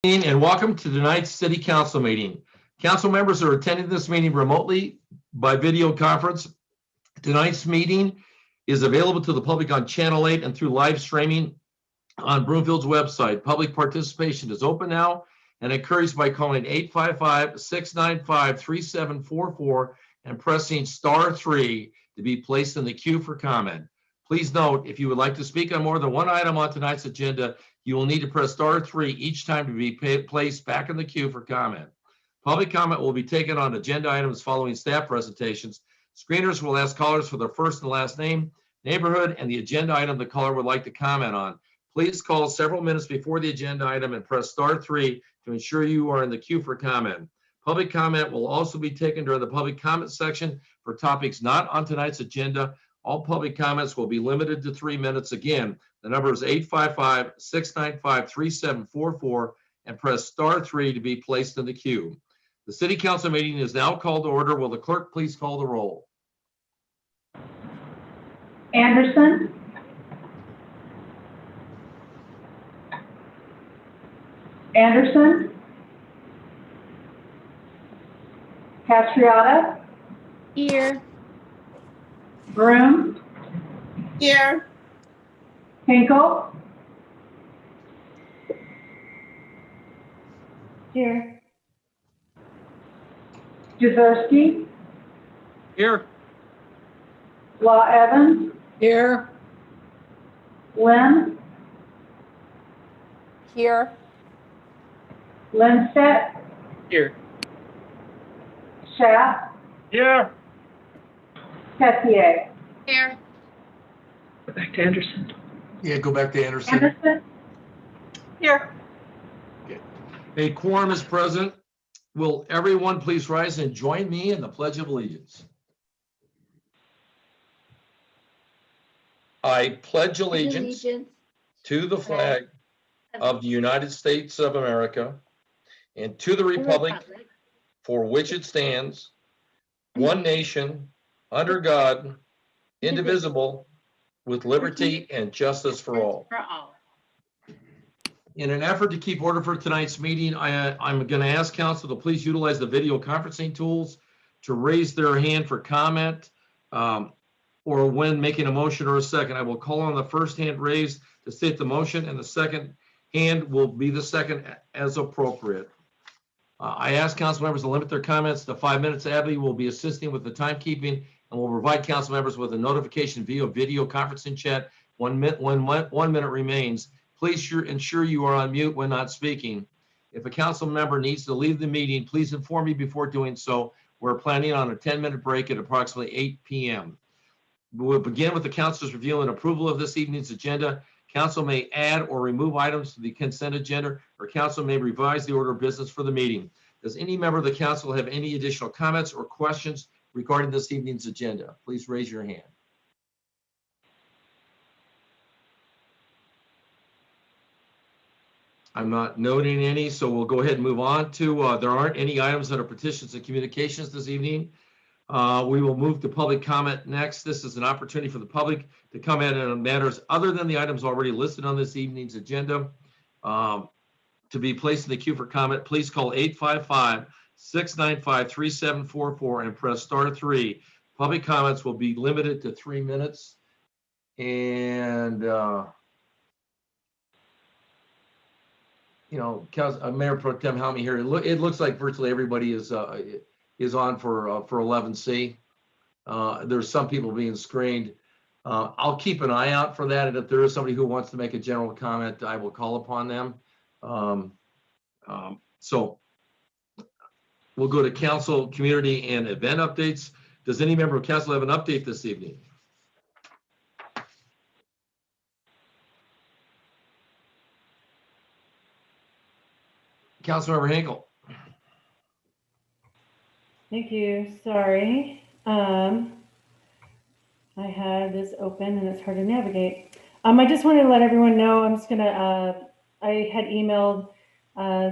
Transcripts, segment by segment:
And welcome to tonight's City Council meeting. Council members are attending this meeting remotely by video conference. Tonight's meeting is available to the public on Channel 8 and through live streaming on Broomfield's website. Public participation is open now and encouraged by calling 855-695-3744 and pressing *3 to be placed in the queue for comment. Please note, if you would like to speak on more than one item on tonight's agenda, you will need to press *3 each time to be placed back in the queue for comment. Public comment will be taken on agenda items following staff presentations. Screeners will ask callers for their first and last name, neighborhood, and the agenda item the caller would like to comment on. Please call several minutes before the agenda item and press *3 to ensure you are in the queue for comment. Public comment will also be taken during the public comment section for topics not on tonight's agenda. All public comments will be limited to 3 minutes. Again, the number is 855-695-3744 and press *3 to be placed in the queue. The City Council meeting is now called to order. Will the clerk please call the roll? Anderson. Anderson. Castriata. Here. Broom. Here. Hinkle. Here. Jaworski. Here. Law Evans. Here. Lynn. Here. Lindstedt. Here. Schaff. Here. Tessier. Here. Go back to Anderson. Yeah, go back to Anderson. Anderson. Here. A quorum is present. Will everyone please rise and join me in the Pledge of Allegiance? I pledge allegiance to the flag of the United States of America and to the republic for which it stands, one nation, under God, indivisible, with liberty and justice for all. In an effort to keep order for tonight's meeting, I'm going to ask council to please utilize the video conferencing tools to raise their hand for comment or when making a motion or a second. I will call on the first hand raised to state the motion, and the second hand will be the second as appropriate. I ask council members to limit their comments to 5 minutes. Abby will be assisting with the timekeeping and will provide council members with a notification via video conferencing chat when 1 minute remains. Please ensure you are on mute when not speaking. If a council member needs to leave the meeting, please inform me before doing so. We're planning on a 10-minute break at approximately 8 p.m. We'll begin with the council's review and approval of this evening's agenda. Council may add or remove items to the consent agenda, or council may revise the order of business for the meeting. Does any member of the council have any additional comments or questions regarding this evening's agenda? Please raise your hand. I'm not noting any, so we'll go ahead and move on to, there aren't any items that are petitions and communications this evening. We will move to public comment next. This is an opportunity for the public to comment on matters other than the items already listed on this evening's agenda. To be placed in the queue for comment, please call 855-695-3744 and press *3. Public comments will be limited to 3 minutes. And, Mayor Pro Tem Helmy here. It looks like virtually everybody is on for 11C. There's some people being screened. I'll keep an eye out for that, and if there is somebody who wants to make a general comment, I will call upon them. So we'll go to council, community, and event updates. Does any member of council have an update this evening? Councilmember Hinkle. Thank you. Sorry. I had this open and it's hard to navigate. I just wanted to let everyone know I'm just gonna, I had emailed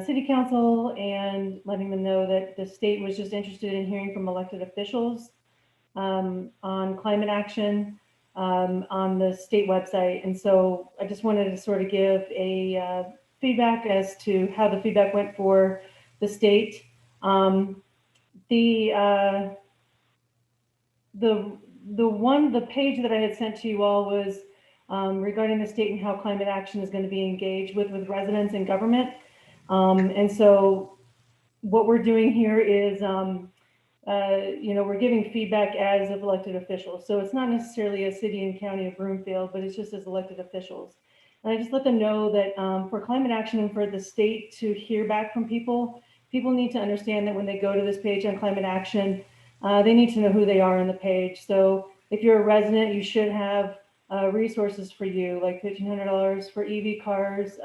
City Council and letting them know that the state was just interested in hearing from elected officials on climate action. on the state website. And so I just wanted to sort of give a feedback as to how the feedback went for the state. The page that I had sent to you all was regarding the state and how climate action is going to be engaged with residents and government. And so what we're doing here is, we're giving feedback as of elected officials. So it's not necessarily a city and county of Broomfield, but it's just as elected officials. And I just let them know that for climate action and for the state to hear back from people need to understand that when they go to this page on climate action, they need to know who they are on the page. So if you're a resident, you should have resources for you, like $1,500 for EV cars,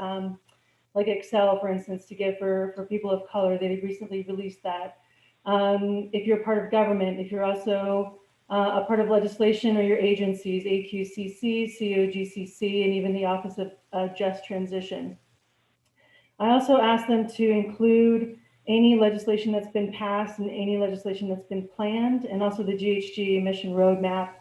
like Excel, for instance, to give for people of color. They recently released that. If you're part of government, if you're also a part of legislation or your agencies, AQCC, COGCC, and even the Office of Just Transition. I also asked them to include any legislation that's been passed and any legislation that's been planned, and also the GHG emission roadmap,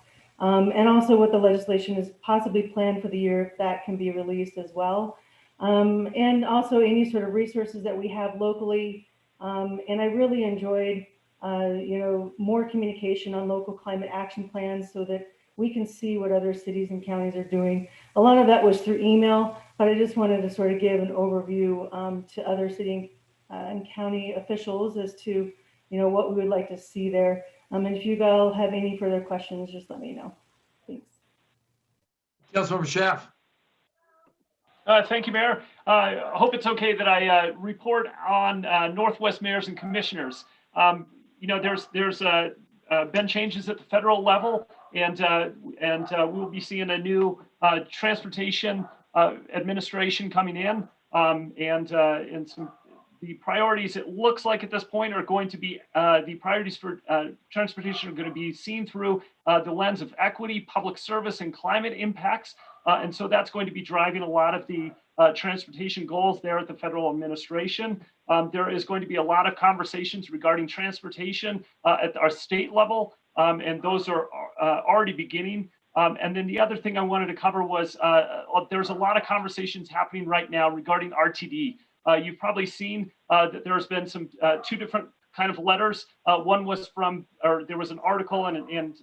and also what the legislation is possibly planned for the year, if that can be released as well. And also any sort of resources that we have locally. And I really enjoyed, more communication on local climate action plans so that we can see what other cities and counties are doing. A lot of that was through email, but I just wanted to sort of give an overview to other city and county officials as to, what we would like to see there. And if you all have any further questions, just let me know. Thanks. Councilmember Schaaf. Thank you, Mayor. I hope it's okay that I report on Northwest mayors and commissioners. There's been changes at the federal level, and we'll be seeing a new transportation administration coming in, and the priorities, it looks like at this point, are going to be the priorities for transportation are going to be seen through the lens of equity, public service, and climate impacts. And so that's going to be driving a lot of the transportation goals there at the federal administration. There is going to be a lot of conversations regarding transportation at our state level, and those are already beginning. And then the other thing I wanted to cover was there's a lot of conversations happening right now regarding RTD. You've probably seen that there's been some two different kind of letters. One was there was an article and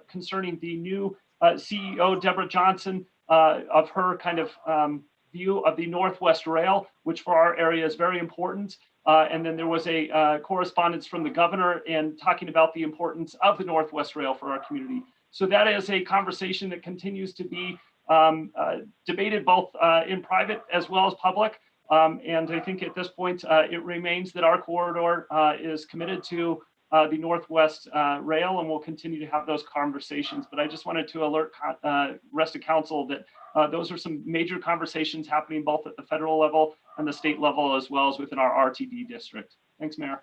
concerning the new CEO, Deborah Johnson, of her kind of view of the Northwest Rail, which for our area is very important. And then there was a correspondence from the governor and talking about the importance of the Northwest Rail for our community. So that is a conversation that continues to be debated both in private as well as public. And I think at this point, it remains that our corridor is committed to the Northwest Rail, and we'll continue to have those conversations. But I just wanted to alert rest of council that those are some major conversations happening both at the federal level and the state level, as well as within our RTD district. Thanks, Mayor.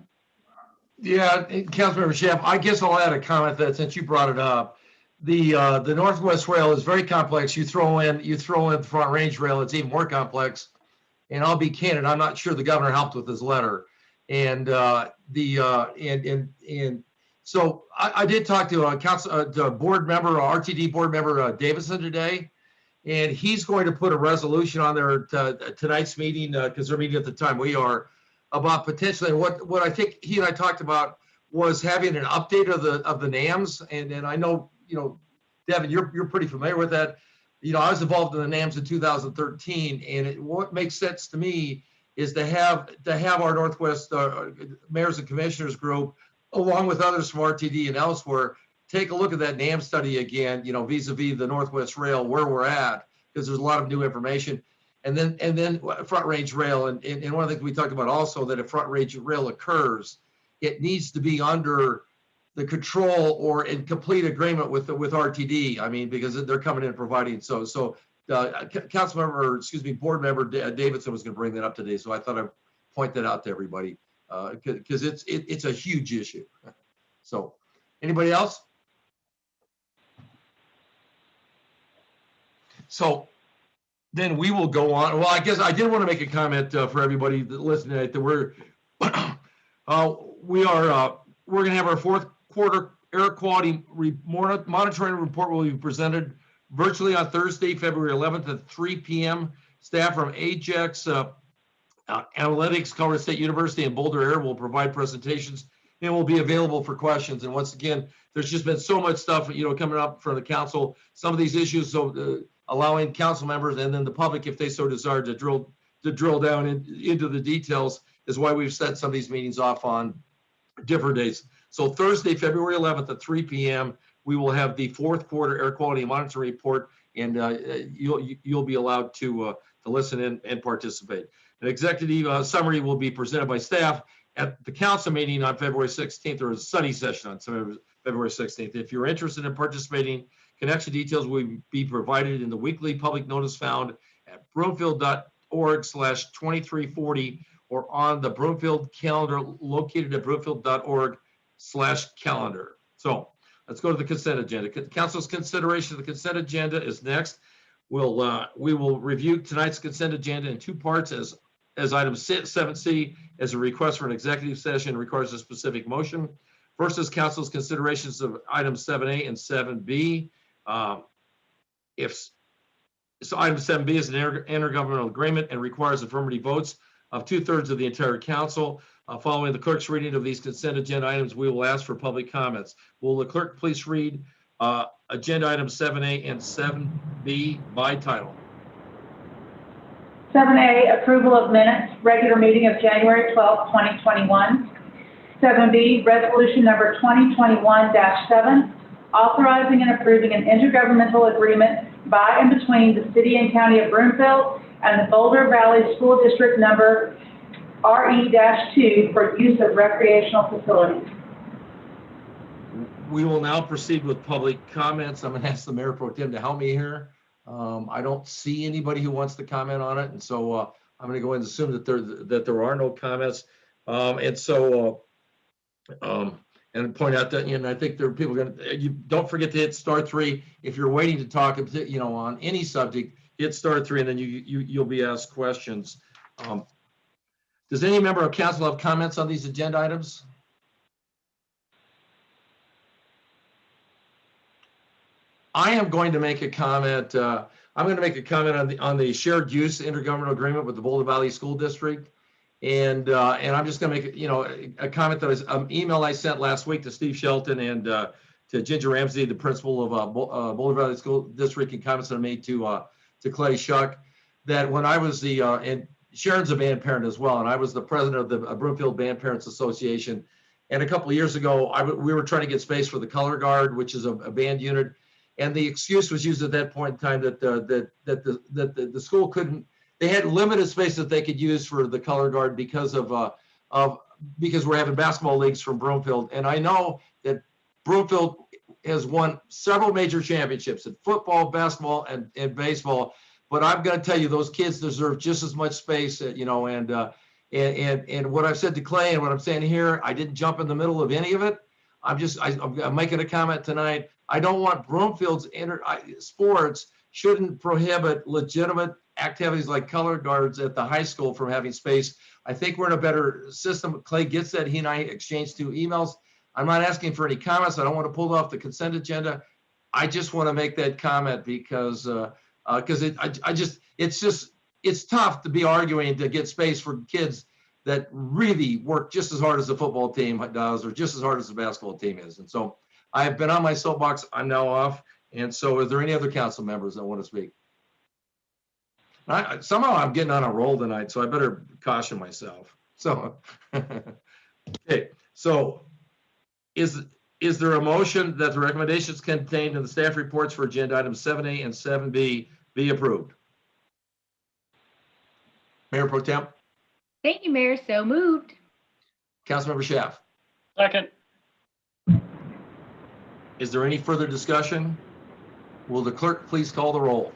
Yeah, Councilmember Schaaf, I guess I'll add a comment that since you brought it up, the Northwest Rail is very complex. You throw in the Front Range Rail, it's even more complex. And I'll be candid, I'm not sure the governor helped with his letter. And so I did talk to a board member, RTD board member Davison today, and he's going to put a resolution on there tonight's meeting because they're meeting at the time we are, about potentially what I think he and I talked about was having an update of the NAMs. And I know, Devin, you're pretty familiar with that. I was involved in the NAMs in 2013, and what makes sense to me is to have our Northwest mayors and commissioners group, along with others from RTD and elsewhere, take a look at that NAM study again, vis-a-vis the Northwest Rail, where we're at, because there's a lot of new information. And then Front Range Rail, and one of the things we talked about also, that if Front Range Rail occurs, it needs to be under the control or in complete agreement with RTD. I mean, because they're coming in and providing. So board member Davidson was going to bring that up today. So I thought I'd point that out to everybody because it's a huge issue. So anybody else? So then we will go on. Well, I guess I did want to make a comment for everybody that listening that we're going to have our fourth quarter air quality monitoring report will be presented virtually on Thursday, February 11th at 3 p.m. Staff from Ajax Analytics, Colorado State University, and Boulder Air will provide presentations and will be available for questions. And once again, there's just been so much stuff, coming up from the council. Some of these issues, so allowing council members and then the public, if they so desire, to drill down into the details is why we've set some of these meetings off on different days. So Thursday, February 11th at 3 p.m., we will have the fourth quarter air quality monitoring report, and you'll be allowed to listen in and participate. An executive summary will be presented by staff at the council meeting on February 16th, or a study session on February 16th. If you're interested in participating, connection details will be provided in the weekly public notice found at broomfield.org/2340 or on the Broomfield calendar located at broomfield.org/calendar. So let's go to the consent agenda. Council's consideration of the consent agenda is next. We will review tonight's consent agenda in two parts as item 7C as a request for an executive session requires a specific motion. First is council's considerations of items 7A and 7B. So item 7B is an intergovernmental agreement and requires affirmative votes of 2/3 of the entire council. Following the clerk's reading of these consent agenda items, we will ask for public comments. Will the clerk please read agenda items 7A and 7B by title? 7A, approval of minutes, regular meeting of January 12, 2021. 7B, resolution number 2021-7, authorizing and approving an intergovernmental agreement by and between the city and county of Broomfield and the Boulder Valley School District number RE-2 for use of recreational facilities. We will now proceed with public comments. I'm going to ask the Mayor Pro Tem to help me here. I don't see anybody who wants to comment on it, and so I'm going to go ahead and assume that there are no comments. And point out that, I think there are people you don't forget to hit *3 if you're waiting to talk, on any subject. Hit *3, and then you'll be asked questions. Does any member of council have comments on these agenda items? I am going to make a comment. I'm going to make a comment on the shared use intergovernmental agreement with the Boulder Valley School District, and I'm just going to make a comment that was an email I sent last week to Steve Shelton and to Ginger Ramsey, the principal of Boulder Valley School District, and comments that I made to Clay Shuck. That when I was and Sharon's a band parent as well, and I was the president of the Broomfield Band Parents Association, and a couple of years ago we were trying to get space for the Color Guard, which is a band unit. And the excuse was used at that point in time that the school couldn't. They had limited space that they could use for the Color Guard because because we're having basketball leagues from Broomfield. And I know that Broomfield has won several major championships in football, basketball, and baseball. But I'm going to tell you, those kids deserve just as much space. And what I've said to Clay and what I'm saying here, I didn't jump in the middle of any of it. I'm making a comment tonight. I don't want Broomfield's sports shouldn't prohibit legitimate activities like Color Guards at the high school from having space. I think we're in a better system. Clay gets that. He and I exchanged 2 emails. I'm not asking for any comments. I don't want to pull off the consent agenda. I just want to make that comment because it's tough to be arguing to get space for kids that really work just as hard as the football team does, or just as hard as the basketball team is. And so I have been on my soapbox. I'm now off. And so are there any other council members that want to speak? Somehow I'm getting on a roll tonight, so I better caution myself. So, okay. So is there a motion that the recommendations contained in the staff reports for agenda items 7A and 7B be approved? Mayor Pro Tem? Thank you, Mayor. So moved. Councilmember Schaaf? Second. Is there any further discussion? Will the clerk please call the roll?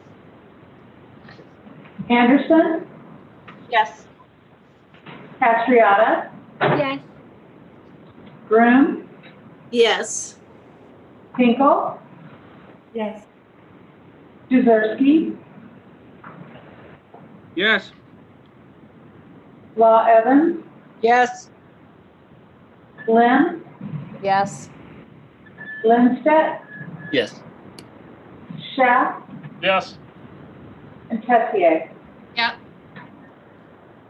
Anderson, Yes. Castriata, Yes. Groom, Yes. Hinkle, Yes. Jezierski, Yes. Law Evans, Yes. Glenn, Yes. Lindstedt, Yes. Schaaf, Yes. and Tessier. Yes.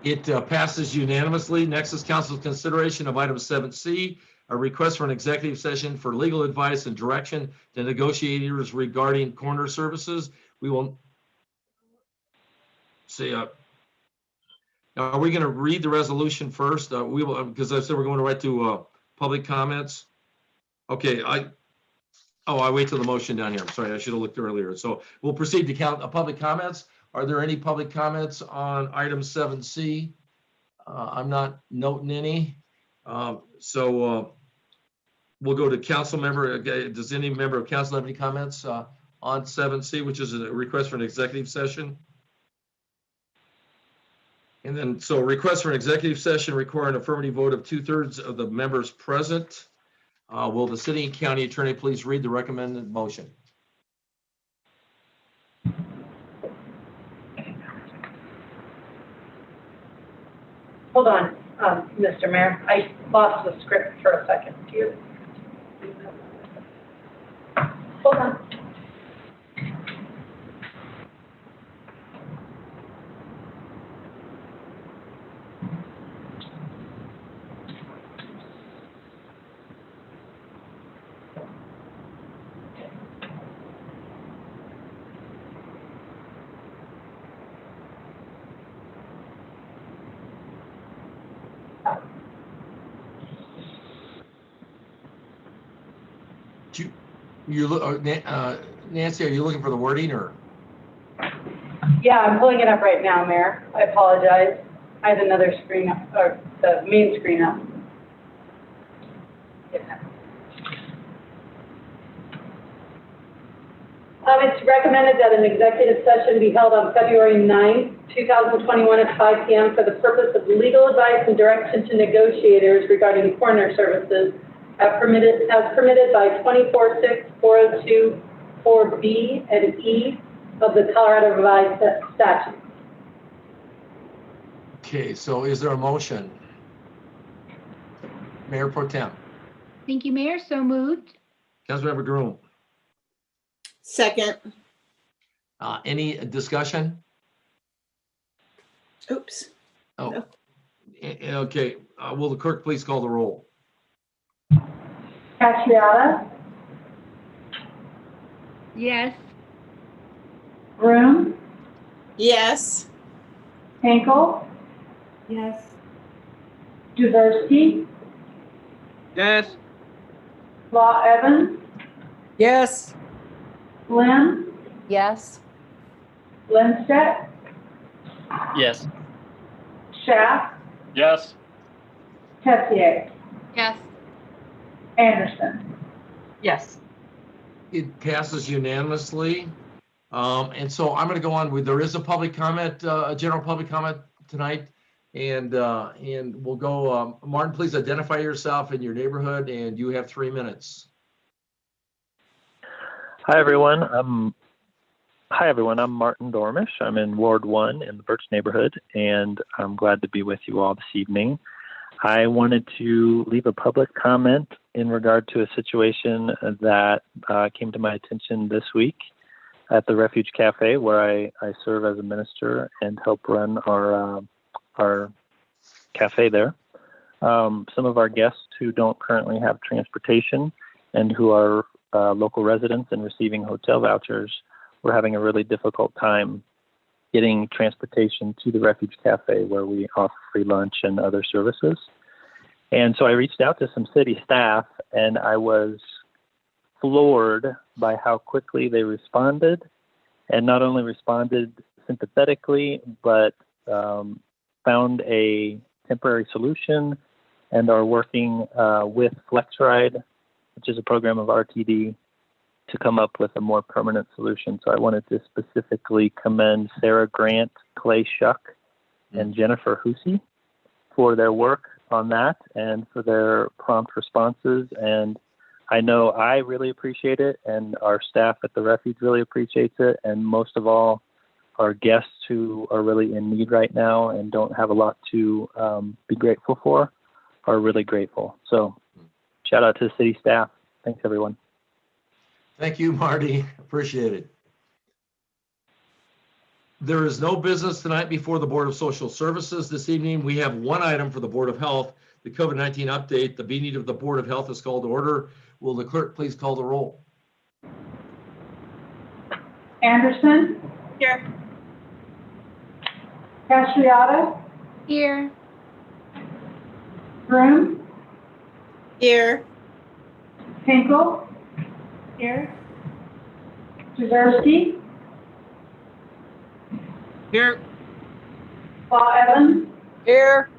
It passes unanimously. Next is council's consideration of item 7C, a request for an executive session for legal advice and direction to negotiators regarding coroner services. We will see. Now, are we going to read the resolution first? We will, because I said we're going right to public comments. Okay, I wait till the motion down here. I'm sorry, I should have looked earlier. So we'll proceed to count public comments. Are there any public comments on item 7C? I'm not noting any. So we'll go to council member. Does any member of council have any comments on 7C, which is a request for an executive session? And then, so request for an executive session require an affirmative vote of 2/3 of the members present. Will the city and county attorney please read the recommended motion? Hold on, Mr. Mayor. I lost the script for a second. Do you? Hold on. Nancy, are you looking for the wording or? Yeah, I'm pulling it up right now, Mayor. I apologize. I had another screen up, or the main screen up. It's recommended that an executive session be held on February 9th, 2021 at 5 p.m. for the purpose of legal advice and direction to negotiators regarding coroner services as permitted by 246402(4)B and E of the Colorado Revised Statute. Okay, so is there a motion? Mayor Pro Tem. Thank you, Mayor. So moved. Councilmember Groom. Second. Any discussion? Oops. Oh, No. Okay. Will the clerk please call the roll? Casciata, Yes. Groom, Yes. Hinkle, Yes. Duversky, Yes. Law Evans, Yes. Lynn, Yes. Lindstedt, Yes. Schaff, Yes. Tessier, Yes. Anderson. Yes. It passes unanimously. And so I'm going to go on with, there is a public comment, a general public comment tonight. And we'll go, Martin, please identify yourself and your neighborhood, and you have 3 minutes. Hi everyone. I'm Martin Dormish. I'm in Ward 1 in the Birch neighborhood, and I'm glad to be with you all this evening. I wanted to leave a public comment in regard to a situation that came to my attention this week at the Refuge Cafe, where I serve as a minister and help run our cafe there. Some of our guests who don't currently have transportation and who are local residents and receiving hotel vouchers were having a really difficult time getting transportation to the Refuge Cafe, where we offer free lunch and other services. And so I reached out to some city staff, and I was floored by how quickly they responded, and not only responded sympathetically, but found a temporary solution and are working with FlexRide, which is a program of RTD, to come up with a more permanent solution. So I wanted to specifically commend Sarah Grant, Clay Shuck, and Jennifer Hussey for their work on that and for their prompt responses. And I know I really appreciate it, and our staff at the Refuge really appreciates it, and most of all, our guests who are really in need right now and don't have a lot to be grateful for are really grateful. So shout out to the city staff. Thanks, everyone. Thank you, Marty. Appreciate it. There is no business tonight before the Board of Social Services. This evening, we have one item for the Board of Health, the COVID-19 update. The meeting of the Board of Health is called to order. Will the clerk please call the roll? Anderson, Here. Castriata, Here. Broom, Here. Hinkle, Here? Jaworski, Here. Paul Evans, Here.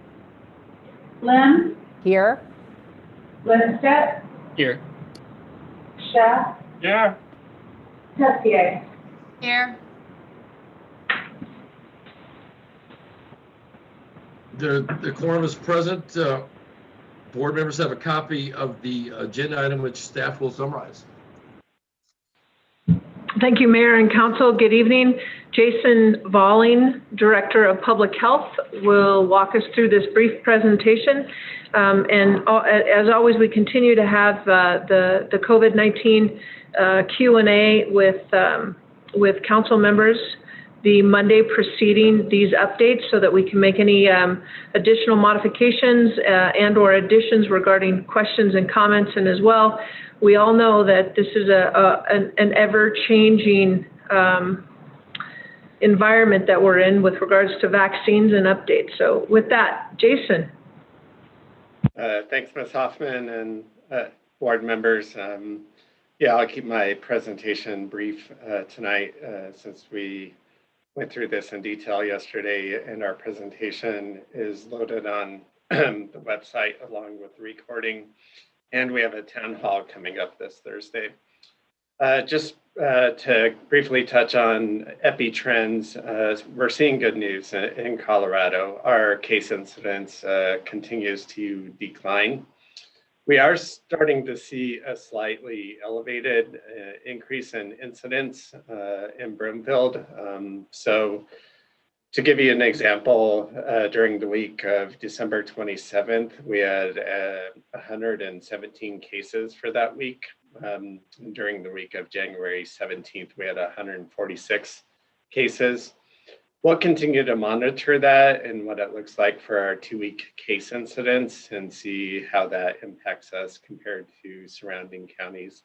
Lynn, Here. Lindstedt, Here. Schaff, Here. Tessier. Here. The quorum is present. Board members have a copy of the agenda item, which staff will summarize. Thank you, Mayor and Council. Good evening. Jason Valling, Director of Public Health, will walk us through this brief presentation. As always, we continue to have the COVID-19 Q&A with council members the Monday preceding these updates so that we can make any additional modifications and/or additions regarding questions and comments. And as well, we all know that this is an ever-changing environment that we're in with regards to vaccines and updates. So with that, Jason. Thanks, Ms. Hoffman and board members. Yeah, I'll keep my presentation brief tonight since we went through this in detail yesterday, and our presentation is loaded on the website along with the recording. And we have a town hall coming up this Thursday. Just to briefly touch on epi trends, we're seeing good news in Colorado. Our case incidence continues to decline. We are starting to see a slightly elevated increase in incidence in Broomfield. So to give you an example, during the week of December 27th, we had 117 cases for that week. During the week of January 17th, we had 146 cases. We'll continue to monitor that and what it looks like for our 2-week case incidence and see how that impacts us compared to surrounding counties.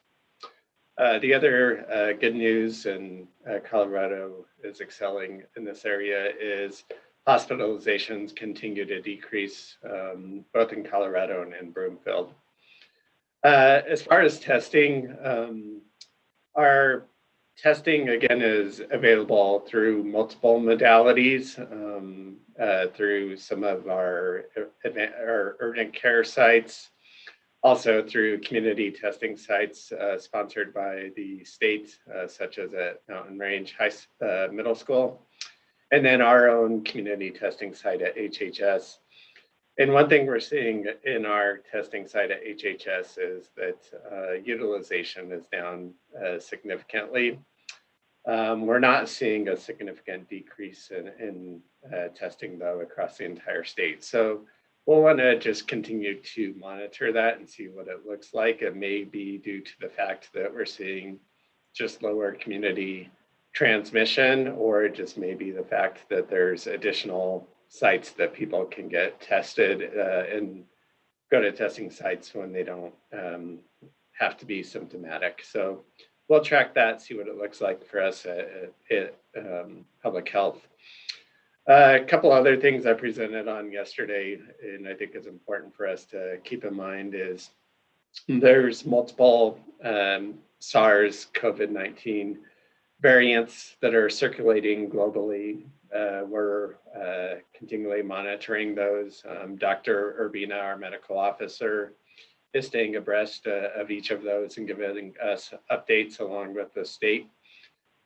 The other good news, and Colorado is excelling in this area, is hospitalizations continue to decrease both in Colorado and in Broomfield. As far as testing, our testing, again, is available through multiple modalities, through some of our urgent care sites, also through community testing sites sponsored by the state, such as at Mountain Range Middle School, and then our own community testing site at HHS. And one thing we're seeing in our testing site at HHS is that utilization is down significantly. We're not seeing a significant decrease in testing, though, across the entire state. So we'll want to just continue to monitor that and see what it looks like. It may be due to the fact that we're seeing just lower community transmission, or it just may be the fact that there's additional sites that people can get tested and go to testing sites when they don't have to be symptomatic. So we'll track that, see what it looks like for us at Public Health. A couple other things I presented on yesterday, and I think is important for us to keep in mind, is there's multiple SARS COVID-19 variants that are circulating globally. We're continually monitoring those. Dr. Urbina, our medical officer, is staying abreast of each of those and giving us updates along with the state.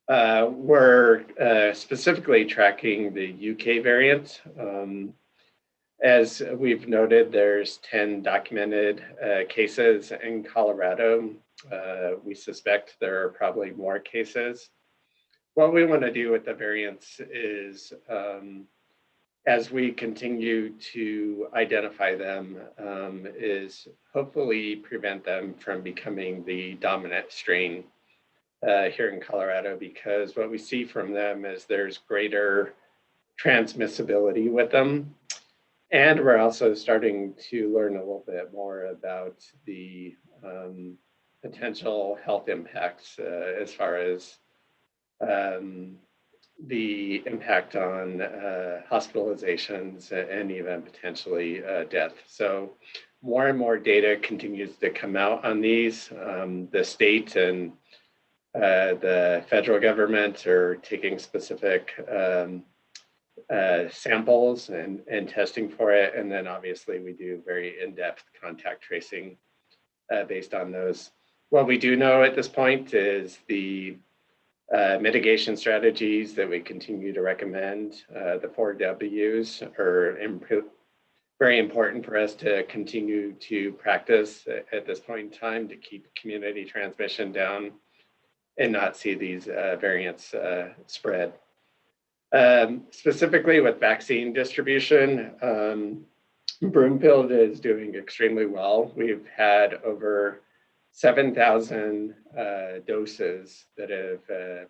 We're specifically tracking the UK variant. As we've noted, there's 10 documented cases in Colorado. We suspect there are probably more cases. What we want to do with the variants is, as we continue to identify them, is hopefully prevent them from becoming the dominant strain. here in Colorado, because what we see from them is there's greater transmissibility with them. And we're also starting to learn a little bit more about the potential health impacts as far as the impact on hospitalizations and even potentially death. So more and more data continues to come out on these. The state and the federal government are taking specific samples and testing for it. And then obviously we do very in-depth contact tracing based on those. What we do know at this point is the mitigation strategies that we continue to recommend. The 4 Ws are very important for us to continue to practice at this point in time to keep community transmission down and not see these variants spread. Specifically with vaccine distribution, Broomfield is doing extremely well. We've had over 7,000 doses that have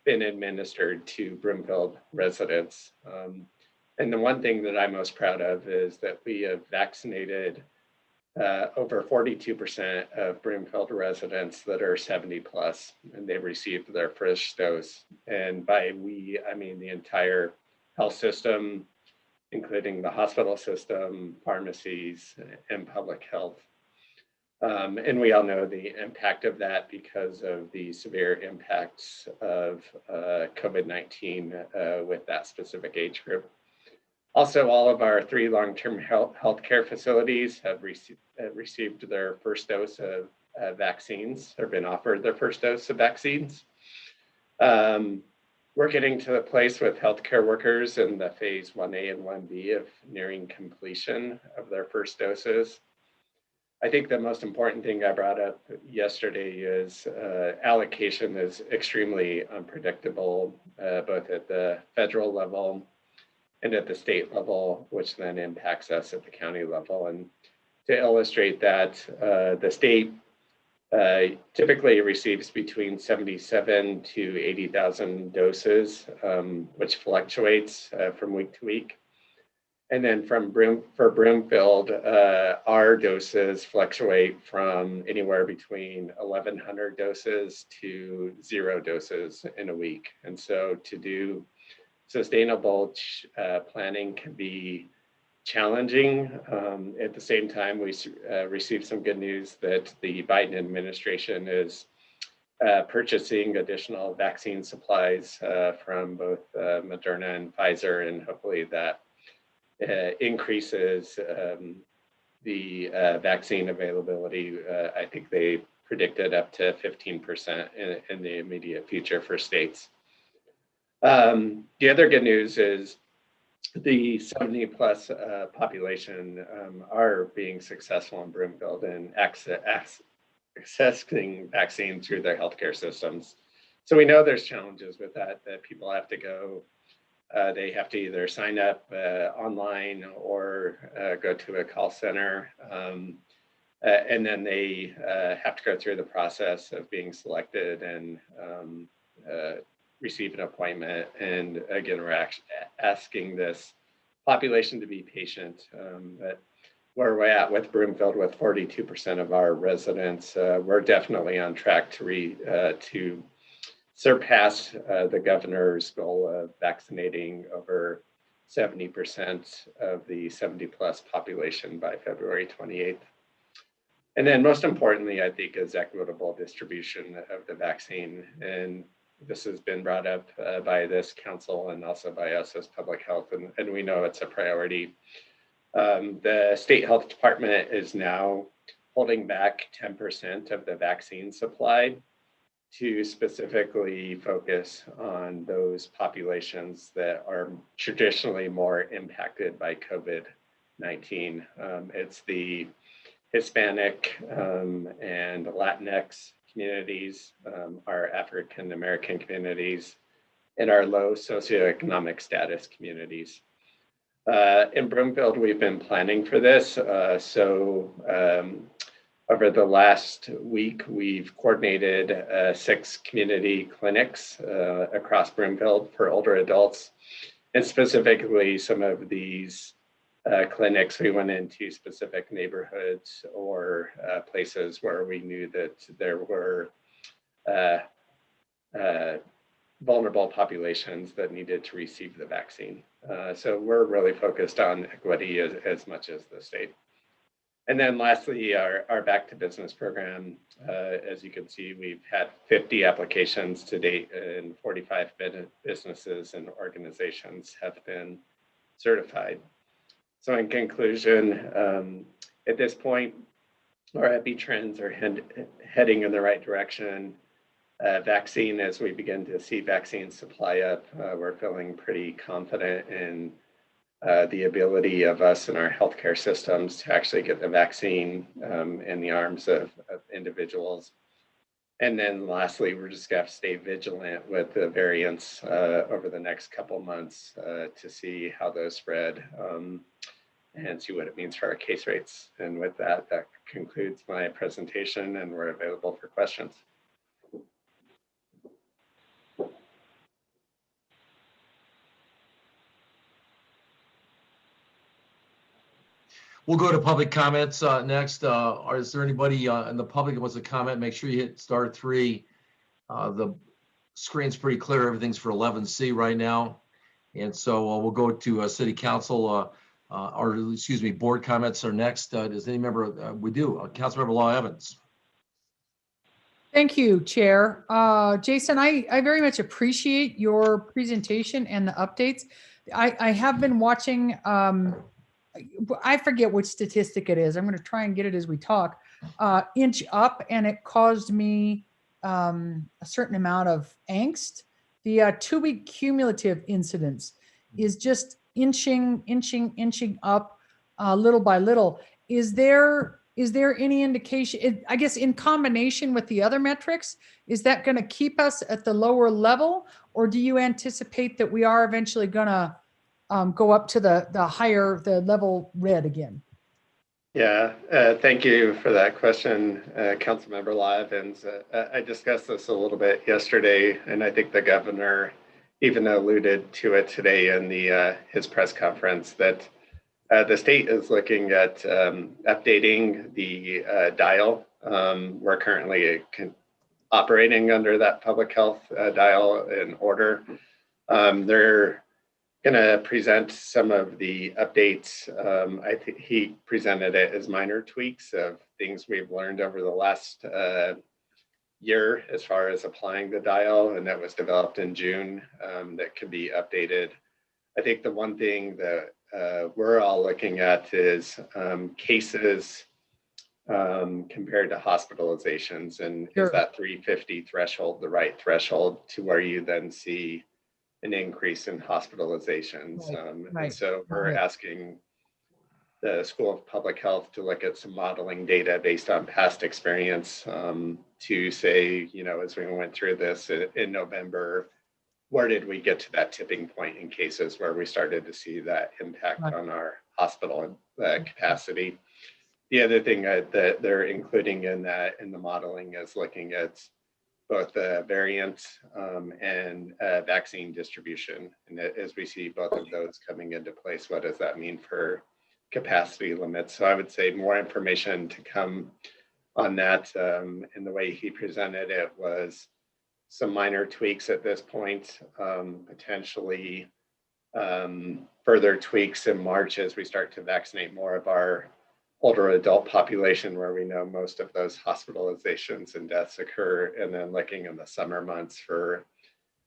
been administered to Broomfield residents. And the one thing that I'm most proud of is that we have vaccinated over 42% of Broomfield residents that are 70 plus, and they've received their first dose. And by we, I mean the entire health system, including the hospital system, pharmacies, and public health. And we all know the impact of that because of the severe impacts of COVID-19 with that specific age group. Also, all of our 3 long-term healthcare facilities have received their first dose of vaccines, or been offered their first dose of vaccines. We're getting to the place with healthcare workers in the phase 1A and 1B of nearing completion of their first doses. I think the most important thing I brought up yesterday is allocation is extremely unpredictable, both at the federal level and at the state level, which then impacts us at the county level. And to illustrate that, the state typically receives between 77 to 80,000 doses, which fluctuates from week to week. And then for Broomfield, our doses fluctuate from anywhere between 1,100 doses to 0 doses in a week. And so to do sustainable planning can be challenging. At the same time, we received some good news that the Biden administration is purchasing additional vaccine supplies from both Moderna and Pfizer, and hopefully that increases the vaccine availability. I think they predicted up to 15% in the immediate future for states. The other good news is the 70 plus population are being successful in Broomfield and accessing vaccine through their healthcare systems. So we know there's challenges with that people have to go. They have to either sign up online or go to a call center. And then they have to go through the process of being selected and receive an appointment. And again, we're asking this population to be patient. But where we're at with Broomfield, with 42% of our residents, we're definitely on track to surpass the governor's goal of vaccinating over 70% of the 70 plus population by February 28th. And then most importantly, I think, is equitable distribution of the vaccine. And this has been brought up by this council and also by us as public health, and we know it's a priority. The state health department is now holding back 10% of the vaccine supply to specifically focus on those populations that are traditionally more impacted by COVID-19. It's the Hispanic and Latinx communities, our African American communities, and our low socioeconomic status communities. In Broomfield, we've been planning for this. So over the last week, we've coordinated 6 community clinics across Broomfield for older adults. And specifically, some of these clinics, we went into specific neighborhoods or places where we knew that there were vulnerable populations that needed to receive the vaccine. So we're really focused on equity as much as the state. And then lastly, our Back to Business program, as you can see, we've had 50 applications to date and 45 businesses and organizations have been certified. So in conclusion, at this point, our epi trends are heading in the right direction. Vaccine, as we begin to see vaccine supply up, we're feeling pretty confident in the ability of us and our healthcare systems to actually get the vaccine in the arms of individuals. And then lastly, we're just going to stay vigilant with the variants over the next couple months to see how those spread and see what it means for our case rates. And with that, that concludes my presentation and we're available for questions. We'll go to public comments next. Is there anybody in the public that wants to comment? Make sure you hit *3. The screen's pretty clear. Everything's for 11C right now. And so we'll go to City Council, or excuse me, board comments are next. Does any member, we do, Councilmember Law Evans. Thank you, Chair. Jason, I very much appreciate your presentation and the updates. I have been watching, I forget which statistic it is. I'm going to try and get it as we talk. Inch up, and it caused me a certain amount of angst. The 2-week cumulative incidence is just inching up little by little. Is there any indication, I guess in combination with the other metrics, is that going to keep us at the lower level, or do you anticipate that we are eventually going to go up to the level red again? Yeah, thank you for that question, Councilmember Law Evans. I discussed this a little bit yesterday, and I think the governor even alluded to it today in his press conference, that the state is looking at updating the dial. We're currently operating under that public health dial in order. They're going to present some of the updates. I think he presented it as minor tweaks of things we've learned over the last year as far as applying the dial, and that was developed in June, that could be updated. I think the one thing that we're all looking at is cases compared to hospitalizations, and Sure. Is that 350 threshold the right threshold to where you then see an increase in hospitalizations? Right. And so we're asking the School of Public Health to look at some modeling data based on past experience to say, as we went through this in November, where did we get to that tipping point in cases where we started to see that impact on our hospital capacity? The other thing that they're including in the modeling is looking at both the variants and vaccine distribution. And as we see both of those coming into place, what does that mean for capacity limits? So I would say more information to come on that. And the way he presented it was some minor tweaks at this point, potentially further tweaks in March as we start to vaccinate more of our older adult population, where we know most of those hospitalizations and deaths occur, and then looking in the summer months for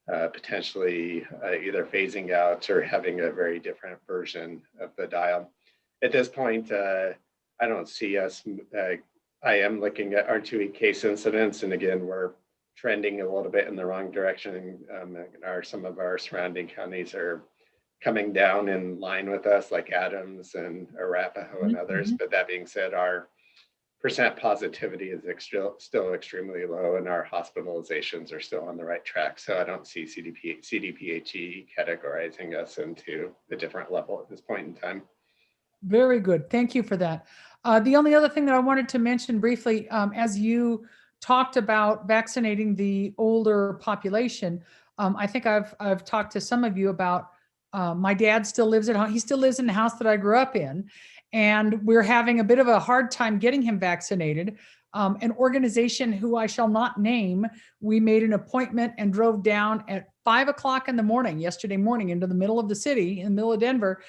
potentially either phasing out or having a very different version of the dial. At this point, I don't see us, I am looking at our 2-week case incidents, and again, we're trending a little bit in the wrong direction. Some of our surrounding counties are coming down in line with us, like Adams and Arapahoe and others. But that being said, our percent positivity is still extremely low, and our hospitalizations are still on the right track. So I don't see CDPHE categorizing us into a different level at this point in time. Very good. Thank you for that. The only other thing that I wanted to mention briefly, as you talked about vaccinating the older population, I think I've talked to some of you about my dad still lives at home. He still lives in the house that I grew up in, and we're having a bit of a hard time getting him vaccinated. An organization who I shall not name, we made an appointment and drove down at 5 o'clock in the morning, yesterday morning, into the middle of the city, in the middle of Denver.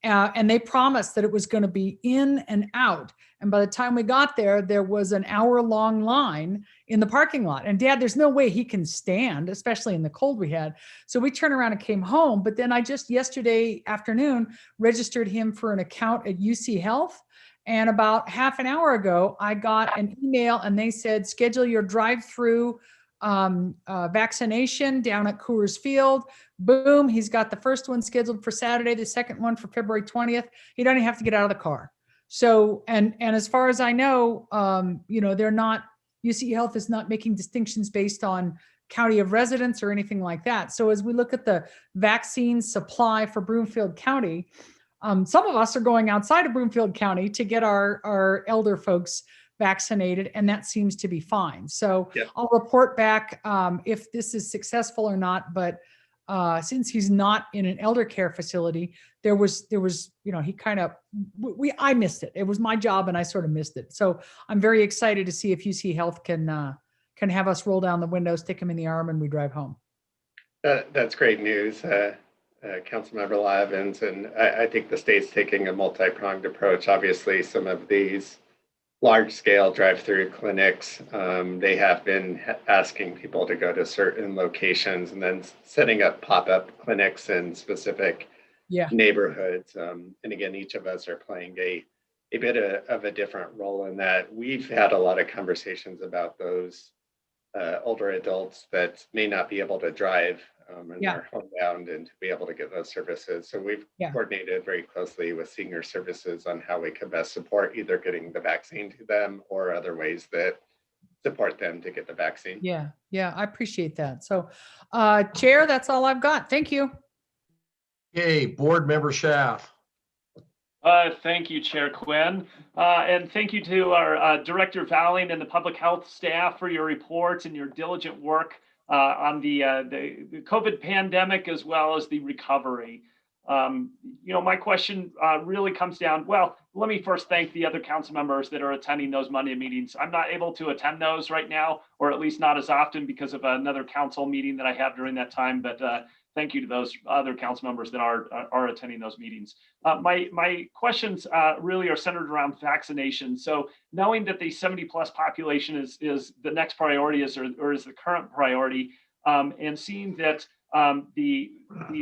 And they promised that it was going to be in and out. And by the time we got there, there was an hour-long line in the parking lot. And Dad, there's no way he can stand, especially in the cold we had. So we turned around and came home. But then I just yesterday afternoon registered him for an account at UC Health. And about half an hour ago, I got an email and they said, schedule your drive-through vaccination down at Coors Field. Boom, he's got the first one scheduled for Saturday, the second one for February 20th. He doesn't even have to get out of the car. So, and as far as I know, they're not, UC Health is not making distinctions based on county of residence or anything like that. So as we look at the vaccine supply for Broomfield County, some of us are going outside of Broomfield County to get our elder folks vaccinated, and that seems to be fine. So Yep. I'll report back if this is successful or not. But since he's not in an elder care facility, there was, he kind of, I missed it. It was my job and I sort of missed it. So I'm very excited to see if UC Health can have us roll down the window, stick him in the arm, and we drive home. That's great news, Councilmember Lyons, and I think the state's taking a multi-pronged approach. Obviously, some of these large-scale drive-through clinics, they have been asking people to go to certain locations and then setting up pop-up clinics in specific neighborhoods. And again, each of us are playing a bit of a different role in that. We've had a lot of conversations about those older adults that may not be able to drive and are homebound and to be able to get those services. So we've coordinated very closely with senior services on how we can best support either getting the vaccine to them or other ways that support them to get the vaccine. Yeah, I appreciate that. So, Chair, that's all I've got. Thank you. Okay, Board Member Schaaf. Thank you, Chair Quinn. And thank you to our Director Valling and the public health staff for your reports and your diligent work on the COVID pandemic as well as the recovery. My question really comes down, well, let me first thank the other council members that are attending those Monday meetings. I'm not able to attend those right now, or at least not as often because of another council meeting that I have during that time, but thank you to those other council members that are attending those meetings. My questions really are centered around vaccination. So knowing that the 70 plus population is the next priority or is the current priority, and seeing that the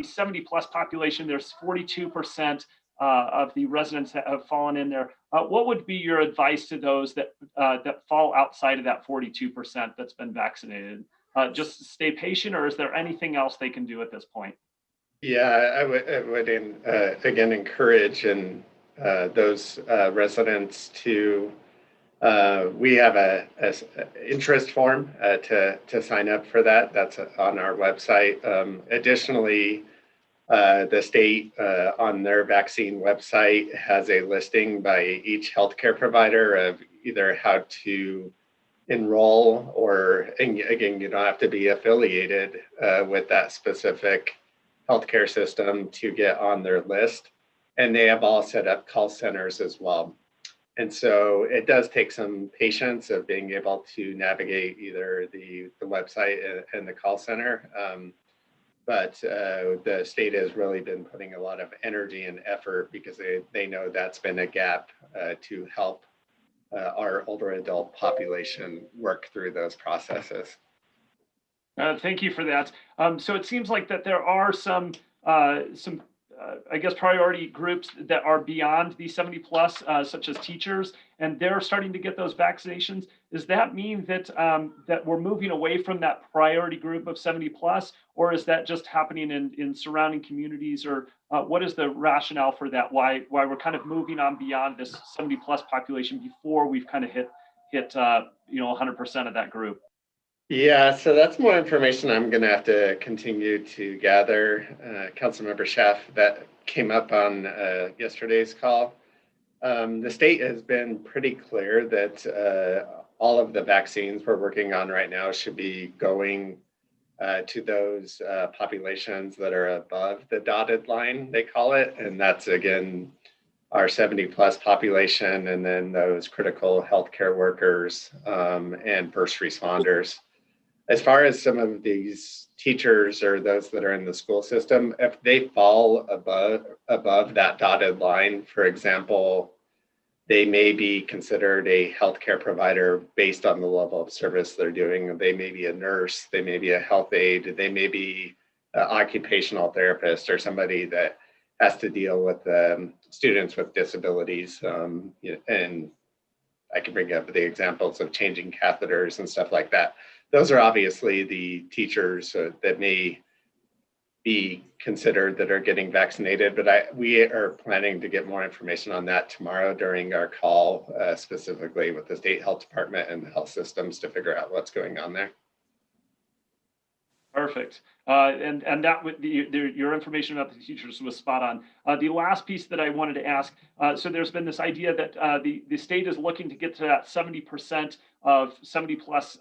70 plus population, there's 42% of the residents that have fallen in there. What would be your advice to those that fall outside of that 42% that's been vaccinated? Just stay patient, or is there anything else they can do at this point? Yeah, I would again encourage those residents to. We have a interest form to sign up for that. That's on our website. Additionally, the state on their vaccine website has a listing by each healthcare provider of either how to enroll, or, and again, you don't have to be affiliated with that specific healthcare system to get on their list. And they have all set up call centers as well. And so it does take some patience of being able to navigate either the website and the call center. But the state has really been putting a lot of energy and effort because they know that's been a gap to help our older adult population work through those processes. Thank you for that. So it seems like that there are some I guess, priority groups that are beyond the 70 plus, such as teachers, and they're starting to get those vaccinations. Does that mean that that we're moving away from that priority group of 70 plus, or is that just happening in surrounding communities, or what is the rationale for that? Why we're kind of moving on beyond this 70 plus population before we've kind of hit 100% of that group? Yeah, so that's more information I'm going to have to continue to gather. Councilmember Schaaf, that came up on yesterday's call. The state has been pretty clear that all of the vaccines we're working on right now should be going to those populations that are above the dotted line, they call it. And that's, again, our 70 plus population, and then those critical healthcare workers and first responders. As far as some of these teachers or those that are in the school system, if they fall above that dotted line, for example, they may be considered a healthcare provider based on the level of service they're doing. They may be a nurse, they may be a health aide, they may be an occupational therapist or somebody that has to deal with students with disabilities. And I can bring up the examples of changing catheters and stuff like that. Those are obviously the teachers that may be considered that are getting vaccinated, but we are planning to get more information on that tomorrow during our call, specifically with the state health department and the health systems to figure out what's going on there. Perfect. And that your information about the teachers was spot on. The last piece that I wanted to ask, so there's been this idea that the state is looking to get to that 70% of 70 plus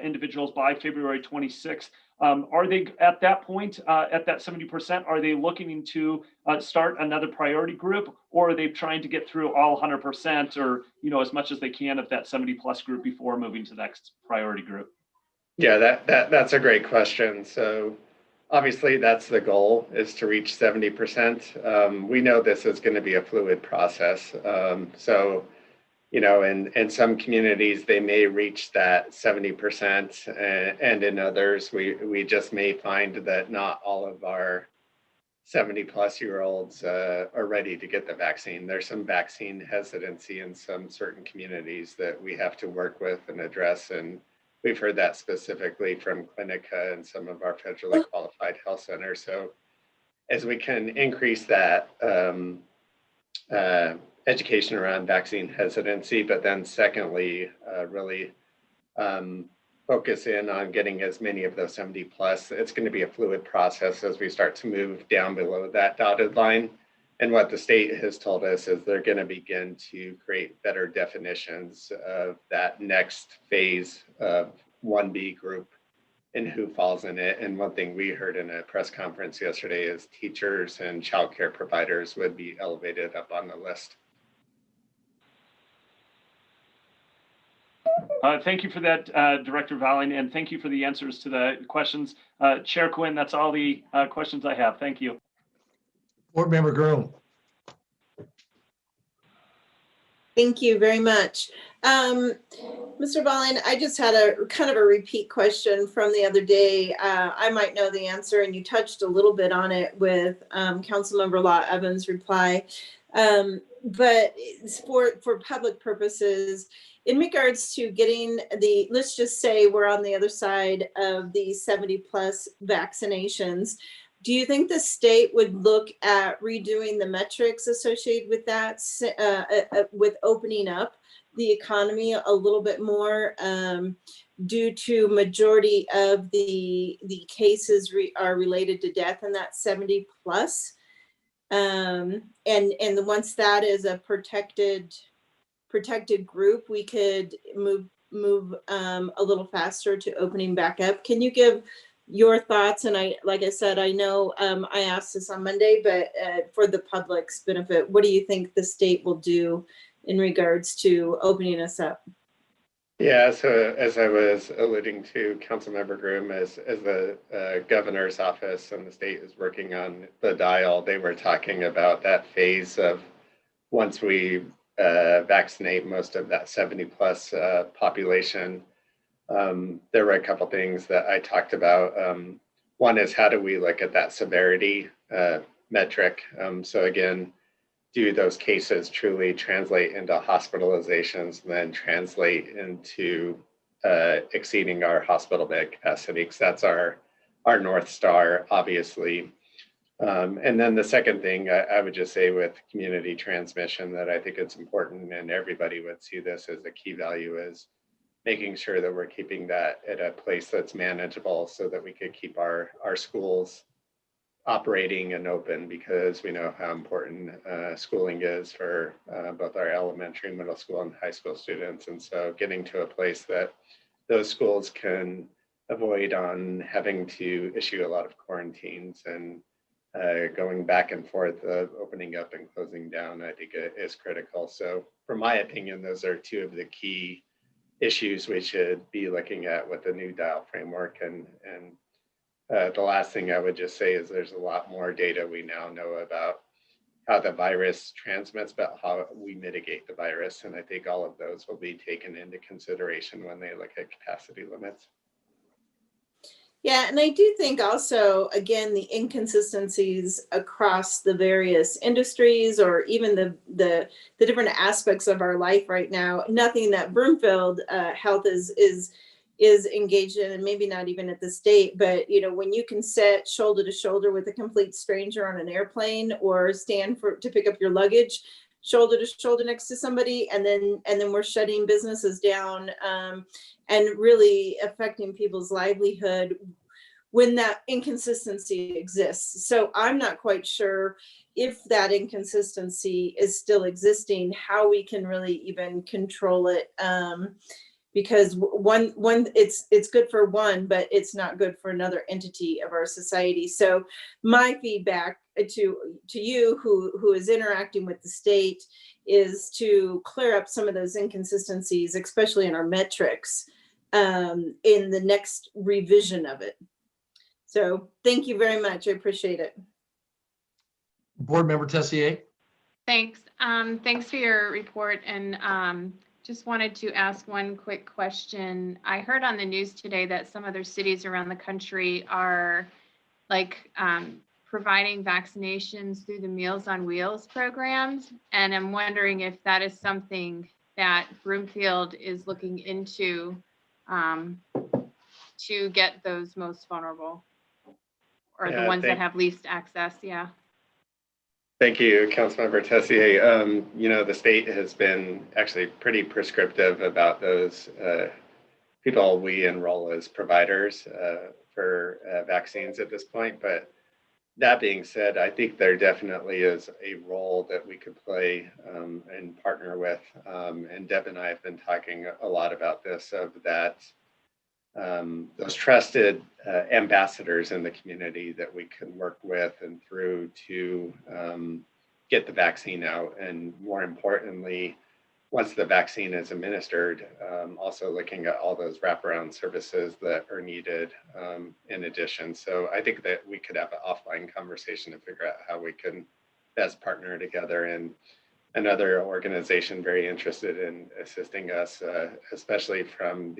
individuals by February 26th. Are they at that point, at that 70%, are they looking to start another priority group, or are they trying to get through all 100% or, as much as they can of that 70 plus group before moving to the next priority group? Yeah, that's a great question. So obviously that's the goal, is to reach 70%. We know this is going to be a fluid process. So, in some communities, they may reach that 70%, and in others, we just may find that not all of our 70 plus year olds are ready to get the vaccine. There's some vaccine hesitancy in some certain communities that we have to work with and address. And we've heard that specifically from Clinica and some of our federally qualified health centers. So as we can increase that education around vaccine hesitancy, but then secondly, really focus in on getting as many of those 70 plus, it's going to be a fluid process as we start to move down below that dotted line. And what the state has told us is they're going to begin to create better definitions of that next phase of 1B group and who falls in it. And one thing we heard in a press conference yesterday is teachers and childcare providers would be elevated up on the list. Thank you for that, Director Valling, and thank you for the answers to the questions. Chair Quinn, that's all the questions I have. Thank you. Board Member Groom. Thank you very much. Mr. Valling, I just had a kind of a repeat question from the other day. I might know the answer, and you touched a little bit on it with Councilmember Law Evans' reply. But for public purposes, in regards to getting let's just say we're on the other side of the 70 plus vaccinations, do you think the state would look at redoing the metrics associated with that, with opening up the economy a little bit more, due to majority of the cases are related to death in that 70 plus? And once that is a protected group, we could move a little faster to opening back up. Can you give your thoughts? And like I said, I know I asked this on Monday, but for the public's benefit, what do you think the state will do in regards to opening us up? Yeah, so as I was alluding to, Councilmember Groom, as the governor's office and the state is working on the dial, they were talking about that phase of once we vaccinate most of that 70 plus population. There were a couple things that I talked about. One is, how do we look at that severity metric? So again, do those cases truly translate into hospitalizations and then translate into exceeding our hospital bed capacity? Because that's our North Star, obviously. And then the second thing I would just say with community transmission that I think it's important, and everybody would see this as a key value, is making sure that we're keeping that at a place that's manageable so that we could keep our schools operating and open, because we know how important schooling is for both our elementary, middle school, and high school students. And so getting to a place that those schools can avoid on having to issue a lot of quarantines and going back and forth of opening up and closing down, I think it is critical. So from my opinion, those are two of the key issues we should be looking at with the new DIAL framework. And the last thing I would just say is there's a lot more data we now know about how the virus transmits, but how we mitigate the virus. And I think all of those will be taken into consideration when they look at capacity limits. Yeah, and I do think also, again, the inconsistencies across the various industries or even the different aspects of our life right now, nothing that Broomfield Health is engaged in, and maybe not even at the state, but you know, when you can sit shoulder to shoulder with a complete stranger on an airplane or stand to pick up your luggage shoulder to shoulder next to somebody, and then we're shutting businesses down and really affecting people's livelihood when that inconsistency exists. So I'm not quite sure if that inconsistency is still existing, how we can really even control it. Because one it's good for one, but it's not good for another entity of our society. So my feedback to you who is interacting with the state is to clear up some of those inconsistencies, especially in our metrics, in the next revision of it. So thank you very much. I appreciate it. Board Member Tessier. Thanks. Thanks for your report, and just wanted to ask one quick question. I heard on the news today that some other cities around the country are providing vaccinations through the Meals on Wheels programs. And I'm wondering if that is something that Broomfield is looking into to get those most vulnerable, or the ones that have least access. Yeah. Thank you, Councilmember Tessier. You know, the state has been actually pretty prescriptive about those people we enroll as providers for vaccines at this point. But that being said, I think there definitely is a role that we could play and partner with. And Deb and I have been talking a lot about this, of that those trusted ambassadors in the community that we can work with and through to get the vaccine out. And more importantly, once the vaccine is administered, also looking at all those wraparound services that are needed in addition. So I think that we could have an offline conversation to figure out how we can best partner together. And another organization very interested in assisting us, especially from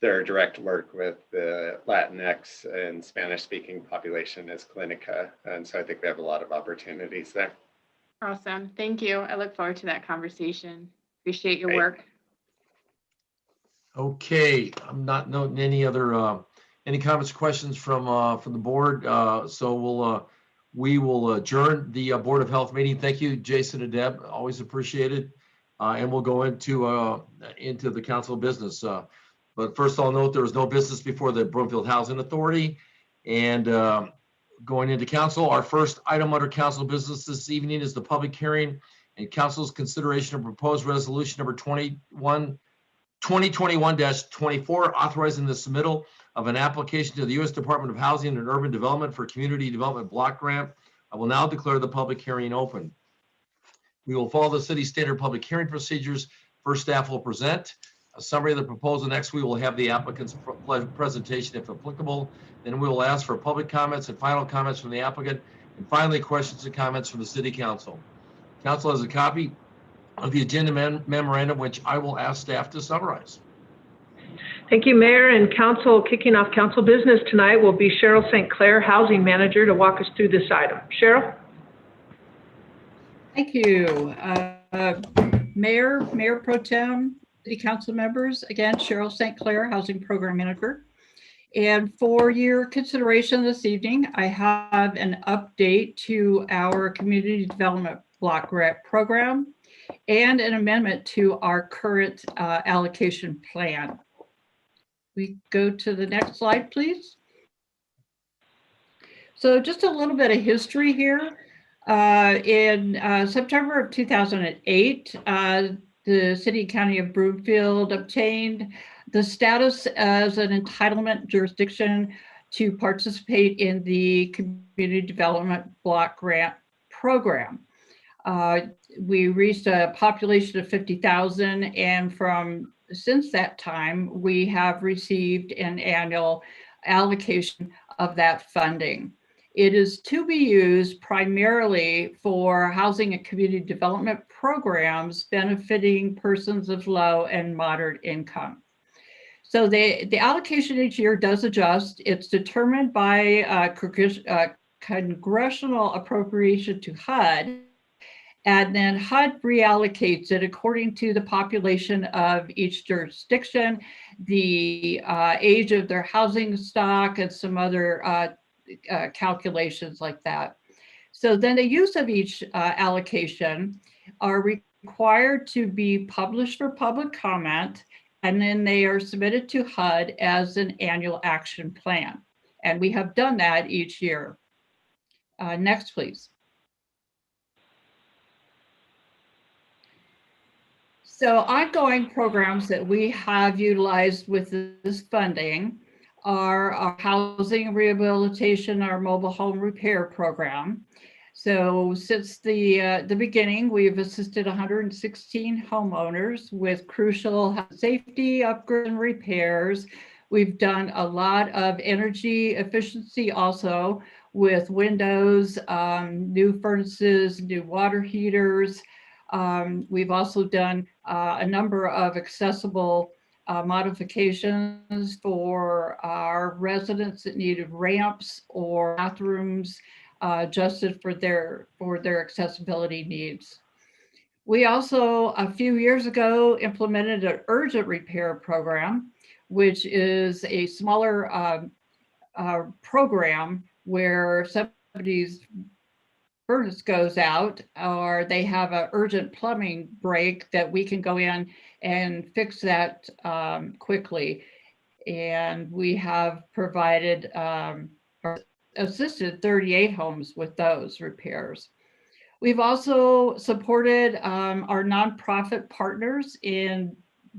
their direct work with the Latinx and Spanish-speaking population, is Clinica. And so I think we have a lot of opportunities there. Awesome. Thank you. I look forward to that conversation. Appreciate your work. Okay, I'm not noting any other any comments, questions from the board. So we will adjourn the Board of Health meeting. Thank you, Jason and Deb. Always appreciated. And we'll go into the council business. But first, I'll note there was no business before the Broomfield Housing Authority. And going into council, our first item under council business this evening is the public hearing and council's consideration of proposed resolution number 2021-24, authorizing the submittal of an application to the U.S. Department of Housing and Urban Development for Community Development Block Grant. I will now declare the public hearing open. We will follow the city standard public hearing procedures. First, staff will present a summary of the proposal. Next, we will have the applicant's presentation if applicable. Then we will ask for public comments and final comments from the applicant. And finally, questions and comments from the city council. Council has a copy of the agenda memorandum, which I will ask staff to summarize. Thank you, Mayor and Council. Kicking off council business tonight will be Cheryl St. Clair, Housing Manager, to walk us through this item. Cheryl? Thank you. Mayor Pro Tem, City Council members, again, Cheryl St. Clair, Housing Program Manager. And for your consideration this evening, I have an update to our Community Development Block Grant Program and an amendment to our current allocation plan. We go to the next slide, please. So just a little bit of history here. In September of 2008, the City and County of Broomfield obtained the status as an entitlement jurisdiction to participate in the Community Development Block Grant Program. We reached a population of 50,000, and since that time, we have received an annual allocation of that funding. It is to be used primarily for housing and community development programs benefiting persons of low and moderate income. So the allocation each year does adjust. It's determined by congressional appropriation to HUD, and then HUD reallocates it according to the population of each jurisdiction, the age of their housing stock, and some other calculations like that. So then the use of each allocation are required to be published for public comment, and then they are submitted to HUD as an annual action plan. And we have done that each year. Next, please. So ongoing programs that we have utilized with this funding are our housing rehabilitation, our mobile home repair program. So since the beginning, we've assisted 116 homeowners with crucial safety upgrades and repairs. We've done a lot of energy efficiency also with windows, new furnaces, new water heaters. We've also done a number of accessible modifications for our residents that needed ramps or bathrooms adjusted for their accessibility needs. We also, a few years ago, implemented an urgent repair program, which is a smaller program where somebody's furnace goes out or they have an urgent plumbing break that we can go in and fix that quickly. And we have provided or assisted 38 homes with those repairs. We've also supported our nonprofit partners in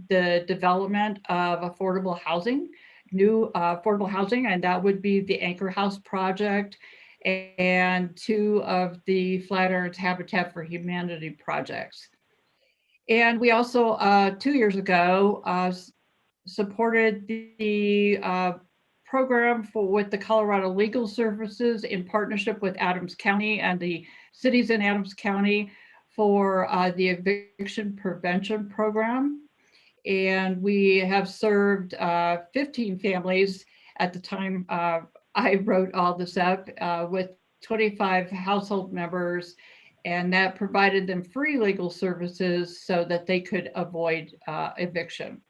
the development of affordable housing, new affordable housing, and that would be the Anchor House Project and 2 of the Flatirons Habitat for Humanity projects. And we also, 2 years ago, supported the program with the Colorado Legal Services in partnership with Adams County and the cities in Adams County for the eviction prevention program. And we have served 15 families at the time I wrote all this up with 25 household members, and that provided them free legal services so that they could avoid eviction.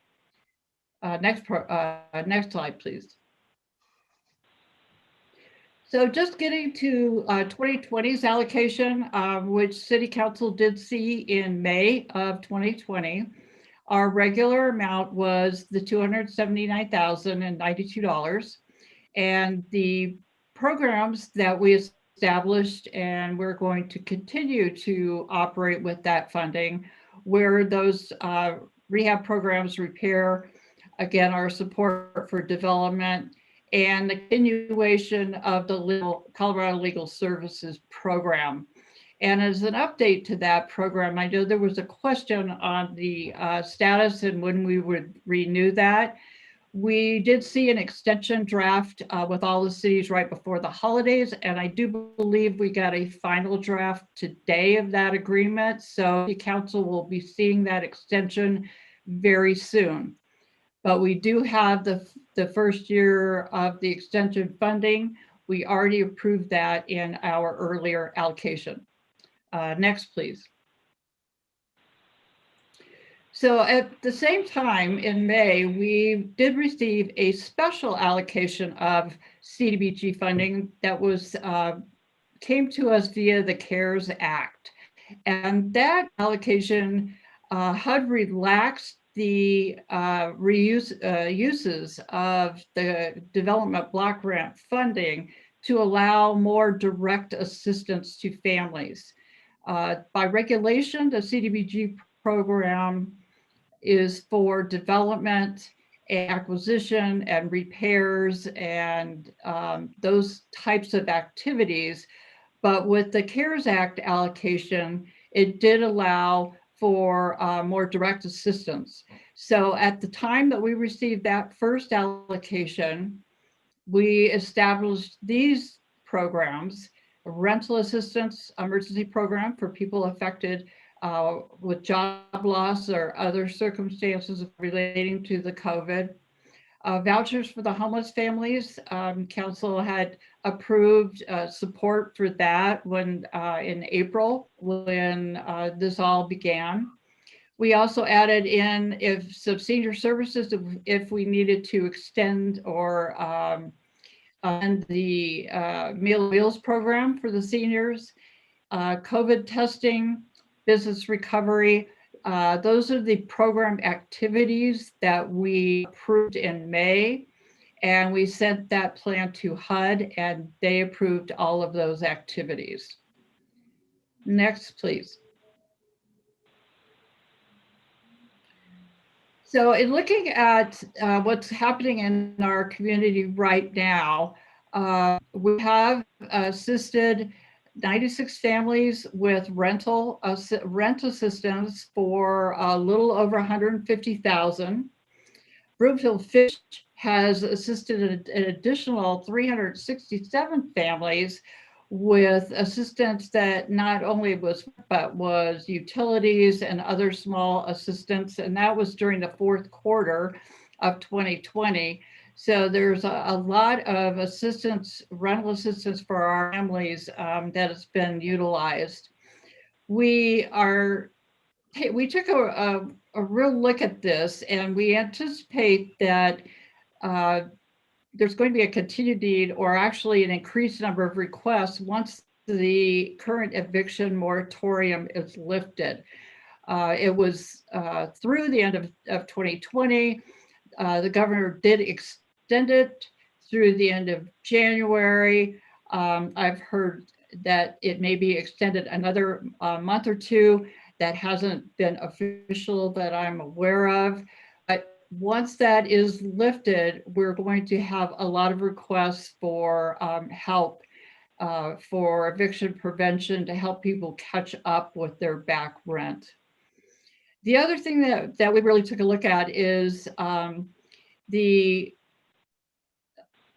Next slide, please. So just getting to 2020's allocation, which City Council did see in May of 2020, our regular amount was the $279,092. And the programs that we established, and we're going to continue to operate with that funding, where those rehab programs, repair, again, our support for development, and the continuation of the Colorado Legal Services program. And as an update to that program, I know there was a question on the status and when we would renew that. We did see an extension draft with all the cities right before the holidays, and I do believe we got a final draft today of that agreement. So the council will be seeing that extension very soon. But we do have the first year of the extension funding. We already approved that in our earlier allocation. Next, please. So at the same time in May, we did receive a special allocation of CDBG funding that was came to us via the CARES Act. And that allocation, HUD relaxed the uses of the development block grant funding to allow more direct assistance to families. By regulation, the CDBG program is for development, acquisition, and repairs, and those types of activities. But with the CARES Act allocation, it did allow for more direct assistance. So at the time that we received that first allocation, we established these programs: a rental assistance emergency program for people affected with job loss or other circumstances relating to the COVID. Vouchers for the homeless families. Council had approved support for that when in April when this all began. We also added in some senior services if we needed to extend or and the meals program for the seniors, COVID testing, business recovery. Those are the program activities that we approved in May, and we sent that plan to HUD and they approved all of those activities. Next, please. So in looking at what's happening in our community right now, we have assisted 96 families with rent assistance for a little over $150,000. Broomfield Fish has assisted an additional 367 families with assistance that not only was utilities and other small assistance, and that was during the fourth quarter of 2020. So there's a lot of assistance, rental assistance for our families that has been utilized. We took a real look at this, and we anticipate that there's going to be a continued need, or actually an increased number of requests once the current eviction moratorium is lifted. It was through the end of 2020. The governor did extend it through the end of January. I've heard that it may be extended another month or two. That hasn't been official that I'm aware of. But once that is lifted, we're going to have a lot of requests for help for eviction prevention to help people catch up with their back rent. The other thing that we really took a look at is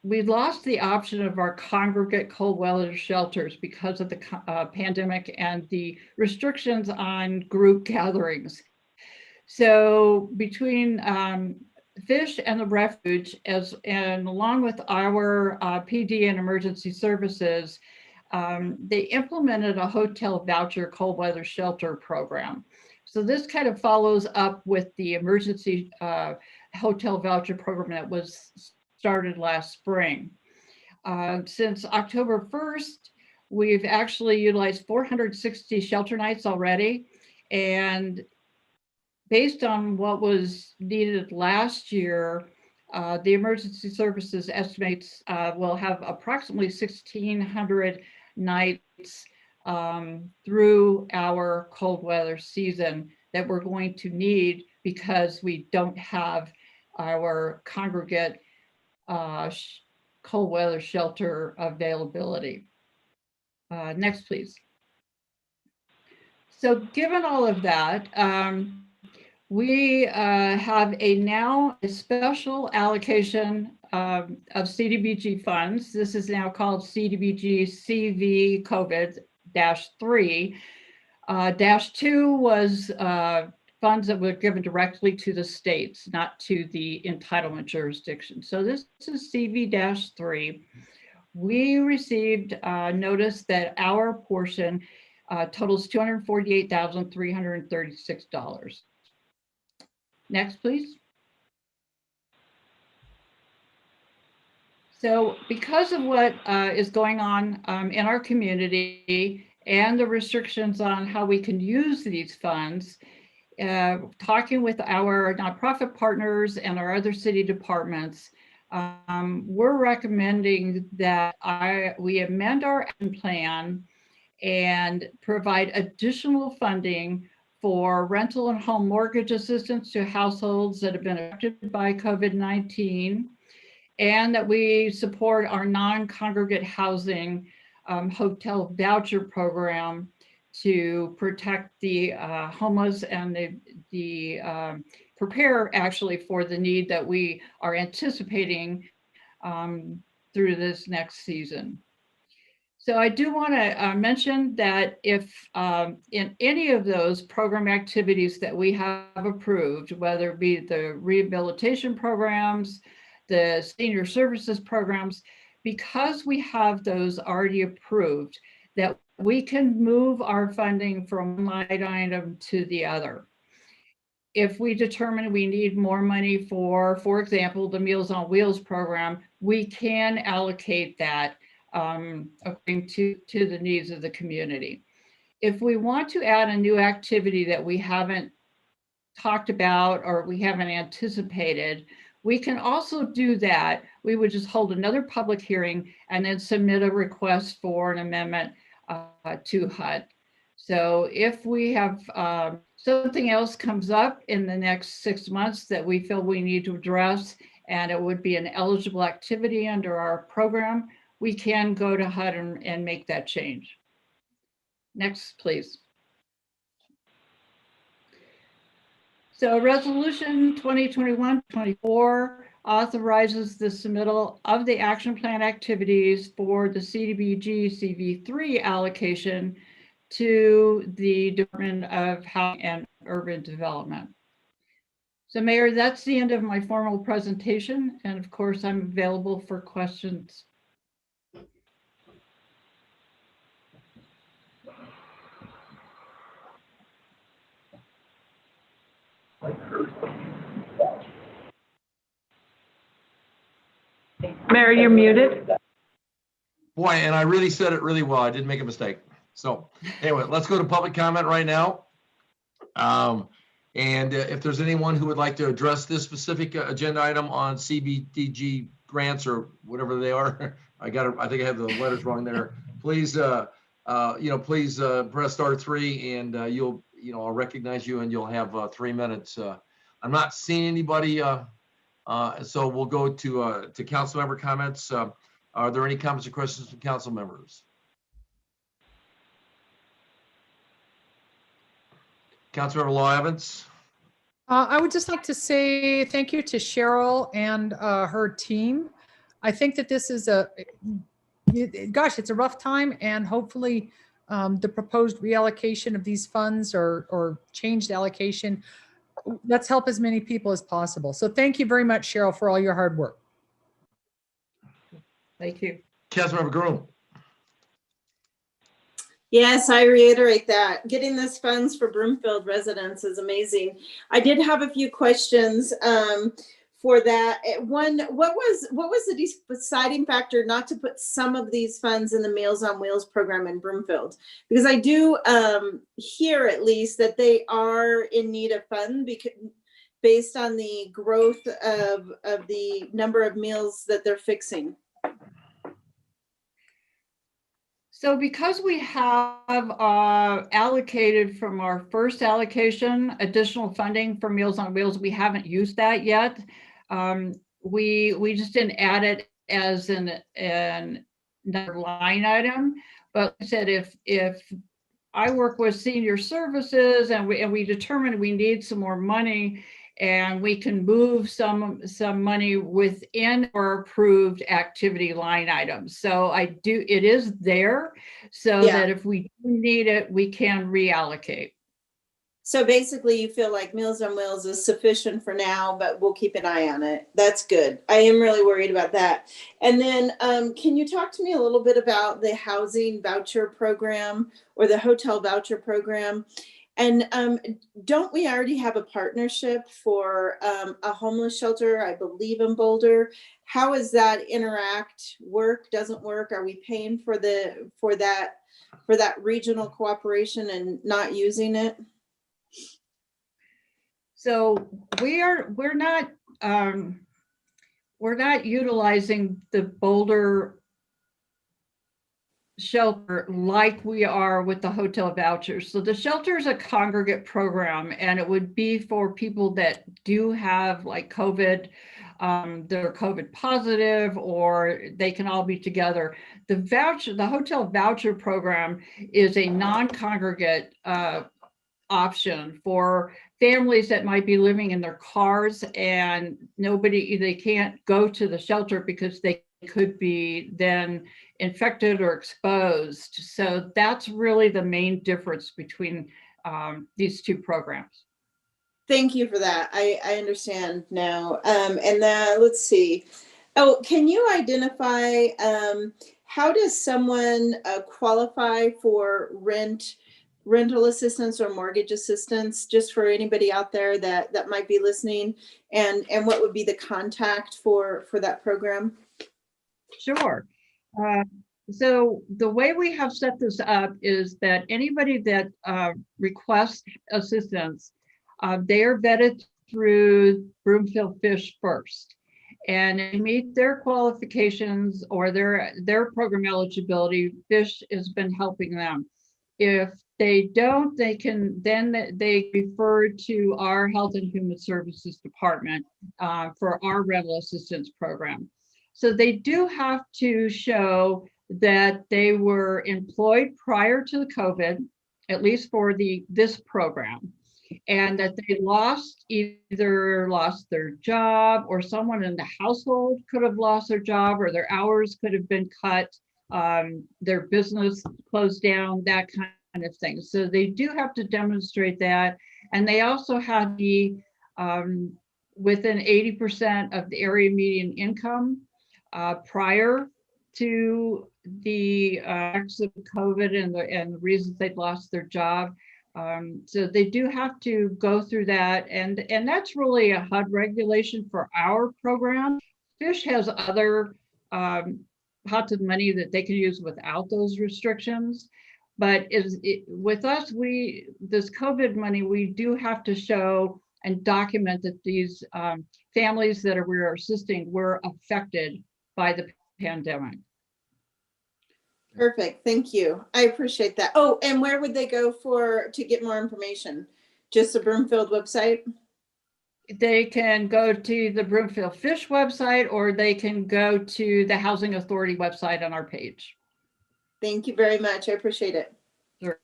we lost the option of our congregate cold weather shelters because of the pandemic and the restrictions on group gatherings. So between Fish and the Refuge, and along with our PD and emergency services, they implemented a hotel voucher cold weather shelter program. So this kind of follows up with the emergency hotel voucher program that was started last spring. Since October 1st, we've actually utilized 460 shelter nights already. And based on what was needed last year, the emergency services estimates will have approximately 1,600 nights through our cold weather season that we're going to need because we don't have our congregate cold weather shelter availability. Next, please. So given all of that, we have now a special allocation of CDBG funds. This is now called CDBG CV COVID-3. -2 was funds that were given directly to the states, not to the entitlement jurisdiction. So this is CV-3. We received notice that our portion totals $248,336. Next, please. So because of what is going on in our community and the restrictions on how we can use these funds, talking with our nonprofit partners and our other city departments, we're recommending that we amend our action plan and provide additional funding for rental and home mortgage assistance to households that have been affected by COVID-19, and that we support our non-congregate housing hotel voucher program to protect the homeless and prepare actually for the need that we are anticipating through this next season. So I do want to mention that if in any of those program activities that we have approved, whether it be the rehabilitation programs, the senior services programs, because we have those already approved, that we can move our funding from one line item to the other. If we determine we need more money for example, the Meals on Wheels program, we can allocate that according to the needs of the community. If we want to add a new activity that we haven't talked about or we haven't anticipated, we can also do that. We would just hold another public hearing and then submit a request for an amendment to HUD. So if we have something else comes up in the next 6 months that we feel we need to address, and it would be an eligible activity under our program, we can go to HUD and make that change. Next, please. So Resolution 2021-24 authorizes the submittal of the action plan activities for the CDBG CV3 allocation to the Department of Housing and Urban Development. So Mayor, that's the end of my formal presentation. And of course, I'm available for questions. Mayor, you're muted. Boy, and I really said it really well. I didn't make a mistake. So anyway, let's go to public comment right now. And if there's anyone who would like to address this specific agenda item on CBDG grants or whatever they are, I think I have the letters wrong there. Please, please press *3 and I'll recognize you and you'll have 3 minutes. I'm not seeing anybody, so we'll go to council member comments. Are there any comments or questions from council members? Councilmember Law Evans. I would just like to say thank you to Cheryl and her team. I think that this is it's a rough time, and hopefully the proposed reallocation of these funds or changed allocation, let's help as many people as possible. So thank you very much, Cheryl, for all your hard work. Thank you. Councilmember Groom. Yes, I reiterate that. Getting this funds for Broomfield residents is amazing. I did have a few questions for that. One, what was the deciding factor not to put some of these funds in the Meals on Wheels program in Broomfield? Because I do hear at least that they are in need of funds based on the growth of the number of meals that they're fixing. So because we have allocated from our first allocation additional funding for Meals on Wheels, we haven't used that yet. We just didn't add it as another line item. But I said if I work with senior services and we determine we need some more money, and we can move some money within our approved activity line items. So it is there, so that if we do need it, we can reallocate. So basically you feel like Meals on Wheels is sufficient for now, but we'll keep an eye on it. That's good. I am really worried about that. And then can you talk to me a little bit about the housing voucher program or the hotel voucher program? And don't we already have a partnership for a homeless shelter, I believe in Boulder? How does that work? Doesn't work? Are we paying for that regional cooperation and not using it? So we're not we're not utilizing the Boulder shelter like we are with the hotel vouchers. So the shelter is a congregate program, and it would be for people that do have like COVID, they're COVID positive, or they can all be together. The hotel voucher program is a non-congregate option for families that might be living in their cars and they can't go to the shelter because they could be then infected or exposed. So that's really the main difference between these two programs. Thank you for that. I understand now. And let's see. Oh, can you identify how does someone qualify for rental assistance or mortgage assistance, just for anybody out there that might be listening, and what would be the contact for that program? Sure. So the way we have set this up is that anybody that requests assistance, they are vetted through Broomfield Fish first, and they meet their qualifications or their program eligibility. Fish has been helping them. If they don't, they refer to our Health and Human Services Department for our rental assistance program. So they do have to show that they were employed prior to the COVID, at least for this program, and that they either lost their job, or someone in the household could have lost their job, or their hours could have been cut, their business closed down, that kind of thing. So they do have to demonstrate that. And they also have to be within 80% of the area median income prior to the acts of COVID and the reasons they'd lost their job. So they do have to go through that. And that's really a HUD regulation for our program. Fish has other pots of money that they can use without those restrictions. But with us, this COVID money, we do have to show and document that these families that we're assisting were affected by the pandemic. Perfect. Thank you. I appreciate that. Oh, and where would they go to get more information? Just the Broomfield website? They can go to the Broomfield Fish website, or they can go to the Housing Authority website on our page. Thank you very much. I appreciate it. Sure.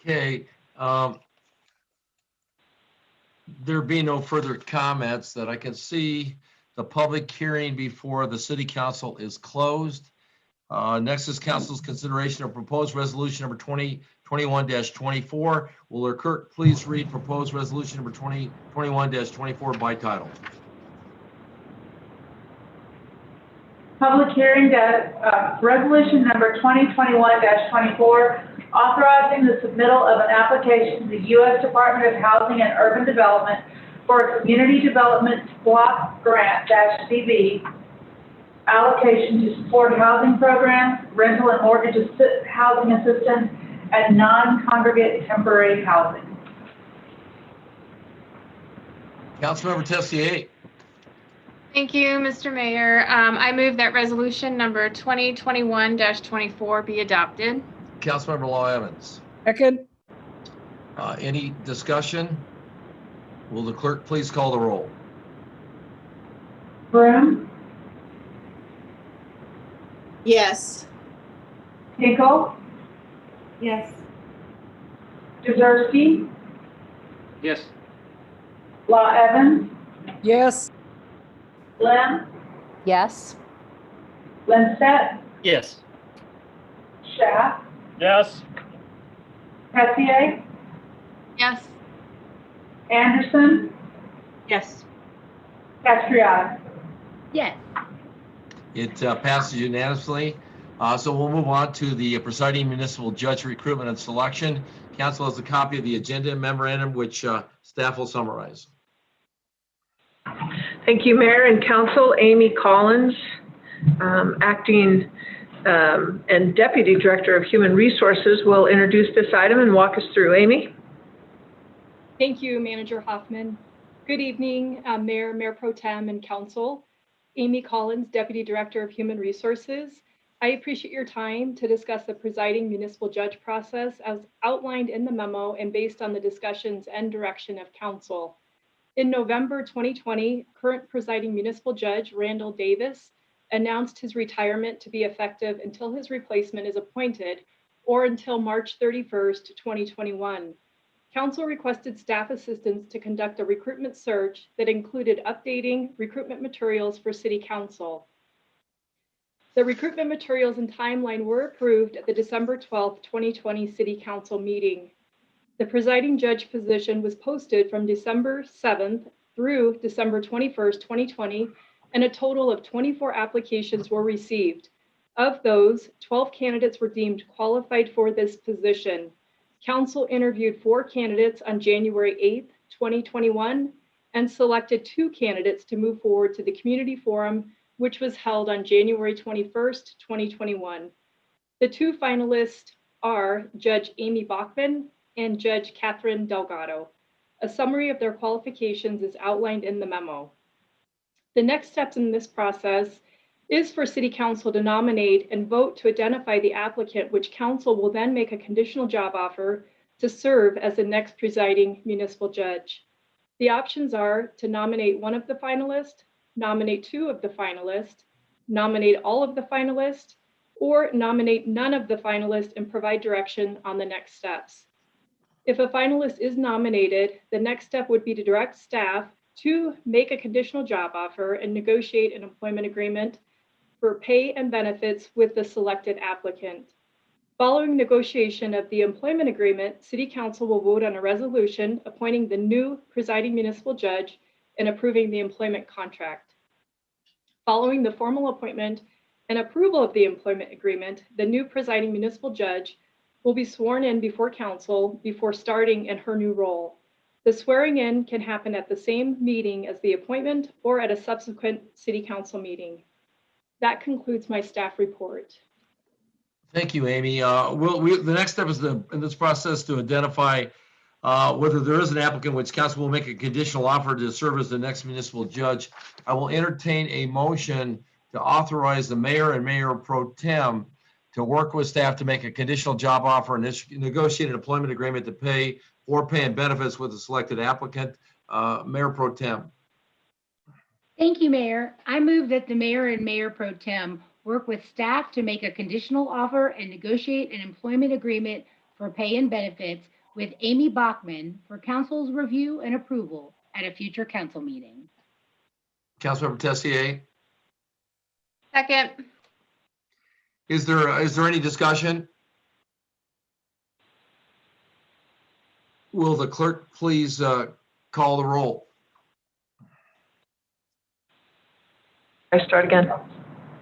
Okay. There being no further comments that I can see, the public hearing before the city council is closed. Next is council's consideration of proposed resolution number 2021-24. Will our clerk please read proposed resolution number 2021-24 by title? Public hearing resolution number 2021-24, authorizing the submittal of an application to the U.S. Department of Housing and Urban Development for a Community Development Block Grant -CB allocation to support housing programs, rental and mortgage housing assistance, and non-congregate temporary housing. Councilmember Tessier. Thank you, Mr. Mayor. I move that resolution number 2021-24 be adopted. Councilmember Law Evans. Second. Any discussion? Will the clerk please call the roll? Broom, Yes. Hinkle, Yes. Jezierski, Yes. Law Evans, Yes. Lim, Yes. Lindstedt, Yes. Schaaf, Yes. Tessier, Yes. Anderson, Yes. Castriot. Yes. It passes unanimously. So we'll move on to the presiding municipal judge recruitment and selection. Council has a copy of the agenda memorandum, which staff will summarize. Thank you, Mayor and Council. Amy Collins, Acting and Deputy Director of Human Resources, will introduce this item and walk us through. Amy? Thank you, Manager Hoffman. Good evening, Mayor, Mayor Pro Tem, and Council. Amy Collins, Deputy Director of Human Resources. I appreciate your time to discuss the presiding municipal judge process as outlined in the memo and based on the discussions and direction of Council. In November 2020, current presiding municipal judge Randall Davis announced his retirement to be effective until his replacement is appointed or until March 31st, 2021. Council requested staff assistance to conduct a recruitment search that included updating recruitment materials for City Council. The recruitment materials and timeline were approved at the December 12th, 2020 City Council meeting. The presiding judge position was posted from December 7th through December 21st, 2020, and a total of 24 applications were received. Of those, 12 candidates were deemed qualified for this position. Council interviewed 4 candidates on January 8th, 2021, and selected 2 candidates to move forward to the community forum, which was held on January 21st, 2021. The 2 finalists are Judge Amy Bachman and Judge Catherine Delgado. A summary of their qualifications is outlined in the memo. The next steps in this process is for City Council to nominate and vote to identify the applicant, which Council will then make a conditional job offer to serve as the next presiding municipal judge. The options are to nominate 1 of the finalists, nominate 2 of the finalists, nominate all of the finalists, or nominate none of the finalists and provide direction on the next steps. If a finalist is nominated, the next step would be to direct staff to make a conditional job offer and negotiate an employment agreement for pay and benefits with the selected applicant. Following negotiation of the employment agreement, City Council will vote on a resolution appointing the new presiding municipal judge and approving the employment contract. Following the formal appointment and approval of the employment agreement, the new presiding municipal judge will be sworn in before Council before starting in her new role. The swearing in can happen at the same meeting as the appointment or at a subsequent City Council meeting. That concludes my staff report. Thank you, Amy. The next step is in this process to identify whether there is an applicant, which Council will make a conditional offer to serve as the next municipal judge. I will entertain a motion to authorize the mayor and mayor pro tem to work with staff to make a conditional job offer and negotiate an employment agreement to pay and benefits with the selected applicant. Mayor pro tem. Thank you, Mayor. I move that the mayor and mayor pro tem work with staff to make a conditional offer and negotiate an employment agreement for pay and benefits with Amy Bachman for council's review and approval at a future council meeting. Councilmember Tessier. Second. Is there any discussion? Will the clerk please call the roll? I start again.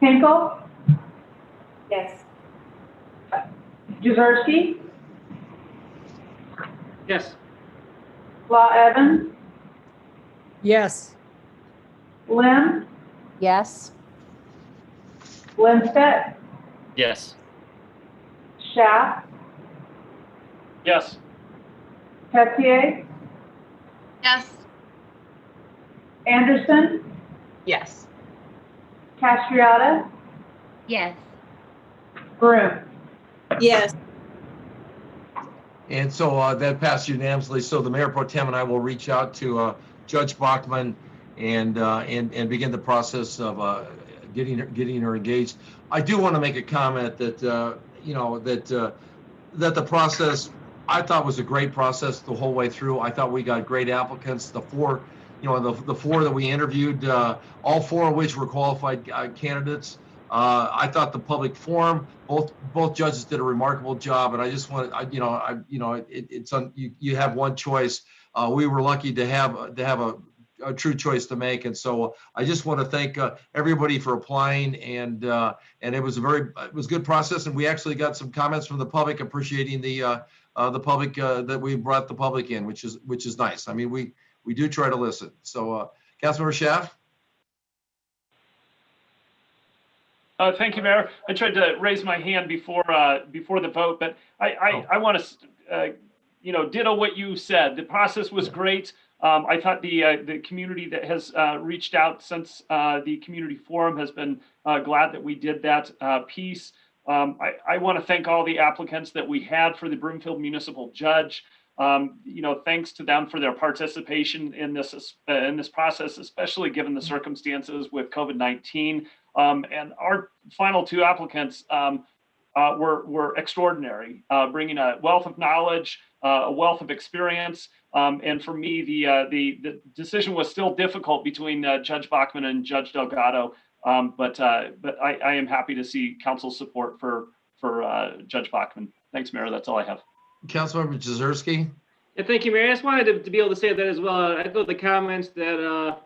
Hinkle, Yes. Jaworski, Yes. Law Evans, Yes. Lim, Yes. Lindstedt, Yes. Schaaf, Yes. Tessier, Yes. Anderson, Yes. Castriata, Yes. Broom. Yes. And so that passed unanimously. So the mayor pro tem and I will reach out to Judge Bachman and begin the process of getting her engaged. I do want to make a comment that that the process I thought was a great process the whole way through. I thought we got great applicants. The 4 that we interviewed, all 4 of which were qualified candidates. I thought the public forum, both judges did a remarkable job, and I just want you have one choice. We were lucky to have a true choice to make, and so I just want to thank everybody for applying, and it was a good process, and we actually got some comments from the public appreciating the public that we brought the public in, which is nice. I mean, we do try to listen. So, Councilmember Schaaf. Thank you, Mayor. I tried to raise my hand before the vote, but I want to ditto what you said. The process was great. I thought the community that has reached out since the community forum has been glad that we did that piece. I want to thank all the applicants that we had for the Broomfield Municipal Judge. Thanks to them for their participation in this process, especially given the circumstances with COVID-19. And our final two applicants were extraordinary, bringing a wealth of knowledge, a wealth of experience. And for me, the decision was still difficult between Judge Bachman and Judge Delgado. But I am happy to see council's support for Judge Bachman. Thanks, Mayor. That's all I have. Councilmember Jaworski. Yeah, thank you, Mayor. I just wanted to be able to say that as well. I echo the comments that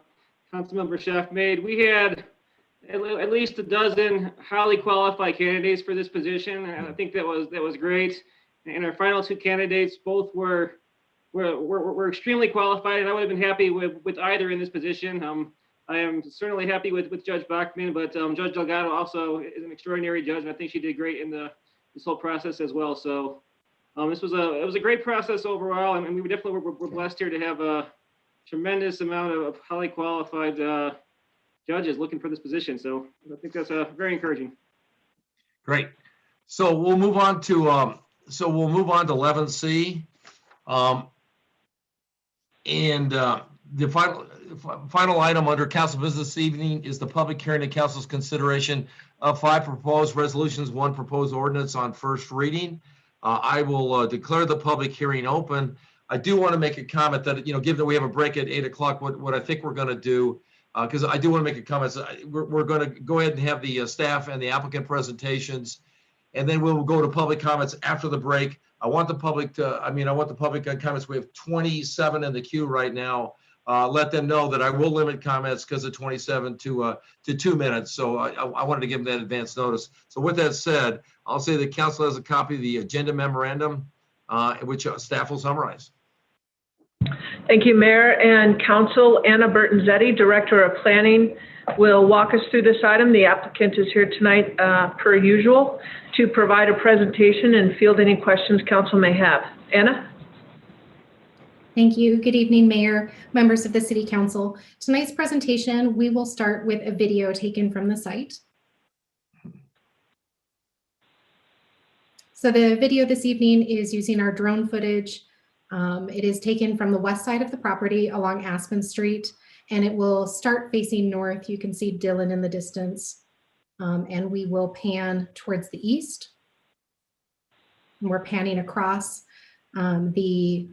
Councilmember Schaaf made. We had at least a dozen highly qualified candidates for this position, and I think that was great. And our final two candidates both were extremely qualified, and I would have been happy with either in this position. I am certainly happy with Judge Bachman, but Judge Delgado also is an extraordinary judge, and I think she did great in this whole process as well. So it was a great process overall, and we definitely were blessed here to have a tremendous amount of highly qualified judges looking for this position. So I think that's very encouraging. Great. So we'll move on to 11C. The final item under council business this evening is the public hearing and council's consideration of 5 proposed resolutions, 1 proposed ordinance on first reading. I will declare the public hearing open. I do want to make a comment that, given that we have a break at 8 o'clock, what I think we're going to do, because I do want to make a comment. So we're going to go ahead and have the staff and the applicant presentations, and then we'll go to public comments after the break. I want the public comments. We have 27 in the queue right now. Let them know that I will limit comments because of 27 to 2 minutes. So I wanted to give them that advance notice. So with that said, I'll say the council has a copy of the agenda memorandum, which staff will summarize. Thank you, Mayor and Council. Anna Bertonzetti, Director of Planning, will walk us through this item. The applicant is here tonight, per usual, to provide a presentation and field any questions council may have. Anna? Thank you. Good evening, Mayor, members of the City Council. Tonight's presentation, we will start with a video taken from the site. So the video this evening is using our drone footage. It is taken from the west side of the property along Aspen Street, and it will start facing north. You can see Dillon in the distance, and we will pan towards the east. And we're panning across the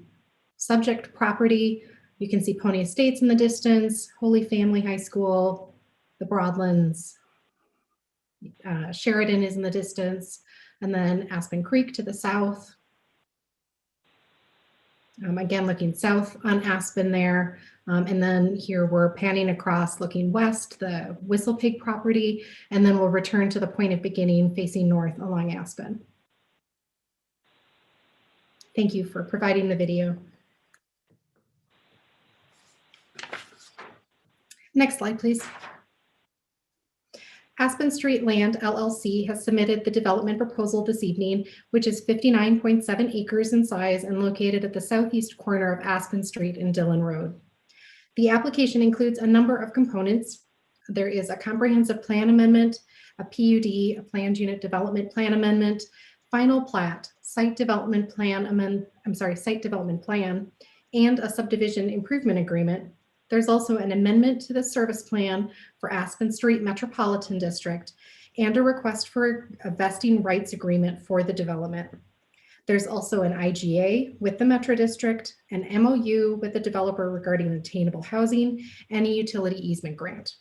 subject property. You can see Pony Estates in the distance, Holy Family High School, the Broadlands, Sheridan is in the distance, and then Aspen Creek to the south. Again, looking south on Aspen there. And then here we're panning across, looking west, the Whistle Pig property, and then we'll return to the point of beginning facing north along Aspen. Thank you for providing the video. Next slide, please. Aspen Street Land LLC has submitted the development proposal this evening, which is 59.7 acres in size and located at the southeast corner of Aspen Street and Dillon Road. The application includes a number of components. There is a comprehensive plan amendment, a PUD, a planned unit development plan amendment, final plat, site development plan, and a subdivision improvement agreement. There's also an amendment to the service plan for Aspen Street Metropolitan District and a request for a vesting rights agreement for the development. There's also an IGA with the Metro District, an MOU with the developer regarding attainable housing, and a utility easement grant.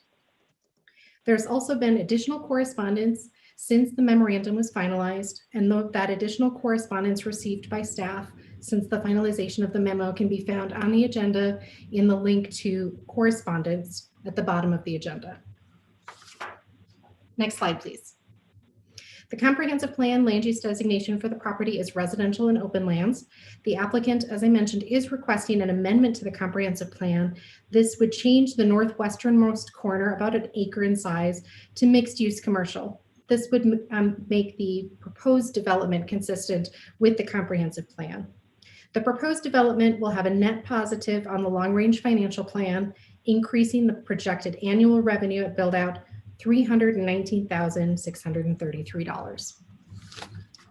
There's also been additional correspondence since the memorandum was finalized, and that additional correspondence received by staff since the finalization of the memo can be found on the agenda in the link to correspondence at the bottom of the agenda. Next slide, please. The comprehensive plan land use designation for the property is residential and open lands. The applicant, as I mentioned, is requesting an amendment to the comprehensive plan. This would change the northwesternmost corner, about an acre in size, to mixed use commercial. This would make the proposed development consistent with the comprehensive plan. The proposed development will have a net positive on the long-range financial plan, increasing the projected annual revenue at build-out $319,633.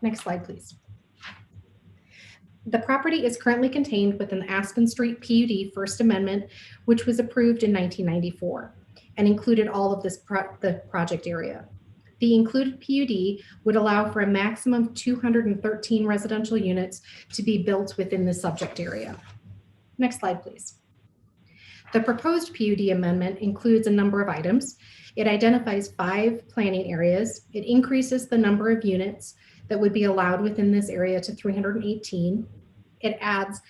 Next slide, please. The property is currently contained within the Aspen Street PUD First Amendment, which was approved in 1994 and included all of the project area. The included PUD would allow for a maximum of 213 residential units to be built within the subject area. Next slide, please. The proposed PUD amendment includes a number of items. It identifies 5 planning areas. It increases the number of units that would be allowed within this area to 318. It adds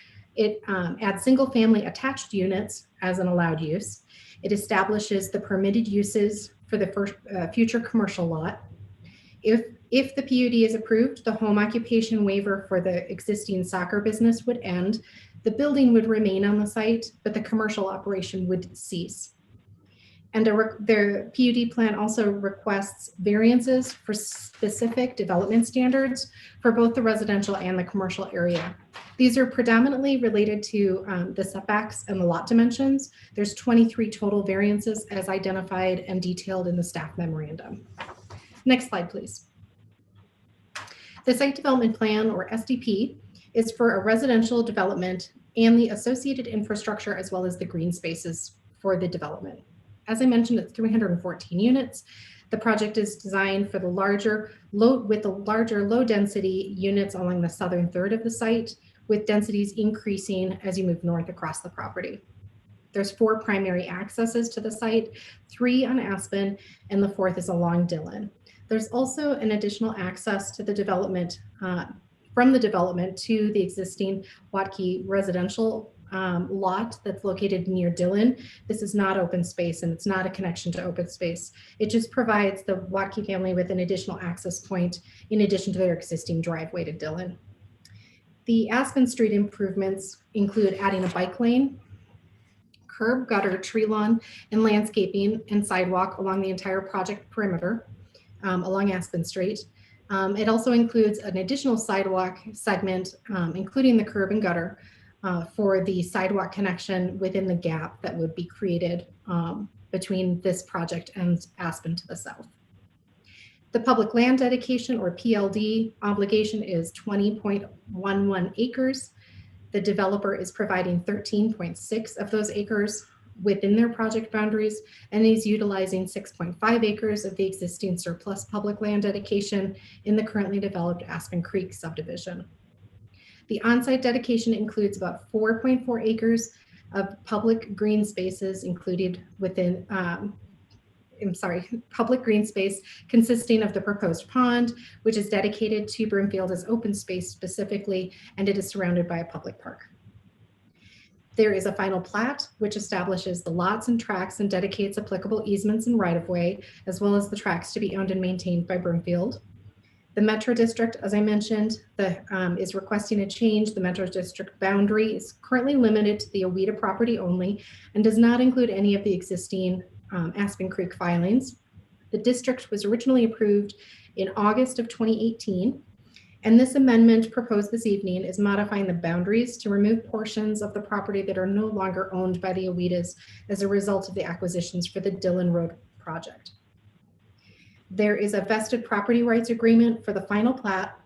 single-family attached units as an allowed use. It establishes the permitted uses for the future commercial lot. If the PUD is approved, the home occupation waiver for the existing soccer business would end. The building would remain on the site, but the commercial operation would cease. And the PUD plan also requests variances for specific development standards for both the residential and the commercial area. These are predominantly related to the setbacks and the lot dimensions. There's 23 total variances as identified and detailed in the staff memorandum. Next slide, please. The site development plan, or SDP, is for a residential development and the associated infrastructure as well as the green spaces for the development. As I mentioned, it's 314 units. The project is designed for the larger low density units along the southern third of the site, with densities increasing as you move north across the property. There's 4 primary accesses to the site, 3 on Aspen, and the 4th is along Dillon. There's also an additional access to the development, from the development to the existing Watke residential lot that's located near Dillon. This is not open space and it's not a connection to open space. It just provides the Watke family with an additional access point in addition to their existing driveway to Dillon. The Aspen Street improvements include adding a bike lane, curb, gutter, tree lawn, and landscaping and sidewalk along the entire project perimeter along Aspen Street. It also includes an additional sidewalk segment, including the curb and gutter, for the sidewalk connection within the gap that would be created between this project and Aspen to the south. The public land dedication, or PLD, obligation is 20.11 acres. The developer is providing 13.6 of those acres within their project boundaries, and is utilizing 6.5 acres of the existing surplus public land dedication in the currently developed Aspen Creek subdivision. The on-site dedication includes about 4.4 acres of public green spaces included within, public green space consisting of the proposed pond, which is dedicated to Broomfield as open space specifically, and it is surrounded by a public park. There is a final plat, which establishes the lots and tracts and dedicates applicable easements and right-of-way, as well as the tracts to be owned and maintained by Broomfield. The Metro District, as I mentioned, is requesting a change. The Metro District boundary is currently limited to the Oweta property only and does not include any of the existing Aspen Creek filings. The district was originally approved in August of 2018, and this amendment proposed this evening is modifying the boundaries to remove portions of the property that are no longer owned by the Owetas as a result of the acquisitions for the Dillon Road project. There is a vested property rights agreement for the final plat,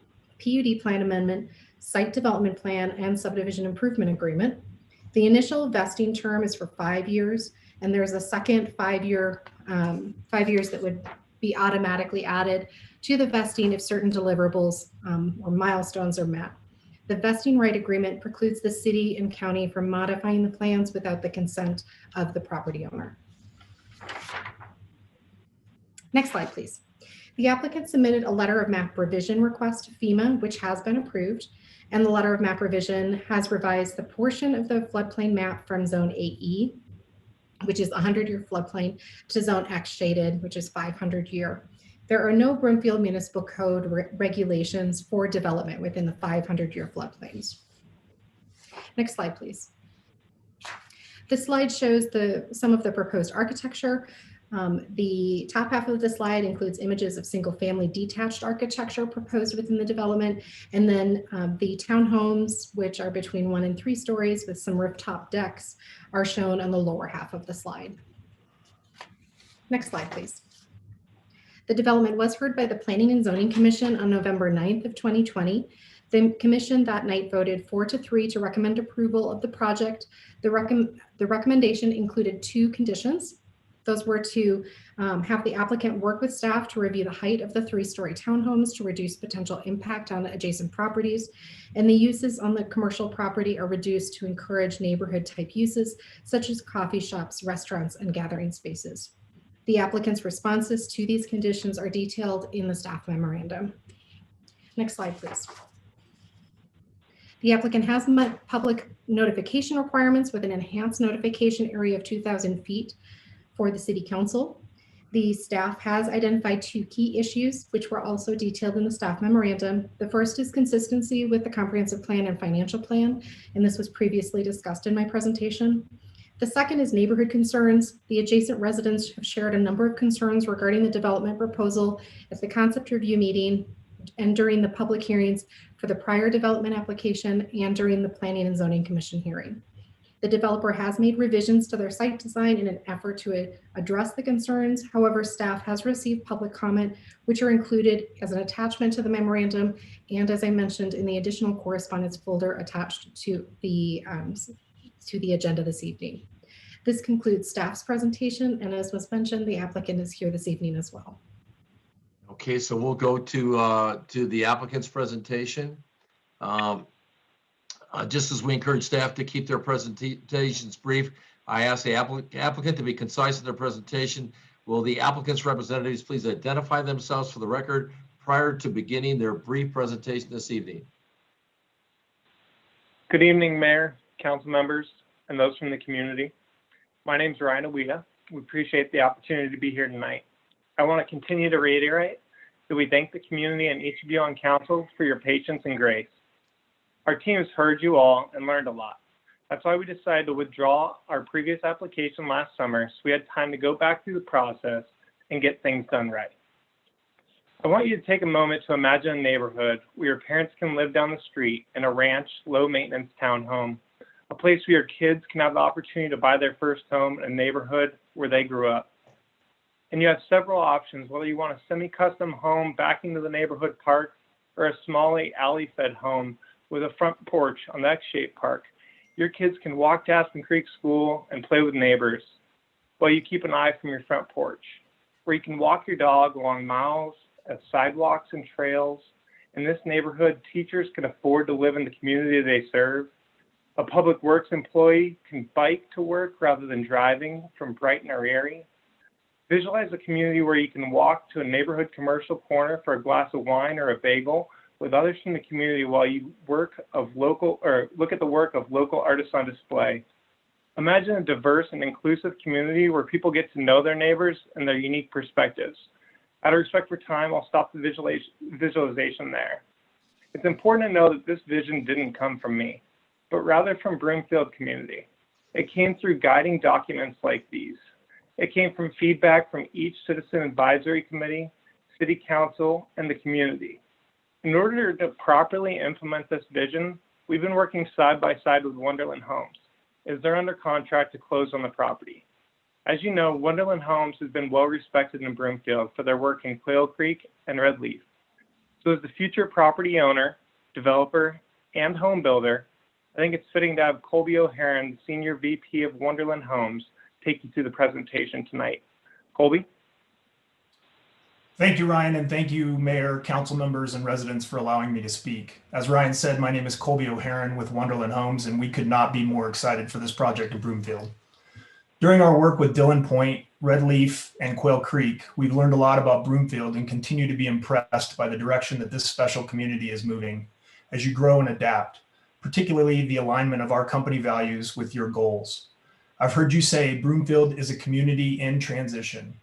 PUD plan amendment, site development plan, and subdivision improvement agreement. The initial vesting term is for 5 years, and there's a second 5 years that would be automatically added to the vesting if certain deliverables or milestones are met. The vesting right agreement precludes the city and county from modifying the plans without the consent of the property owner. Next slide, please. The applicant submitted a letter of map revision request to FEMA, which has been approved, and the letter of map revision has revised the portion of the floodplain map from zone AE, which is 100-year floodplain, to zone X shaded, which is 500-year. There are no Broomfield Municipal Code regulations for development within the 500-year floodplains. Next slide, please. This slide shows some of the proposed architecture. The top half of the slide includes images of single-family detached architecture proposed within the development, and then the townhomes, which are between 1 and 3 stories with some rooftop decks, are shown on the lower half of the slide. Next slide, please. The development was heard by the Planning and Zoning Commission on November 9th of 2020. The commission that night voted 4-3 to recommend approval of the project. The recommendation included 2 conditions. Those were to have the applicant work with staff to review the height of the 3-story townhomes to reduce potential impact on adjacent properties. And the uses on the commercial property are reduced to encourage neighborhood type uses such as coffee shops, restaurants, and gathering spaces. The applicant's responses to these conditions are detailed in the staff memorandum. Next slide, please. The applicant has met public notification requirements with an enhanced notification area of 2,000 feet for the City Council. The staff has identified 2 key issues, which were also detailed in the staff memorandum. The first is consistency with the comprehensive plan and financial plan, and this was previously discussed in my presentation. The second is neighborhood concerns. The adjacent residents have shared a number of concerns regarding the development proposal at the concept review meeting and during the public hearings for the prior development application and during the Planning and Zoning Commission hearing. The developer has made revisions to their site design in an effort to address the concerns. However, staff has received public comment, which are included as an attachment to the memorandum and, as I mentioned, in the additional correspondence folder attached to the agenda this evening. This concludes staff's presentation, and as was mentioned, the applicant is here this evening as well. Okay, so we'll go to the applicant's presentation. Just as we encourage staff to keep their presentations brief, I ask the applicant to be concise in their presentation. Will the applicant's representatives please identify themselves for the record prior to beginning their brief presentation this evening? Good evening, Mayor, council members, and those from the community. My name is Ryan Awea. We appreciate the opportunity to be here tonight. I want to continue to reiterate that we thank the community and each of you on council for your patience and grace. Our team has heard you all and learned a lot. That's why we decided to withdraw our previous application last summer, so we had time to go back through the process and get things done right. I want you to take a moment to imagine a neighborhood where your parents can live down the street in a ranch, low-maintenance townhome, a place where your kids can have the opportunity to buy their first home in a neighborhood where they grew up. And you have several options, whether you want a semi-custom home backing to the neighborhood park or a small alley-fed home with a front porch on the X-shaped park. Your kids can walk to Aspen Creek School and play with neighbors while you keep an eye from your front porch, where you can walk your dog along miles of sidewalks and trails. In this neighborhood, teachers can afford to live in the community they serve. A public works employee can bike to work rather than driving from Brighton or Erie. Visualize a community where you can walk to a neighborhood commercial corner for a glass of wine or a bagel with others from the community while you look at the work of local artists on display. Imagine a diverse and inclusive community where people get to know their neighbors and their unique perspectives. Out of respect for time, I'll stop the visualization there. It's important to know that this vision didn't come from me, but rather from Broomfield community. It came through guiding documents like these. It came from feedback from each citizen advisory committee, city council, and the community. In order to properly implement this vision, we've been working side by side with Wonderland Homes, as they're under contract to close on the property. As you know, Wonderland Homes has been well respected in Broomfield for their work in Quail Creek and Red Leaf. So as the future property owner, developer, and home builder, I think it's fitting to have Colby O'Haron, Senior VP of Wonderland Homes, take you through the presentation tonight. Colby? Thank you, Ryan, and thank you, Mayor, council members, and residents for allowing me to speak. As Ryan said, my name is Colby O'Haron with Wonderland Homes, and we could not be more excited for this project in Broomfield. During our work with Dillon Point, Red Leaf, and Quail Creek, we've learned a lot about Broomfield and continue to be impressed by the direction that this special community is moving as you grow and adapt, particularly the alignment of our company values with your goals. I've heard you say Broomfield is a community in transition.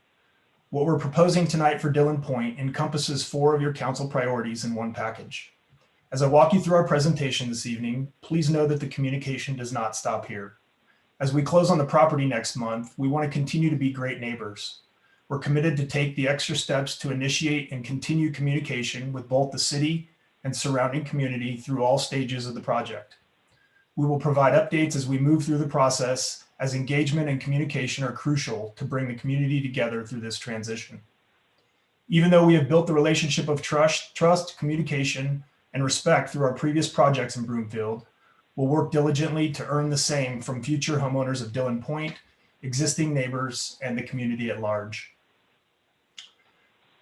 What we're proposing tonight for Dillon Point encompasses 4 of your council priorities in one package. As I walk you through our presentation this evening, please know that the communication does not stop here. As we close on the property next month, we want to continue to be great neighbors. we're committed to take the extra steps to initiate and continue communication with both the city and surrounding community through all stages of the project. We will provide updates as we move through the process, as engagement and communication are crucial to bring the community together through this transition. Even though we have built the relationship of trust, communication, and respect through our previous projects in Broomfield, we'll work diligently to earn the same from future homeowners of Dillon Point, existing neighbors, and the community at large.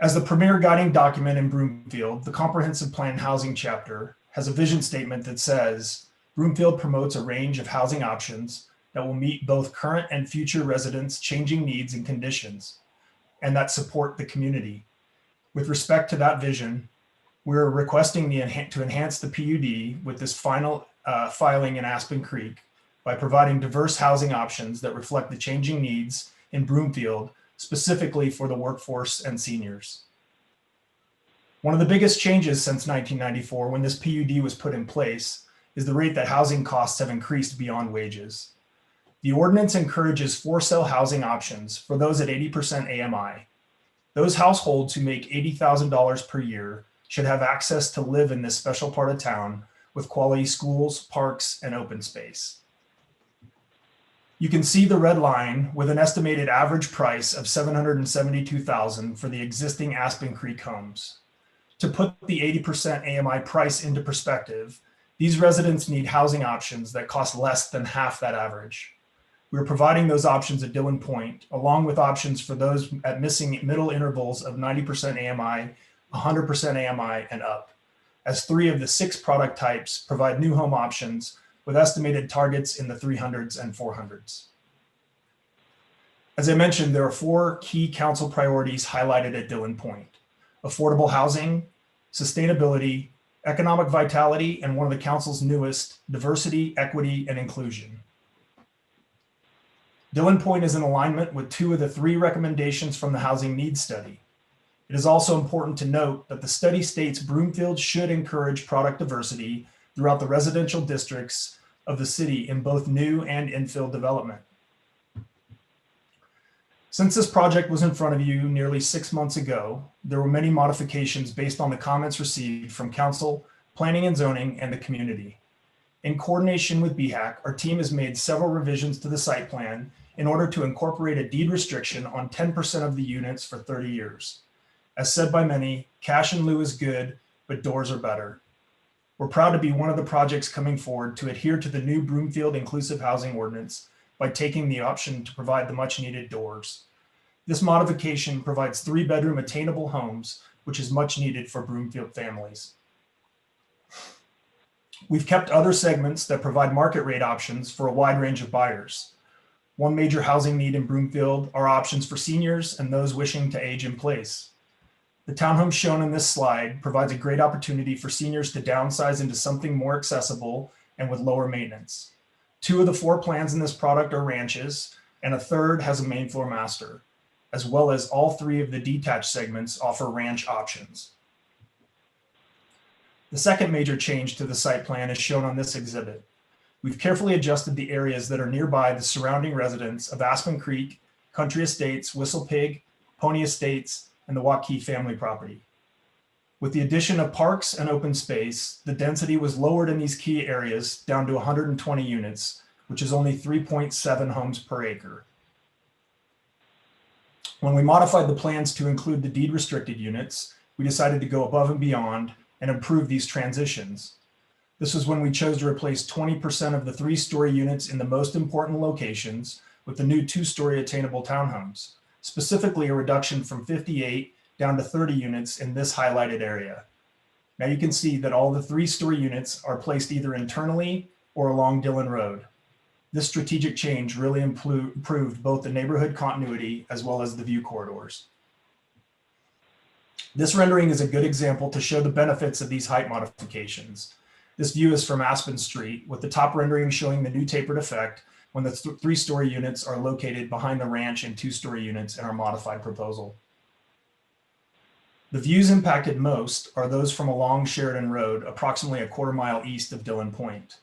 As the premier guiding document in Broomfield, the Comprehensive Plan Housing chapter has a vision statement that says, Broomfield promotes a range of housing options that will meet both current and future residents' changing needs and conditions, and that support the community. With respect to that vision, we're requesting to enhance the PUD with this final filing in Aspen Creek by providing diverse housing options that reflect the changing needs in Broomfield, specifically for the workforce and seniors. One of the biggest changes since 1994, when this PUD was put in place, is the rate that housing costs have increased beyond wages. The ordinance encourages for-sale housing options for those at 80% AMI. Those households who make $80,000 per year should have access to live in this special part of town with quality schools, parks, and open space. You can see the red line with an estimated average price of $772,000 for the existing Aspen Creek homes. To put the 80% AMI price into perspective, these residents need housing options that cost less than half that average. We're providing those options at Dillon Point, along with options for those at missing middle intervals of 90% AMI, 100% AMI, and up, as 3 of the 6 product types provide new home options with estimated targets in the 300s and 400s. As I mentioned, there are 4 key council priorities highlighted at Dillon Point: affordable housing, sustainability, economic vitality, and one of the council's newest, diversity, equity, and inclusion. Dillon Point is in alignment with 2 of the 3 recommendations from the Housing Needs Study. It is also important to note that the study states Broomfield should encourage product diversity throughout the residential districts of the city in both new and infill development. Since this project was in front of you nearly 6 months ago, there were many modifications based on the comments received from council, planning and zoning, and the community. In coordination with BHAC, our team has made several revisions to the site plan in order to incorporate a deed restriction on 10% of the units for 30 years. As said by many, cash in lieu is good, but doors are better. We're proud to be one of the projects coming forward to adhere to the new Broomfield Inclusive Housing Ordinance by taking the option to provide the much needed doors. This modification provides 3-bedroom attainable homes, which is much needed for Broomfield families. We've kept other segments that provide market rate options for a wide range of buyers. One major housing need in Broomfield are options for seniors and those wishing to age in place. The townhome shown in this slide provides a great opportunity for seniors to downsize into something more accessible and with lower maintenance. 2 of the 4 plans in this product are ranches, and a third has a main floor master, as well as all 3 of the detached segments offer ranch options. The second major change to the site plan is shown on this exhibit. We've carefully adjusted the areas that are nearby the surrounding residents of Aspen Creek, Country Estates, Whistle Pig, Pony Estates, and the Waukee family property. With the addition of parks and open space, the density was lowered in these key areas down to 120 units, which is only 3.7 homes per acre. When we modified the plans to include the deed restricted units, we decided to go above and beyond and improve these transitions. This was when we chose to replace 20% of the 3-story units in the most important locations with the new 2-story attainable townhomes, specifically a reduction from 58 down to 30 units in this highlighted area. Now you can see that all the 3-story units are placed either internally or along Dillon Road. This strategic change really improved both the neighborhood continuity as well as the view corridors. This rendering is a good example to show the benefits of these height modifications. This view is from Aspen Street, with the top rendering showing the new tapered effect when the 3-story units are located behind the ranch and 2-story units in our modified proposal. The views impacted most are those from along Sheridan Road, approximately a quarter-mile east of Dillon Point.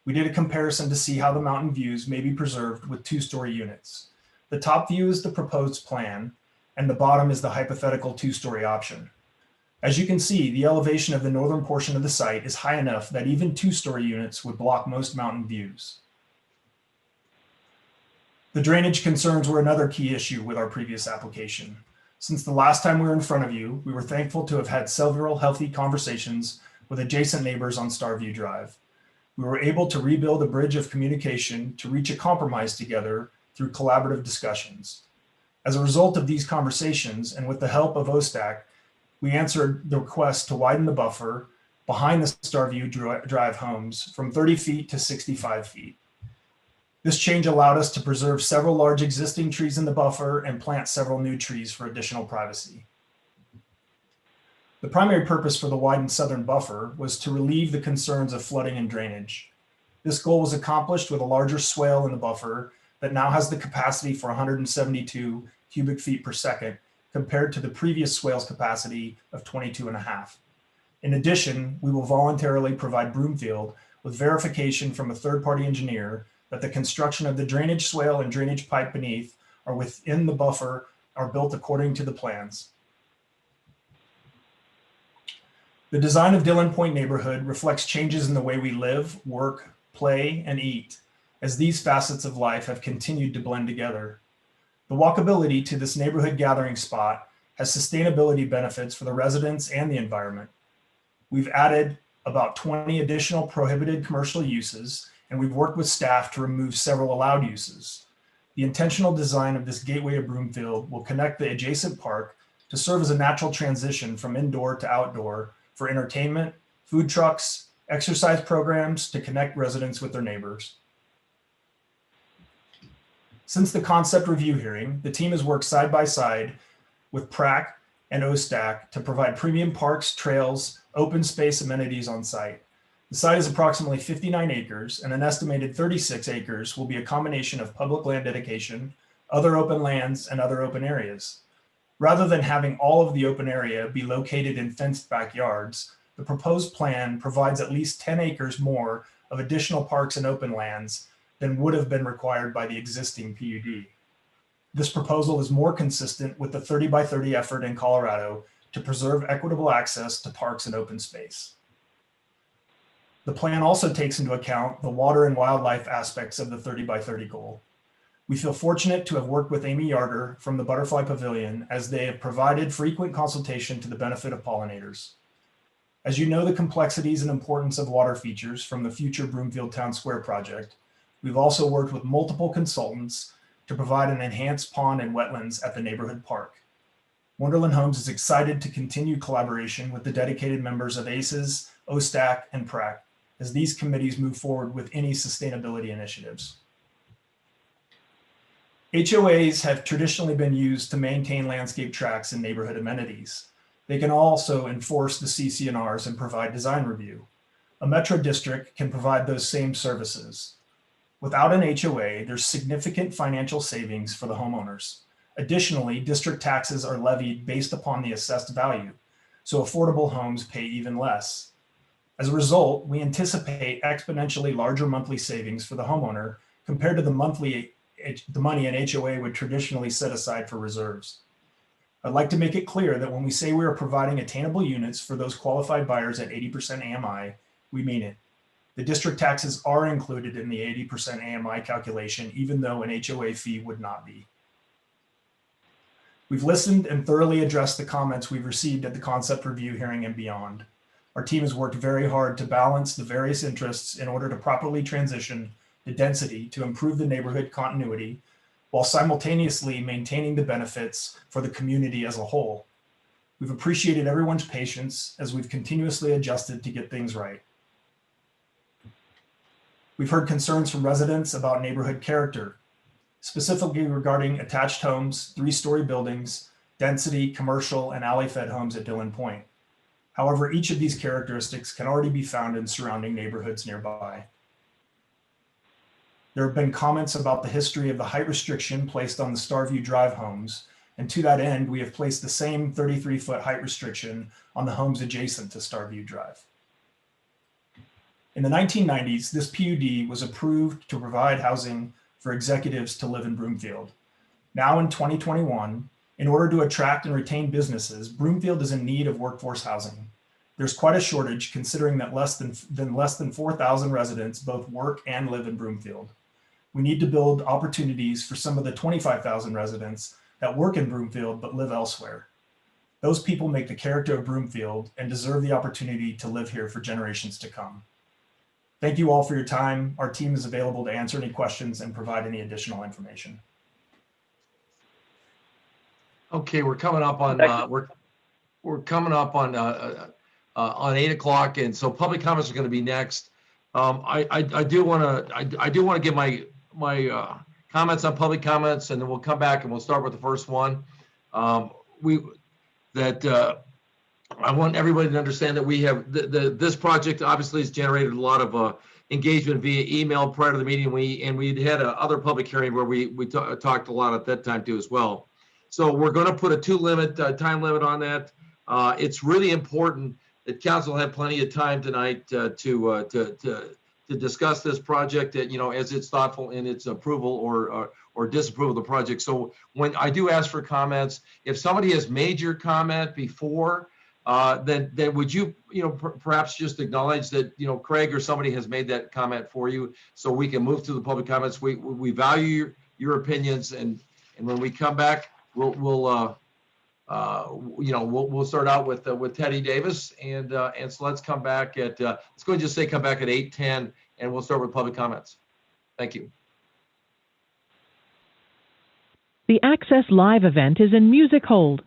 We did a comparison to see how the mountain views may be preserved with 2-story units. The top view is the proposed plan, and the bottom is the hypothetical 2-story option. As you can see, the elevation of the northern portion of the site is high enough that even 2-story units would block most mountain views. The drainage concerns were another key issue with our previous application. Since the last time we were in front of you, we were thankful to have had several healthy conversations with adjacent neighbors on Starview Drive. We were able to rebuild a bridge of communication to reach a compromise together through collaborative discussions. As a result of these conversations, and with the help of OSTAC, we answered the request to widen the buffer behind the Starview Drive homes from 30 feet to 65 feet. This change allowed us to preserve several large existing trees in the buffer and plant several new trees for additional privacy. The primary purpose for the widened southern buffer was to relieve the concerns of flooding and drainage. This goal was accomplished with a larger swale in the buffer that now has the capacity for 172 cubic feet per second compared to the previous swale's capacity of 22.5. In addition, we will voluntarily provide Broomfield with verification from a third-party engineer that the construction of the drainage swale and drainage pipe beneath are within the buffer are built according to the plans. The design of Dillon Point neighborhood reflects changes in the way we live, work, play, and eat, as these facets of life have continued to blend together. The walkability to this neighborhood gathering spot has sustainability benefits for the residents and the environment. We've added about 20 additional prohibited commercial uses, and we've worked with staff to remove several allowed uses. The intentional design of this gateway of Broomfield will connect the adjacent park to serve as a natural transition from indoor to outdoor for entertainment, food trucks, exercise programs to connect residents with their neighbors. Since the concept review hearing, the team has worked side by side with PRAC and OSTAC to provide premium parks, trails, open space amenities on site. The site is approximately 59 acres, and an estimated 36 acres will be a combination of public land dedication, other open lands, and other open areas. Rather than having all of the open area be located in fenced backyards, the proposed plan provides at least 10 acres more of additional parks and open lands than would have been required by the existing PUD. This proposal is more consistent with the 30 by 30 effort in Colorado to preserve equitable access to parks and open space. The plan also takes into account the water and wildlife aspects of the 30 by 30 goal. We feel fortunate to have worked with Amy Yarder from the Butterfly Pavilion, as they have provided frequent consultation to the benefit of pollinators. As you know the complexities and importance of water features from the future Broomfield Town Square project, we've also worked with multiple consultants to provide an enhanced pond and wetlands at the neighborhood park. Wonderland Homes is excited to continue collaboration with the dedicated members of ACES, OSTAC, and PRAC as these committees move forward with any sustainability initiatives. HOAs have traditionally been used to maintain landscape tracks and neighborhood amenities. They can also enforce the CC&Rs and provide design review. A metro district can provide those same services. Without an HOA, there's significant financial savings for the homeowners. Additionally, district taxes are levied based upon the assessed value, so affordable homes pay even less. As a result, we anticipate exponentially larger monthly savings for the homeowner compared to the money an HOA would traditionally set aside for reserves. I'd like to make it clear that when we say we are providing attainable units for those qualified buyers at 80% AMI, we mean it. The district taxes are included in the 80% AMI calculation, even though an HOA fee would not be. We've listened and thoroughly addressed the comments we've received at the concept review hearing and beyond. Our team has worked very hard to balance the various interests in order to properly transition the density to improve the neighborhood continuity while simultaneously maintaining the benefits for the community as a whole. We've appreciated everyone's patience as we've continuously adjusted to get things right. We've heard concerns from residents about neighborhood character, specifically regarding attached homes, 3-story buildings, density, commercial, and alley-fed homes at Dillon Point. However, each of these characteristics can already be found in surrounding neighborhoods nearby. There have been comments about the history of the height restriction placed on the Starview Drive homes, and to that end, we have placed the same 33-foot height restriction on the homes adjacent to Starview Drive. In the 1990s, this PUD was approved to provide housing for executives to live in Broomfield. Now in 2021, In order to attract and retain businesses, Broomfield is in need of workforce housing. There's quite a shortage considering that less than 4,000 residents both work and live in Broomfield. We need to build opportunities for some of the 25,000 residents that work in Broomfield but live elsewhere. Those people make the character of Broomfield and deserve the opportunity to live here for generations to come. Thank you all for your time. Our team is available to answer any questions and provide any additional information. Okay, we're coming up on we're coming up on 8 o'clock, and so public comments are going to be next. I do want to give my comments on public comments, and then we'll come back and we'll start with the first one. I want everybody to understand that we have this project obviously has generated a lot of engagement via email prior to the meeting. We'd had other public hearing where we talked a lot at that time too as well. So we're going to put a time limit on that. It's really important that council have plenty of time tonight to discuss this project, as it's thoughtful in its approval or disapproval of the project. So when I do ask for comments, if somebody has made your comment before, then would you, perhaps just acknowledge that, Craig or somebody has made that comment for you, so we can move to the public comments. We value your opinions, and when we come back, we'll start out with Teddy Davis, and so let's come back at let's go and just say come back at 8:10, and we'll start with public comments. Thank you. The Access Live event is in music hold.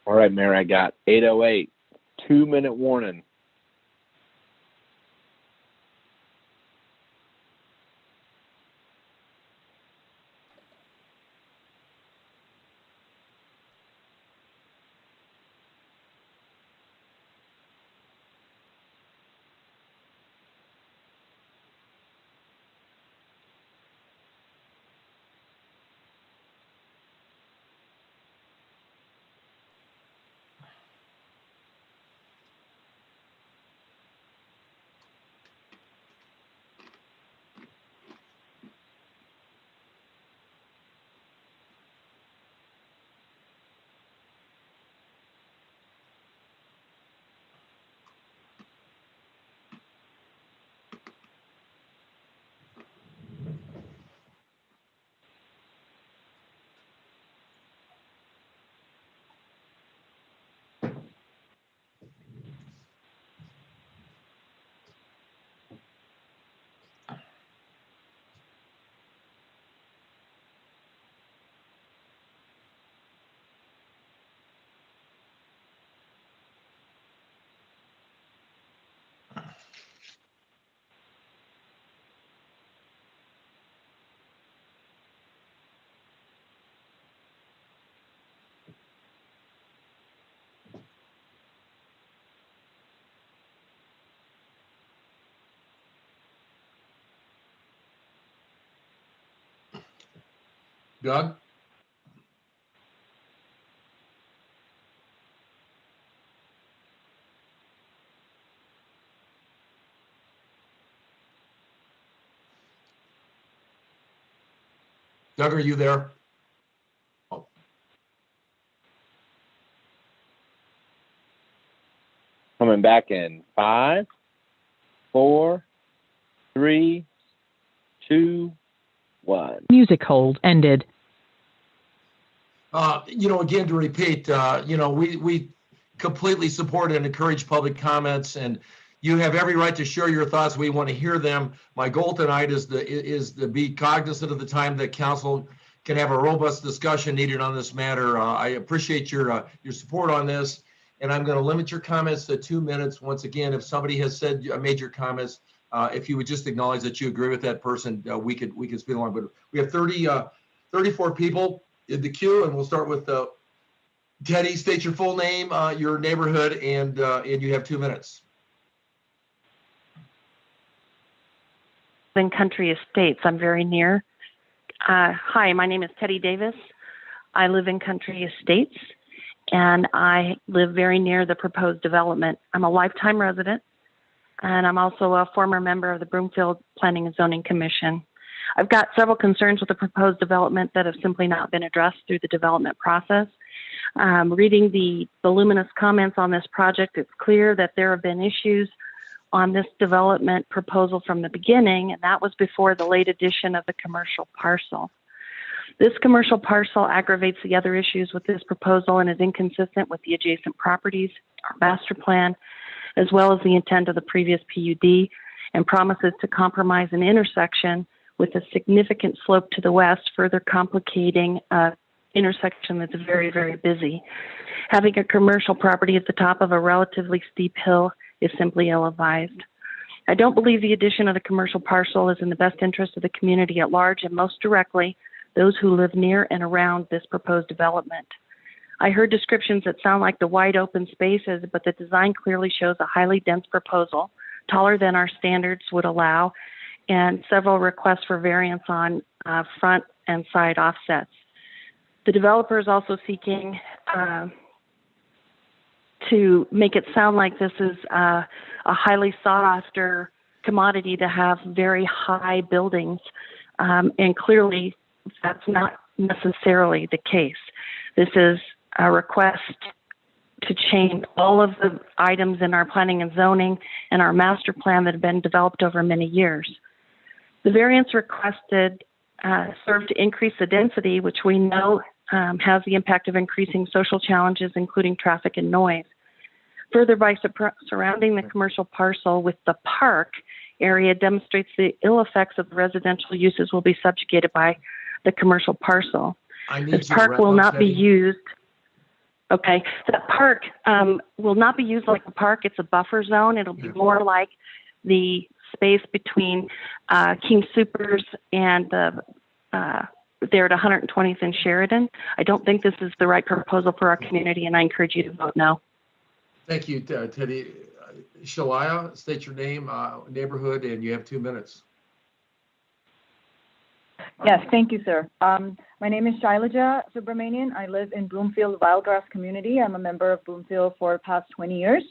All right, Mayor, I got 8:08, 2-minute warning. Doug? Doug, are you there? Oh. Coming back in 5, 4, 3, 2, 1. Music hold ended. Again, to repeat, we completely support and encourage public comments, and you have every right to share your thoughts. We want to hear them. My goal tonight is to be cognizant of the time that council can have a robust discussion needed on this matter. I appreciate your support on this, and I'm going to limit your comments to 2 minutes. Once again, if somebody has said made your comments, if you would just acknowledge that you agree with that person, we could speed along. But we have 34 people in the queue, and we'll start with Teddy. State your full name, your neighborhood, and you have 2 minutes. In Country Estates, I'm very near. Hi, my name is Teddy Davis. I live in Country Estates, and I live very near the proposed development. I'm a lifetime resident, and I'm also a former member of the Broomfield Planning and Zoning Commission. I've got several concerns with the proposed development that have simply not been addressed through the development process. Reading the voluminous comments on this project, it's clear that there have been issues on this development proposal from the beginning, and that was before the late addition of the commercial parcel. This commercial parcel aggravates the other issues with this proposal and is inconsistent with the adjacent properties, our master plan, as well as the intent of the previous PUD, and promises to compromise an intersection with a significant slope to the west, further complicating an intersection that's very, very busy. Having a commercial property at the top of a relatively steep hill is simply ill-advised. I don't believe the addition of the commercial parcel is in the best interest of the community at large, and most directly, those who live near and around this proposed development. I heard descriptions that sound like the wide open spaces, but the design clearly shows a highly dense proposal, taller than our standards would allow, and several requests for variance on front and side offsets. The developer is also seeking to make it sound like this is a highly sought after commodity to have very high buildings, and clearly that's not necessarily the case. This is a request to change all of the items in our planning and zoning and our master plan that have been developed over many years. The variance requested served to increase the density, which we know has the impact of increasing social challenges, including traffic and noise. Further, by surrounding the commercial parcel with the park area demonstrates the ill effects of the residential uses will be subjugated by the commercial parcel. This park will not be used. Okay, that park will not be used like a park. It's a buffer zone. It'll be more like the space between King Soopers and the there at 120th and Sheridan. I don't think this is the right proposal for our community, and I encourage you to vote no. Thank you, Teddy. Shalaya, state your name, neighborhood, and you have 2 minutes. Yes, thank you, sir. My name is Shailaja Subramanian. I live in Broomfield Wildgrass community. I'm a member of Broomfield for the past 20 years.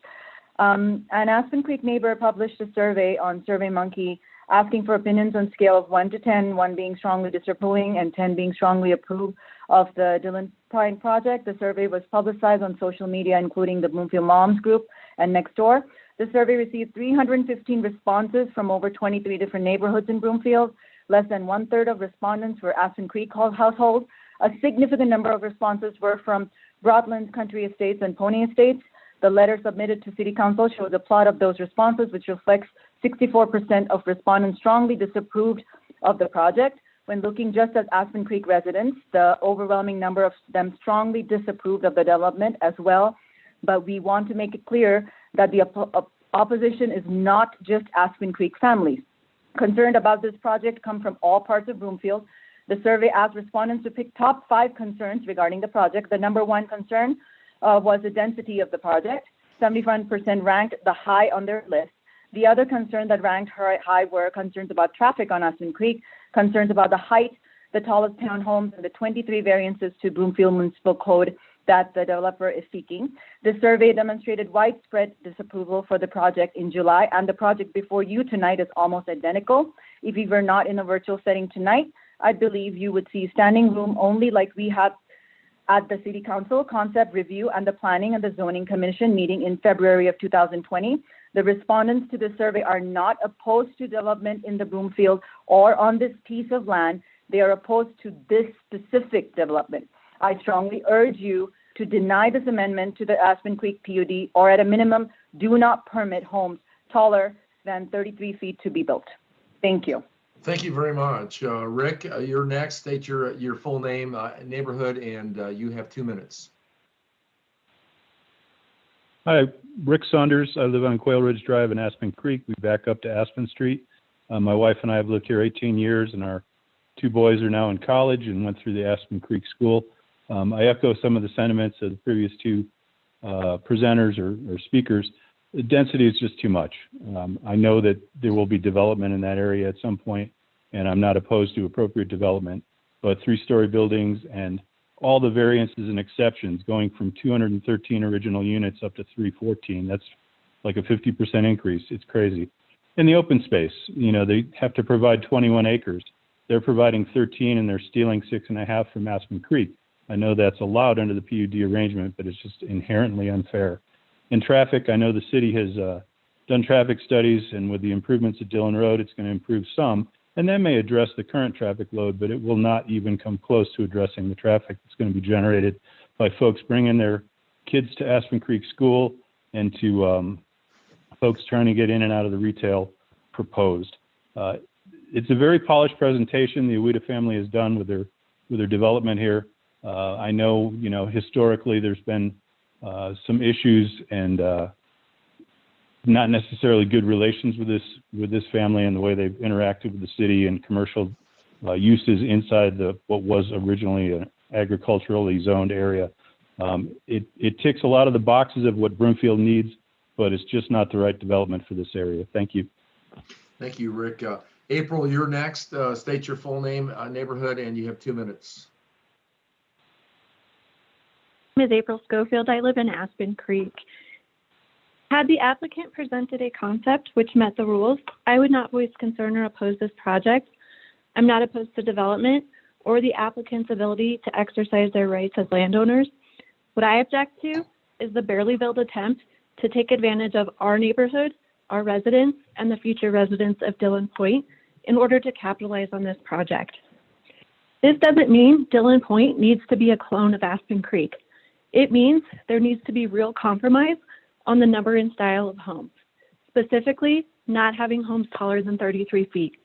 An Aspen Creek neighbor published a survey on SurveyMonkey asking for opinions on scale of 1 to 10, 1 being strongly disapproving and 10 being strongly approved of the Dillon Point project. The survey was publicized on social media, including the Broomfield Moms group and Nextdoor. The survey received 315 responses from over 23 different neighborhoods in Broomfield. Less than 1/3 of respondents were Aspen Creek households. A significant number of responses were from Broadlands, Country Estates, and Pony Estates. The letter submitted to City Council shows a plot of those responses, which reflects 64% of respondents strongly disapproved of the project. When looking just at Aspen Creek residents, the overwhelming number of them strongly disapproved of the development as well. But we want to make it clear that the opposition is not just Aspen Creek families. Concerned about this project come from all parts of Broomfield. The survey asked respondents to pick top 5 concerns regarding the project. The number 1 concern was the density of the project. 71% ranked the high on their list. The other concern that ranked high were concerns about traffic on Aspen Creek, concerns about the height, the tallest townhomes, and the 23 variances to Broomfield Municipal Code that the developer is seeking. The survey demonstrated widespread disapproval for the project in July, and the project before you tonight is almost identical. If we were not in a virtual setting tonight, I believe you would see standing room only like we had at the City Council Concept Review and the Planning and the Zoning Commission meeting in February of 2020. The respondents to the survey are not opposed to development in the Broomfield or on this piece of land. They are opposed to this specific development. I strongly urge you to deny this amendment to the Aspen Creek PUD, or at a minimum, do not permit homes taller than 33 feet to be built. Thank you. Thank you very much. Rick, you're next. State your full name, neighborhood, and you have 2 minutes. Hi, Rick Saunders. I live on Quail Ridge Drive in Aspen Creek. We back up to Aspen Street. My wife and I have lived here 18 years, and our 2 boys are now in college and went through the Aspen Creek School. I echo some of the sentiments of the previous 2 presenters or speakers. The density is just too much. I know that there will be development in that area at some point, and I'm not opposed to appropriate development, but 3-story buildings and all the variances and exceptions going from 213 original units up to 314, that's like a 50% increase. It's crazy. In the open space, they have to provide 21 acres. They're providing 13 and they're stealing 6.5 from Aspen Creek. I know that's allowed under the PUD arrangement, but it's just inherently unfair. In traffic, I know the city has done traffic studies, and with the improvements at Dillon Road, it's going to improve some, and that may address the current traffic load, but it will not even come close to addressing the traffic that's going to be generated by folks bringing their kids to Aspen Creek School and to folks trying to get in and out of the retail proposed. It's a very polished presentation the Awida family has done with their development here. I know, historically there's been some issues and not necessarily good relations with this family and the way they've interacted with the city and commercial uses inside what was originally an agriculturally zoned area. It ticks a lot of the boxes of what Broomfield needs, but it's just not the right development for this area. Thank you. Thank you, Rick. April, you're next. State your full name, neighborhood, and you have 2 minutes. My name is April Schofield. I live in Aspen Creek. Had the applicant presented a concept which met the rules, I would not voice concern or oppose this project. I'm not opposed to development or the applicant's ability to exercise their rights as landowners. What I object to is the barely veiled attempt to take advantage of our neighborhood, our residents, and the future residents of Dillon Point in order to capitalize on this project. This doesn't mean Dillon Point needs to be a clone of Aspen Creek. It means there needs to be real compromise on the number and style of homes, specifically not having homes taller than 33 feet.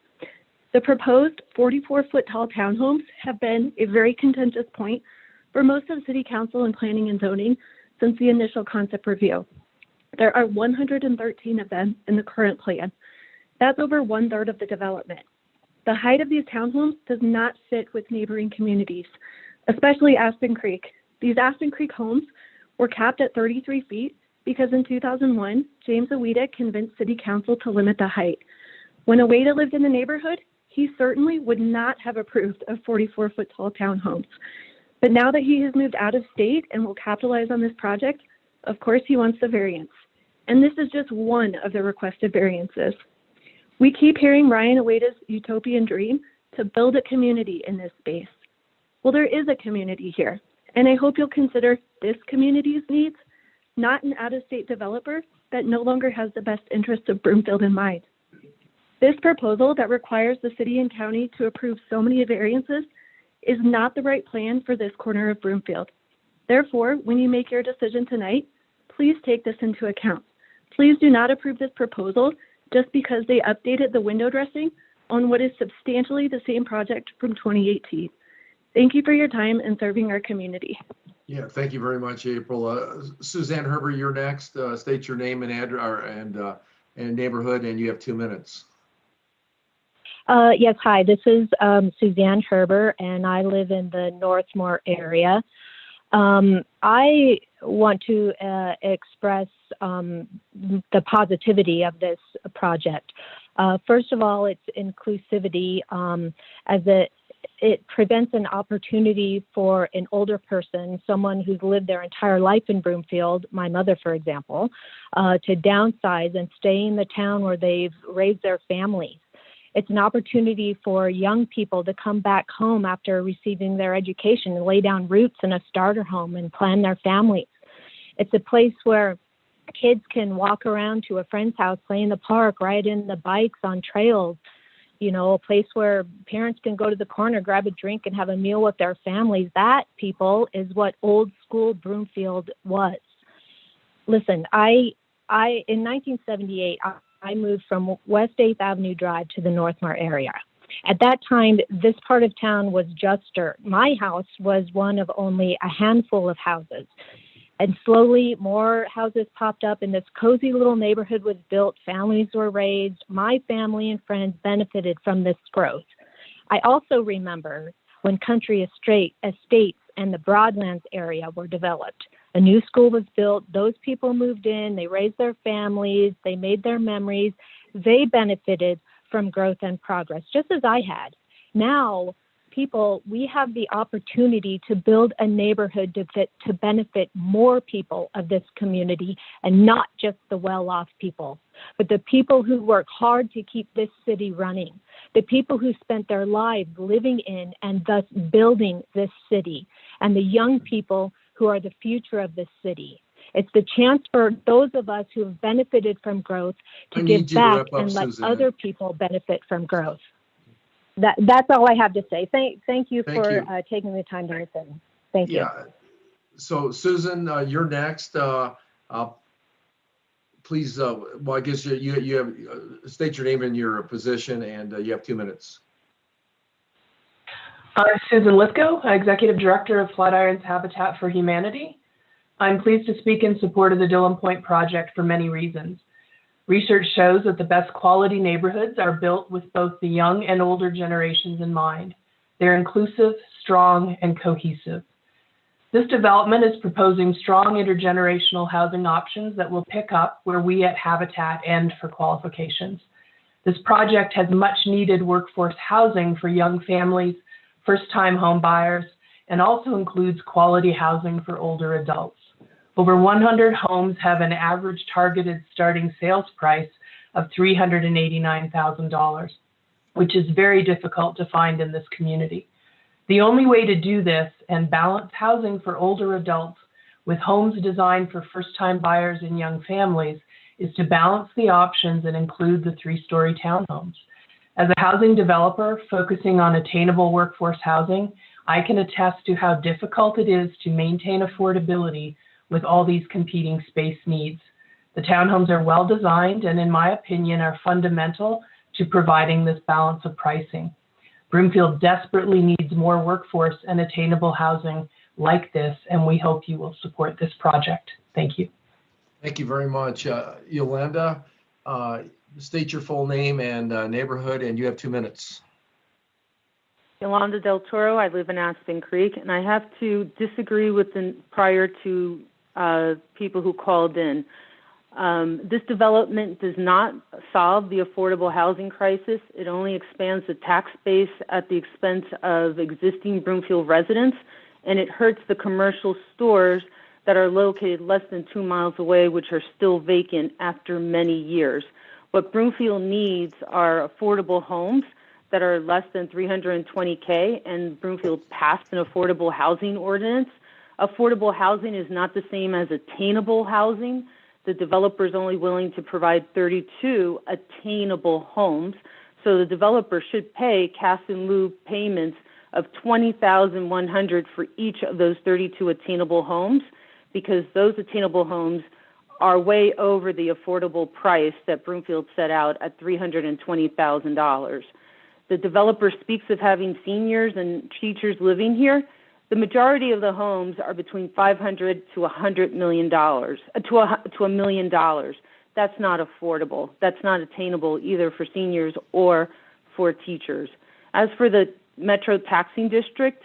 The proposed 44-foot tall townhomes have been a very contentious point for most of City Council and Planning and Zoning since the initial concept review. There are 113 of them in the current plan. That's over 1/3 of the development. The height of these townhomes does not fit with neighboring communities, especially Aspen Creek. These Aspen Creek homes were capped at 33 feet because in 2001, James Awita convinced City Council to limit the height. When Awita lived in the neighborhood, he certainly would not have approved of 44-foot tall townhomes. But now that he has moved out of state and will capitalize on this project, of course he wants the variance. And this is just one of the requested variances. We keep hearing Ryan Awita's utopian dream to build a community in this space. Well, there is a community here, and I hope you'll consider this community's needs, not an out-of-state developer that no longer has the best interests of Broomfield in mind. This proposal that requires the city and county to approve so many variances is not the right plan for this corner of Broomfield. Therefore, when you make your decision tonight, please take this into account. Please do not approve this proposal just because they updated the window dressing on what is substantially the same project from 2018. Thank you for your time and serving our community. Yeah, thank you very much, April. Suzanne Herbert, you're next. State your name and address and neighborhood, and you have 2 minutes. Yes, hi, this is Suzanne Herbert, and I live in the Northmore area. I want to express the positivity of this project. First of all, its inclusivity, as it prevents an opportunity for an older person, someone who's lived their entire life in Broomfield, my mother, for example, to downsize and stay in the town where they've raised their families. It's an opportunity for young people to come back home after receiving their education and lay down roots in a starter home and plan their families. It's a place where kids can walk around to a friend's house, play in the park, ride in the bikes on trails, you know, a place where parents can go to the corner, grab a drink and have a meal with their families. That, people, is what old school Broomfield was. Listen, in 1978, I moved from West 8th Avenue Drive to the Northmore area. At that time, this part of town was just dirt. My house was one of only a handful of houses. And slowly, more houses popped up, and this cozy little neighborhood was built. Families were raised. My family and friends benefited from this growth. I also remember when Country Estates and the Broadlands area were developed. A new school was built. Those people moved in. They raised their families. They made their memories. They benefited from growth and progress, just as I had. Now, people, we have the opportunity to build a neighborhood to benefit more people of this community, and not just the well-off people, but the people who work hard to keep this city running, the people who spent their lives living in and thus building this city, and the young people who are the future of this city. It's the chance for those of us who have benefited from growth to give back and let other people benefit from growth. That's all I have to say. Thank you for taking the time to listen. Thank you. Yeah. So Susan, you're next. Please, well, I guess you have state your name and your position, and you have 2 minutes. I'm Susan Lithgow, Executive Director of Flatirons Habitat for Humanity. I'm pleased to speak in support of the Dillon Point project for many reasons. Research shows that the best quality neighborhoods are built with both the young and older generations in mind. They're inclusive, strong, and cohesive. This development is proposing strong intergenerational housing options that will pick up where we at Habitat end for qualifications. This project has much needed workforce housing for young families, first-time home buyers, and also includes quality housing for older adults. Over 100 homes have an average targeted starting sales price of $389,000, which is very difficult to find in this community. The only way to do this and balance housing for older adults with homes designed for first-time buyers and young families is to balance the options and include the 3-story townhomes. As a housing developer focusing on attainable workforce housing, I can attest to how difficult it is to maintain affordability with all these competing space needs. The townhomes are well designed and, in my opinion, are fundamental to providing this balance of pricing. Broomfield desperately needs more workforce and attainable housing like this, and we hope you will support this project. Thank you. Thank you very much. Yolanda, state your full name and neighborhood, and you have 2 minutes. Yolanda Del Toro, I live in Aspen Creek, and I have to disagree with the prior two people who called in. This development does not solve the affordable housing crisis. It only expands the tax base at the expense of existing Broomfield residents, and it hurts the commercial stores that are located less than 2 miles away, which are still vacant after many years. What Broomfield needs are affordable homes that are less than $320K, and Broomfield passed an affordable housing ordinance. Affordable housing is not the same as attainable housing. The developer is only willing to provide 32 attainable homes, so the developer should pay cash in lieu payments of $20,100 for each of those 32 attainable homes, because those attainable homes are way over the affordable price that Broomfield set out at $320,000. The developer speaks of having seniors and teachers living here. The majority of the homes are between $500 to $100 million, to $1 million. That's not affordable. That's not attainable either for seniors or for teachers. As for the Metro Taxing District,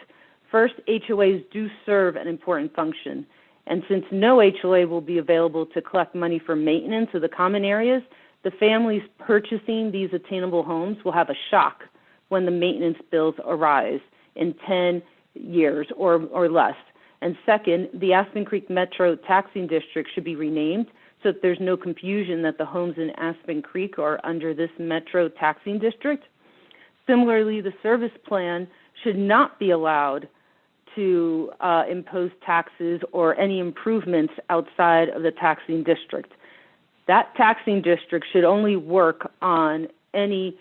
first, HOAs do serve an important function. And since no HOA will be available to collect money for maintenance of the common areas, the families purchasing these attainable homes will have a shock when the maintenance bills arise in 10 years or less. And second, the Aspen Creek Metro Taxing District should be renamed so that there's no confusion that the homes in Aspen Creek are under this Metro Taxing District. Similarly, the service plan should not be allowed to impose taxes or any improvements outside of the taxing district. That taxing district should only work on any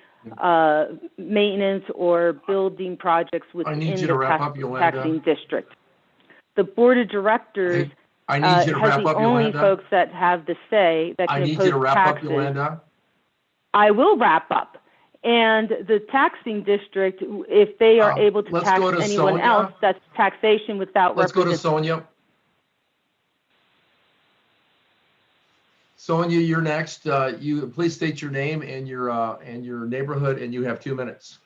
maintenance or building projects within the taxing district. The board of directors has the only folks that have the say that can impose taxes. I will wrap up. And the taxing district, if they are able to tax anyone else, that's taxation without representation. Let's go to Sonia. Sonia, you're next. You please state your name and your neighborhood, and you have 2 minutes.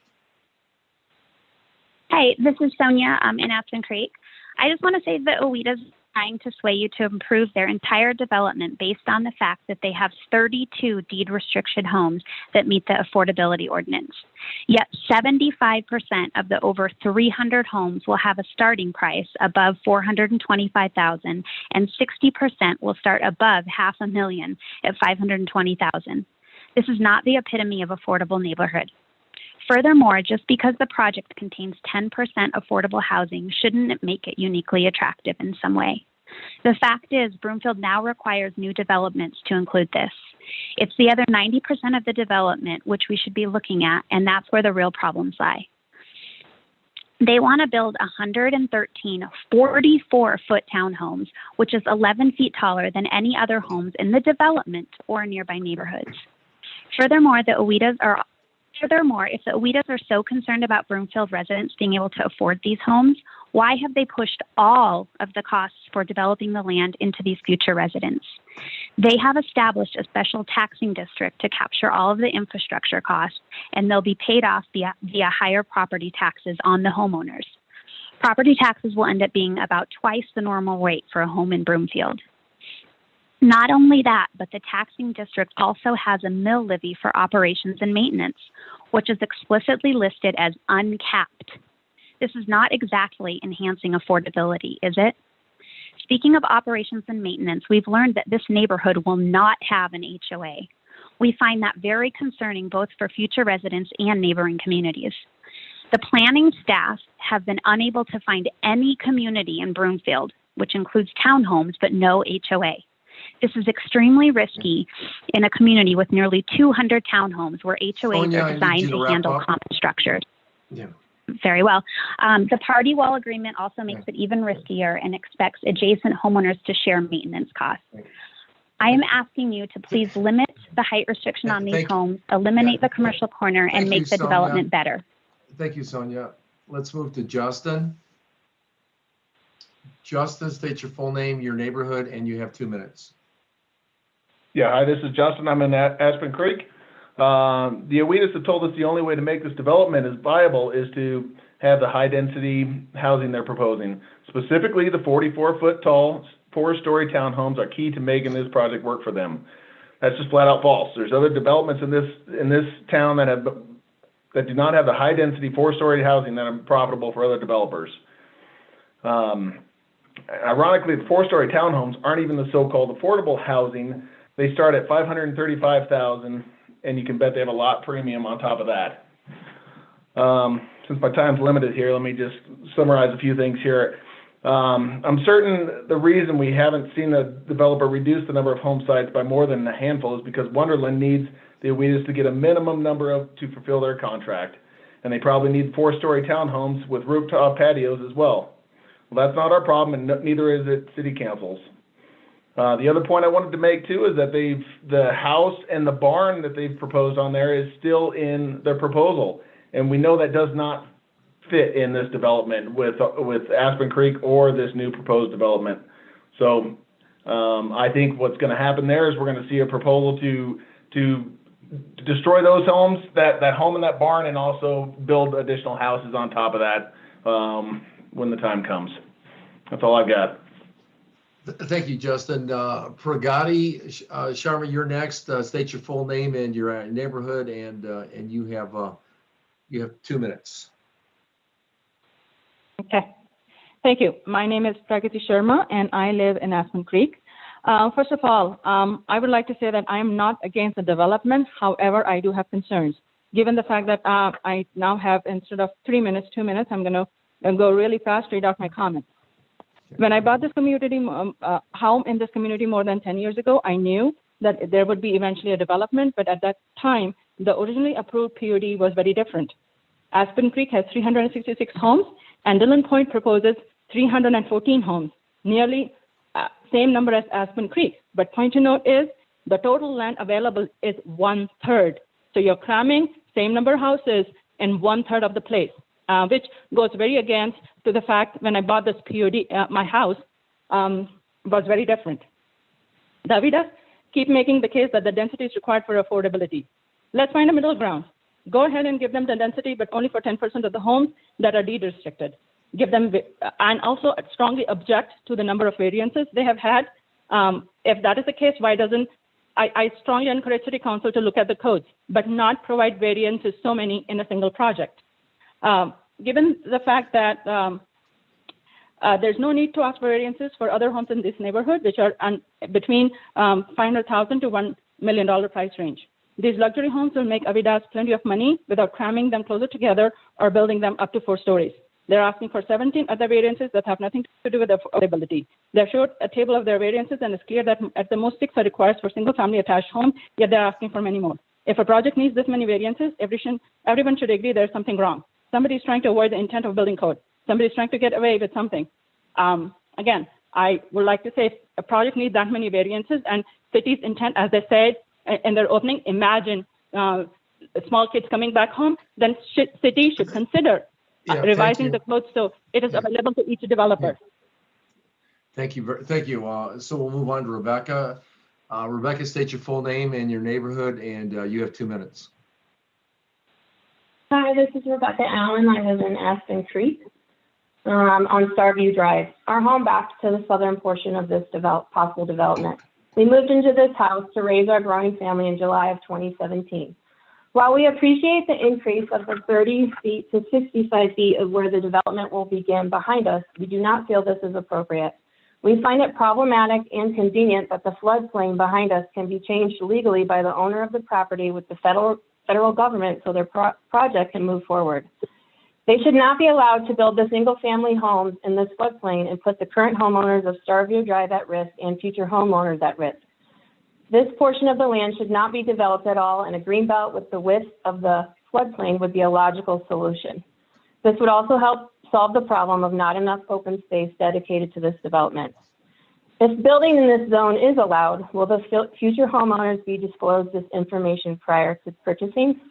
Hi, this is Sonia in Aspen Creek. I just want to say that OWIDA is trying to sway you to improve their entire development based on the fact that they have 32 deed restriction homes that meet the affordability ordinance. Yet 75% of the over 300 homes will have a starting price above $425,000, and 60% will start above $500,000 at $520,000. This is not the epitome of affordable neighborhood. Furthermore, just because the project contains 10% affordable housing shouldn't it make it uniquely attractive in some way. The fact is, Broomfield now requires new developments to include this. It's the other 90% of the development which we should be looking at, and that's where the real problems lie. They want to build 113 44-foot townhomes, which is 11 feet taller than any other homes in the development or nearby neighborhoods. Furthermore, if the OWIDAs are so concerned about Broomfield residents being able to afford these homes, why have they pushed all of the costs for developing the land into these future residents? They have established a special taxing district to capture all of the infrastructure costs, and they'll be paid off via higher property taxes on the homeowners. Property taxes will end up being about twice the normal rate for a home in Broomfield. Not only that, but the taxing district also has a mill levy for operations and maintenance, which is explicitly listed as uncapped. This is not exactly enhancing affordability, is it? Speaking of operations and maintenance, we've learned that this neighborhood will not have an HOA. We find that very concerning both for future residents and neighboring communities. The planning staff have been unable to find any community in Broomfield, which includes townhomes, but no HOA. This is extremely risky in a community with nearly 200 townhomes where HOAs are designed to handle common structures. Yeah. Very well. The party wall agreement also makes it even riskier and expects adjacent homeowners to share maintenance costs. I am asking you to please limit the height restriction on these homes, eliminate the commercial corner, and make the development better. Thank you, Sonia. Let's move to Justin. Justin, state your full name, your neighborhood, and you have 2 minutes. Yeah, hi, this is Justin. I'm in Aspen Creek. The OWIDAS have told us the only way to make this development as viable is to have the high-density housing they're proposing. Specifically, the 44-foot tall, 4-story townhomes are key to making this project work for them. That's just flat out false. There's other developments in this town that do not have the high-density 4-story housing that are profitable for other developers. Ironically, the 4-story townhomes aren't even the so-called affordable housing. They start at $535,000, and you can bet they have a lot premium on top of that. Since my time's limited here, let me just summarize a few things here. I'm certain the reason we haven't seen the developer reduce the number of home sites by more than a handful is because Wonderland needs the OWIDAS to get a minimum number to fulfill their contract. And they probably need 4-story townhomes with rooftop patios as well. Well, that's not our problem, and neither is it city council's. The other point I wanted to make too is that the house and the barn that they've proposed on there is still in their proposal. And we know that does not fit in this development with Aspen Creek or this new proposed development. So I think what's going to happen there is we're going to see a proposal to destroy those homes, that home and that barn, and also build additional houses on top of that when the time comes. That's all I've got. Thank you, Justin. Pragati Sharma, you're next. State your full name and your neighborhood, and you have 2 minutes. Okay. Thank you. My name is Pragati Sharma, and I live in Aspen Creek. First of all, I would like to say that I am not against the development. However, I do have concerns. Given the fact that I now have, instead of 3 minutes, 2 minutes, I'm going to go really fast, read out my comments. When I bought this community home in this community more than 10 years ago, I knew that there would be eventually a development, but at that time, the originally approved PUD was very different. Aspen Creek has 366 homes, and Dillon Point proposes 314 homes, nearly same number as Aspen Creek. But point to note is the total land available is 1/3. So you're cramming same number of houses in 1/3 of the place, which goes very against to the fact when I bought this PUD, my house was very different. The OWIDAS keep making the case that the density is required for affordability. Let's find a middle ground. Go ahead and give them the density, but only for 10% of the homes that are deed restricted. Give them, and also strongly object to the number of variances they have had. If that is the case, why doesn't, I strongly encourage City Council to look at the codes, but not provide variances so many in a single project. Given the fact that there's no need to ask for variances for other homes in this neighborhood, which are between $500,000 to $1 million price range. These luxury homes will make OWIDAS plenty of money without cramming them closer together or building them up to 4 stories. They're asking for 17 other variances that have nothing to do with affordability. They've showed a table of their variances, and it's clear that at the most 6 are required for single-family attached home, yet they're asking for many more. If a project needs this many variances, everyone should agree there's something wrong. Somebody's trying to avoid the intent of building code. Somebody's trying to get away with something. Again, I would like to say if a project needs that many variances and city's intent, as they said in their opening, imagine small kids coming back home, then city should consider revising the code so it is available to each developer. Thank you. So we'll move on to Rebecca. Rebecca, state your full name and your neighborhood, and you have 2 minutes. Hi, this is Rebecca Allen. I live in Aspen Creek on Starview Drive. Our home backs to the southern portion of this possible development. We moved into this house to raise our growing family in July of 2017. While we appreciate the increase of the 30 feet to 65 feet of where the development will begin behind us, we do not feel this is appropriate. We find it problematic and convenient that the floodplain behind us can be changed legally by the owner of the property with the federal government so their project can move forward. They should not be allowed to build the single-family homes in this floodplain and put the current homeowners of Starview Drive at risk and future homeowners at risk. This portion of the land should not be developed at all, and a greenbelt with the width of the floodplain would be a logical solution. This would also help solve the problem of not enough open space dedicated to this development. If building in this zone is allowed, will the future homeowners be disclosed this information prior to purchasing?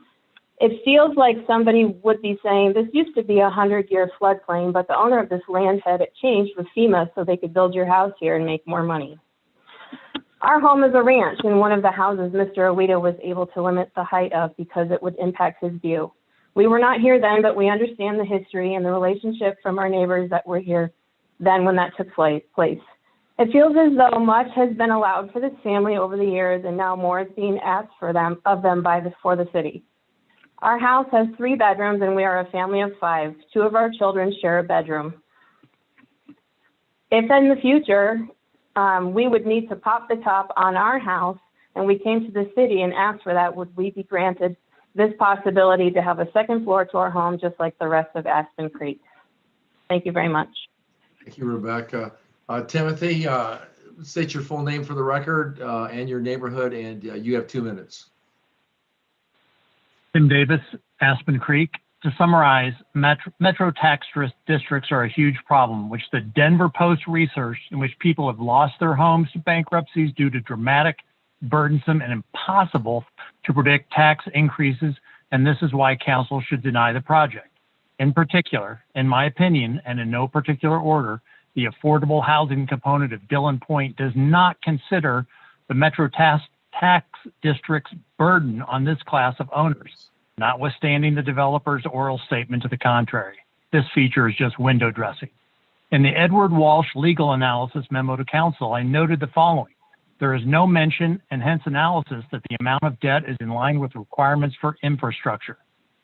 It feels like somebody would be saying, this used to be a 100-year floodplain, but the owner of this land had it changed with FEMA so they could build your house here and make more money. Our home is a ranch, and one of the houses Mr. Owita was able to limit the height of because it would impact his view. We were not here then, but we understand the history and the relationship from our neighbors that were here then when that took place. It feels as though much has been allowed for this family over the years, and now more is being asked for them for the city. Our house has 3 bedrooms, and we are a family of 5. 2 of our children share a bedroom. If in the future we would need to pop the top on our house, and we came to the city and asked for that, would we be granted this possibility to have a second floor to our home, just like the rest of Aspen Creek? Thank you very much. Thank you, Rebecca. Timothy, state your full name for the record and your neighborhood, and you have 2 minutes. Tim Davis, Aspen Creek. To summarize, metro tax districts are a huge problem, which the Denver Post research in which people have lost their homes to bankruptcies due to dramatic, burdensome, and impossible to predict tax increases, and this is why council should deny the project. In particular, in my opinion, and in no particular order, the affordable housing component of Dillon Point does not consider the metro tax district's burden on this class of owners, notwithstanding the developer's oral statement to the contrary. This feature is just window dressing. In the Edward Walsh legal analysis memo to council, I noted the following. There is no mention and hence analysis that the amount of debt is in line with requirements for infrastructure.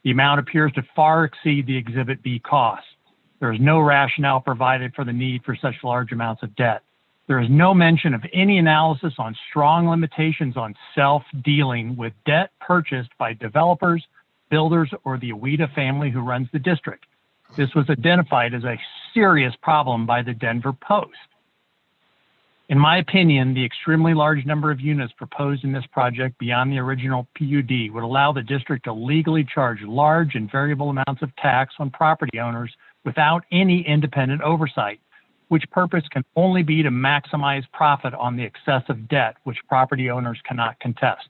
The amount appears to far exceed the Exhibit B costs. There is no rationale provided for the need for such large amounts of debt. There is no mention of any analysis on strong limitations on self-dealing with debt purchased by developers, builders, or the Owita family who runs the district. This was identified as a serious problem by the Denver Post. In my opinion, the extremely large number of units proposed in this project beyond the original PUD would allow the district to legally charge large and variable amounts of tax on property owners without any independent oversight, which purpose can only be to maximize profit on the excessive debt which property owners cannot contest.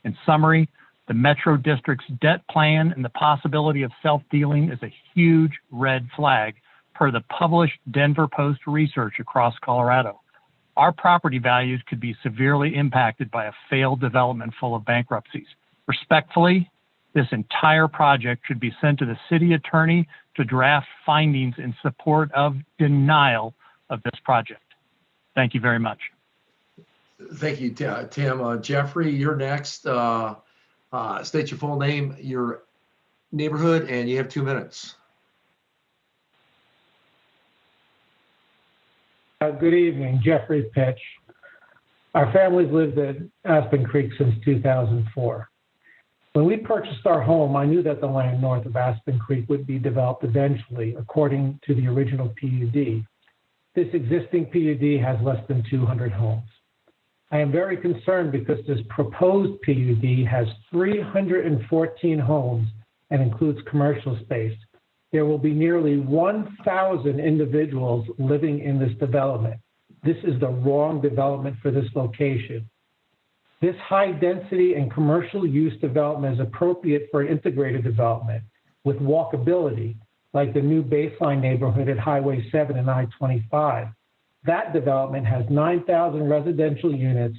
In summary, the Metro District's debt plan and the possibility of self-dealing is a huge red flag per the published Denver Post research across Colorado. Our property values could be severely impacted by a failed development full of bankruptcies. Respectfully, this entire project should be sent to the city attorney to draft findings in support of denial of this project. Thank you very much. Thank you, Tim. Jeffrey, you're next. State your full name, your neighborhood, and you have 2 minutes. Good evening, Jeffrey Pitch. Our family's lived at Aspen Creek since 2004. When we purchased our home, I knew that the land north of Aspen Creek would be developed eventually, according to the original PUD. This existing PUD has less than 200 homes. I am very concerned because this proposed PUD has 314 homes and includes commercial space. There will be nearly 1,000 individuals living in this development. This is the wrong development for this location. This high density and commercial use development is appropriate for integrated development with walkability, like the new Baseline neighborhood at Highway 7 and I-25. That development has 9,000 residential units,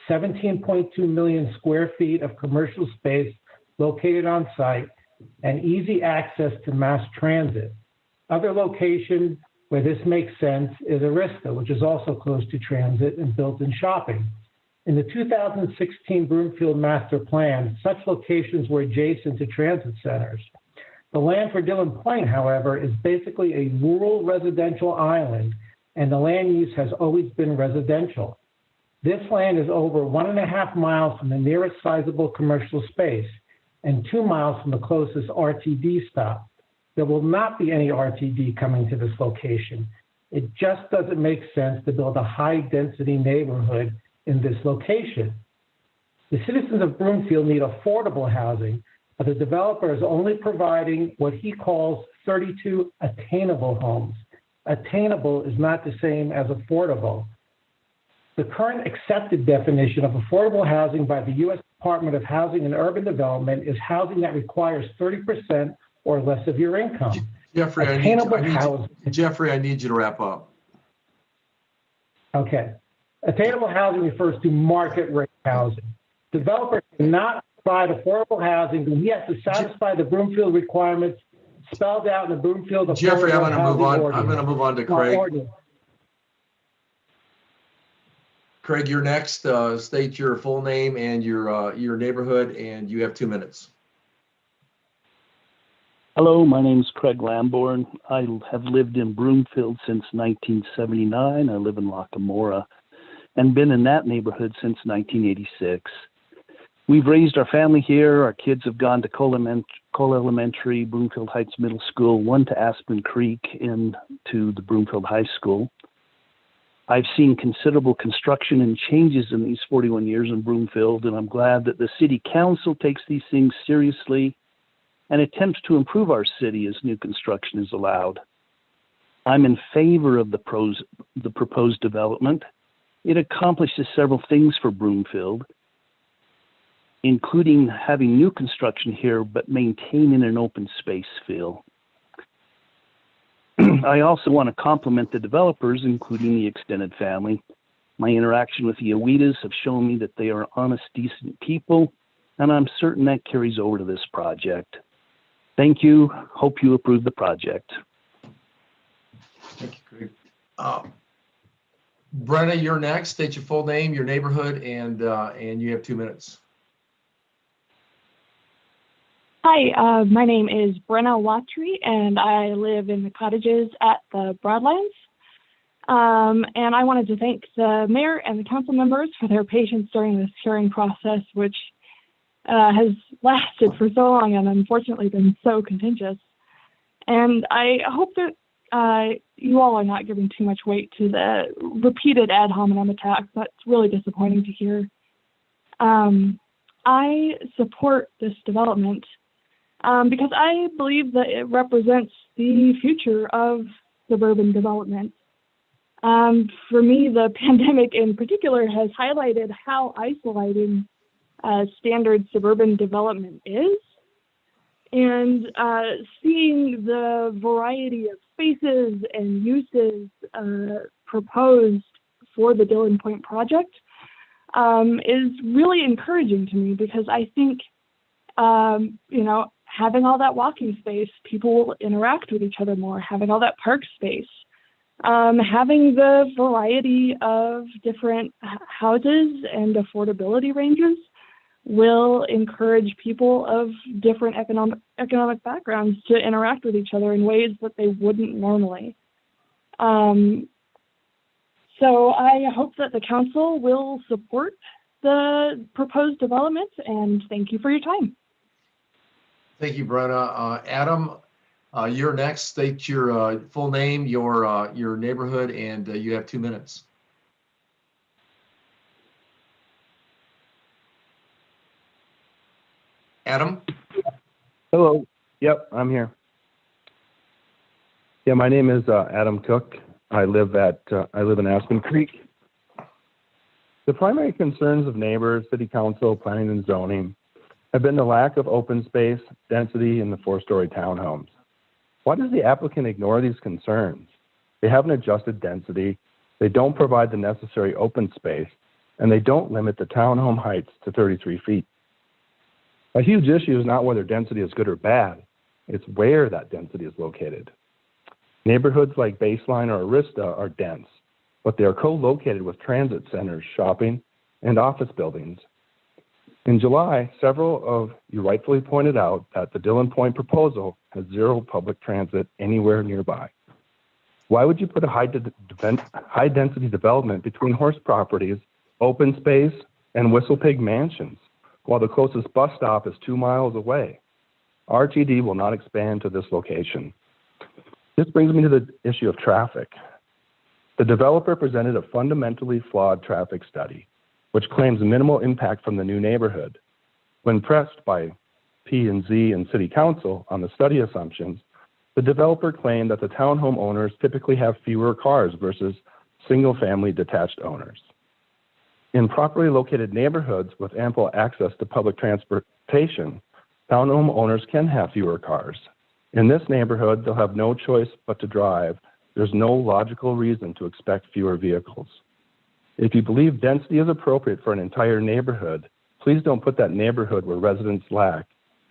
17.2 million square feet of commercial space located on site, and easy access to mass transit. Other location where this makes sense is Arista, which is also close to transit and built-in shopping. In the 2016 Broomfield Master Plan, such locations were adjacent to transit centers. The land for Dillon Point, however, is basically a rural residential island, and the land use has always been residential. This land is over 1.5 miles from the nearest sizable commercial space and 2 miles from the closest RTD stop. There will not be any RTD coming to this location. It just doesn't make sense to build a high-density neighborhood in this location. The citizens of Broomfield need affordable housing, but the developer is only providing what he calls 32 attainable homes. Attainable is not the same as affordable. The current accepted definition of affordable housing by the U.S. Department of Housing and Urban Development is housing that requires 30% or less of your income. Jeffrey, Jeffrey, I need you to wrap up. Okay. Attainable housing refers to market rate housing. Developer cannot provide affordable housing, but he has to satisfy the Broomfield requirements spelled out in the Broomfield Affordable Jeffrey, I'm going to move on. Ordinance. I'm going to move on to Craig. Craig, you're next. State your full name and your neighborhood, and you have 2 minutes. Hello, my name is Craig Lamborn. I have lived in Broomfield since 1979. I live in Lockamora and been in that neighborhood since 1986. We've raised our family here. Our kids have gone to Cole Elementary, Broomfield Heights Middle School, one to Aspen Creek, and to the Broomfield High School. I've seen considerable construction and changes in these 41 years in Broomfield, and I'm glad that the city council takes these things seriously and attempts to improve our city as new construction is allowed. I'm in favor of the proposed development. It accomplishes several things for Broomfield, including having new construction here, but maintaining an open space feel. I also want to compliment the developers, including the extended family. My interaction with the Awitas have shown me that they are honest, decent people, and I'm certain that carries over to this project. Thank you. Hope you approve the project. Thank you, Craig. Brenna, you're next. State your full name, your neighborhood, and you have 2 minutes. Hi, my name is Brenna Watry, and I live in the cottages at the Broadlands. And I wanted to thank the mayor and the council members for their patience during this hearing process, which has lasted for so long and unfortunately been so contentious. And I hope that you all are not giving too much weight to the repeated ad hominem attacks. That's really disappointing to hear. I support this development because I believe that it represents the future of suburban development. For me, the pandemic in particular has highlighted how isolating standard suburban development is, and seeing the variety of spaces and uses proposed for the Dillon Point project is really encouraging to me, because I think, having all that walking space, people will interact with each other more, having all that park space, having the variety of different houses and affordability ranges will encourage people of different economic backgrounds to interact with each other in ways that they wouldn't normally. So I hope that the council will support the proposed development, and thank you for your time. Thank you, Brenna. Adam, you're next. State your full name, your neighborhood, and you have 2 minutes. Adam? Hello. Yep, I'm here. Yeah, my name is Adam Cook. I live in Aspen Creek. The primary concerns of neighbors, city council, planning and zoning have been the lack of open space, density in the 4-story townhomes. Why does the applicant ignore these concerns? They haven't adjusted density, they don't provide the necessary open space, and they don't limit the townhome heights to 33 feet. A huge issue is not whether density is good or bad, it's where that density is located. Neighborhoods like Baseline or Arista are dense, but they are co-located with transit centers, shopping, and office buildings. In July, several of you rightfully pointed out that the Dillon Point proposal has zero public transit anywhere nearby. Why would you put a high-density development between horse properties, open space, and Whistle Pig mansions, while the closest bus stop is 2 miles away? RTD will not expand to this location. This brings me to the issue of traffic. The developer presented a fundamentally flawed traffic study, which claims minimal impact from the new neighborhood. When pressed by P&Z and City Council on the study assumptions, the developer claimed that the townhome owners typically have fewer cars versus single-family detached owners. In properly located neighborhoods with ample access to public transportation, townhome owners can have fewer cars. In this neighborhood, they'll have no choice but to drive. There's no logical reason to expect fewer vehicles. If you believe density is appropriate for an entire neighborhood, please don't put that neighborhood where residents lack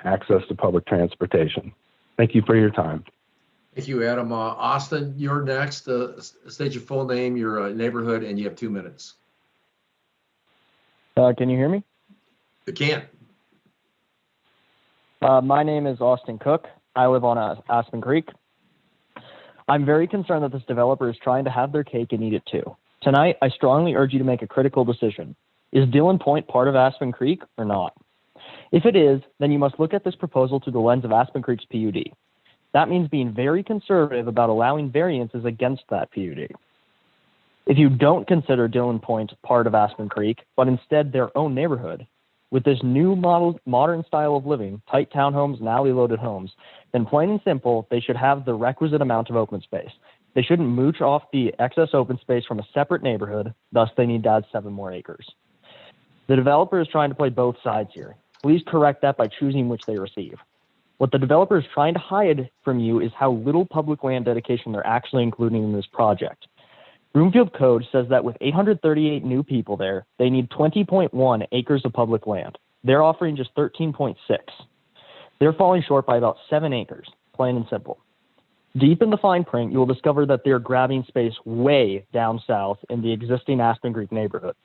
access to public transportation. Thank you for your time. Thank you, Adam. Austin, you're next. State your full name, your neighborhood, and you have 2 minutes. Can you hear me? You can. My name is Austin Cook. I live on Aspen Creek. I'm very concerned that this developer is trying to have their cake and eat it too. Tonight, I strongly urge you to make a critical decision. Is Dillon Point part of Aspen Creek or not? If it is, then you must look at this proposal through the lens of Aspen Creek's PUD. That means being very conservative about allowing variances against that PUD. If you don't consider Dillon Point part of Aspen Creek, but instead their own neighborhood, with this new modern style of living, tight townhomes and alley-loaded homes, then plain and simple, they should have the requisite amount of open space. They shouldn't mooch off the excess open space from a separate neighborhood, thus they need to add 7 more acres. The developer is trying to play both sides here. Please correct that by choosing which they receive. What the developer is trying to hide from you is how little public land dedication they're actually including in this project. Broomfield Code says that with 838 new people there, they need 20.1 acres of public land. They're offering just 13.6. They're falling short by about 7 acres, plain and simple. Deep in the fine print, you will discover that they're grabbing space way down south in the existing Aspen Creek neighborhood.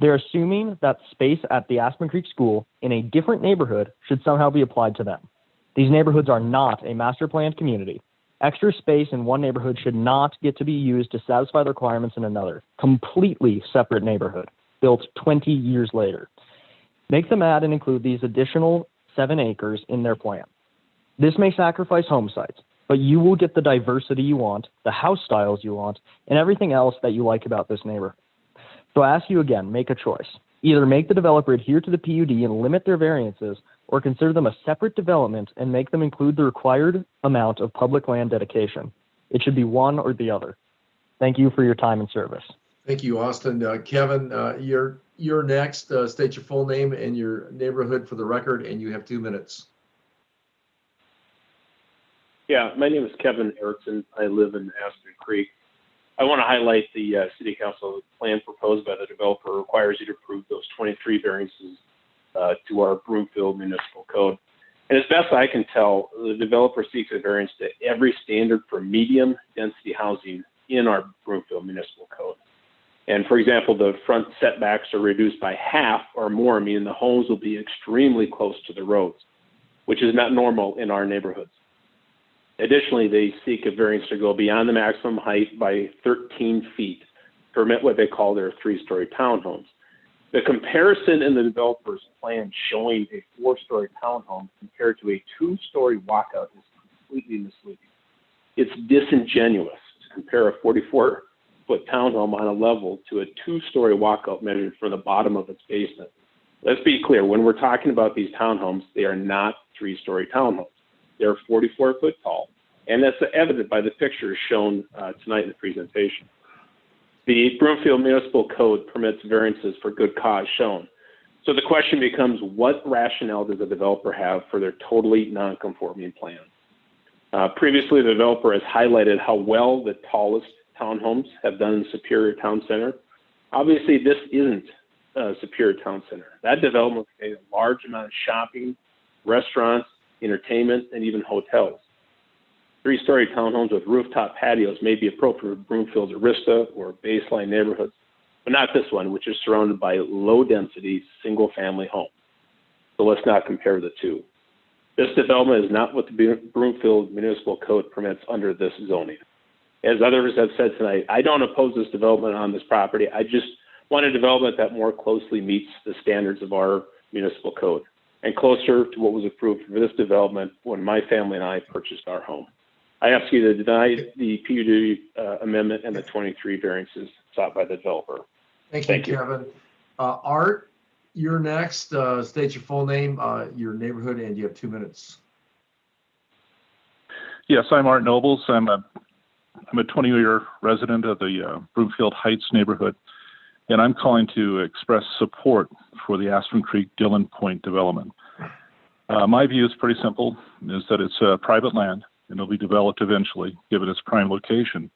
They're assuming that space at the Aspen Creek School in a different neighborhood should somehow be applied to them. These neighborhoods are not a master planned community. Extra space in one neighborhood should not get to be used to satisfy the requirements in another, completely separate neighborhood, built 20 years later. Make them add and include these additional 7 acres in their plan. This may sacrifice home sites, but you will get the diversity you want, the house styles you want, and everything else that you like about this neighborhood. So I ask you again, make a choice. Either make the developer adhere to the PUD and limit their variances, or consider them a separate development and make them include the required amount of public land dedication. It should be one or the other. Thank you for your time and service. Thank you, Austin. Kevin, you're next. State your full name and your neighborhood for the record, and you have 2 minutes. Yeah, my name is Kevin Erickson. I live in Aspen Creek. I want to highlight the City Council plan proposed by the developer requires you to approve those 23 variances to our Broomfield Municipal Code. And as best I can tell, the developer seeks a variance to every standard for medium density housing in our Broomfield Municipal Code. And for example, the front setbacks are reduced by half or more, meaning the homes will be extremely close to the roads, which is not normal in our neighborhoods. Additionally, they seek a variance to go beyond the maximum height by 13 feet, permit what they call their 3-story townhomes. The comparison in the developer's plan showing a 4-story townhome compared to a 2-story walkout is completely misleading. It's disingenuous to compare a 44-foot townhome on a level to a 2-story walkout measured from the bottom of its basement. Let's be clear, when we're talking about these townhomes, they are not 3-story townhomes. They're 44 foot tall, and that's evident by the pictures shown tonight in the presentation. The Broomfield Municipal Code permits variances for good cause shown. So the question becomes, what rationale does the developer have for their totally non-conforming plan? Previously, the developer has highlighted how well the tallest townhomes have done in Superior Town Center. Obviously, this isn't Superior Town Center. That development contains a large amount of shopping, restaurants, entertainment, and even hotels. 3-story townhomes with rooftop patios may be appropriate for Broomfield's Arista or Baseline neighborhoods, but not this one, which is surrounded by low-density single-family homes. So let's not compare the two. This development is not what the Broomfield Municipal Code permits under this zoning. As others have said tonight, I don't oppose this development on this property. I just want a development that more closely meets the standards of our municipal code and closer to what was approved for this development when my family and I purchased our home. I ask you to deny the PUD amendment and the 23 variances sought by the developer. Thank you, Kevin. Art, you're next. State your full name, your neighborhood, and you have 2 minutes. Yes, I'm Art Nobles. I'm a 20-year resident of the Broomfield Heights neighborhood. and I'm calling to express support for the Aspen Creek Dillon Point development. My view is pretty simple, is that it's private land and it'll be developed eventually, given its prime location.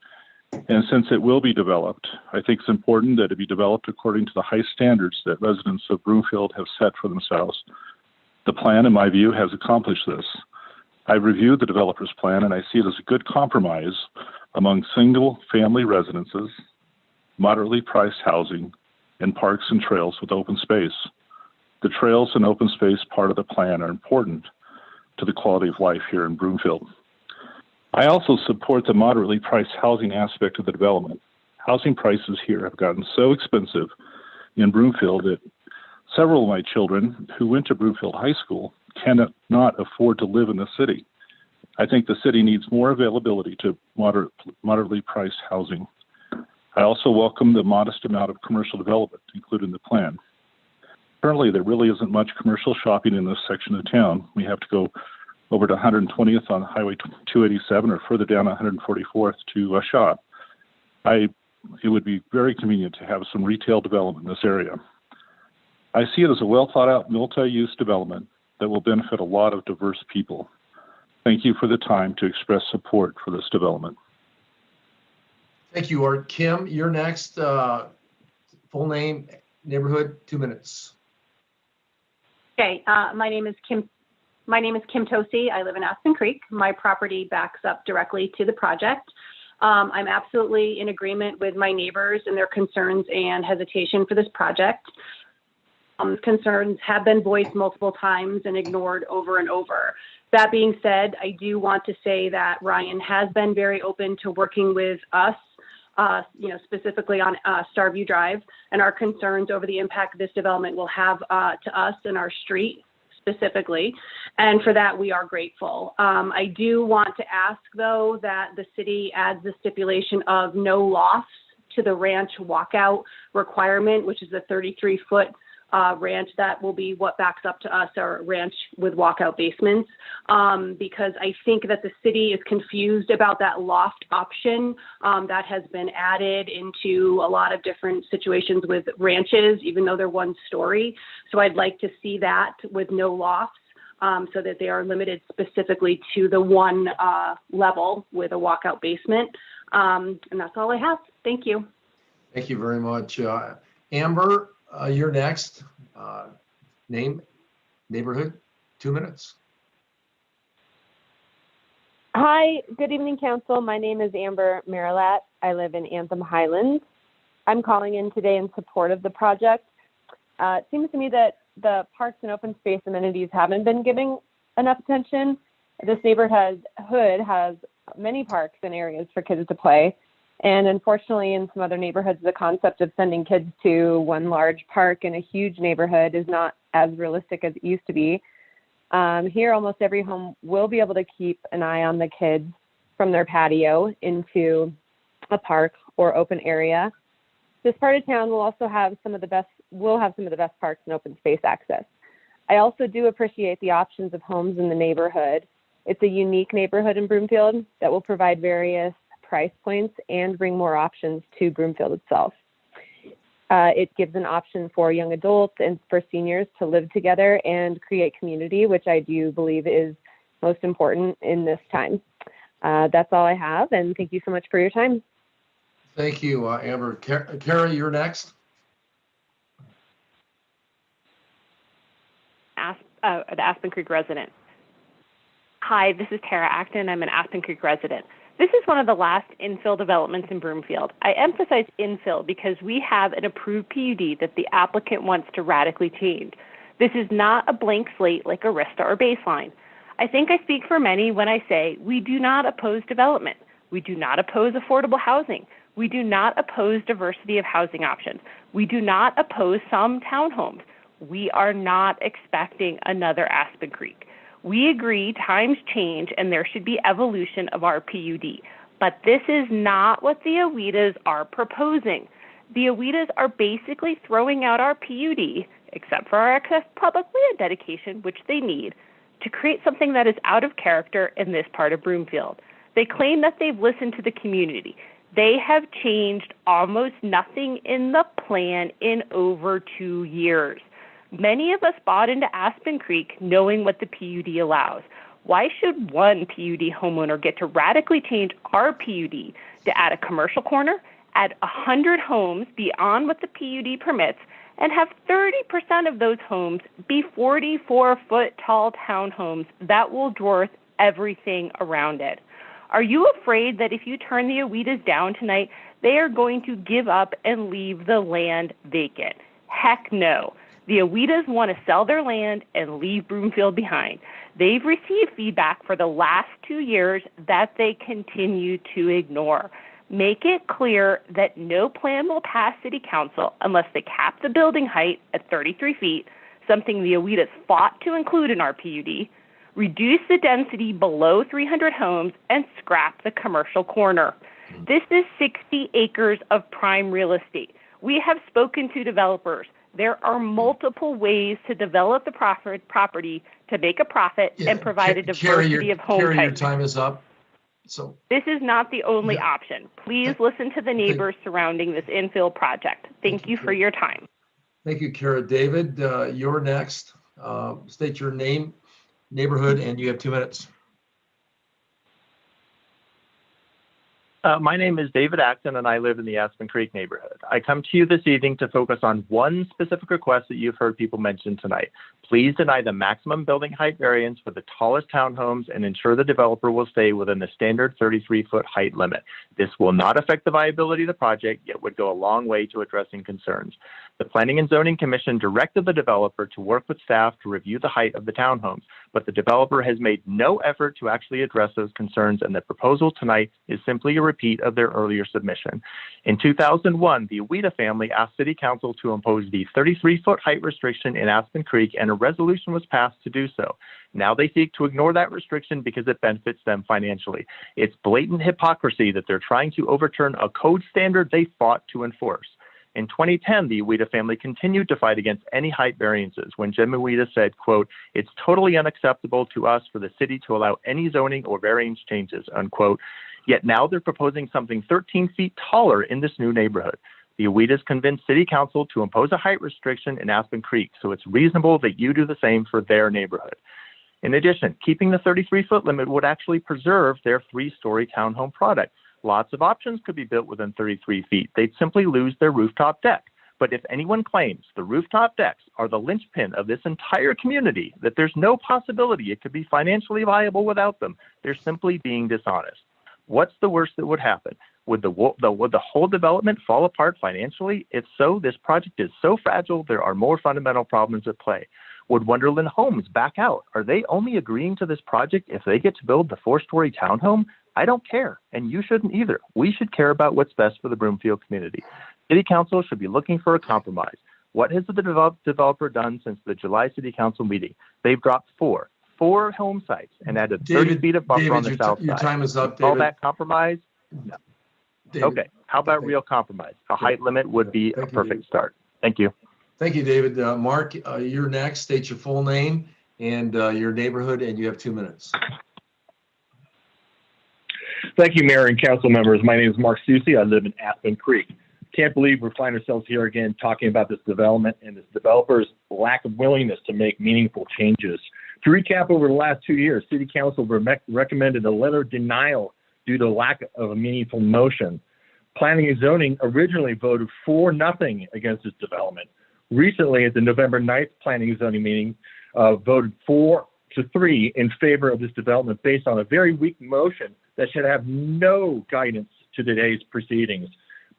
And since it will be developed, I think it's important that it be developed according to the high standards that residents of Broomfield have set for themselves. The plan, in my view, has accomplished this. I've reviewed the developer's plan and I see it as a good compromise among single-family residences, moderately priced housing, and parks and trails with open space. The trails and open space part of the plan are important to the quality of life here in Broomfield. I also support the moderately priced housing aspect of the development. Housing prices here have gotten so expensive in Broomfield that several of my children who went to Broomfield High School cannot afford to live in the city. I think the city needs more availability to moderately priced housing. I also welcome the modest amount of commercial development included in the plan. Currently, there really isn't much commercial shopping in this section of town. We have to go over to 120th on Highway 287 or further down 144th to shop. It would be very convenient to have some retail development in this area. I see it as a well thought out multi-use development that will benefit a lot of diverse people. Thank you for the time to express support for this development. Thank you, Art. Kim, you're next. Full name, neighborhood, 2 minutes. Okay, my name is Kim Tosi. I live in Aspen Creek. My property backs up directly to the project. I'm absolutely in agreement with my neighbors and their concerns and hesitation for this project. Concerns have been voiced multiple times and ignored over and over. That being said, I do want to say that Ryan has been very open to working with us, specifically on Starview Drive, and our concerns over the impact this development will have to us and our street specifically. And for that, we are grateful. I do want to ask, though, that the city adds the stipulation of no lofts to the ranch walkout requirement, which is a 33-foot ranch that will be what backs up to us, our ranch with walkout basements, because I think that the city is confused about that loft option that has been added into a lot of different situations with ranches, even though they're one story. So I'd like to see that with no lofts, so that they are limited specifically to the one level with a walkout basement. And that's all I have. Thank you. Thank you very much. Amber, you're next. Name, neighborhood, 2 minutes. Hi, good evening, Council. My name is Amber Marilat. I live in Anthem Highlands. I'm calling in today in support of the project. It seems to me that the parks and open space amenities haven't been given enough attention. This neighborhood has many parks and areas for kids to play. And unfortunately, in some other neighborhoods, the concept of sending kids to one large park in a huge neighborhood is not as realistic as it used to be. Here, almost every home will be able to keep an eye on the kids from their patio into a park or open area. This part of town will also have some of the best parks and open space access. I also do appreciate the options of homes in the neighborhood. It's a unique neighborhood in Broomfield that will provide various price points and bring more options to Broomfield itself. It gives an option for young adults and for seniors to live together and create community, which I do believe is most important in this time. That's all I have, and thank you so much for your time. Thank you, Amber. Kara, you're next. The Aspen Creek resident. Hi, this is Tara Acton. I'm an Aspen Creek resident. This is one of the last infill developments in Broomfield. I emphasize infill because we have an approved PUD that the applicant wants to radically change. This is not a blank slate like Arista or Baseline. I think I speak for many when I say we do not oppose development. We do not oppose affordable housing. We do not oppose diversity of housing options. We do not oppose some townhomes. We are not expecting another Aspen Creek. We agree times change and there should be evolution of our PUD, but this is not what the Awedas are proposing. The Awedas are basically throwing out our PUD, except for our excess public land dedication, which they need, to create something that is out of character in this part of Broomfield. They claim that they've listened to the community. They have changed almost nothing in the plan in over 2 years. Many of us bought into Aspen Creek knowing what the PUD allows. Why should one PUD homeowner get to radically change our PUD to add a commercial corner, add 100 homes beyond what the PUD permits, and have 30% of those homes be 44-foot tall townhomes that will dwarf everything around it? Are you afraid that if you turn the Awedas down tonight, they are going to give up and leave the land vacant? Heck no. The Awedas want to sell their land and leave Broomfield behind. They've received feedback for the last 2 years that they continue to ignore. Make it clear that no plan will pass City Council unless they cap the building height at 33 feet, something the Awedas fought to include in our PUD, reduce the density below 300 homes, and scrap the commercial corner. This is 60 acres of prime real estate. We have spoken to developers. There are multiple ways to develop the property to make a profit and provide a diversity of home Carrie, your types. time is up. So This is not the only option. Please listen to the neighbors surrounding this infill project. Thank you for your time. thank you, Kara. David, you're next. State your name, neighborhood, and you have 2 minutes. My name is David Acton, and I live in the Aspen Creek neighborhood. I come to you this evening to focus on one specific request that you've heard people mention tonight. Please deny the maximum building height variance for the tallest townhomes and ensure the developer will stay within the standard 33-foot height limit. This will not affect the viability of the project, yet would go a long way to addressing concerns. The Planning and Zoning Commission directed the developer to work with staff to review the height of the townhomes, but the developer has made no effort to actually address those concerns, and the proposal tonight is simply a repeat of their earlier submission. In 2001, the Aweda family asked City Council to impose the 33-foot height restriction in Aspen Creek, and a resolution was passed to do so. Now they seek to ignore that restriction because it benefits them financially. It's blatant hypocrisy that they're trying to overturn a code standard they fought to enforce. In 2010, the Aweda family continued to fight against any height variances when Jim Aweda said, quote, "It's totally unacceptable to us for the city to allow any zoning or variance changes," unquote. Yet now they're proposing something 13 feet taller in this new neighborhood. The Awedas convinced City Council to impose a height restriction in Aspen Creek, so it's reasonable that you do the same for their neighborhood. In addition, keeping the 33-foot limit would actually preserve their 3-story townhome product. Lots of options could be built within 33 feet. They'd simply lose their rooftop deck. But if anyone claims the rooftop decks are the linchpin of this entire community, that there's no possibility it could be financially viable without them, they're simply being dishonest. What's the worst that would happen? Would the whole development fall apart financially? If so, this project is so fragile, there are more fundamental problems at play. Would Wonderland Homes back out? Are they only agreeing to this project if they get to build the 4-story townhome? I don't care, and you shouldn't either. We should care about what's best for the Broomfield community. City Council should be looking for a compromise. What has the developer done since the July City Council meeting? They've dropped four home sites and added 30 feet of buffer on the south side. Your time is up, All David. that compromise? No. Okay, how about real compromise? A height limit would be a perfect start. Thank you. Thank you, David. Mark, you're next. State your full name and your neighborhood, and you have 2 minutes. Thank you, Mayor and council members. My name is Mark Susi. I live in Aspen Creek. Can't believe we find ourselves here again talking about this development and this developer's lack of willingness to make meaningful changes. To recap, over the last 2 years, City Council recommended a letter of denial due to lack of a meaningful motion. Planning and Zoning originally voted 4-0 against this development. Recently, at the November 9th Planning and Zoning meeting, voted 4-3 in favor of this development based on a very weak motion that should have no guidance to today's proceedings.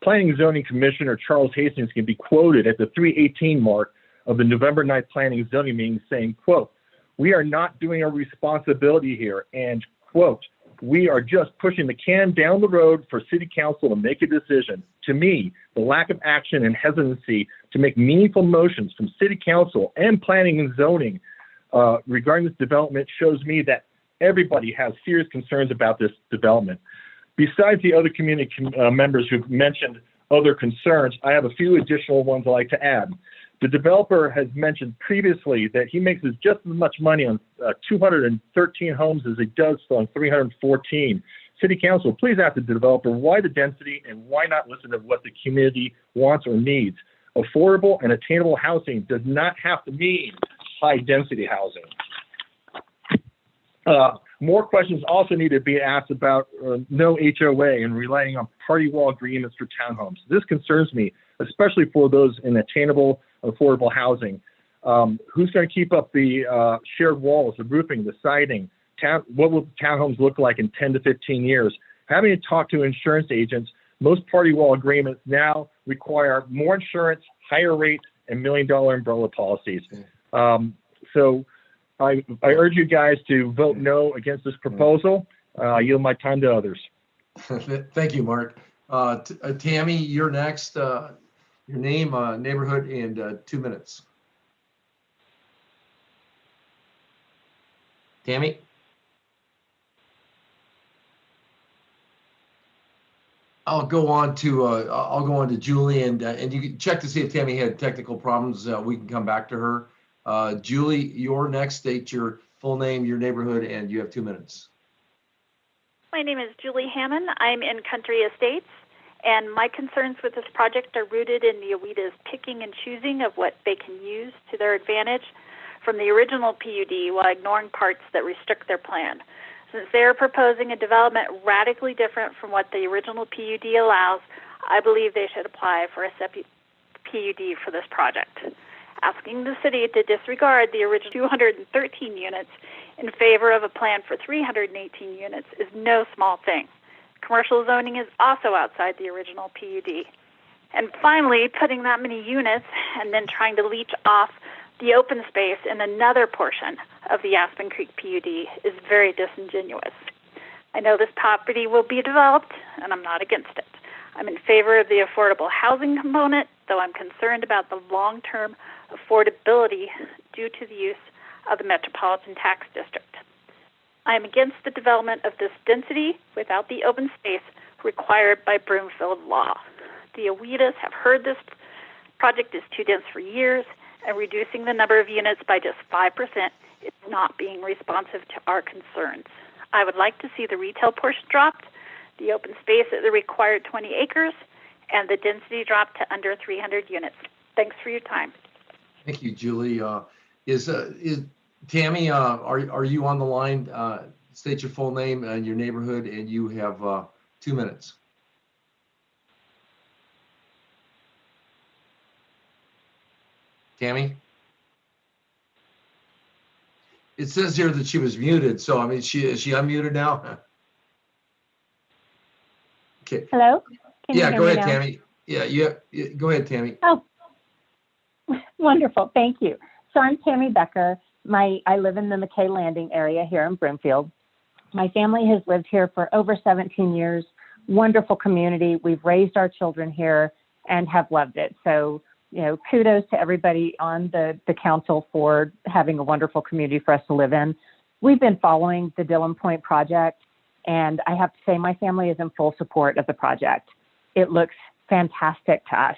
Planning and Zoning Commissioner Charles Hastings can be quoted at the 3:18 mark of the November 9th Planning and Zoning meeting saying, quote, "We are not doing our responsibility here," and quote, "We are just pushing the can down the road for City Council to make a decision." To me, the lack of action and hesitancy to make meaningful motions from City Council and Planning and Zoning regarding this development shows me that everybody has serious concerns about this development. Besides the other community members who've mentioned other concerns, I have a few additional ones I'd like to add. The developer has mentioned previously that he makes just as much money on 213 homes as he does on 314. City Council, please ask the developer why the density and why not listen to what the community wants or needs. Affordable and attainable housing does not have to mean high density housing. More questions also need to be asked about no HOA and relying on party wall agreements for townhomes. This concerns me, especially for those in attainable, affordable housing. Who's going to keep up the shared walls, the roofing, the siding? What will townhomes look like in 10 to 15 years? Having to talk to insurance agents, most party wall agreements now require more insurance, higher rates, and $1 million umbrella policies. So I urge you guys to vote no against this proposal. I yield my time to others. Thank you, Mark. Tammy, you're next. Your name, neighborhood, and 2 minutes. Tammy? I'll go on to Julie, and you can check to see if Tammy had technical problems. We can come back to her. Julie, you're next. State your full name, your neighborhood, and you have 2 minutes. My name is Julie Hammond. I'm in Country Estates, and my concerns with this project are rooted in the Awedas picking and choosing of what they can use to their advantage from the original PUD while ignoring parts that restrict their plan. Since they are proposing a development radically different from what the original PUD allows, I believe they should apply for a PUD for this project. Asking the city to disregard the original 213 units in favor of a plan for 318 units is no small thing. Commercial zoning is also outside the original PUD. And finally, putting that many units and then trying to leech off the open space in another portion of the Aspen Creek PUD is very disingenuous. I know this property will be developed, and I'm not against it. I'm in favor of the affordable housing component, though I'm concerned about the long-term affordability due to the use of the Metropolitan Tax District. I am against the development of this density without the open space required by Broomfield law. The Awedas have heard this project is too dense for years, and reducing the number of units by just 5% is not being responsive to our concerns. I would like to see the retail portion dropped, the open space at the required 20 acres, and the density dropped to under 300 units. Thanks for your time. Thank you, Julie. Is Tammy, are you on the line? State your full name and your neighborhood, and you have 2 minutes. Tammy? It says here that she was muted, so I mean, is she unmuted now? Okay. Hello? Can you Yeah, hear go me ahead, now? Tammy. Yeah, go ahead, Tammy. Oh, wonderful. Thank you. So I'm Tammy Becker. I live in the McKay Landing area here in Broomfield. My family has lived here for over 17 years. Wonderful community. We've raised our children here and have loved it. So, you know, kudos to everybody on the council for having a wonderful community for us to live in. We've been following the Dillon Point project, and I have to say my family is in full support of the project. It looks fantastic to us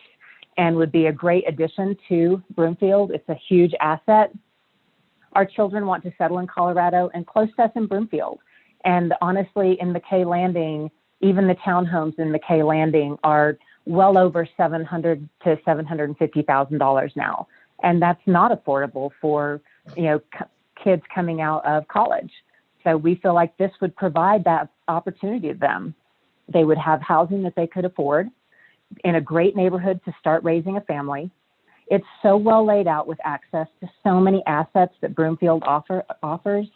and would be a great addition to Broomfield. It's a huge asset. Our children want to settle in Colorado and close to us in Broomfield. And honestly, in McKay Landing, even the townhomes in McKay Landing are well over $700,000 to $750,000 now, and that's not affordable for kids coming out of college. So we feel like this would provide that opportunity to them. They would have housing that they could afford in a great neighborhood to start raising a family. It's so well laid out with access to so many assets that Broomfield offers.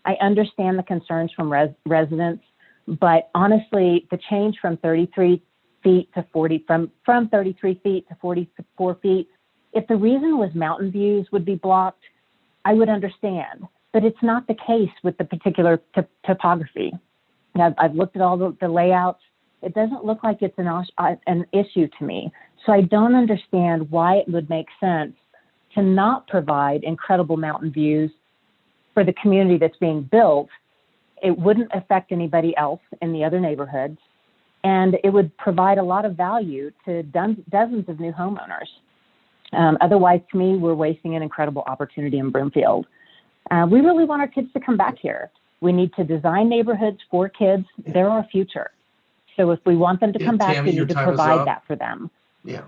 I understand the concerns from residents, but honestly, the change from 33 feet to 40, from 33 feet to 44 feet, if the reason was mountain views would be blocked, I would understand. But it's not the case with the particular topography. I've looked at all the layouts. It doesn't look like it's an issue to me. So I don't understand why it would make sense to not provide incredible mountain views for the community that's being built. It wouldn't affect anybody else in the other neighborhoods, and it would provide a lot of value to dozens of new homeowners. Otherwise, to me, we're wasting an incredible opportunity in Broomfield. We really want our kids to come back here. We need to design neighborhoods for kids. They're our future. So if we want them to come back, Tammy, we your need to time is provide up. that for them. Yeah.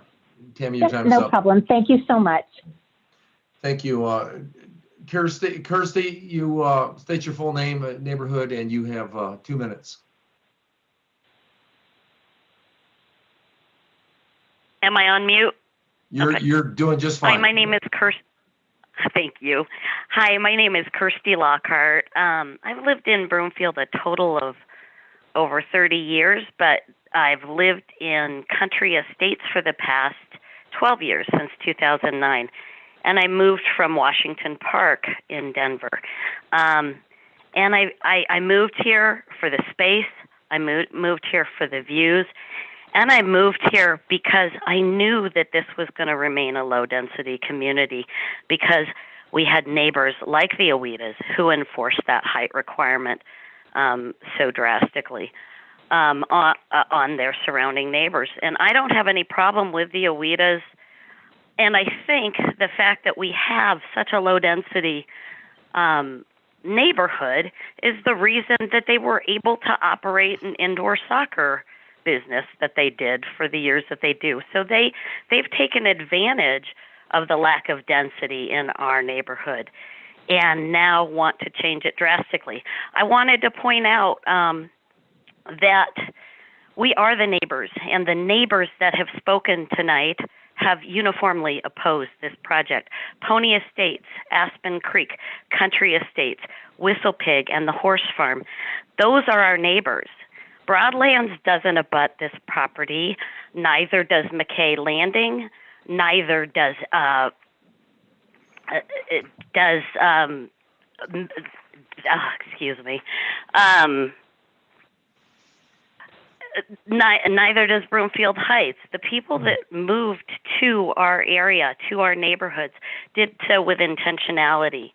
Tammy, your Yes, time is no up. problem. Thank you so much. Thank you. Kirsty, you state your full name, neighborhood, and you have 2 minutes. Am I on mute? You're doing just fine. Hi, my name is Kirsty. Thank you. Hi, my name is Kirsty Lockhart. I've lived in Broomfield a total of over 30 years, but I've lived in Country Estates for the past 12 years, since 2009. And I moved from Washington Park in Denver. And I moved here for the space. I moved here for the views. And I moved here because I knew that this was going to remain a low-density community, because we had neighbors like the Owedas who enforced that height requirement so drastically on their surrounding neighbors. And I don't have any problem with the Owedas. And I think the fact that we have such a low-density neighborhood is the reason that they were able to operate an indoor soccer business that they did for the years that they do. So they've taken advantage of the lack of density in our neighborhood and now want to change it drastically. I wanted to point out that we are the neighbors, and the neighbors that have spoken tonight have uniformly opposed this project. Pony Estates, Aspen Creek, Country Estates, Whistle Pig, and the Horse Farm. Those are our neighbors. Broadlands doesn't abut this property. Neither does McKay Landing. Neither does neither does Broomfield Heights. The people that moved to our area, to our neighborhoods, did so with intentionality.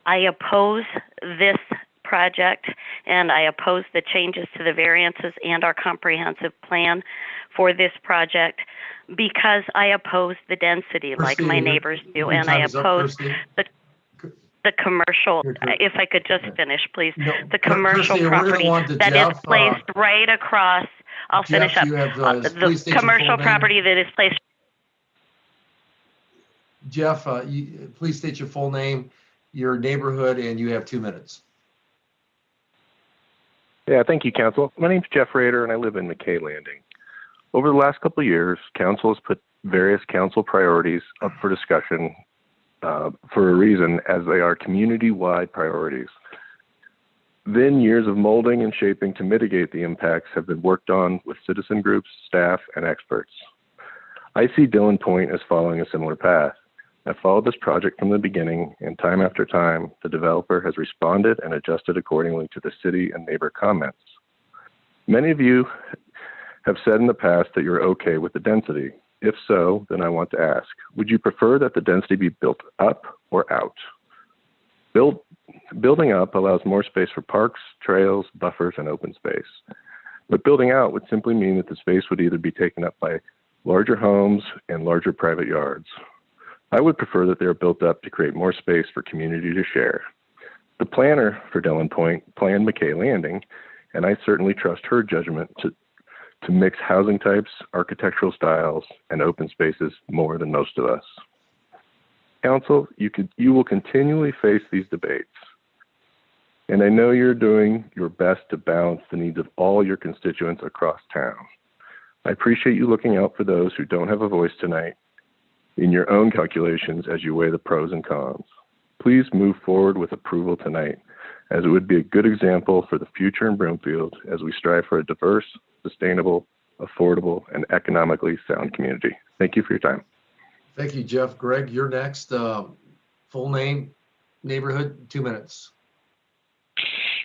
I oppose this project, and I oppose the changes to the variances and our comprehensive plan for this project because I oppose the density like my neighbors do, and I oppose the commercial, if I could just finish, please, the commercial property that is placed right across, I'll finish up, the commercial property that is placed. Jeff, please state your full name, your neighborhood, and you have 2 minutes. Yeah, thank you, Council. My name's Jeff Rader, and I live in McKay Landing. Over the last couple of years, Council has put various council priorities up for discussion for a reason, as they are community-wide priorities. Then years of molding and shaping to mitigate the impacts have been worked on with citizen groups, staff, and experts. I see Dillon Point as following a similar path. I've followed this project from the beginning, and time after time, the developer has responded and adjusted accordingly to the city and neighbor comments. Many of you have said in the past that you're okay with the density. If so, then I want to ask, would you prefer that the density be built up or out? Building up allows more space for parks, trails, buffers, and open space. But building out would simply mean that the space would either be taken up by larger homes and larger private yards. I would prefer that they are built up to create more space for community to share. The planner for Dillon Point planned McKay Landing, and I certainly trust her judgment to mix housing types, architectural styles, and open spaces more than most of us. Council, you will continually face these debates, and I know you're doing your best to balance the needs of all your constituents across town. I appreciate you looking out for those who don't have a voice tonight in your own calculations as you weigh the pros and cons. Please move forward with approval tonight, as it would be a good example for the future in Broomfield as we strive for a diverse, sustainable, affordable, and economically sound community. Thank you for your time. Thank you, Jeff. Greg, you're next. Full name, neighborhood, 2 minutes.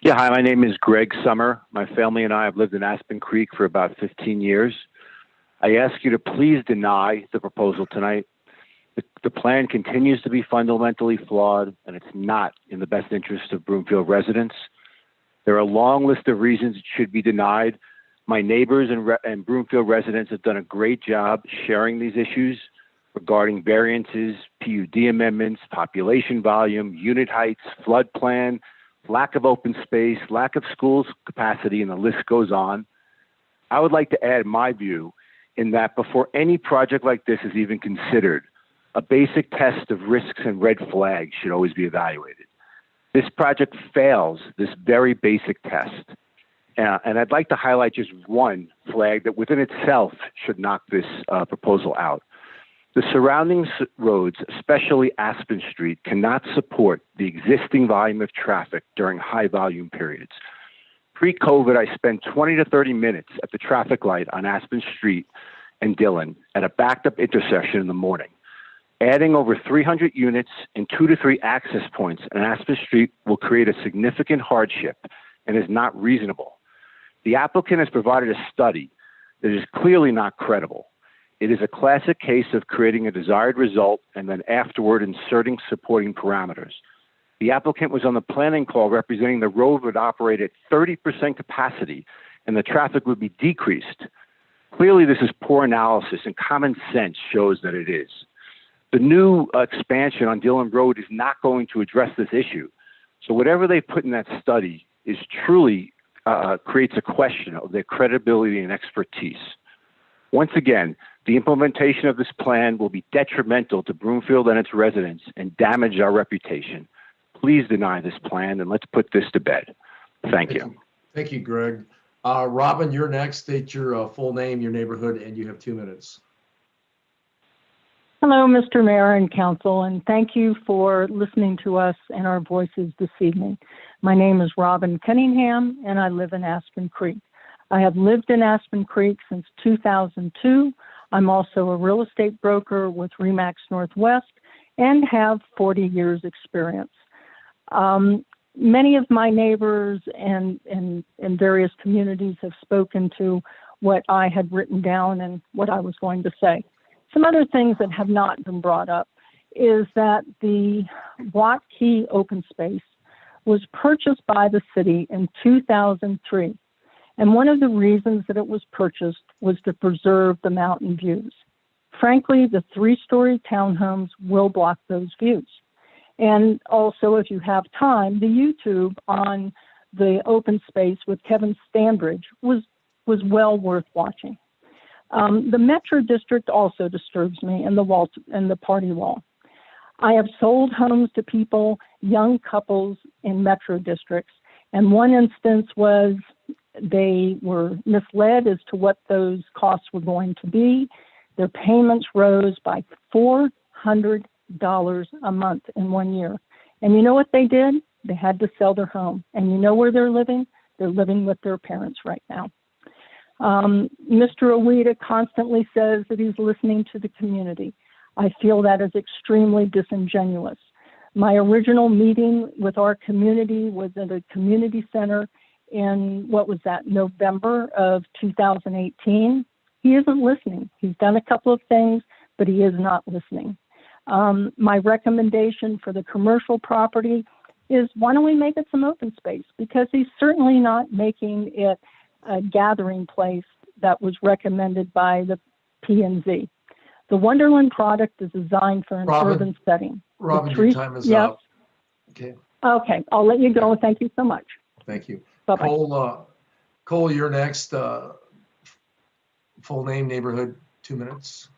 Yeah, hi, my name is Greg Summer. My family and I have lived in Aspen Creek for about 15 years. I ask you to please deny the proposal tonight. The plan continues to be fundamentally flawed, and it's not in the best interest of Broomfield residents. There are a long list of reasons it should be denied. My neighbors and Broomfield residents have done a great job sharing these issues regarding variances, PUD amendments, population volume, unit heights, flood plan, lack of open space, lack of schools capacity, and the list goes on. I would like to add my view in that before any project like this is even considered, a basic test of risks and red flags should always be evaluated. This project fails this very basic test. And I'd like to highlight just one flag that within itself should knock this proposal out. The surrounding roads, especially Aspen Street, cannot support the existing volume of traffic during high volume periods. Pre-COVID, I spent 20 to 30 minutes at the traffic light on Aspen Street and Dillon at a backed up intersection in the morning. Adding over 300 units and 2 to 3 access points on Aspen Street will create a significant hardship and is not reasonable. The applicant has provided a study that is clearly not credible. It is a classic case of creating a desired result and then afterward inserting supporting parameters. The applicant was on the planning call representing the road would operate at 30% capacity and the traffic would be decreased. Clearly, this is poor analysis and common sense shows that it is. The new expansion on Dillon Road is not going to address this issue. So whatever they put in that study is truly creates a question of their credibility and expertise. Once again, the implementation of this plan will be detrimental to Broomfield and its residents and damage our reputation. Please deny this plan and let's put this to bed. Thank you. Thank you, Greg. Robin, you're next. State your full name, your neighborhood, and you have 2 minutes. Hello, Mr. Mayor and Council, and thank you for listening to us and our voices this evening. My name is Robin Cunningham, and I live in Aspen Creek. I have lived in Aspen Creek since 2002. I'm also a real estate broker with RE/MAX Northwest and have 40 years experience. Many of my neighbors and various communities have spoken to what I had written down and what I was going to say. Some other things that have not been brought up is that the Watt Key open space was purchased by the city in 2003. And one of the reasons that it was purchased was to preserve the mountain views. Frankly, the 3-story townhomes will block those views. And also, if you have time, the YouTube on the open space with Kevin Stanbridge was well worth watching. The Metro District also disturbs me and the party wall. I have sold homes to people, young couples in Metro districts, and one instance was they were misled as to what those costs were going to be. Their payments rose by $400 a month in 1 year. And you know what they did? They had to sell their home. And you know where they're living? They're living with their parents right now. Mr. Owita constantly says that he's listening to the community. I feel that is extremely disingenuous. My original meeting with our community was at a community center in, November of 2018. He isn't listening. He's done a couple of things, but he is not listening. My recommendation for the commercial property is, why don't we make it some open space? Because he's certainly not making it a gathering place that was recommended by the P&Z. The Wonderland product is designed for an urban setting. Robin, your time is up. Okay. Okay, I'll let you go. Thank you so much. Thank you. Bye-bye. Cole, you're next. Full name, neighborhood, 2 minutes.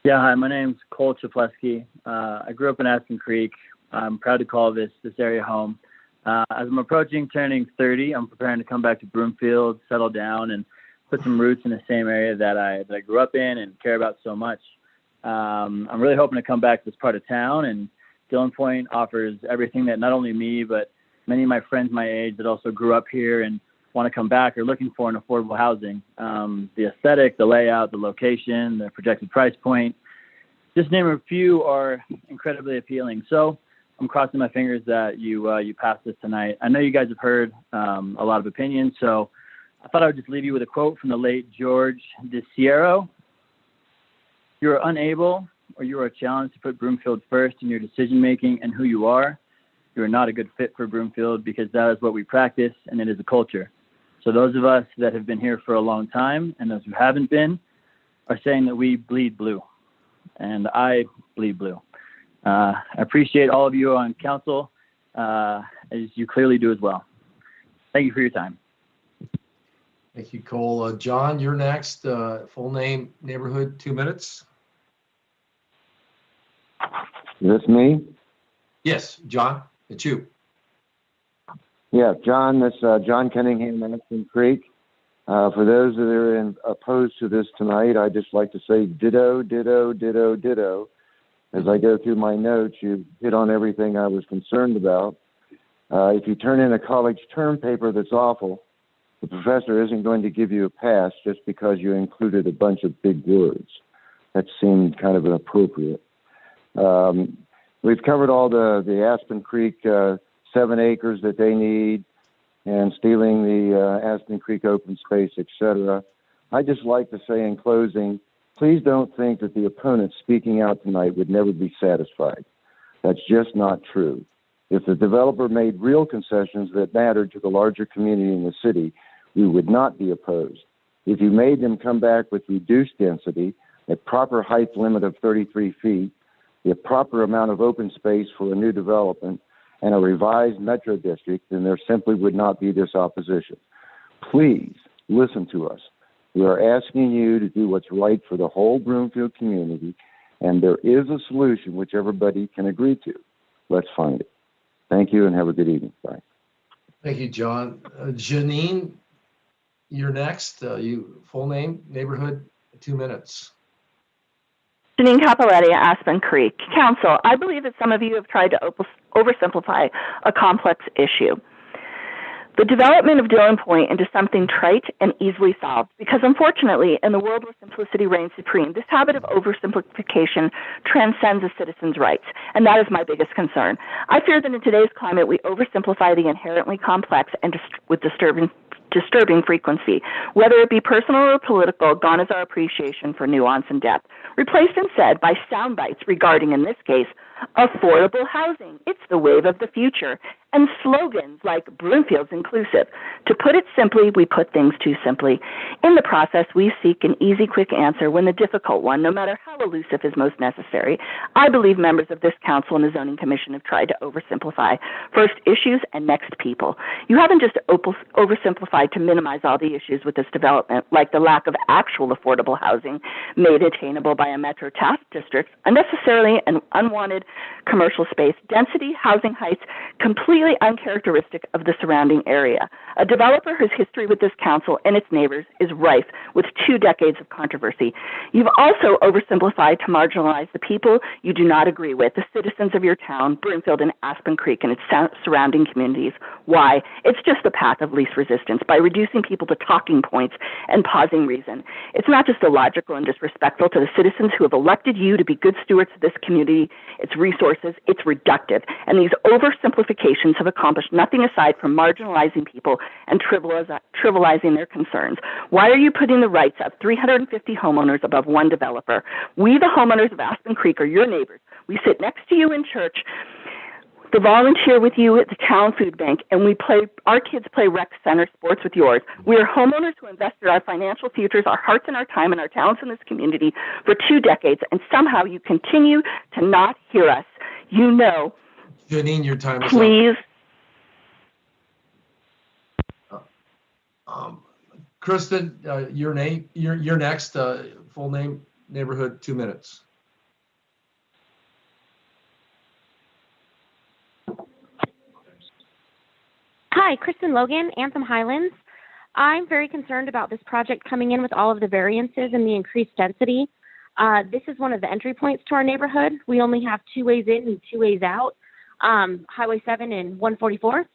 Yeah, hi, my name's Cole Chapleski. I grew up in Aspen Creek. I'm proud to call this area home. As I'm approaching turning 30, I'm preparing to come back to Broomfield, settle down, and put some roots in the same area that I grew up in and care about so much. I'm really hoping to come back to this part of town, and Dillon Point offers everything that not only me, but many of my friends my age that also grew up here and want to come back are looking for in affordable housing. The aesthetic, the layout, the location, the projected price point, just name a few, are incredibly appealing. So I'm crossing my fingers that you pass this tonight. I know you guys have heard a lot of opinions, so I thought I would just leave you with a quote from the late George DeSiero. You are unable or you are challenged to put Broomfield first in your decision-making and who you are. You are not a good fit for Broomfield because that is what we practice and it is a culture. So those of us that have been here for a long time and those who haven't been are saying that we bleed blue, and I bleed blue. I appreciate all of you on council as you clearly do as well. Thank you for your time. Thank you, Cole. John, you're next. Full name, neighborhood, 2 minutes. Is this me? Yes, John, it's you. Yeah, John, this John Cunningham, Aspen Creek. For those that are opposed to this tonight, I'd just like to say ditto, ditto, ditto, ditto. As I go through my notes, you hit on everything I was concerned about. If you turn in a college term paper that's awful, the professor isn't going to give you a pass just because you included a bunch of big words. That seemed kind of inappropriate. We've covered all the Aspen Creek 7 acres that they need and stealing the Aspen Creek open space, etc. I'd just like to say in closing, please don't think that the opponents speaking out tonight would never be satisfied. That's just not true. If the developer made real concessions that mattered to the larger community in the city, we would not be opposed. If you made them come back with reduced density, a proper height limit of 33 feet, the proper amount of open space for a new development, and a revised metro district, then there simply would not be this opposition. Please listen to us. We are asking you to do what's right for the whole Broomfield community, and there is a solution which everybody can agree to. Let's find it. Thank you and have a good evening. Bye. Thank you, John. Janine, you're next. You full name, neighborhood, 2 minutes. Janine Capoletti, Aspen Creek. Council, I believe that some of you have tried to oversimplify a complex issue. The development of Dillon Point into something trite and easily solved, because unfortunately, in the world where simplicity reigns supreme, this habit of oversimplification transcends a citizen's rights, and that is my biggest concern. I fear that in today's climate, we oversimplify the inherently complex and with disturbing frequency. Whether it be personal or political, gone is our appreciation for nuance and depth. Replaced instead by sound bites regarding, in this case, affordable housing. It's the wave of the future. And slogans like Broomfield's inclusive. To put it simply, we put things too simply. In the process, we seek an easy, quick answer when the difficult one, no matter how elusive, is most necessary. I believe members of this council and the Zoning Commission have tried to oversimplify. First issues and next people. You haven't just oversimplified to minimize all the issues with this development, like the lack of actual affordable housing made attainable by a metro task district, unnecessarily and unwanted commercial space, density, housing heights, completely uncharacteristic of the surrounding area. A developer whose history with this council and its neighbors is rife with 2 decades of controversy. You've also oversimplified to marginalize the people you do not agree with, the citizens of your town, Broomfield and Aspen Creek and its surrounding communities. Why? It's just the path of least resistance by reducing people to talking points and pausing reason. It's not just illogical and disrespectful to the citizens who have elected you to be good stewards of this community, its resources, it's reductive. And these oversimplifications have accomplished nothing aside from marginalizing people and trivializing their concerns. Why are you putting the rights of 350 homeowners above one developer? We, the homeowners of Aspen Creek, are your neighbors. We sit next to you in church, to volunteer with you at the town food bank, and our kids play rec center sports with yours. We are homeowners who invested our financial futures, our hearts and our time and our talents in this community for 2 decades, and somehow you continue to not hear us. You know. Janine, your time is please. Up. Kristen, you're next. Full name, neighborhood, 2 minutes. Hi, Kristen Logan, Anthem Highlands. I'm very concerned about this project coming in with all of the variances and the increased density. This is one of the entry points to our neighborhood. We only have 2 ways in and 2 ways out, Highway 7 and 144.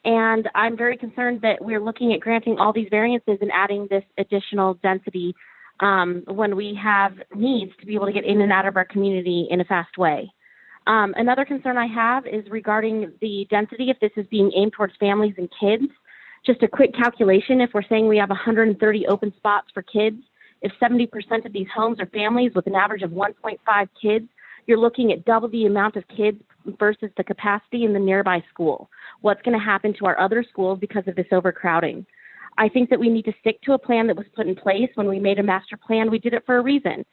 And I'm very concerned that we're looking at granting all these variances and adding this additional density when we have needs to be able to get in and out of our community in a fast way. Another concern I have is regarding the density, if this is being aimed towards families and kids. Just a quick calculation, if we're saying we have 130 open spots for kids, if 70% of these homes are families with an average of 1.5 kids, you're looking at double the amount of kids versus the capacity in the nearby school. What's going to happen to our other schools because of this overcrowding? I think that we need to stick to a plan that was put in place. When we made a master plan, we did it for a reason.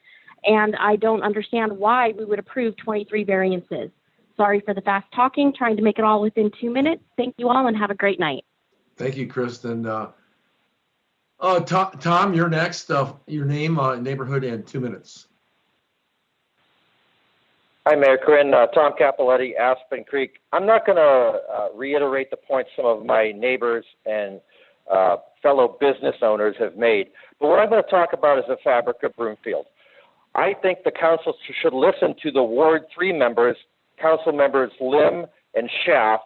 And I don't understand why we would approve 23 variances. Sorry for the fast talking, trying to make it all within 2 minutes. Thank you all and have a great night. Thank you, Kristen. Tom, you're next. Your name, neighborhood, and 2 minutes. Hi, Mayor Corinne. Tom Capoletti, Aspen Creek. I'm not going to reiterate the points some of my neighbors and fellow business owners have made, but what I'm going to talk about is the fabric of Broomfield. I think the council should listen to the Ward 3 members, council members Lim and Schaff,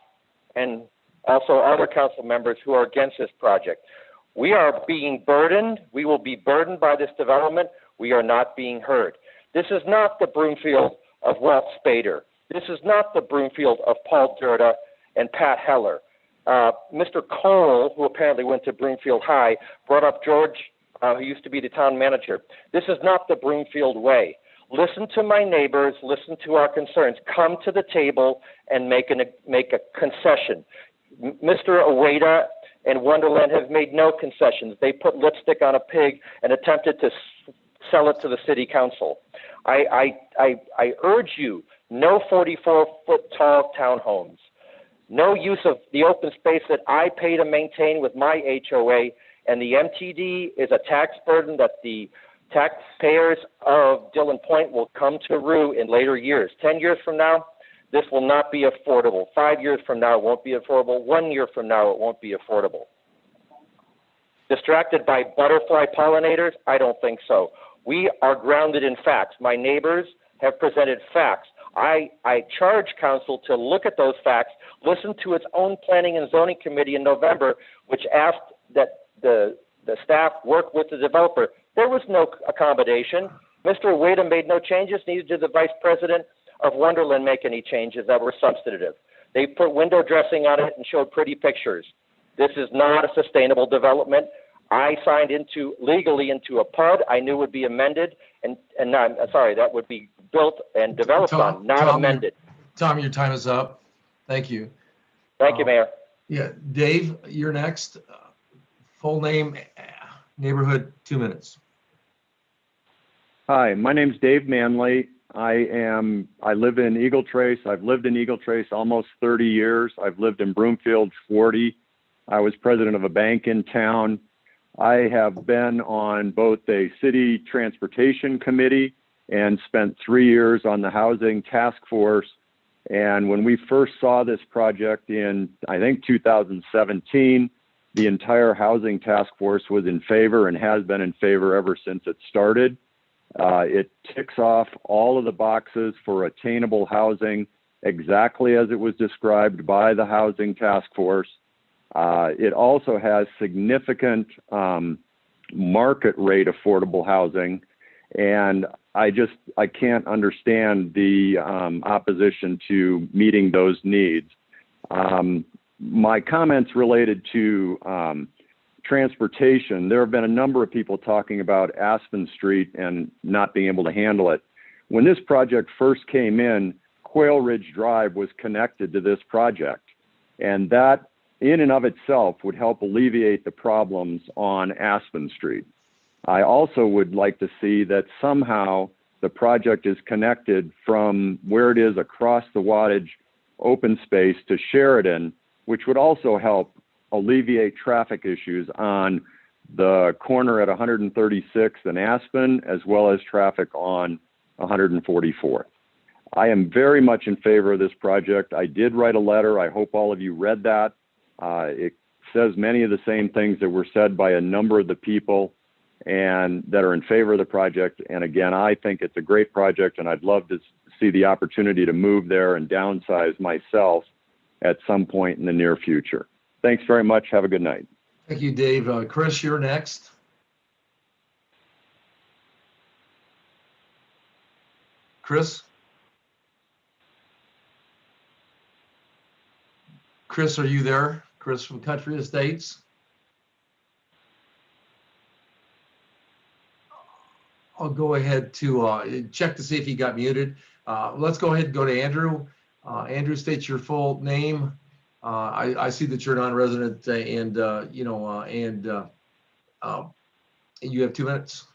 and also other council members who are against this project. We are being burdened. We will be burdened by this development. We are not being heard. This is not the Broomfield of Walt Spader. This is not the Broomfield of Paul Durda and Pat Heller. Mr. Cole, who apparently went to Broomfield High, brought up George, who used to be the town manager. This is not the Broomfield way. Listen to my neighbors, listen to our concerns. Come to the table and make a concession. Mr. Ueda and Wonderland have made no concessions. They put lipstick on a pig and attempted to sell it to the city council. I urge you, no 44-foot tall townhomes, no use of the open space that I pay to maintain with my HOA, and the MTD is a tax burden that the taxpayers of Dillon Point will come to rue in later years. 10 years from now, this will not be affordable. 5 years from now, it won't be affordable. 1 year from now, it won't be affordable. Distracted by butterfly pollinators? I don't think so. We are grounded in facts. My neighbors have presented facts. I charge council to look at those facts, listen to its own planning and zoning committee in November, which asked that the staff work with the developer. There was no accommodation. Mr. Ueda made no changes, neither did the vice president of Wonderland make any changes that were substantive. They put window dressing on it and showed pretty pictures. This is not a sustainable development. I signed legally into a PUD. I knew would be amended, and I'm sorry, that would be built and developed on, not amended. Tom, your time is up. Thank you. Thank you, Mayor. Yeah, Dave, you're next. Full name, neighborhood, 2 minutes. Hi, my name's Dave Manley. I live in Eagle Trace. I've lived in Eagle Trace almost 30 years. I've lived in Broomfield 40. I was president of a bank in town. I have been on both a city transportation committee and spent 3 years on the housing task force. And when we first saw this project in, I think, 2017, the entire housing task force was in favor and has been in favor ever since it started. It ticks off all of the boxes for attainable housing exactly as it was described by the housing task force. It also has significant market rate affordable housing, and I can't understand the opposition to meeting those needs. My comments related to transportation, there have been a number of people talking about Aspen Street and not being able to handle it. When this project first came in, Quail Ridge Drive was connected to this project, and that in and of itself would help alleviate the problems on Aspen Street. I also would like to see that somehow the project is connected from where it is across the wattage open space to Sheridan, which would also help alleviate traffic issues on the corner at 136th and Aspen, as well as traffic on 144th. I am very much in favor of this project. I did write a letter. I hope all of you read that. It says many of the same things that were said by a number of the people and that are in favor of the project. And again, I think it's a great project, and I'd love to see the opportunity to move there and downsize myself at some point in the near future. Thanks very much. Have a good night. Thank you, Dave. Chris, you're next. Chris? Chris, are you there? Chris from Country Estates? I'll go ahead to check to see if he got muted. Let's go ahead and go to Andrew. Andrew, state your full name. I see that you're a non-resident and you have 2 minutes.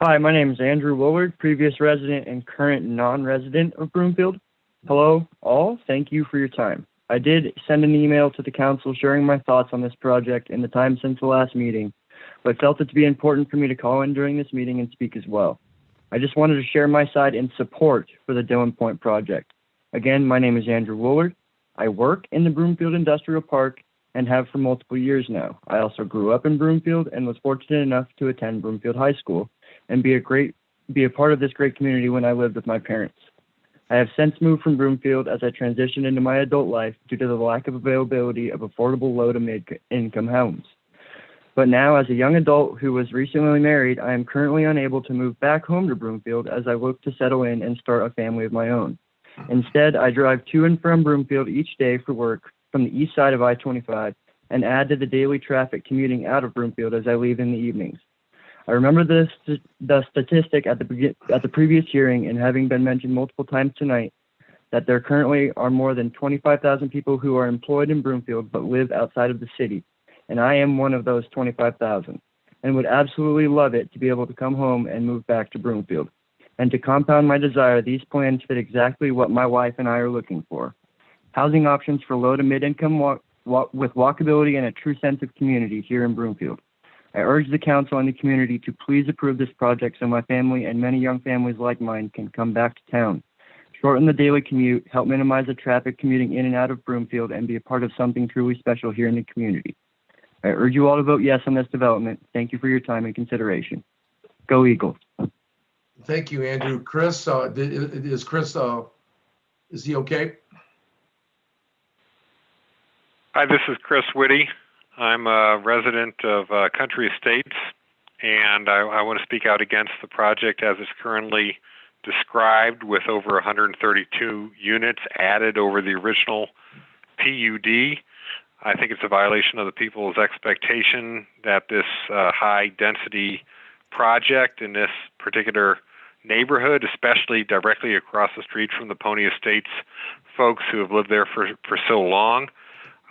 Hi, my name is Andrew Willard, previous resident and current non-resident of Broomfield. Hello, all. Thank you for your time. I did send an email to the council sharing my thoughts on this project in the time since the last meeting, but felt it to be important for me to call in during this meeting and speak as well. I just wanted to share my side in support for the Dillon Point project. Again, my name is Andrew Willard. I work in the Broomfield Industrial Park and have for multiple years now. I also grew up in Broomfield and was fortunate enough to attend Broomfield High School and be a part of this great community when I lived with my parents. I have since moved from Broomfield as I transitioned into my adult life due to the lack of availability of affordable low to mid-income homes. But now, as a young adult who was recently married, I am currently unable to move back home to Broomfield as I look to settle in and start a family of my own. Instead, I drive to and from Broomfield each day for work from the east side of I-25 and add to the daily traffic commuting out of Broomfield as I leave in the evenings. I remember the statistic at the previous hearing and having been mentioned multiple times tonight that there currently are more than 25,000 people who are employed in Broomfield but live outside of the city, and I am one of those 25,000 and would absolutely love it to be able to come home and move back to Broomfield. And to compound my desire, these plans fit exactly what my wife and I are looking for. Housing options for low to mid-income with walkability and a true sense of community here in Broomfield. I urge the council and the community to please approve this project so my family and many young families like mine can come back to town, shorten the daily commute, help minimize the traffic commuting in and out of Broomfield, and be a part of something truly special here in the community. I urge you all to vote yes on this development. Thank you for your time and consideration. Go Eagles. Thank you, Andrew. Chris, is Chris, is he okay? Hi, this is Chris Whitty. I'm a resident of Country Estates, and I want to speak out against the project as it's currently described, with over 132 units added over the original PUD. I think it's a violation of the people's expectation that this high-density project in this particular neighborhood, especially directly across the street from the Pony Estates folks who have lived there for so long.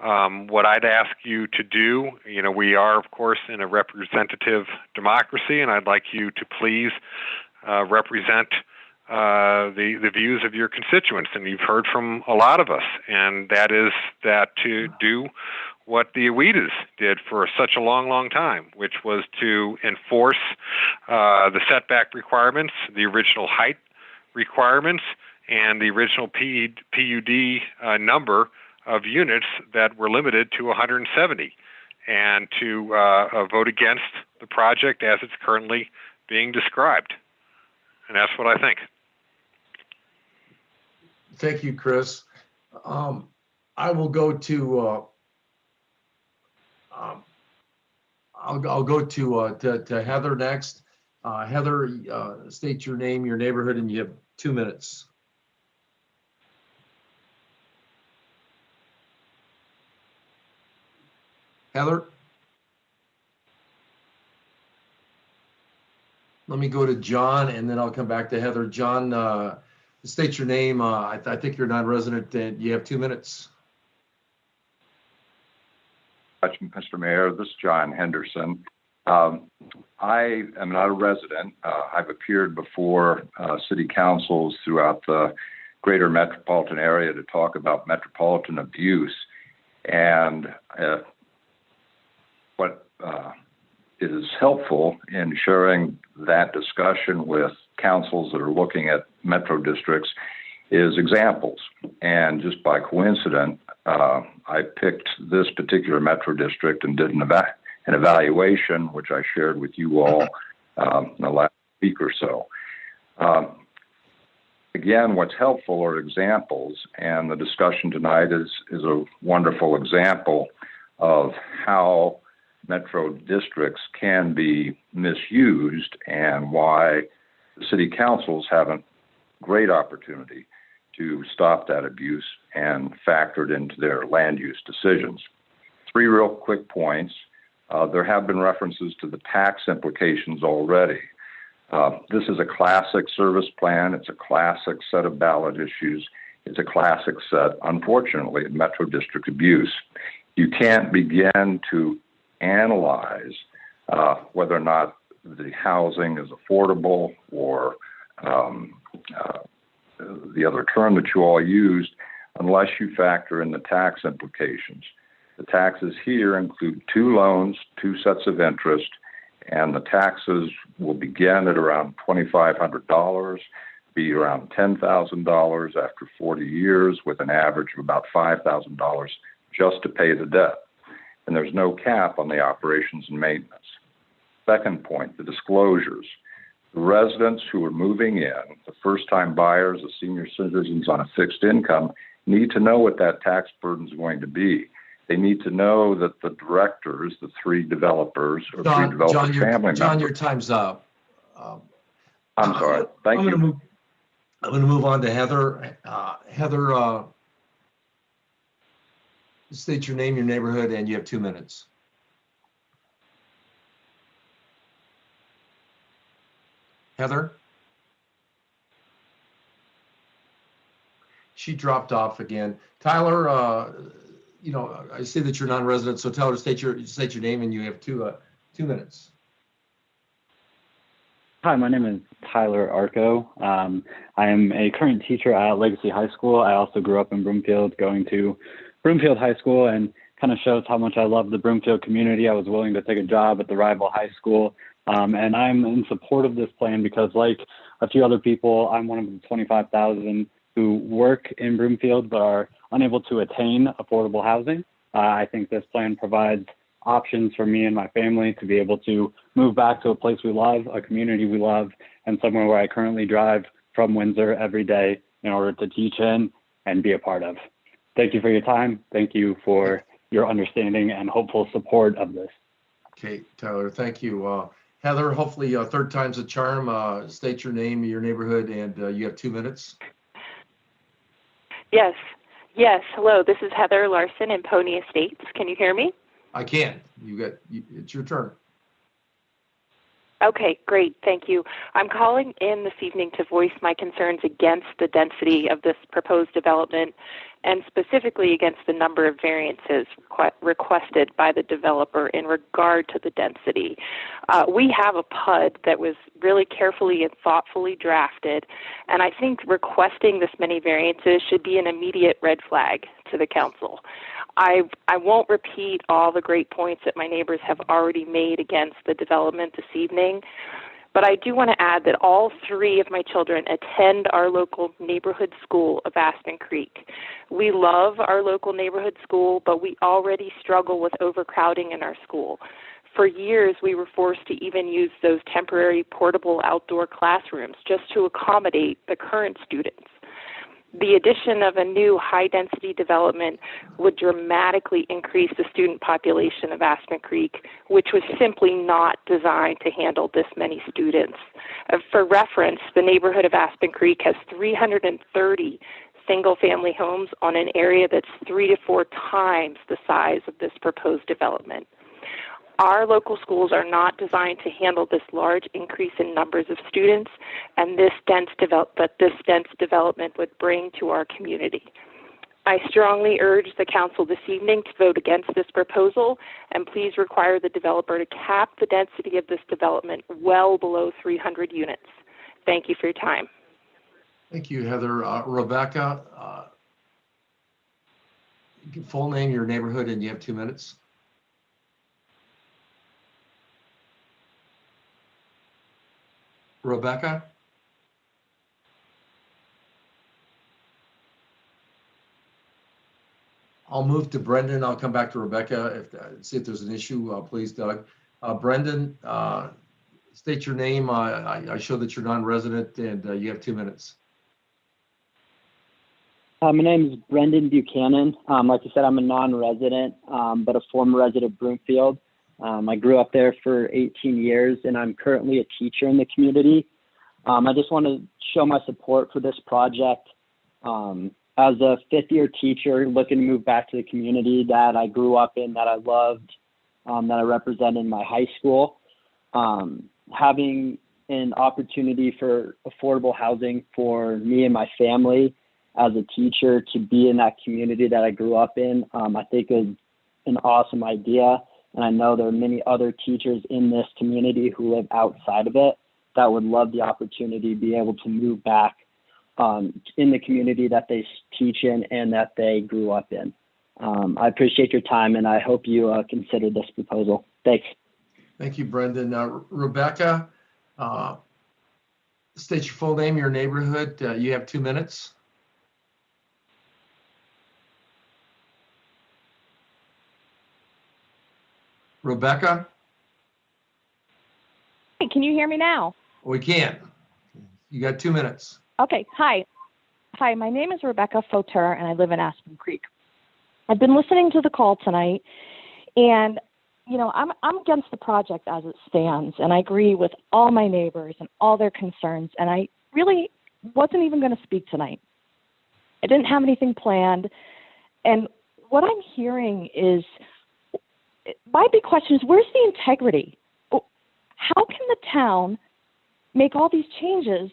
What I'd ask you to do, we are, of course, in a representative democracy, and I'd like you to please represent the views of your constituents. And you've heard from a lot of us, and that is that to do what the Awedas did for such a long, long time, which was to enforce the setback requirements, the original height requirements, and the original PUD number of units that were limited to 170, and to vote against the project as it's currently being described. And that's what I think. Thank you, Chris. I will go to I'll go to Heather next. Heather, state your name, your neighborhood, and you have 2 minutes. Heather? Let me go to John, and then I'll come back to Heather. John, state your name. I think you're non-resident, and you have 2 minutes. Mr. Mayor, this is John Henderson. I am not a resident. I've appeared before city councils throughout the greater metropolitan area to talk about metropolitan abuse. And what is helpful in sharing that discussion with councils that are looking at metro districts is examples. And just by coincidence, I picked this particular metro district and did an evaluation, which I shared with you all in the last week or so. Again, what's helpful are examples, and the discussion tonight is a wonderful example of how metro districts can be misused and why the city councils have a great opportunity to stop that abuse and factor it into their land use decisions. 3 real quick points. There have been references to the tax implications already. This is a classic service plan. It's a classic set of ballot issues. It's a classic set, unfortunately, of metro district abuse. You can't begin to analyze whether or not the housing is affordable, or the other term that you all used, unless you factor in the tax implications. The taxes here include 2 loans, 2 sets of interest, and the taxes will begin at around $2,500, be around $10,000 after 40 years, with an average of about $5,000 just to pay the debt. And there's no cap on the operations and maintenance. Second point, the disclosures. The residents who are moving in, the first-time buyers, the senior citizens on a fixed income, need to know what that tax burden is going to be. They need to know that the directors, the 3 developers, or 3 developer family members. John, your time's up. I'm sorry. Thank you. I'm going to move on to Heather. Heather, state your name, your neighborhood, and you have 2 minutes. Heather? She dropped off again. Tyler, I see that you're non-resident, so Tyler, state your name, and you have 2 minutes. Hi, my name is Tyler Arco. I am a current teacher at Legacy High School. I also grew up in Broomfield, going to Broomfield High School, and kind of shows how much I love the Broomfield community. I was willing to take a job at the rival high school, and I'm in support of this plan because, like a few other people, I'm one of the 25,000 who work in Broomfield but are unable to attain affordable housing. I think this plan provides options for me and my family to be able to move back to a place we love, a community we love, and somewhere where I currently drive from Windsor every day in order to teach in and be a part of. Thank you for your time. Thank you for your understanding and hopeful support of this. Okay, Tyler, thank you. Heather, hopefully 3rd time's a charm. State your name, your neighborhood, and you have 2 minutes. Yes. Hello, this is Heather Larson in Pony Estates. Can you hear me? I can. It's your turn. Okay, great. Thank you. I'm calling in this evening to voice my concerns against the density of this proposed development, and specifically against the number of variances requested by the developer in regard to the density. We have a PUD that was really carefully and thoughtfully drafted, and I think requesting this many variances should be an immediate red flag to the council. I won't repeat all the great points that my neighbors have already made against the development this evening, but I do want to add that all 3 of my children attend our local neighborhood school of Aspen Creek. We love our local neighborhood school, but we already struggle with overcrowding in our school. For years, we were forced to even use those temporary portable outdoor classrooms just to accommodate the current students. The addition of a new high-density development would dramatically increase the student population of Aspen Creek, which was simply not designed to handle this many students. For reference, the neighborhood of Aspen Creek has 330 single-family homes on an area that's 3 to 4 times the size of this proposed development. Our local schools are not designed to handle this large increase in numbers of students and this dense development would bring to our community. I strongly urge the council this evening to vote against this proposal, and please require the developer to cap the density of this development well below 300 units. Thank you for your time. Thank you, Heather. Rebecca, full name, your neighborhood, and you have 2 minutes. Rebecca? I'll move to Brendan. I'll come back to Rebecca see if there's an issue. Please, Doug. Brendan, state your name. I show that you're non-resident, and you have 2 minutes. My name is Brendan Buchanan. Like you said, I'm a non-resident, but a former resident of Broomfield. I grew up there for 18 years, and I'm currently a teacher in the community. I just want to show my support for this project. As a 5th-year teacher looking to move back to the community that I grew up in, that I loved, that I represent in my high school, having an opportunity for affordable housing for me and my family as a teacher to be in that community that I grew up in, I think is an awesome idea. And I know there are many other teachers in this community who live outside of it that would love the opportunity to be able to move back in the community that they teach in and that they grew up in. I appreciate your time, and I hope you consider this proposal. Thanks. Thank you, Brendan. Rebecca, state your full name, your neighborhood. You have 2 minutes. Rebecca? Hey, can you hear me now? We can. You got 2 minutes. Okay. Hi. Hi, my name is Rebecca Fauteur, and I live in Aspen Creek. I've been listening to the call tonight, and I'm against the project as it stands, and I agree with all my neighbors and all their concerns, and I really wasn't even going to speak tonight. I didn't have anything planned, and what I'm hearing is, my big question is, where's the integrity? How can the town make all these changes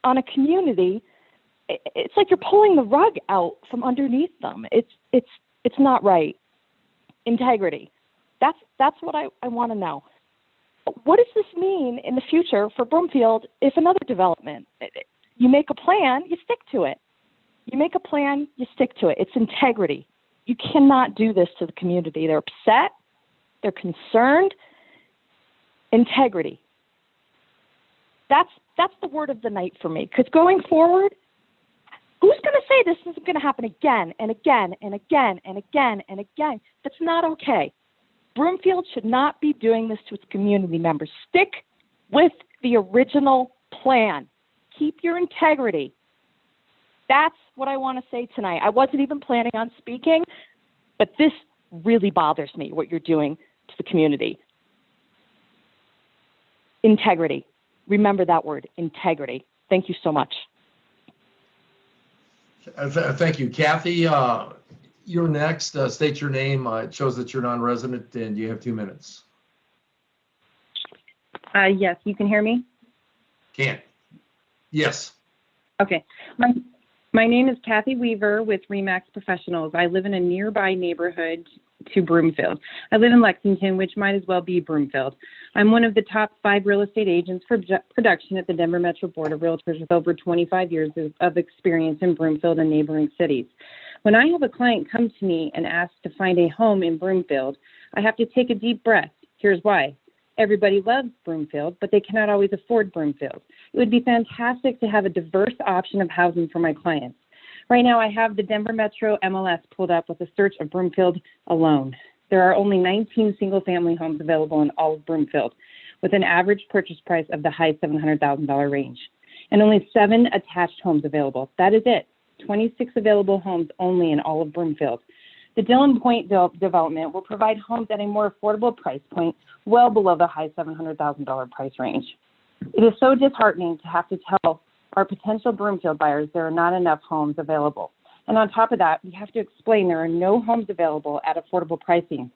on a community? It's like you're pulling the rug out from underneath them. It's not right. Integrity. That's what I want to know. What does this mean in the future for Broomfield if another development? You make a plan, you stick to it. You make a plan, you stick to it. It's integrity. You cannot do this to the community. They're upset. They're concerned. Integrity. That's the word of the night for me. Because going forward, who's going to say this isn't going to happen again and again and again and again and again? That's not okay. Broomfield should not be doing this to its community members. Stick with the original plan. Keep your integrity. That's what I want to say tonight. I wasn't even planning on speaking, but this really bothers me, what you're doing to the community. Integrity. Remember that word, integrity. Thank you so much. Thank you. Kathy, you're next. State your name. It shows that you're non-resident, and you have 2 minutes. Yes, you can hear me? Can. Yes. Okay. My name is Kathy Weaver with Remax Professionals. I live in a nearby neighborhood to Broomfield. I live in Lexington, which might as well be Broomfield. I'm one of the top 5 real estate agents for production at the Denver Metro Board of Realtors with over 25 years of experience in Broomfield and neighboring cities. When I have a client come to me and ask to find a home in Broomfield, I have to take a deep breath. Here's why. Everybody loves Broomfield, but they cannot always afford Broomfield. It would be fantastic to have a diverse option of housing for my clients. Right now, I have the Denver Metro MLS pulled up with a search of Broomfield alone. There are only 19 single-family homes available in all of Broomfield, with an average purchase price of the high $700,000 range, and only 7 attached homes available. That is it. 26 available homes only in all of Broomfield. The Dillon Point development will provide homes at a more affordable price point, well below the high $700,000 price range. It is so disheartening to have to tell our potential Broomfield buyers there are not enough homes available. And on top of that, we have to explain there are no homes available at affordable pricing.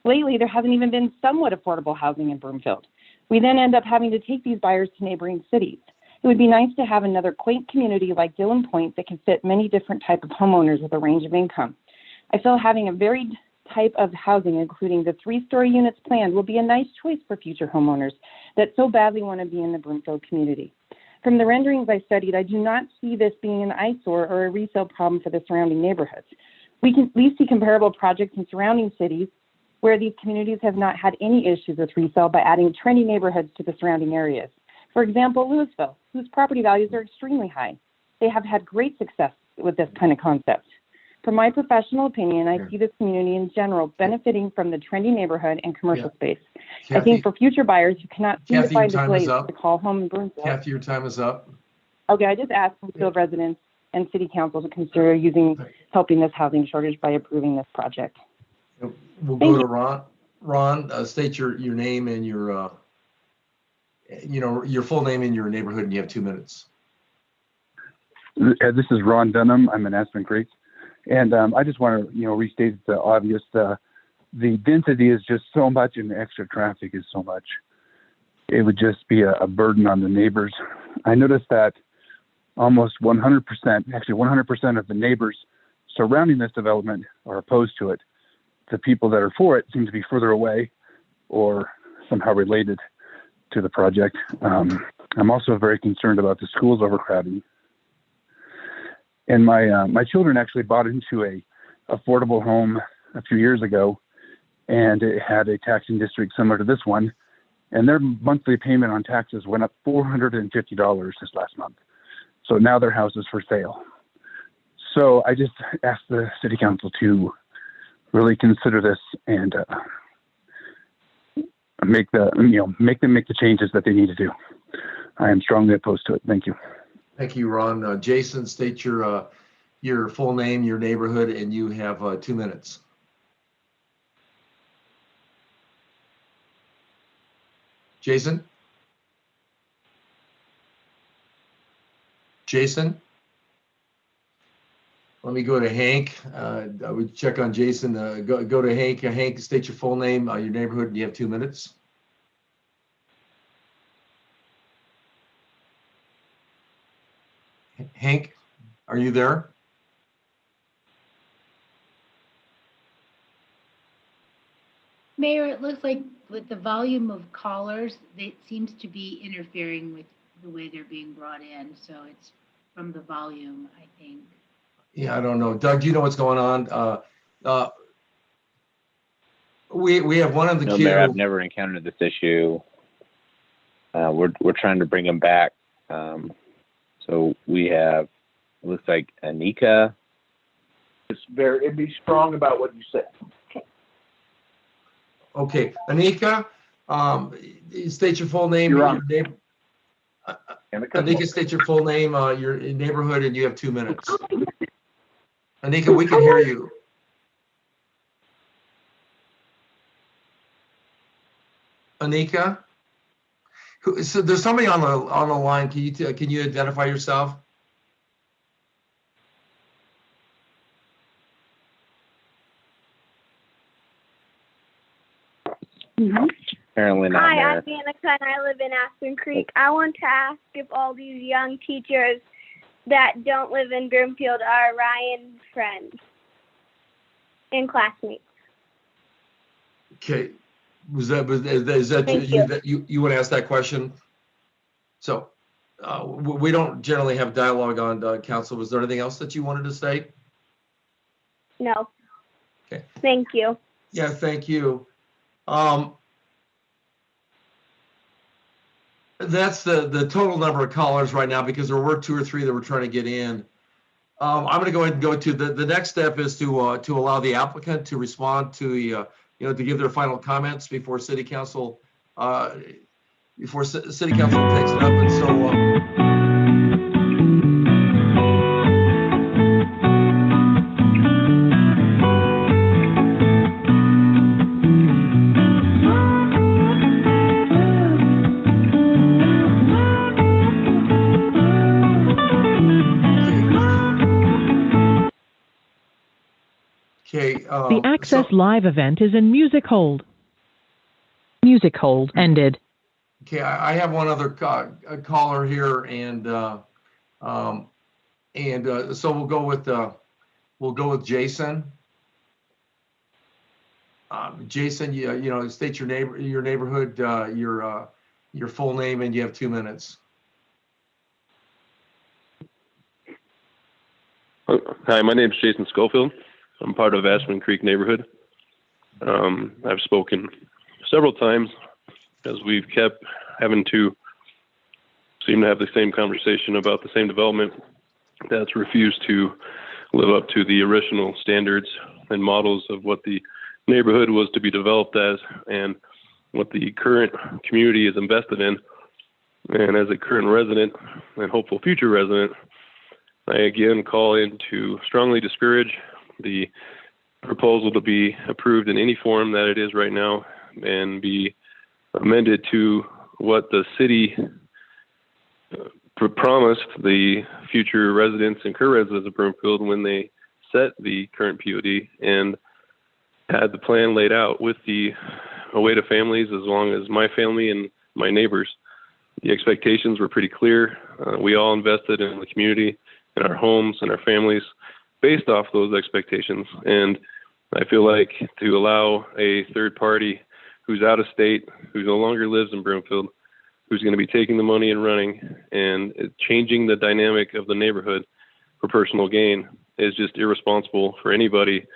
Lately, there hasn't even been somewhat affordable housing in Broomfield. We then end up having to take these buyers to neighboring cities. It would be nice to have another quaint community like Dillon Point that can fit many different types of homeowners with a range of income. I feel having a varied type of housing, including the 3-story units planned, will be a nice choice for future homeowners that so badly want to be in the Broomfield community. From the renderings I studied, I do not see this being an eyesore or a resale problem for the surrounding neighborhoods. We see comparable projects in surrounding cities where these communities have not had any issues with resale by adding trendy neighborhoods to the surrounding areas. For example, Louisville, whose property values are extremely high. They have had great success with this kind of concept. From my professional opinion, I see this community in general benefiting from the trendy neighborhood and commercial space. Kathy, I think for future buyers who cannot seem to find a place up. to call home in Broomfield. Kathy, your time is up. Okay, I just asked Broomfield residents and City Council to consider helping this housing shortage by approving this project. We'll go to Ron. Ron, state your name and your full name and your neighborhood, and you have 2 minutes. This is Ron Dunham. I'm in Aspen Creek. And I just want to, restate the obvious. The density is just so much, and the extra traffic is so much. It would just be a burden on the neighbors. I noticed that almost 100%, actually 100% of the neighbors surrounding this development are opposed to it. the people that are for it seem to be further away or somehow related to the project. I'm also very concerned about the schools overcrowding. And my children actually bought into a affordable home a few years ago, and it had a taxing district similar to this one, and their monthly payment on taxes went up $450 this last month. So now their house is for sale. So I just asked the city council to really consider this and make them make the changes that they need to do. I am strongly opposed to it. Thank you. Thank you, Ron. Jason, state your full name, your neighborhood, and you have 2 minutes. Jason? Jason? Let me go to Hank. I would check on Jason. Go to Hank. Hank, state your full name, your neighborhood, and you have 2 minutes. Hank, are you there? Mayor, it looks like with the volume of callers, it seems to be interfering with the way they're being brought in. So it's from the volume, I think. Yeah, I don't know. Doug, do you know what's going on? We have one in the No, queue. Mayor, I've never encountered this issue. We're trying to bring them back. So we have, it looks like Anika. It'd be strong about what you said. Okay, Anika, state your full name. You're on. Your name. Anika, state your full name, your neighborhood, and you have 2 minutes. Anika, we can hear you. Anika? So there's somebody on the line. Can you identify yourself? Apparently not. Hi, Mayor. I'm Danica and I live in Aspen Creek. I want to ask if all these young teachers that don't live in Broomfield are Ryan's friends and classmates. Okay. Is that Thank you want to ask that question? So we don't generally have dialogue on council. Was there anything else that you wanted to say? No. Okay. Thank you. Yeah, thank you. That's the total number of callers right now, because there were 2 or 3 that were trying to get in. I'm going to go ahead and go to the next step is to allow the applicant to respond to to give their final comments before city council takes it up. And so The Access Live event is in music hold. Music hold ended. Okay, I have one other caller here, and so we'll go with Jason. Jason, state your neighborhood, your full name, and you have 2 minutes. Hi, my name is Jason Schofield. I'm part of Aspen Creek neighborhood. I've spoken several times as we've kept having to seem to have the same conversation about the same development that's refused to live up to the original standards and models of what the neighborhood was to be developed as and what the current community is invested in. And as a current resident and hopeful future resident, I again call in to strongly discourage the proposal to be approved in any form that it is right now and be amended to what the city promised the future residents and current residents of Broomfield when they set the current POD and had the plan laid out with the Oweda families as long as my family and my neighbors. The expectations were pretty clear. We all invested in the community, in our homes and our families based off those expectations. And I feel like to allow a third party who's out of state, who no longer lives in Broomfield, who's going to be taking the money and running and changing the dynamic of the neighborhood for personal gain is just irresponsible for anybody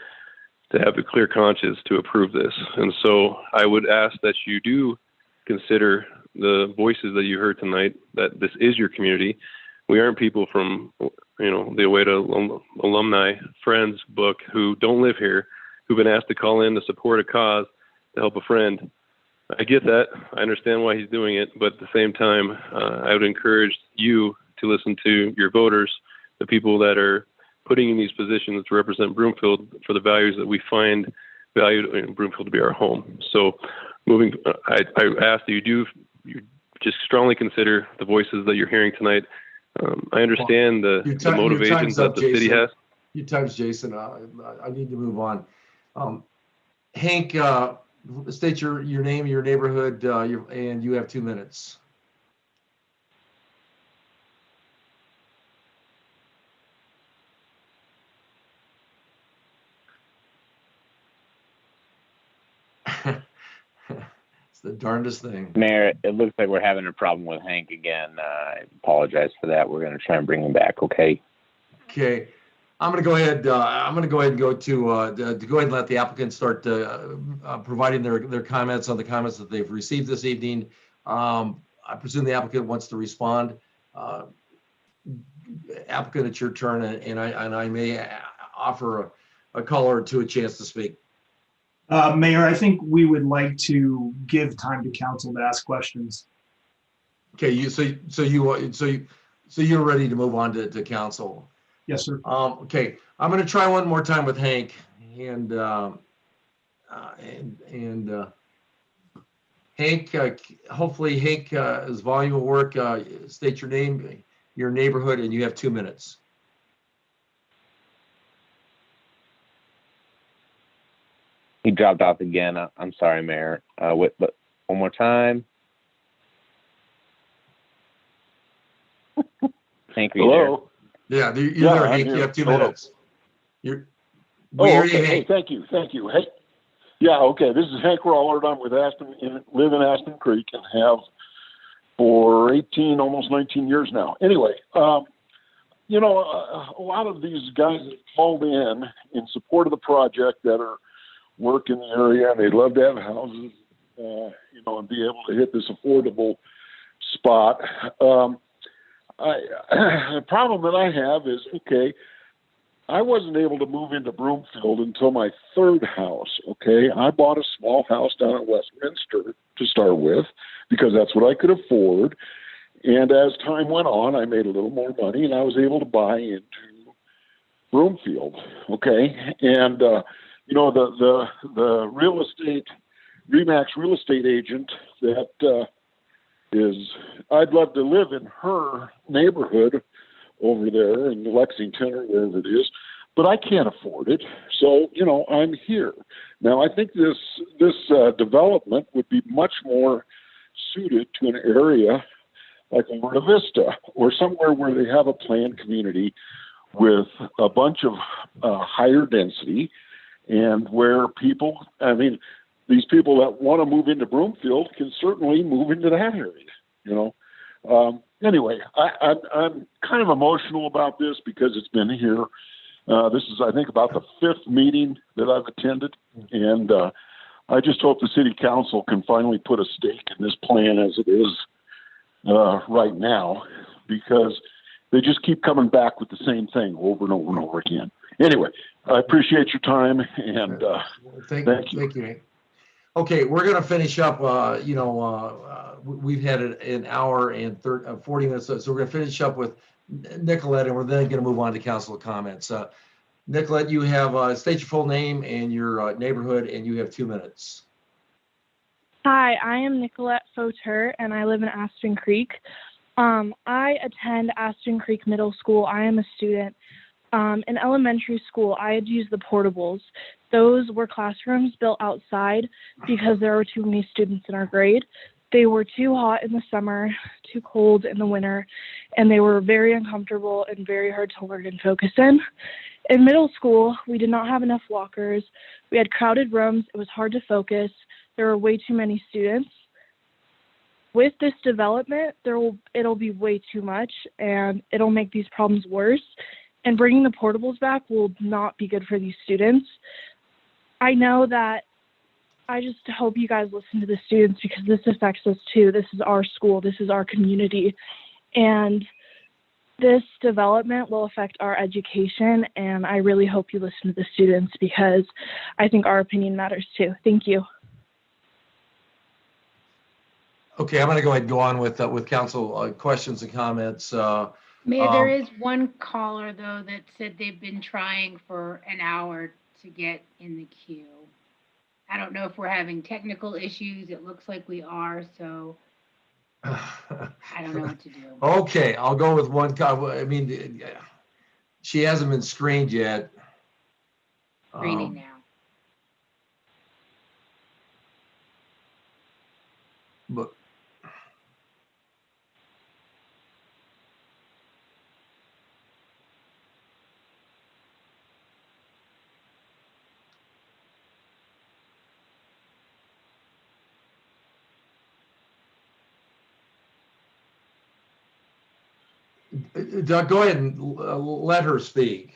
to have a clear conscience to approve this. And so I would ask that you do consider the voices that you heard tonight, that this is your community. We aren't people from, the Oweta Alumni Friends book who don't live here, who've been asked to call in to support a cause to help a friend. I get that. I understand why he's doing it. But at the same time, I would encourage you to listen to your voters, the people that are putting in these positions to represent Broomfield for the values that we find valued in Broomfield to be our home. So I ask that you just strongly consider the voices that you're hearing tonight. I understand the motivations that the city has. Your time's Jason. I need to move on. Hank, state your name, your neighborhood, and you have 2 minutes. It's the darndest thing. Mayor, it looks like we're having a problem with Hank again. I apologize for that. We're going to try and bring him back, okay? Okay. I'm going to go ahead. And go ahead and let the applicant start providing their comments on the comments that they've received this evening. I presume the applicant wants to respond. Applicant, it's your turn, and I may offer a caller or two a chance to speak. Mayor, I think we would like to give time to council to ask questions. Okay, so you're ready to move on to council. Yes, sir. Okay, I'm going to try one more time with Hank, and Hank. Hopefully, Hank's volume will work. State your name, your neighborhood, and you have 2 minutes. He dropped off again. I'm sorry, Mayor. But one more time. Hank, are you there? Hello? Yeah, you're there, Hank. You have 2 minutes. Okay. Hey, thank you. Hey, yeah, okay. This is Hank Rollard. I'm with live in Aspen Creek and have for 18, almost 19 years now. Anyway, a lot of these guys that called in support of the project that are work in the area, and they'd love to have houses, and be able to hit this affordable spot. The problem that I have is, okay, I wasn't able to move into Broomfield until my third house, okay? I bought a small house down at Westminster to start with because that's what I could afford. And as time went on, I made a little more money, and I was able to buy into Broomfield, okay? And, the real estate, RE/MAX real estate agent that I'd love to live in her neighborhood over there in Lexington or wherever it is, but I can't afford it. So, I'm here. Now, I think this development would be much more suited to an area like Alberta Vista or somewhere where they have a planned community with a bunch of higher density, and where these people that want to move into Broomfield can certainly move into that area, Anyway, I'm kind of emotional about this because it's been here. This is, I think, about the 5th meeting that I've attended, and I just hope the city council can finally put a stake in this plan as it is right now, because they just keep coming back with the same thing over and over and over again. Anyway, I appreciate your time, and thank you. Thank you. Okay, we're going to finish up. We've had an hour and 40 minutes, so we're going to finish up with Nicolette, and we're then going to move on to council comments. Nicolette, you have state your full name and your neighborhood, and you have 2 minutes. Hi, I am Nicolette Fauteur, and I live in Aspen Creek. I attend Aspen Creek Middle School. I am a student. In elementary school, I had to use the portables. Those were classrooms built outside because there were too many students in our grade. They were too hot in the summer, too cold in the winter, and they were very uncomfortable and very hard to learn and focus in. In middle school, we did not have enough lockers. We had crowded rooms. It was hard to focus. There were way too many students. With this development, it'll be way too much, and it'll make these problems worse. And bringing the portables back will not be good for these students. I know that I just hope you guys listen to the students, because this affects us too. This is our school. This is our community. And this development will affect our education, and I really hope you listen to the students, because I think our opinion matters too. Thank you. Okay, I'm going to go ahead and go on with council questions and comments. Mayor, there is one caller though that said they've been trying for an hour to get in the queue. I don't know if we're having technical issues. It looks like we are, so I don't know what to do. Okay, I'll go with one. I mean, she hasn't been screened yet. Screening now. But Doug, go ahead and let her speak.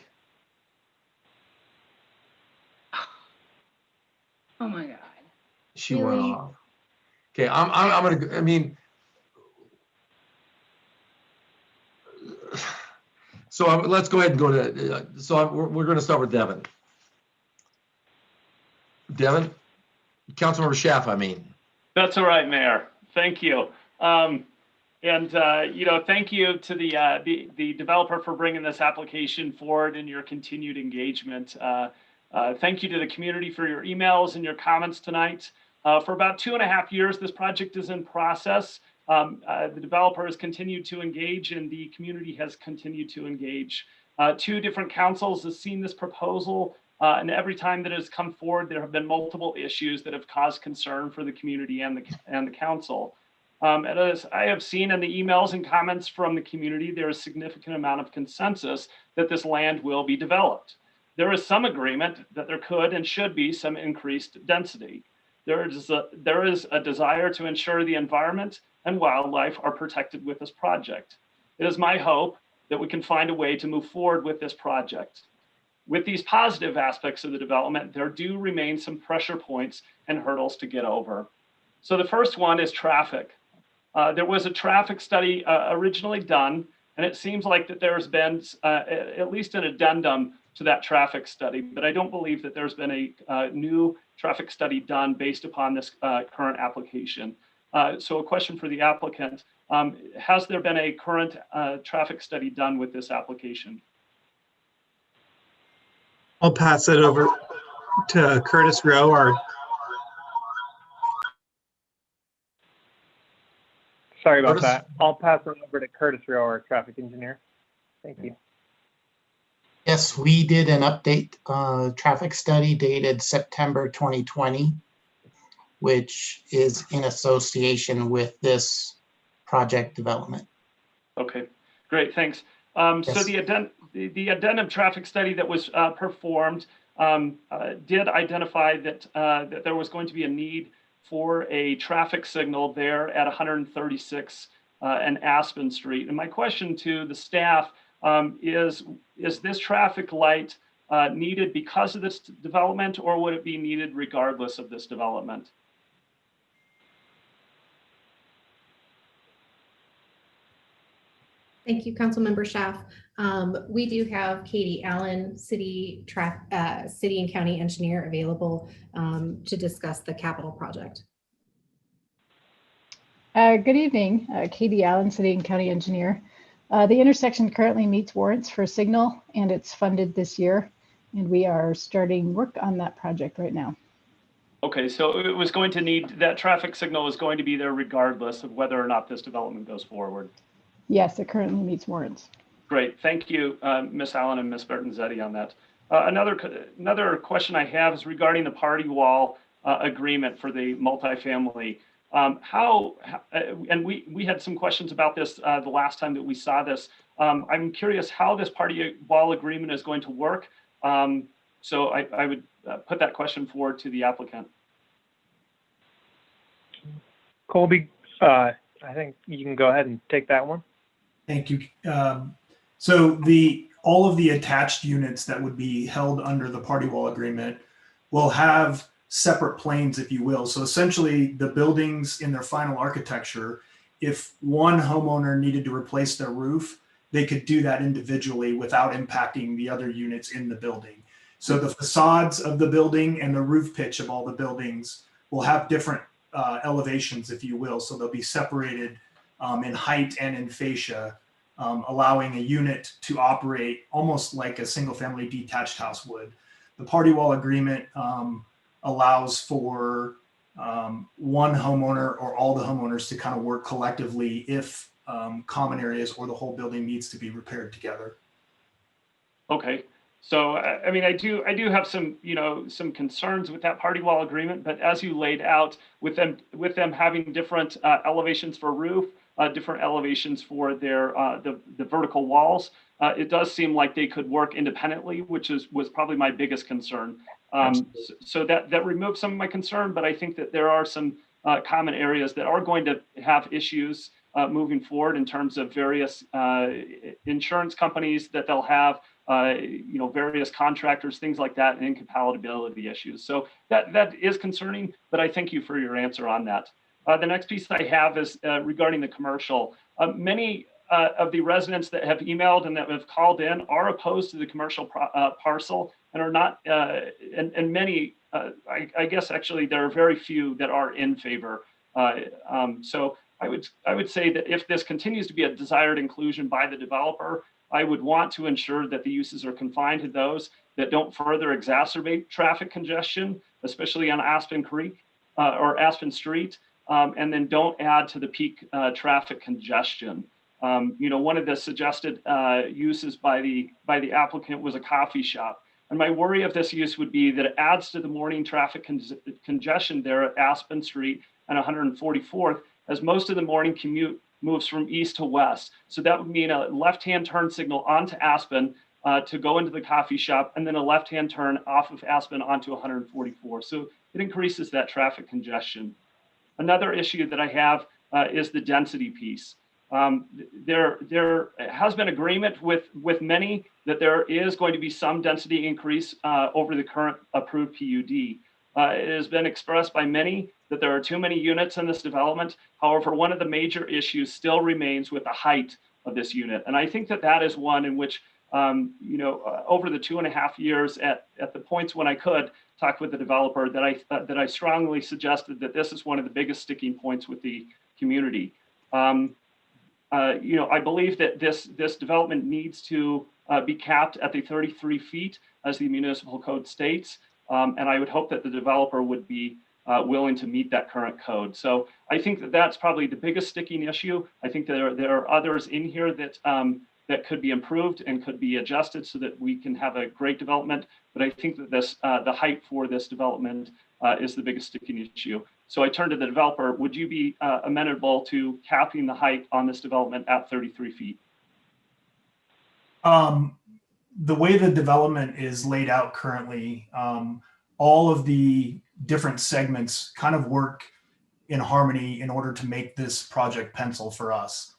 Oh my God. She Really? went off. Okay, I'm gonna. I mean, so let's go ahead and go to. We're going to start with Devin. Devin, Councilmember Schaaf, I mean. That's all right, Mayor. Thank you. Thank you to the developer for bringing this application forward and your continued engagement. Thank you to the community for your emails and your comments tonight. For about 2.5 years, this project is in process. The developer has continued to engage, and the community has continued to engage. 2 different councils have seen this proposal, and every time that it has come forward, there have been multiple issues that have caused concern for the community and the council. And as I have seen in the emails and comments from the community, there is a significant amount of consensus that this land will be developed. There is some agreement that there could and should be some increased density. There is a desire to ensure the environment and wildlife are protected with this project. It is my hope that we can find a way to move forward with this project. With these positive aspects of the development, there do remain some pressure points and hurdles to get over. So the first one is traffic. There was a traffic study originally done, and it seems like that there's been at least an addendum to that traffic study, but I don't believe that there's been a new traffic study done based upon this current application. So a question for the applicant, has there been a current traffic study done with this application? I'll pass it over to Curtis Rowe, our Sorry about Curtis? that. I'll pass it over to Curtis Rowe, our traffic engineer. Thank you. Yes, we did an update traffic study dated September 2020, which is in association with this project development. Okay, great, thanks. Yes. So the addendum traffic study that was performed did identify that there was going to be a need for a traffic signal there at 136 and Aspen Street. And my question to the staff is this traffic light needed because of this development, or would it be needed regardless of this development? Thank you, Councilmember Schaaf. We do have Katie Allen, City and County Engineer, available to discuss the capital project. Good evening, Katie Allen, City and County Engineer. The intersection currently meets warrants for a signal, and it's funded this year, and we are starting work on that project right now. Okay, so it was going to need, that traffic signal is going to be there regardless of whether or not this development goes forward. Yes, it currently meets warrants. Great, thank you, Ms. Allen and Ms. Bertanzetti on that. Another question I have is regarding the party wall agreement for the multifamily. And we had some questions about this the last time that we saw this. I'm curious how this party wall agreement is going to work. So I would put that question forward to the applicant. Colby, I think you can go ahead and take that one. Thank you. So all of the attached units that would be held under the party wall agreement will have separate planes, if you will. So essentially the buildings in their final architecture, if one homeowner needed to replace their roof, they could do that individually without impacting the other units in the building. So the facades of the building and the roof pitch of all the buildings will have different elevations, if you will. So they'll be separated in height and in fascia, allowing a unit to operate almost like a single family detached house would. The party wall agreement allows for one homeowner or all the homeowners to kind of work collectively if common areas or the whole building needs to be repaired together. Okay. So, I mean, I do have some, some concerns with that party wall agreement, but as you laid out with them having different elevations for roof, different elevations for their the vertical walls, it does seem like they could work independently, which was probably my biggest concern. So that removes some of my concern, but I think that there are some common areas that are going to have issues moving forward in terms of various insurance companies that they'll have, various contractors, things like that, and incompatibility issues. So that is concerning, but I thank you for your answer on that. The next piece I have is regarding the commercial. Many of the residents that have emailed and that have called in are opposed to the commercial parcel and are not, and many, I guess actually there are very few that are in favor. So I would say that if this continues to be a desired inclusion by the developer, I would want to ensure that the uses are confined to those that don't further exacerbate traffic congestion, especially on Aspen Creek or Aspen Street, and then don't add to the peak traffic congestion. One of the suggested uses by the applicant was a coffee shop. And my worry of this use would be that it adds to the morning traffic congestion there at Aspen Street and 144th, as most of the morning commute moves from east to west. So that would mean a left-hand turn signal onto Aspen to go into the coffee shop, and then a left-hand turn off of Aspen onto 144. So it increases that traffic congestion. Another issue that I have is the density piece. There has been agreement with many that there is going to be some density increase over the current approved PUD. It has been expressed by many that there are too many units in this development. However, one of the major issues still remains with the height of this unit. And I think that is one in which, over the 2.5 years at the points when I could talk with the developer, that I strongly suggested that this is one of the biggest sticking points with the community. I believe that this development needs to be capped at the 33 feet as the municipal code states. And I would hope that the developer would be willing to meet that current code. So I think that that's probably the biggest sticking issue. I think there are others in here that could be improved and could be adjusted so that we can have a great development. But I think that the height for this development is the biggest sticking issue. So I turn to the developer. Would you be amenable to capping the height on this development at 33 feet? The way the development is laid out currently, all of the different segments kind of work in harmony in order to make this project pencil for us.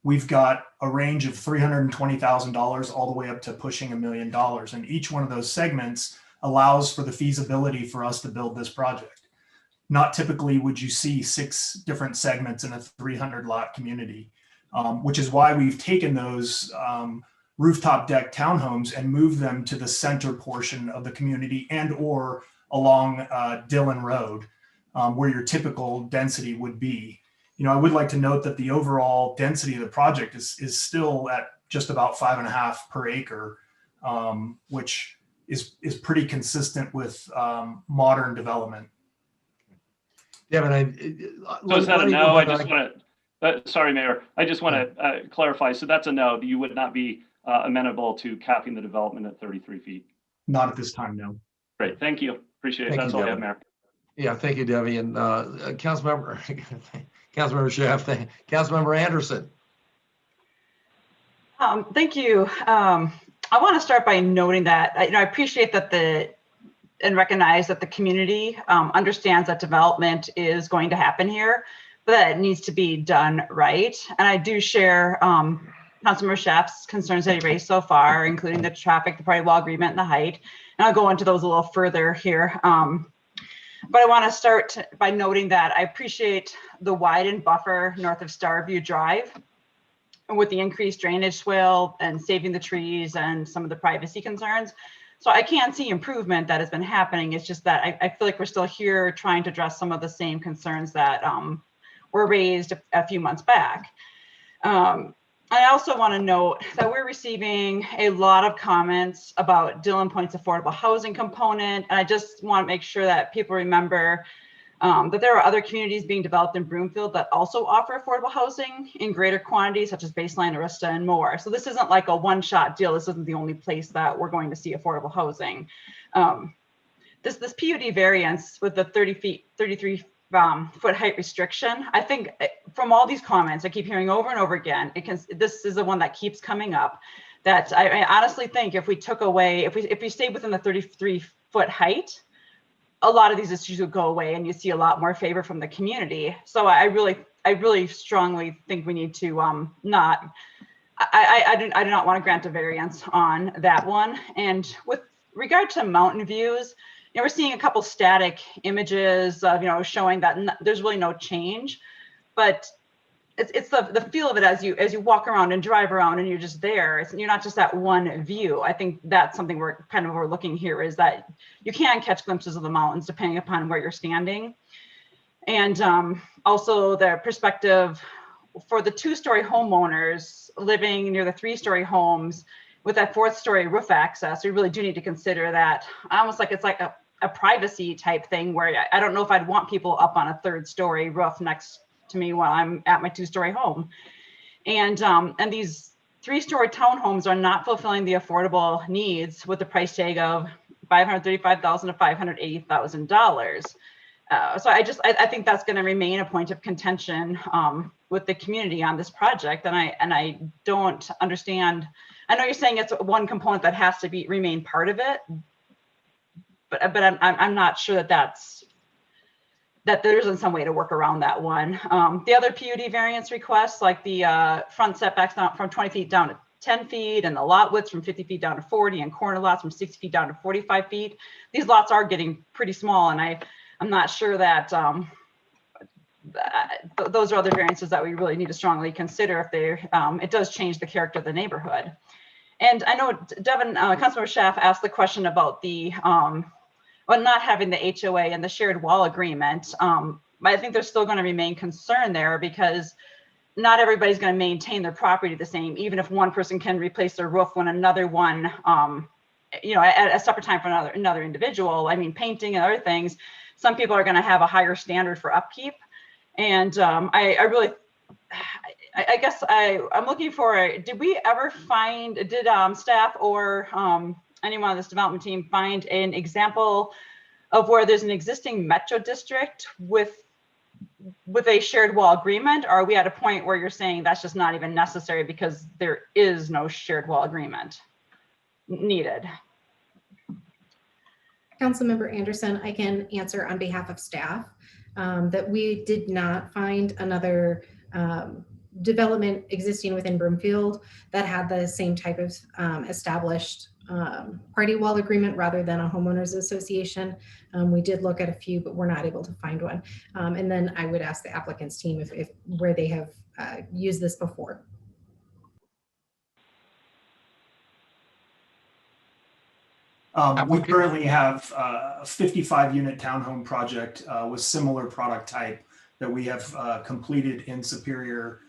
We've got a range of $320,000 all the way up to pushing $1 million. And each one of those segments allows for the feasibility for us to build this project. Not typically would you see 6 different segments in a 300 lot community, which is why we've taken those rooftop deck townhomes and moved them to the center portion of the community and or along Dillon Road, where your typical density would be. I would like to note that the overall density of the project is still at just about 5.5 per acre, which is pretty consistent with modern development. Devin, so is that a no? I just want to, sorry, Mayor, I just want to clarify. So that's a no. You would not be amenable to capping the development at 33 feet? Not at this time, no. Great, thank you. Appreciate it. That's all I have, Mayor. Yeah, thank you, Debbie. And Councilmember Schaaf, Councilmember Anderson. Thank you. I want to start by noting that I appreciate that and recognize that the community understands that development is going to happen here, but that it needs to be done right. And I do share Councilmember Schaaf's concerns that he raised so far, including the traffic, the party wall agreement, and the height. And I'll go into those a little further here. But I want to start by noting that I appreciate the widened buffer north of Starview Drive with the increased drainage swale and saving the trees and some of the privacy concerns. So I can see improvement that has been happening. It's just that I feel like we're still here trying to address some of the same concerns that were raised a few months back. I also want to note that we're receiving a lot of comments about Dillon Point's affordable housing component. And I just want to make sure that people remember that there are other communities being developed in Broomfield that also offer affordable housing in greater quantities, such as Baseline, Arista, and more. So this isn't like a one-shot deal. This isn't the only place that we're going to see affordable housing. This PUD variance with the 33 foot height restriction, I think from all these comments I keep hearing over and over again, this is the one that keeps coming up, that I honestly think if we took away, if we stayed within the 33 foot height, a lot of these issues would go away and you see a lot more favor from the community. So I really strongly think we need to I do not want to grant a variance on that one. And with regard to mountain views, we're seeing a couple static images of, showing that there's really no change, but it's the feel of it as you walk around and drive around and you're just there. You're not just that one view. I think that's something we're kind of overlooking here, is that you can catch glimpses of the mountains depending upon where you're standing. And also the perspective for the 2-story homeowners living near the 3-story homes with that 4th-story roof access, we really do need to consider that. Almost like it's like a privacy type thing where I don't know if I'd want people up on a 3rd-story roof next to me while I'm at my 2-story home. And these 3-story townhomes are not fulfilling the affordable needs with the price tag of $535,000 to $580,000. So I think that's going to remain a point of contention with the community on this project. And I don't understand. I know you're saying it's one component that has to remain part of it, but I'm not sure that there isn't some way to work around that one. The other PUD variance requests, like the front setbacks down from 20 feet down to 10 feet and the lot widths from 50 feet down to 40 and corner lots from 60 feet down to 45 feet. These lots are getting pretty small, and I'm not sure that those are other variances that we really need to strongly consider if it does change the character of the neighborhood. And I know Devin, Councilmember Schaaf asked the question about the not having the HOA and the shared wall agreement. I think there's still going to remain concern there because not everybody's going to maintain their property the same, even if one person can replace their roof when another one, at a separate time for another individual. I mean, painting and other things, some people are going to have a higher standard for upkeep. And I guess I'm looking for, did staff or anyone on this development team find an example of where there's an existing metro district with a shared wall agreement? Or are we at a point where you're saying that's just not even necessary because there is no shared wall agreement needed? Councilmember Anderson, I can answer on behalf of staff that we did not find another development existing within Broomfield that had the same type of established party wall agreement rather than a homeowners association. We did look at a few, but we're not able to find one. And then I would ask the applicant's team if where they have used this before. We currently have a 55-unit townhome project with similar product type that we have completed in Superior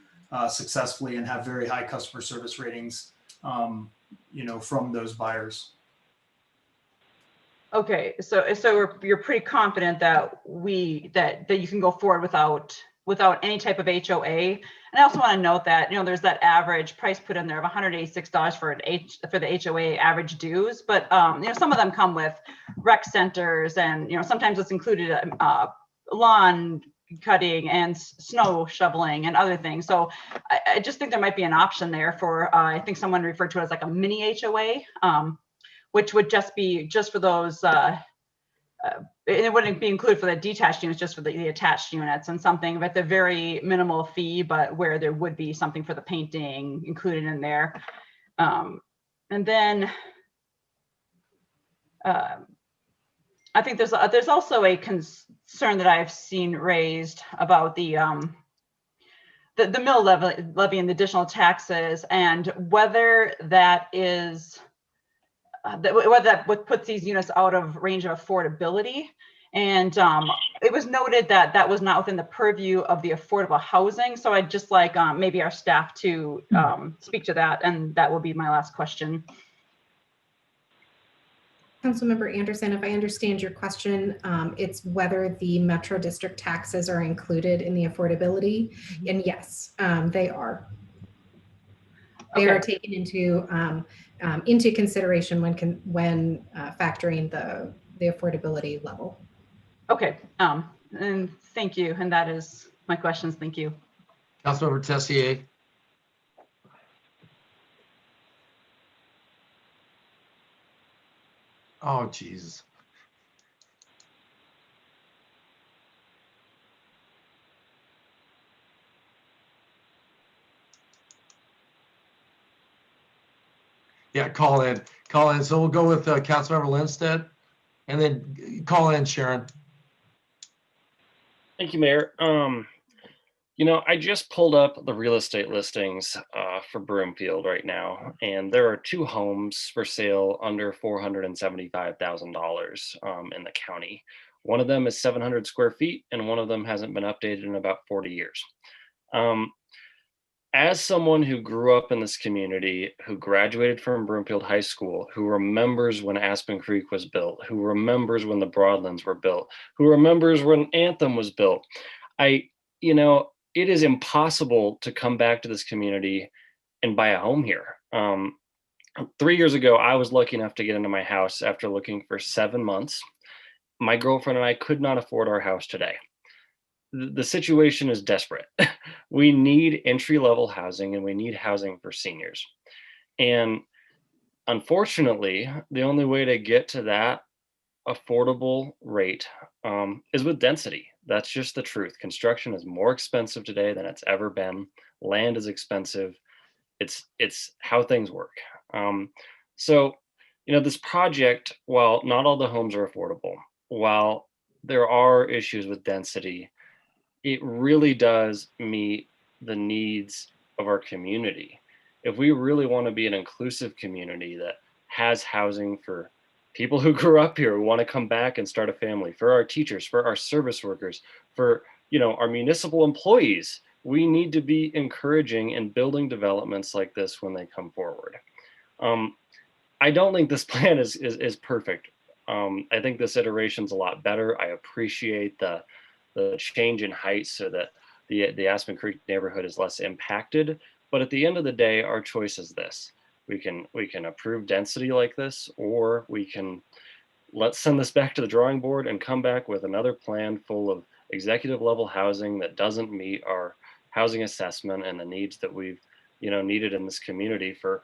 successfully and have very high customer service ratings, from those buyers. Okay, so you're pretty confident that you can go forward without without any type of HOA. And I also want to note that, you know, there's that average price put in there of $186 for the HOA average dues, but you know, some of them come with rec centers, and you know, sometimes it's included lawn cutting and snow shoveling and other things. So I just think there might be an option there for I think someone referred to it as like a mini HOA, which would just be just for those. It wouldn't be included for the detached units, just for the attached units, and something with a very minimal fee, but where there would be something for the painting included in there. And then I think there's also a concern that I've seen raised about the mill levy and the additional taxes, and whether that is whether that puts these units out of range of affordability. And it was noted that that was not within the purview of the affordable housing. So I'd just like maybe our staff to speak to that, and that will be my last question. Councilmember Anderson, if I understand your question, it's whether the Metro District taxes are included in the affordability, and yes, they are. They are taken into consideration when factoring the affordability level. Okay, and thank you, and that is my questions. Thank you. Councilmember Tessier. Oh, Jesus. Yeah, call in. So we'll go with Councilmember Lindstedt, and then call in Sharon. Thank you, Mayor. You know, I just pulled up the real estate listings for Broomfield right now, and there are 2 homes for sale under $475,000 in the county. One of them is 700 square feet, and one of them hasn't been updated in about 40 years. As someone who grew up in this community, who graduated from Broomfield High School, who remembers when Aspen Creek was built, who remembers when the Broadlands were built, who remembers when Anthem was built, you know, it is impossible to come back to this community and buy a home here. 3 years ago, I was lucky enough to get into my house after looking for 7 months. My girlfriend and I could not afford our house today. The situation is desperate. We need entry-level housing, and we need housing for seniors. And unfortunately, the only way to get to that affordable rate is with density. That's just the truth. Construction is more expensive today than it's ever been. Land is expensive. It's how things work. So, you know, this project, while not all the homes are affordable, while there are issues with density, it really does meet the needs of our community. If we really want to be an inclusive community that has housing for people who grew up here, who want to come back and start a family, for our teachers, for our service workers, for, you know, our municipal employees, we need to be encouraging and building developments like this when they come forward. I don't think this plan is perfect. I think this iteration's a lot better. I appreciate the change in height so that the Aspen Creek neighborhood is less impacted. But at the end of the day, our choice is this. We can approve density like this, or we can let's send this back to the drawing board and come back with another plan full of executive level housing that doesn't meet our housing assessment and the needs that we've, you know, needed in this community for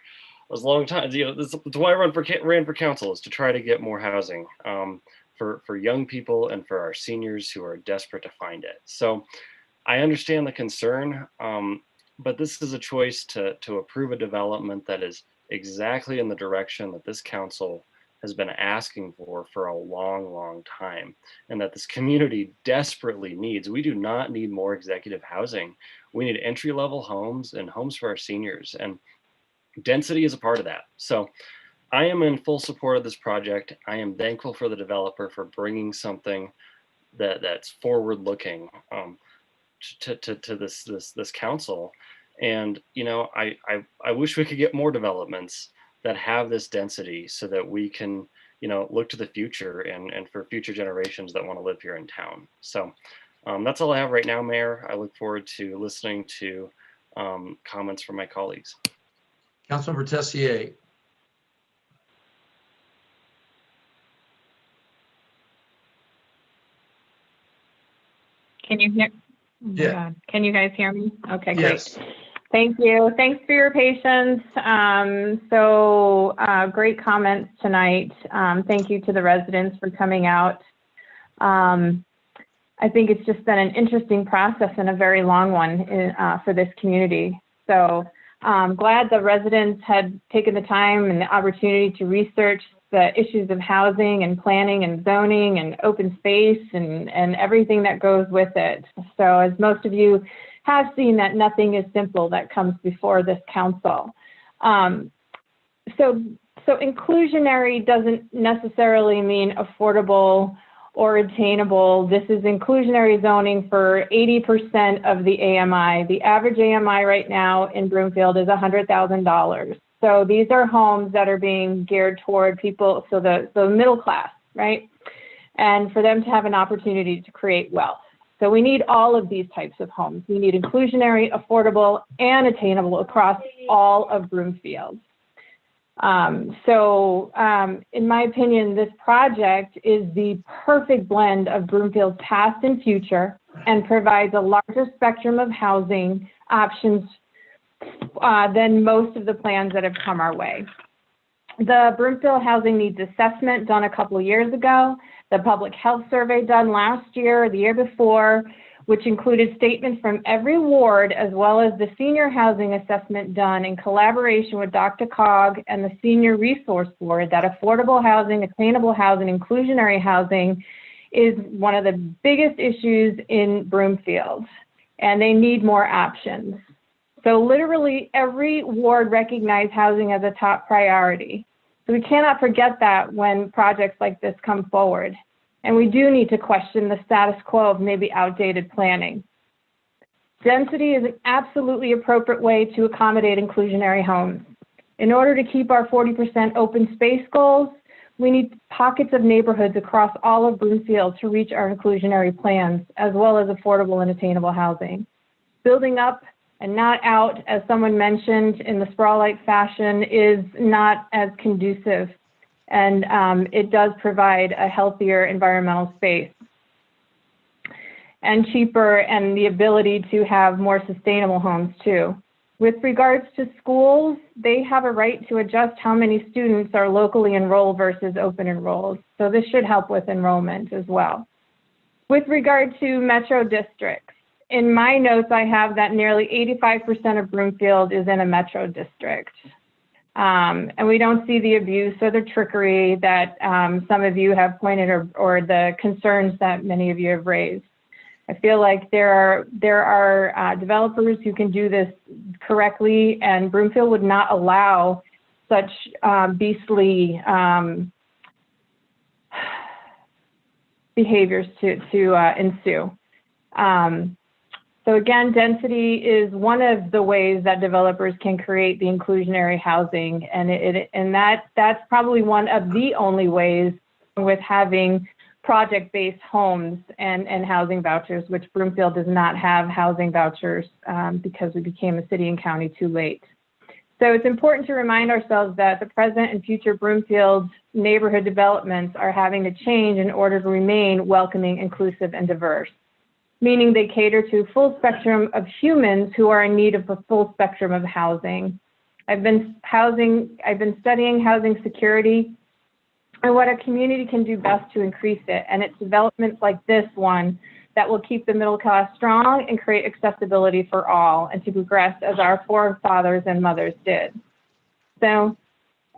as long time. You know, that's why I ran for council, is to try to get more housing for young people and for our seniors who are desperate to find it. So I understand the concern, but this is a choice to approve a development that is exactly in the direction that this council has been asking for a long, long time, and that this community desperately needs. We do not need more executive housing. We need entry-level homes and homes for our seniors, and density is a part of that. So I am in full support of this project. I am thankful for the developer for bringing something that's forward-looking to this council. And you know, I wish we could get more developments that have this density so that we can, you know, look to the future and for future generations that want to live here in town. So That's all I have right now, Mayor. I look forward to listening to comments from my colleagues. Councilmember Tessier. Can you hear? Oh my Yeah. God. Can you guys hear me? Okay, great. Yes. Thank you. Thanks for your patience. Great comments tonight. Thank you to the residents for coming out. I think it's just been an interesting process and a very long one for this community. So I'm glad the residents had taken the time and the opportunity to research the issues of housing and planning and zoning and open space and everything that goes with it. So as most of you have seen, that nothing is simple that comes before this council. So inclusionary doesn't necessarily mean affordable or attainable. This is inclusionary zoning for 80% of the AMI. The average AMI right now in Broomfield is $100,000. So these are homes that are being geared toward people, so the middle class, right? And for them to have an opportunity to create wealth. So we need all of these types of homes. We need inclusionary, affordable, and attainable across all of Broomfield. In my opinion, this project is the perfect blend of Broomfield's past and future and provides a larger spectrum of housing options than most of the plans that have come our way. The Broomfield Housing Needs Assessment done a couple of years ago, the public health survey done last year or the year before, which included statements from every ward, as well as the senior housing assessment done in collaboration with DRCOG and the Senior Resource Board, that affordable housing, attainable housing, inclusionary housing is one of the biggest issues in Broomfield, and they need more options. So literally every ward recognized housing as a top priority. So we cannot forget that when projects like this come forward. And we do need to question the status quo of maybe outdated planning. Density is an absolutely appropriate way to accommodate inclusionary homes. In order to keep our 40% open space goals, we need pockets of neighborhoods across all of Broomfield to reach our inclusionary plans, as well as affordable and attainable housing. Building up and not out, as someone mentioned, in the sprawl-like fashion is not as conducive, and it does provide a healthier environmental space and cheaper, and the ability to have more sustainable homes too. With regards to schools, they have a right to adjust how many students are locally enrolled versus open enrolled. So this should help with enrollment as well. With regard to metro districts, in my notes, I have that nearly 85% of Broomfield is in a metro district. And we don't see the abuse or the trickery that some of you have pointed, or the concerns that many of you have raised. I feel like there are developers who can do this correctly, and Broomfield would not allow such beastly behaviors to ensue. So again, density is one of the ways that developers can create the inclusionary housing, and that's probably one of the only ways with having project-based homes and housing vouchers, which Broomfield does not have housing vouchers because we became a city and county too late. So it's important to remind ourselves that the present and future Broomfield neighborhood developments are having to change in order to remain welcoming, inclusive, and diverse, meaning they cater to a full spectrum of humans who are in need of a full spectrum of housing. I've been studying housing security and what a community can do best to increase it. And it's developments like this one that will keep the middle class strong and create accessibility for all, and to progress as our forefathers and mothers did. So,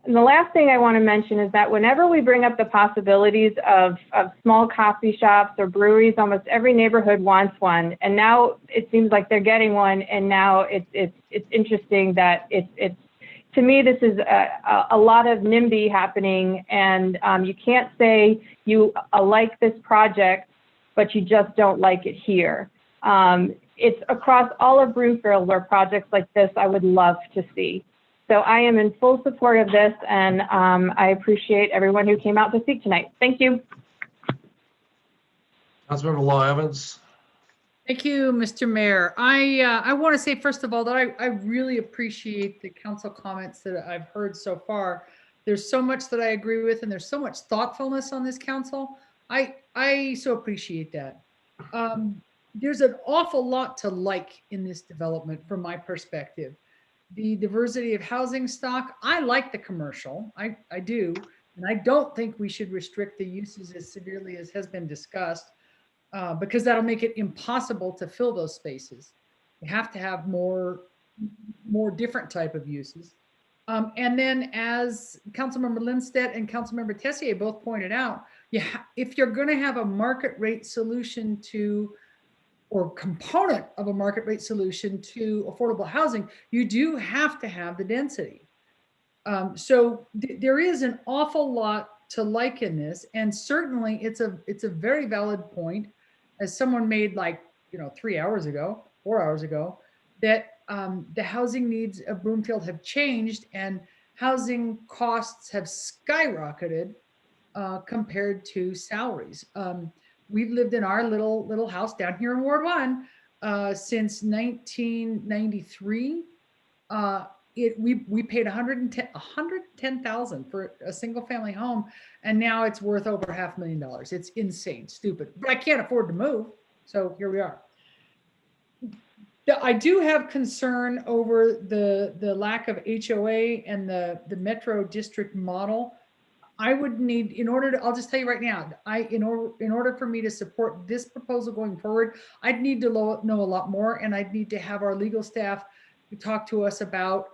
and the last thing I want to mention is that whenever we bring up the possibilities of small coffee shops or breweries, almost every neighborhood wants one. And now it seems like they're getting one. And now it's interesting that it's to me, this is a lot of NIMBY happening. And you can't say you like this project, but you just don't like it here. It's across all of Broomfield where projects like this I would love to see. So I am in full support of this, and I appreciate everyone who came out to speak tonight. Thank you. Councilmember Law Evans. Thank you, Mr. Mayor. I want to say, first of all, that I really appreciate the council comments that I've heard so far. There's so much that I agree with, and there's so much thoughtfulness on this council. I so appreciate that. There's an awful lot to like in this development from my perspective. The diversity of housing stock. I like the commercial. I do. And I don't think we should restrict the uses as severely as has been discussed. Because that'll make it impossible to fill those spaces. You have to have more different type of uses. And then as Councilmember Lindstedt and Councilmember Tessier both pointed out, if you're going to have a market rate solution to, or component of a market rate solution to affordable housing, you do have to have the density. So there is an awful lot to like in this, and certainly it's a very valid point, as someone made 3 hours ago, 4 hours ago, that the housing needs of Broomfield have changed and housing costs have skyrocketed compared to salaries. We've lived in our little house down here in Ward 1 since 1993. We paid $110,000 for a single family home, and now it's worth over $500,000. It's insane, stupid, but I can't afford to move, so here we are. I do have concern over the lack of HOA and the Metro District model. I would need, I'll just tell you right now, in order for me to support this proposal going forward, I'd need to know a lot more, and I'd need to have our legal staff talk to us about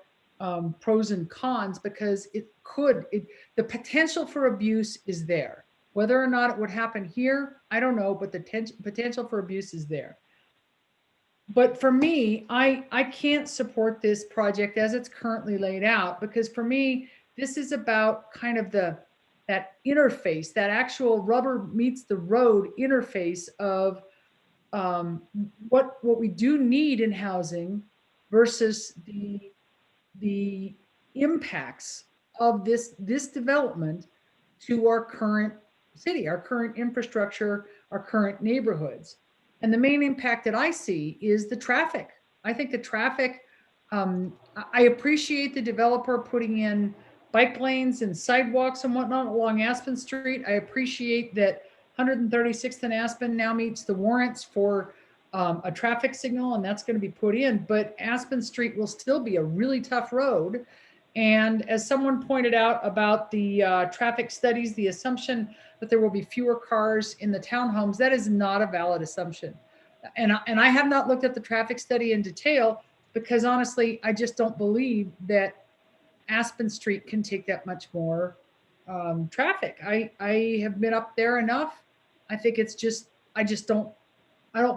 pros and cons, because the potential for abuse is there. Whether or not it would happen here, I don't know, but the potential for abuse is there. But for me, I can't support this project as it's currently laid out, because for me, this is about kind of that interface, that actual rubber meets the road interface of what we do need in housing versus the impacts of this development to our current city, our current infrastructure, our current neighborhoods. And the main impact that I see is the traffic. I think the traffic, I appreciate the developer putting in bike lanes and sidewalks and whatnot along Aspen Street. I appreciate that 136th and Aspen now meets the warrants for a traffic signal, and that's going to be put in, but Aspen Street will still be a really tough road. And as someone pointed out about the traffic studies, the assumption that there will be fewer cars in the townhomes, that is not a valid assumption. And I have not looked at the traffic study in detail, because honestly, I just don't believe that Aspen Street can take that much more traffic. I have been up there enough. I think it's just, I don't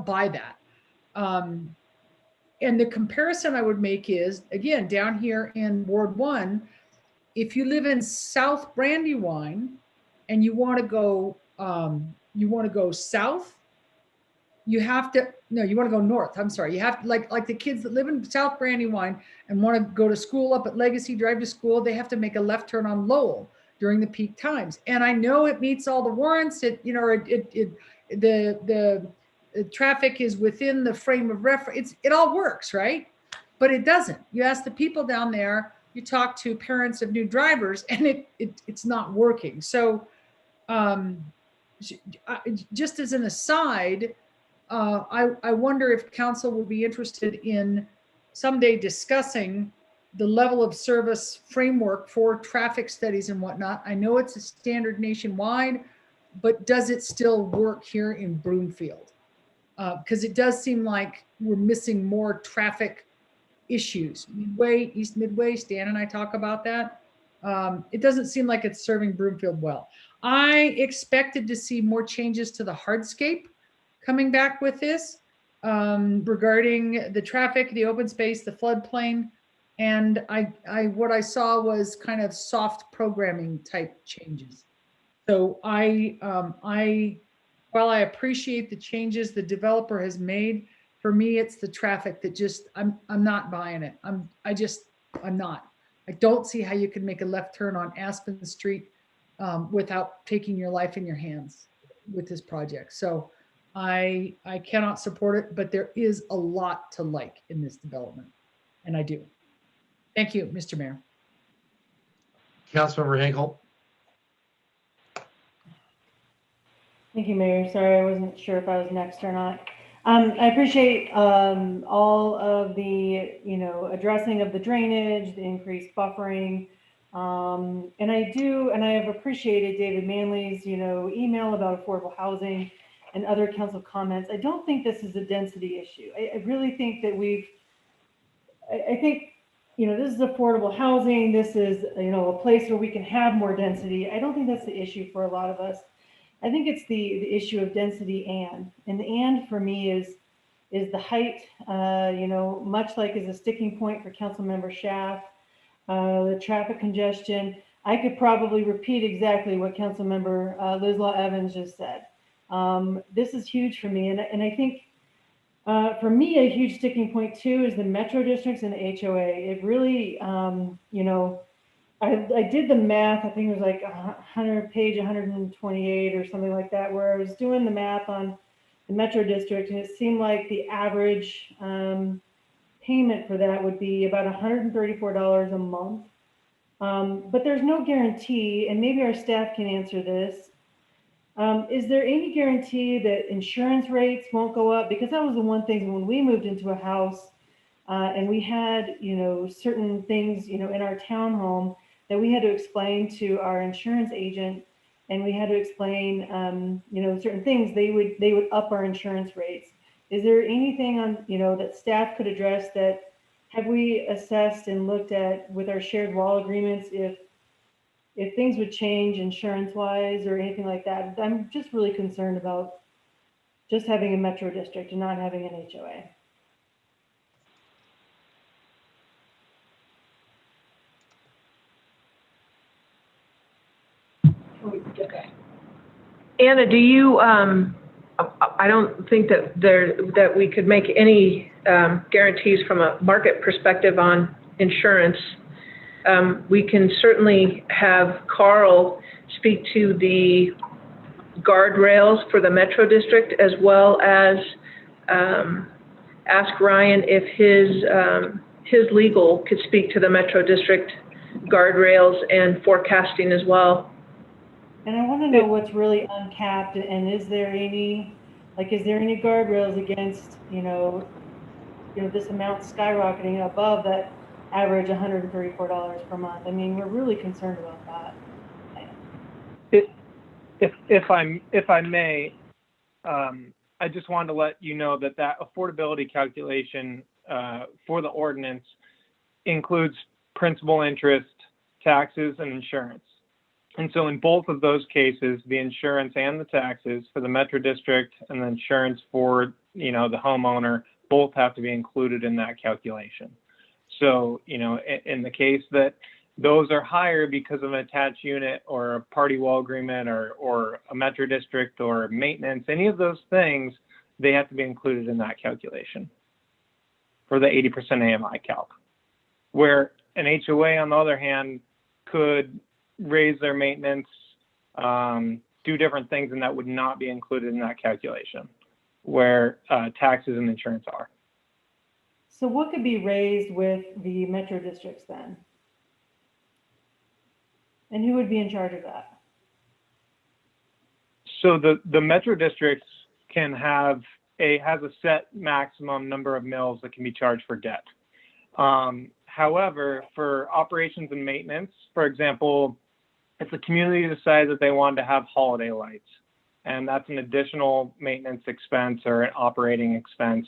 buy that. And the comparison I would make is, again, down here in Ward 1, if you live in South Brandywine and you want to go south, you want to go north. I'm sorry. You have to, like the kids that live in South Brandywine and want to go to school up at Legacy, drive to school, they have to make a left turn on Lowell during the peak times. And I know it meets all the warrants. The traffic is within the frame of reference. It all works, right? But it doesn't. You ask the people down there, you talk to parents of new drivers, and it's not working. So just as an aside, I wonder if council would be interested in someday discussing the level of service framework for traffic studies and whatnot. I know it's a standard nationwide, but does it still work here in Broomfield? Because it does seem like we're missing more traffic issues. Midway, East Midway, Stan and I talk about that. It doesn't seem like it's serving Broomfield well. I expected to see more changes to the hardscape coming back with this regarding the traffic, the open space, the floodplain. And what I saw was kind of soft programming type changes. So while I appreciate the changes the developer has made, for me, it's the traffic that just, I'm not buying it. I'm not. I don't see how you can make a left turn on Aspen Street without taking your life in your hands with this project. So I cannot support it, but there is a lot to like in this development, and I do. Thank you, Mr. Mayor. Councilmember Hinkle. Thank you, Mayor. Sorry, I wasn't sure if I was next or not. I appreciate all of the, addressing of the drainage, the increased buffering. And I have appreciated David Manley's, email about affordable housing and other council comments. I don't think this is a density issue. I really think that I think, this is affordable housing. This is, a place where we can have more density. I don't think that's the issue for a lot of us. I think it's the issue of density and the and for me is the height, much like is a sticking point for Councilmember Schaaf, the traffic congestion. I could probably repeat exactly what Councilmember Lislaw Evans just said. This is huge for me. And I think for me, a huge sticking point too is the metro districts and the HOA. It really, I did the math, I think it was like page 128 or something like that, where I was doing the math on the Metro District, and it seemed like the average payment for that would be about $134 a month. But there's no guarantee, and maybe our staff can answer this. Is there any guarantee that insurance rates won't go up? Because that was the one thing when we moved into a house and we had, certain things, in our townhome that we had to explain to our insurance agent, and we had to explain, certain things. They would up our insurance rates. Is there anything on, that staff could address that? Have we assessed and looked at with our shared wall agreements if things would change insurance-wise or anything like that? I'm just really concerned about just having a metro district and not having an HOA. Anna, do you, I don't think that we could make any guarantees from a market perspective on insurance. We can certainly have Carl speak to the guardrails for the Metro District, as well as ask Ryan if his legal could speak to the Metro District guardrails and forecasting as well. And I want to know what's really uncapped, and is there any guardrails against, this amount skyrocketing above that average $134 per month? I mean, we're really concerned about that. If I may, I just wanted to let you know that affordability calculation for the ordinance includes principal, interest, taxes, and insurance. And so in both of those cases, the insurance and the taxes for the Metro District and the insurance for, the homeowner, both have to be included in that calculation. So, in the case that those are higher because of an attached unit or a party wall agreement or a Metro District or maintenance, any of those things, they have to be included in that calculation for the 80% AMI calc. Where an HOA, on the other hand, could raise their maintenance, do different things, and that would not be included in that calculation, where taxes and insurance are. So what could be raised with the Metro Districts then? And who would be in charge of that? So the Metro Districts has a set maximum number of mills that can be charged for debt. However, for operations and maintenance, for example, if the community decides that they want to have holiday lights, and that's an additional maintenance expense or an operating expense,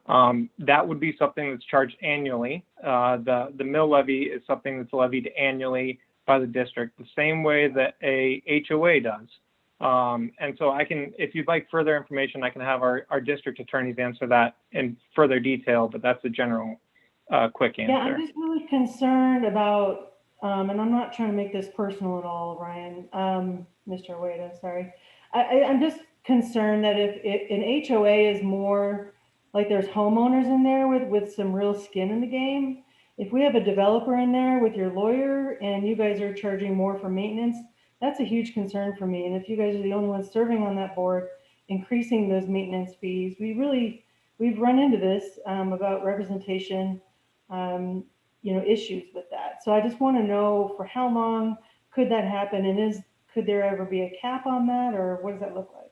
that would be something that's charged annually. The mill levy is something that's levied annually by the district, the same way that a HOA does. And so if you'd like further information, I can have our district attorneys answer that in further detail, but that's a general quick answer. Yeah, I'm just really concerned about, and I'm not trying to make this personal at all, Ryan, Mr. Ueda, sorry. I'm just concerned that if an HOA is more like there's homeowners in there with some real skin in the game, if we have a developer in there with your lawyer and you guys are charging more for maintenance, that's a huge concern for me. And if you guys are the only ones serving on that board, increasing those maintenance fees. We've run into this about representation, issues with that. So I just want to know, for how long could that happen, and could there ever be a cap on that, or what does that look like?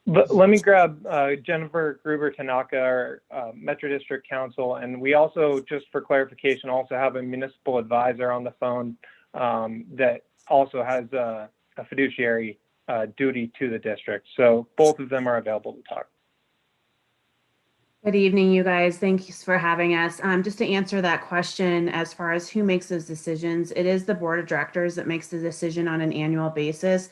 But let me grab Jennifer Gruber Tanaka, our Metro District Counsel, and we also, just for clarification, also have a municipal advisor on the phone that also has a fiduciary duty to the district. So both of them are available to talk. Good evening, you guys. Thanks for having us. Just to answer that question, as far as who makes those decisions, it is the board of directors that makes the decision on an annual basis.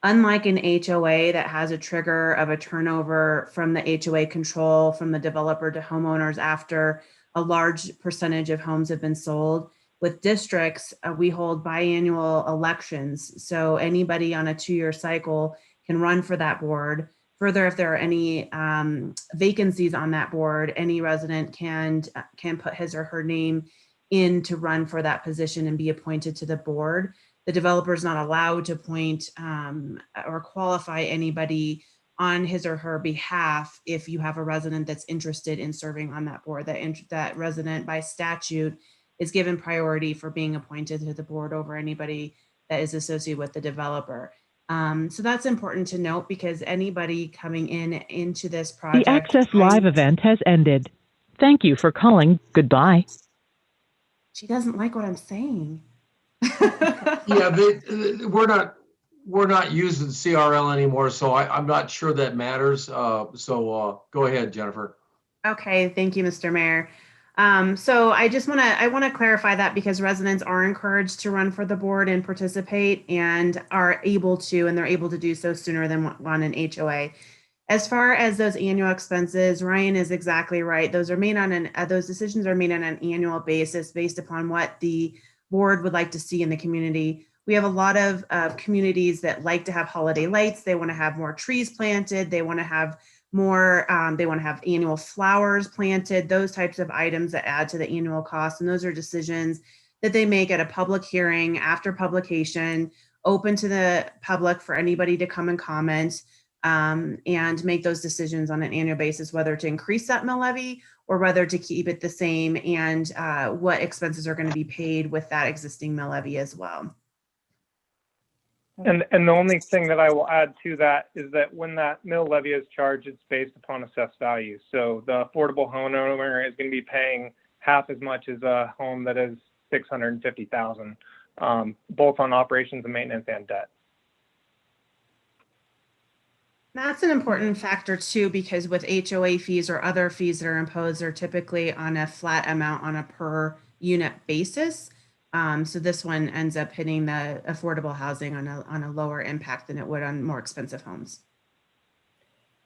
Unlike an HOA that has a trigger of a turnover from the HOA control from the developer to homeowners after a large percentage of homes have been sold, with districts, we hold biannual elections. So anybody on a 2-year cycle can run for that board. Further, if there are any vacancies on that board, any resident can put his or her name in to run for that position and be appointed to the board. The developer is not allowed to appoint or qualify anybody on his or her behalf if you have a resident that's interested in serving on that board. That resident by statute is given priority for being appointed to the board over anybody that is associated with the developer. So that's important to note, because anybody coming into this project. The Access Live event has ended. Thank you for calling. Goodbye. She doesn't like what I'm saying. Yeah, we're not using CRL anymore, so I'm not sure that matters. So go ahead, Jennifer. Okay, thank you, Mr. Mayor. So I want to clarify that, because residents are encouraged to run for the board and participate, and are able to, and they're able to do so sooner than on an HOA. As far as those annual expenses, Ryan is exactly right. Those decisions are made on an annual basis based upon what the board would like to see in the community. We have a lot of communities that like to have holiday lights. They want to have more trees planted. They want to have more, they want to have annual flowers planted, those types of items that add to the annual cost. And those are decisions that they make at a public hearing after publication, open to the public for anybody to come and comment, and make those decisions on an annual basis, whether to increase that mill levy or whether to keep it the same, and what expenses are going to be paid with that existing mill levy as well. And the only thing that I will add to that is that when that mill levy is charged, it's based upon assessed value. So the affordable homeowner is going to be paying half as much as a home that is $650,000, both on operations and maintenance and debt. That's an important factor too, because with HOA fees or other fees that are imposed, they're typically on a flat amount on a per unit basis. So this one ends up hitting the affordable housing on a lower impact than it would on more expensive homes.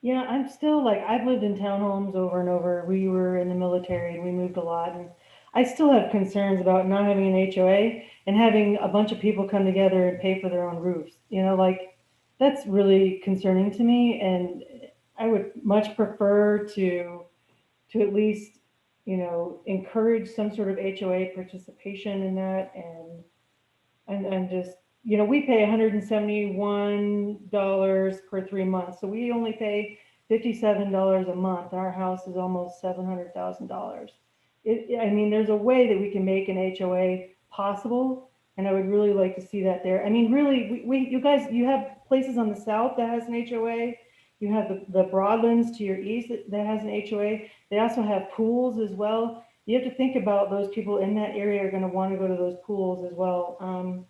Yeah, I'm still I've lived in townhomes over and over. We were in the military and we moved a lot, and I still have concerns about not having an HOA and having a bunch of people come together and pay for their own roofs. That's really concerning to me, and I would much prefer to at least encourage some sort of HOA participation in that, and just, we pay $171 per 3 months. So we only pay $57 a month. Our house is almost $700,000. I mean, there's a way that we can make an HOA possible, and I would really like to see that there. I mean, really, you guys, you have places on the south that has an HOA. You have the Broadlands to your east that has an HOA. They also have pools as well. You have to think about those people in that area are going to want to go to those pools as well. I'm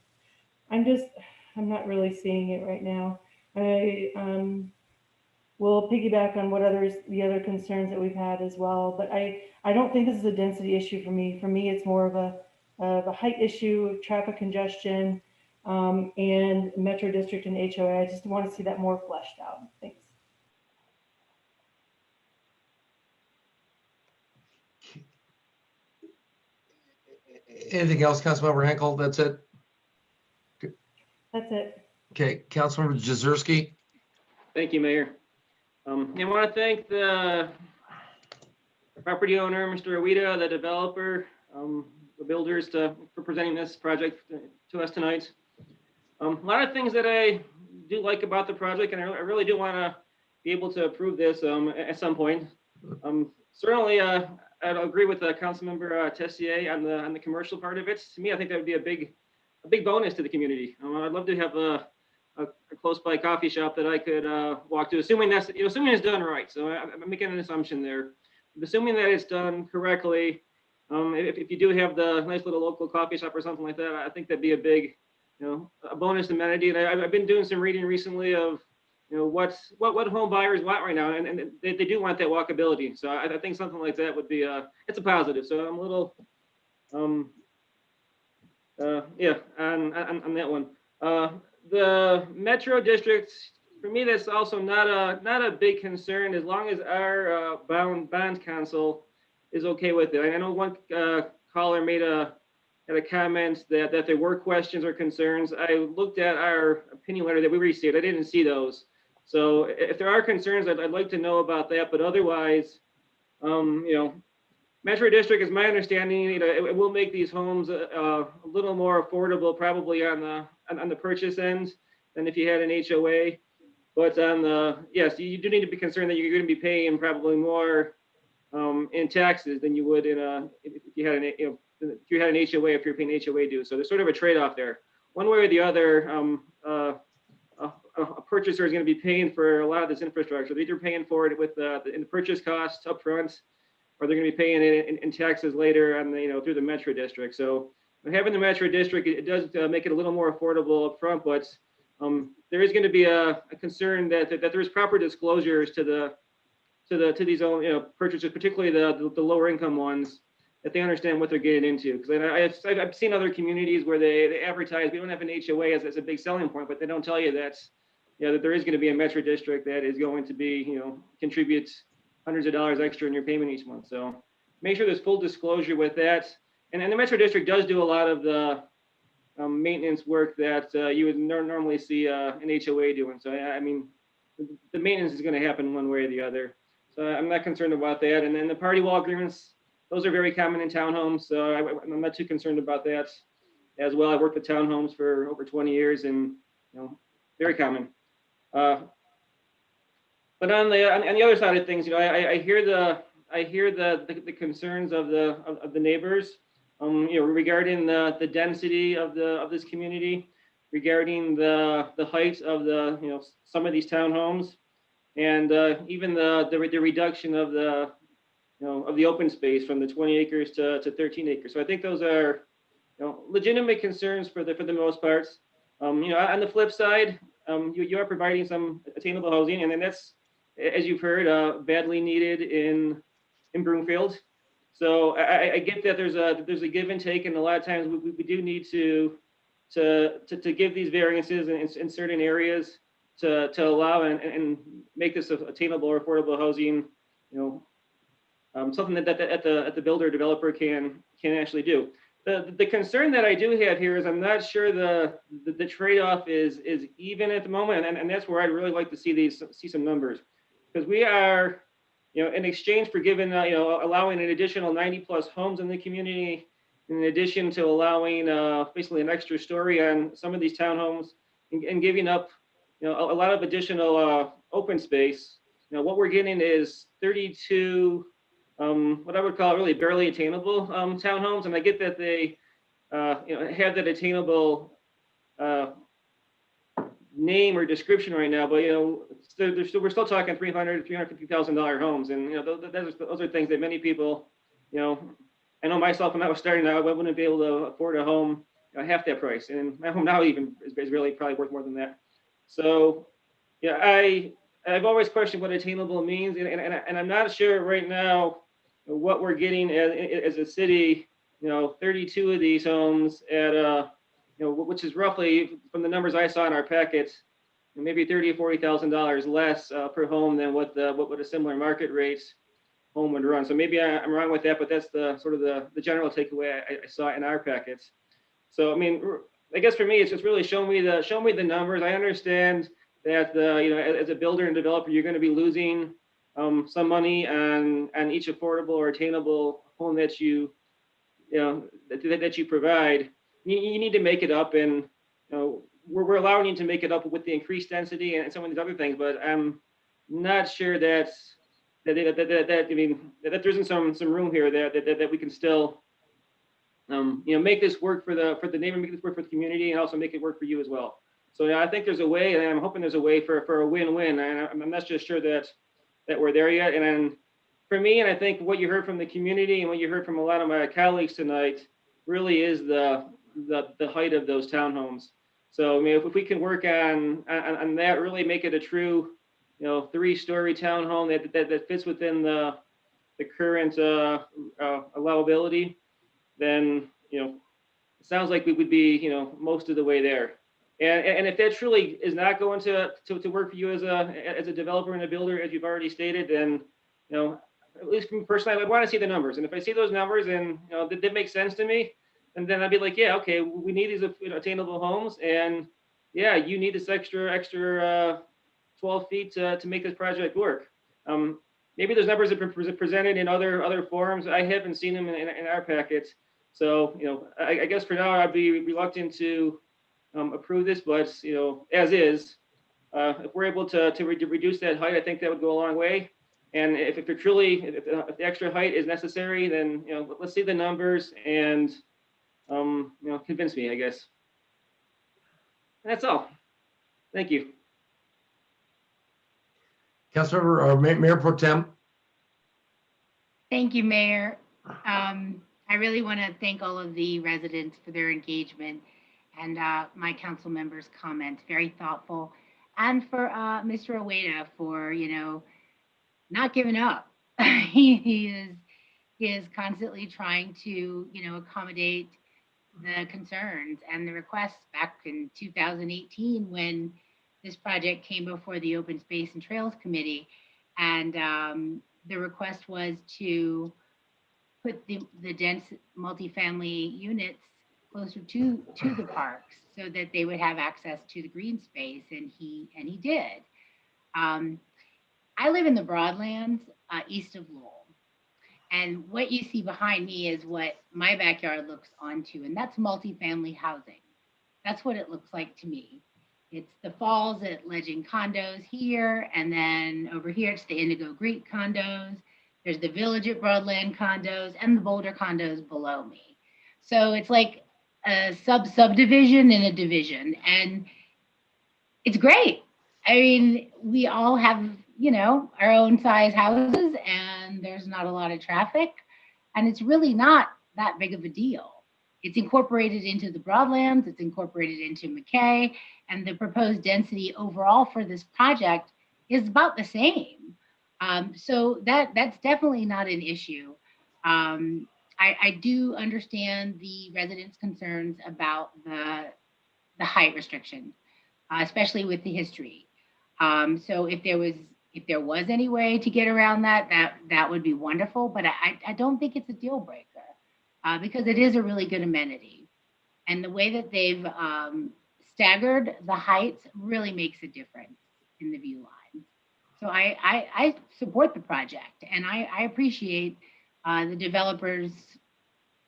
not really seeing it right now. I will piggyback on the other concerns that we've had as well. But I don't think this is a density issue for me. For me, it's more of a height issue, traffic congestion, and Metro District and HOA. I just want to see that more fleshed out. Thanks. Anything else, Councilmember Henkel? That's it? That's it. Okay, Councilmember Jezierski. Thank you, Mayor. I want to thank the property owner, Mr. Awita, the developer, the builders for presenting this project to us tonight. A lot of things that I do like about the project, and I really do want to be able to approve this at some point. Certainly, I'd agree with Councilmember Tessier on the commercial part of it. To me, I think that would be a big bonus to the community. I'd love to have a close by coffee shop that I could walk to, assuming that's assuming it's done right. So I'm making an assumption there. Assuming that it's done correctly, if you do have the nice little local coffee shop or something like that, I think that'd be a big, a bonus amenity. And I've been doing some reading recently of, what home buyers want right now, and they do want that walkability. So I think something like that would be it's a positive. So I'm a little, yeah, on that one. The Metro District, for me, that's also not a big concern as long as our bond council is okay with it. I know one caller had a comment that there were questions or concerns. I looked at our opinion letter that we received. I didn't see those. So if there are concerns, I'd like to know about that. But otherwise, Metro District, is my understanding, it will make these homes a little more affordable, probably on the purchase end than if you had an HOA. But on the, yes, you do need to be concerned that you're going to be paying probably more in taxes than you would if you had an HOA, if you're paying HOA dues. So there's sort of a trade-off there. One way or the other, a purchaser is going to be paying for a lot of this infrastructure. They're either paying for it with in the purchase costs up front, or they're going to be paying it in taxes later on through the Metro District. So having the Metro District, it does make it a little more affordable up front, but there is going to be a concern that there's proper disclosures to these purchasers, particularly the lower income ones, that they understand what they're getting into. Because I've seen other communities where they advertise, we don't have an HOA as a big selling point, but they don't tell you that there is going to be a Metro District that is going to be, contribute hundreds of dollars extra in your payment each month. So make sure there's full disclosure with that. And the Metro District does do a lot of the maintenance work that you would normally see an HOA doing. So I mean, the maintenance is going to happen one way or the other. So I'm not concerned about that. And then the party wall agreements, those are very common in townhomes. So I'm not too concerned about that as well. I worked with townhomes for over 20 years and, very common. But on the other side of things, I hear the concerns of the neighbors, regarding the density of this community, regarding the height of some of these townhomes, and even the reduction of the open space from the 20 acres to 13 acres. So I think those are legitimate concerns for the most part. On the flip side, you are providing some attainable housing, and then that's, as you've heard, badly needed in Broomfield. So I get that there's a give and take, and a lot of times we do need to give these variances in certain areas to allow and make this attainable or affordable housing. Something that the builder developer can actually do. The concern that I do have here is I'm not sure the trade-off is even at the moment, and that's where I'd really like to see some numbers, because we are, in exchange for giving allowing an additional 90+ homes in the community, in addition to allowing basically an extra story on some of these townhomes, and giving up a lot of additional open space. What we're getting is 32 what I would call really barely attainable townhomes, and I get that they have that attainable name or description right now, but we're still talking $350,000 homes, and those are things that many people, I know myself when I was starting out, I wouldn't be able to afford a home half that price, and my home now even is really probably worth more than that. So I've always questioned what attainable means, and I'm not sure right now what we're getting as a city. 32 of these homes at which is roughly, from the numbers I saw in our packets, maybe $30,000 or $40,000 less per home than what a similar market rate home would run. So maybe I'm wrong with that, but that's the sort of the general takeaway I saw in our packets. So I mean, I guess for me, it's just really show me the numbers. I understand that as a builder and developer, you're going to be losing some money on each affordable or attainable home that you provide. You need to make it up, and we're allowing you to make it up with the increased density and some of these other things. But I'm not sure that I mean, that there isn't some room here that we can still, make this work for the neighbor, make this work for the community, and also make it work for you as well. So yeah, I think there's a way, and I'm hoping there's a way for a win-win. And I'm not just sure that we're there yet. And then for me, and I think what you heard from the community and what you heard from a lot of my colleagues tonight really is the height of those townhomes. So I mean, if we can work on that, really make it a true, 3-story townhome that fits within the current allowability, then it sounds like we would be most of the way there. And if that truly is not going to work for you as a developer and a builder, as you've already stated, then at least from personally, I want to see the numbers. And if I see those numbers and that make sense to me, and then I'd be like, yeah, okay, we need these attainable homes, and yeah, you need this extra 12 feet to make this project work. Maybe those numbers have been presented in other forums. I haven't seen them in our packets. So I guess for now I'd be reluctant to approve this, but as is, if we're able to reduce that height, I think that would go a long way. And if the extra height is necessary, then let's see the numbers and convince me, I guess. That's all. Thank you. Councilmember or Mayor Pro Tem. Thank you, Mayor. I really want to thank all of the residents for their engagement and my council members' comments, very thoughtful, and for Mr. Oweda for not giving up. He is constantly trying to accommodate the concerns and the requests back in 2018 when this project came before the Open Space and Trails Committee, and the request was to put the dense multifamily units closer to the parks so that they would have access to the green space, and he did. I live in the Broadlands, east of Lowell, and what you see behind me is what my backyard looks onto, and that's multifamily housing. That's what it looks like to me. It's the Falls at Legend Condos here, and then over here it's the Indigo Creek condos. There's the Village at Broadland condos and the Boulder condos below me. So it's like a subdivision in a division, and it's great. I mean, we all have, our own size houses, and there's not a lot of traffic, and it's really not that big of a deal. It's incorporated into the Broadlands, it's incorporated into McKay, and the proposed density overall for this project is about the same. So that's definitely not an issue. I do understand the residents' concerns about the height restriction, especially with the history. So if there was any way to get around that would be wonderful, but I don't think it's a deal breaker because it is a really good amenity. And the way that they've staggered the heights really makes a difference in the view line. So I support the project, and I appreciate the developers'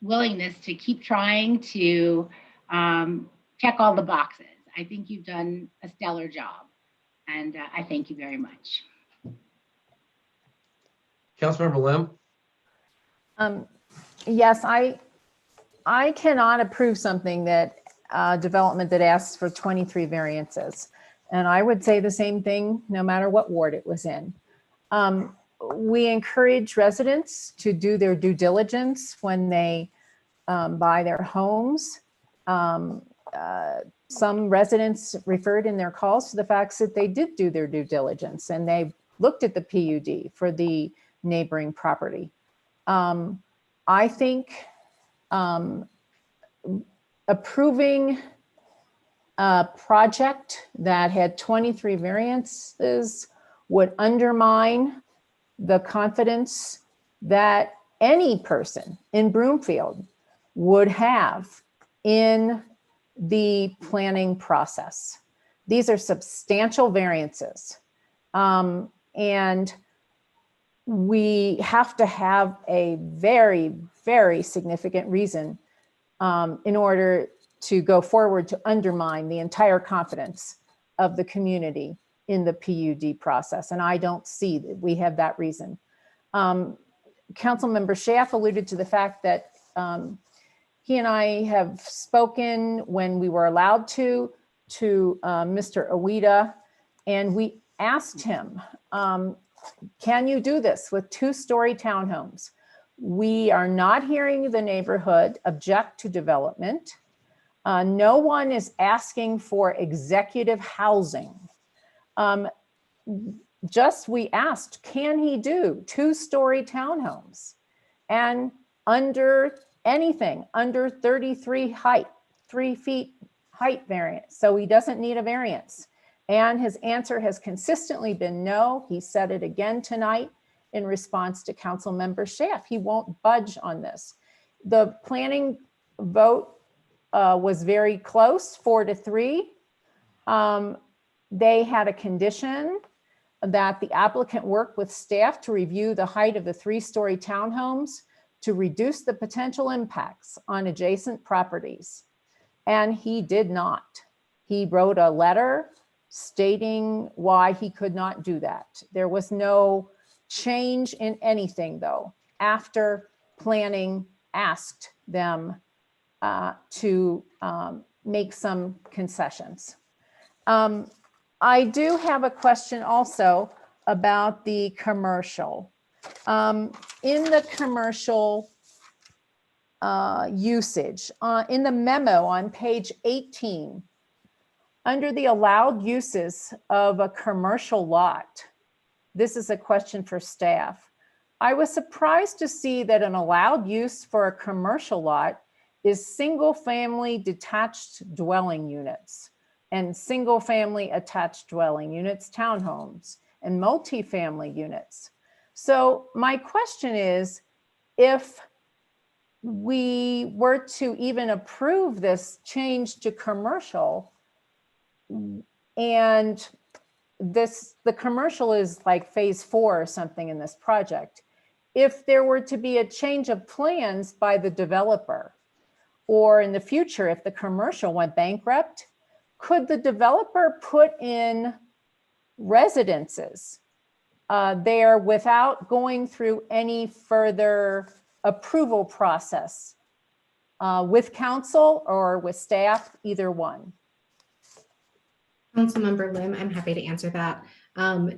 willingness to keep trying to check all the boxes. I think you've done a stellar job, and I thank you very much. Councilmember Lim. Yes, I cannot approve something that development that asks for 23 variances. And I would say the same thing no matter what ward it was in. We encourage residents to do their due diligence when they buy their homes. Some residents referred in their calls to the fact that they did do their due diligence and they looked at the PUD for the neighboring property. I think approving a project that had 23 variances would undermine the confidence that any person in Broomfield would have in the planning process. These are substantial variances. And we have to have a very, very significant reason in order to go forward to undermine the entire confidence of the community in the PUD process, and I don't see that we have that reason. Councilmember Schaaf alluded to the fact that he and I have spoken when we were allowed to Mr. Awida, and we asked him, can you do this with 2-story townhomes? We are not hearing the neighborhood object to development. No one is asking for executive housing. We asked, can he do 2-story townhomes? And under anything, under 33 height, 3 feet height variance. So he doesn't need a variance. And his answer has consistently been no. He said it again tonight in response to Councilmember Schaaf. He won't budge on this. The planning vote was very close, 4-3. They had a condition that the applicant work with staff to review the height of the 3-story townhomes to reduce the potential impacts on adjacent properties. And he did not. He wrote a letter stating why he could not do that. There was no change in anything, though, after planning asked them to make some concessions. I do have a question also about the commercial. In the commercial usage, in the memo on page 18, under the allowed uses of a commercial lot, this is a question for staff. I was surprised to see that an allowed use for a commercial lot is single-family detached dwelling units and single-family attached dwelling units, townhomes, and multifamily units. So my question is, if we were to even approve this change to commercial, and the commercial is like phase 4 or something in this project, if there were to be a change of plans by the developer, or in the future, if the commercial went bankrupt, could the developer put in residences there without going through any further approval process with council or with staff, either one? Councilmember Lim, I'm happy to answer that.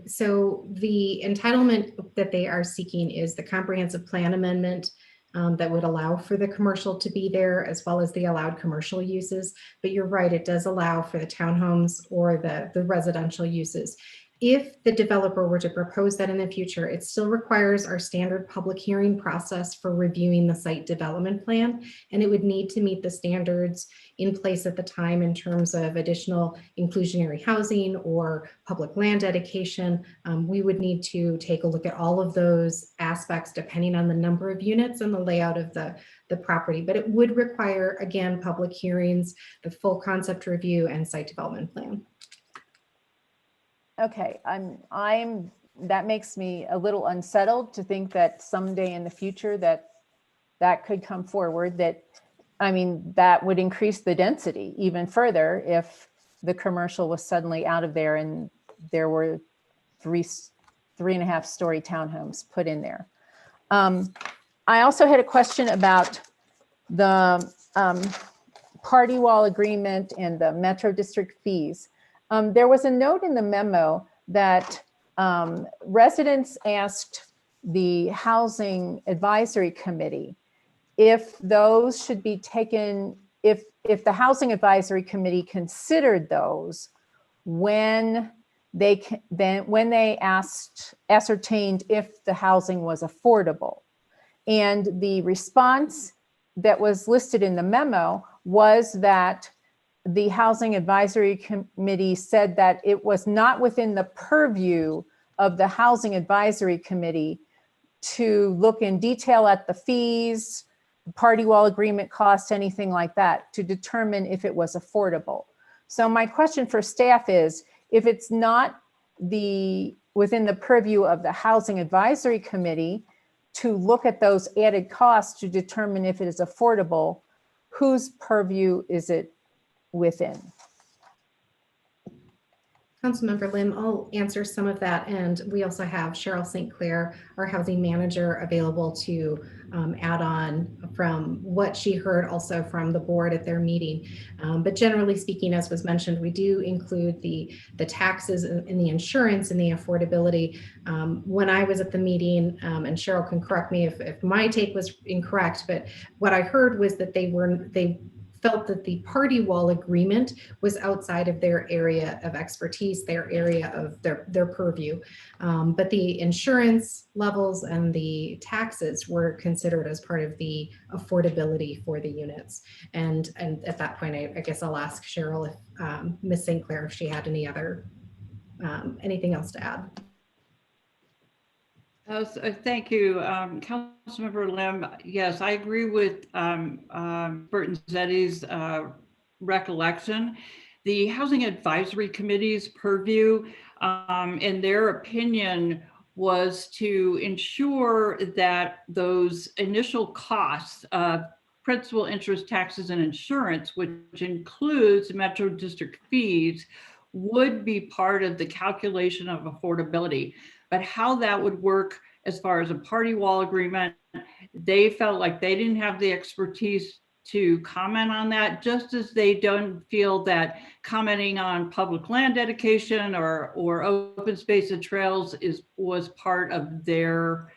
So the entitlement that they are seeking is the comprehensive plan amendment that would allow for the commercial to be there, as well as the allowed commercial uses. But you're right, it does allow for the townhomes or the residential uses. If the developer were to propose that in the future, it still requires our standard public hearing process for reviewing the site development plan, and it would need to meet the standards in place at the time in terms of additional inclusionary housing or public land dedication. We would need to take a look at all of those aspects depending on the number of units and the layout of the property, but it would require, again, public hearings, the full concept review, and site development plan. Okay, that makes me a little unsettled to think that someday in the future that could come forward, that would increase the density even further if the commercial was suddenly out of there and there were 3.5-story townhomes put in there. I also had a question about the party wall agreement and the Metro District fees. There was a note in the memo that residents asked the Housing Advisory Committee if those should be taken, if the Housing Advisory Committee considered those when they ascertained if the housing was affordable. And the response that was listed in the memo was that the Housing Advisory Committee said that it was not within the purview of the Housing Advisory Committee to look in detail at the fees, party wall agreement costs, anything like that, to determine if it was affordable. So my question for staff is, if it's not within the purview of the Housing Advisory Committee to look at those added costs to determine if it is affordable, whose purview is it within? Councilmember Lim, I'll answer some of that. And we also have Cheryl St. Clair, our housing manager, available to add on from what she heard also from the board at their meeting. But generally speaking, as was mentioned, we do include the taxes and the insurance and the affordability. When I was at the meeting, and Cheryl can correct me if my take was incorrect, but what I heard was that they felt that the party wall agreement was outside of their area of expertise, their area of their purview. But the insurance levels and the taxes were considered as part of the affordability for the units. And at that point, I guess I'll ask Cheryl if Ms. St. Clair, if she had any other, anything else to add. Thank you, Councilmember Lim. Yes, I agree with Burton Zeddy's recollection. The Housing Advisory Committee's purview, in their opinion, was to ensure that those initial costs of principal, interest, taxes, and insurance, which includes Metro District fees, would be part of the calculation of affordability. But how that would work as far as a party wall agreement, they felt like they didn't have the expertise to comment on that, just as they don't feel that commenting on public land dedication or open space and trails was part of their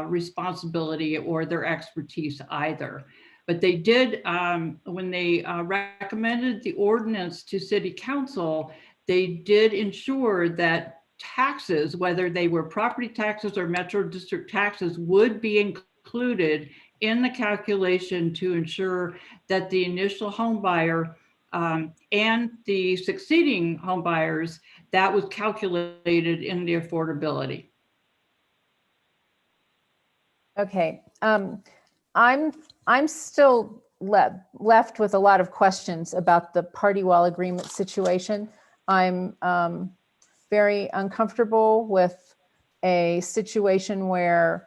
responsibility or their expertise either. But they did, when they recommended the ordinance to City Council, they did ensure that taxes, whether they were property taxes or Metro District taxes, would be included in the calculation to ensure that the initial home buyer and the succeeding home buyers, that was calculated in the affordability. Okay, I'm still left with a lot of questions about the party wall agreement situation. I'm very uncomfortable with a situation where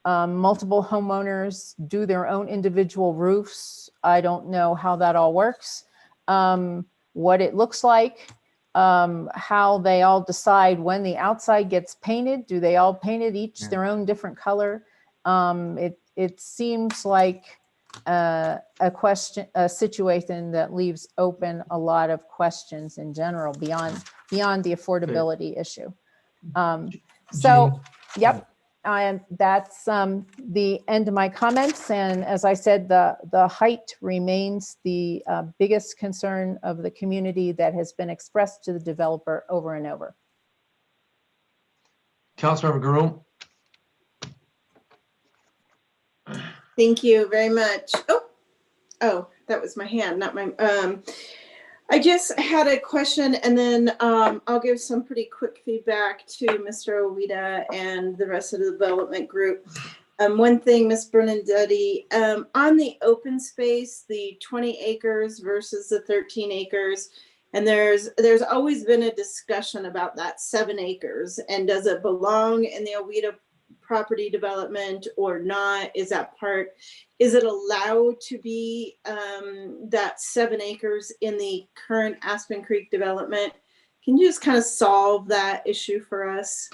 multiple homeowners do their own individual roofs. I don't know how that all works, what it looks like, how they all decide when the outside gets painted. Do they all paint it each their own different color? It seems like a situation that leaves open a lot of questions in general beyond the affordability issue. So, yep, that's the end of my comments. And as I said, the height remains the biggest concern of the community that has been expressed to the developer over and over. Councilmember Groom. Thank you very much. Oh, that was my hand, not my, I just had a question, and then I'll give some pretty quick feedback to Mr. Owita and the rest of the development group. One thing, Ms. Bernadette, on the open space, the 20 acres versus the 13 acres, and there's always been a discussion about that 7 acres, and does it belong in the Owita property development or not? Is it allowed to be that 7 acres in the current Aspen Creek development? Can you just kind of solve that issue for us?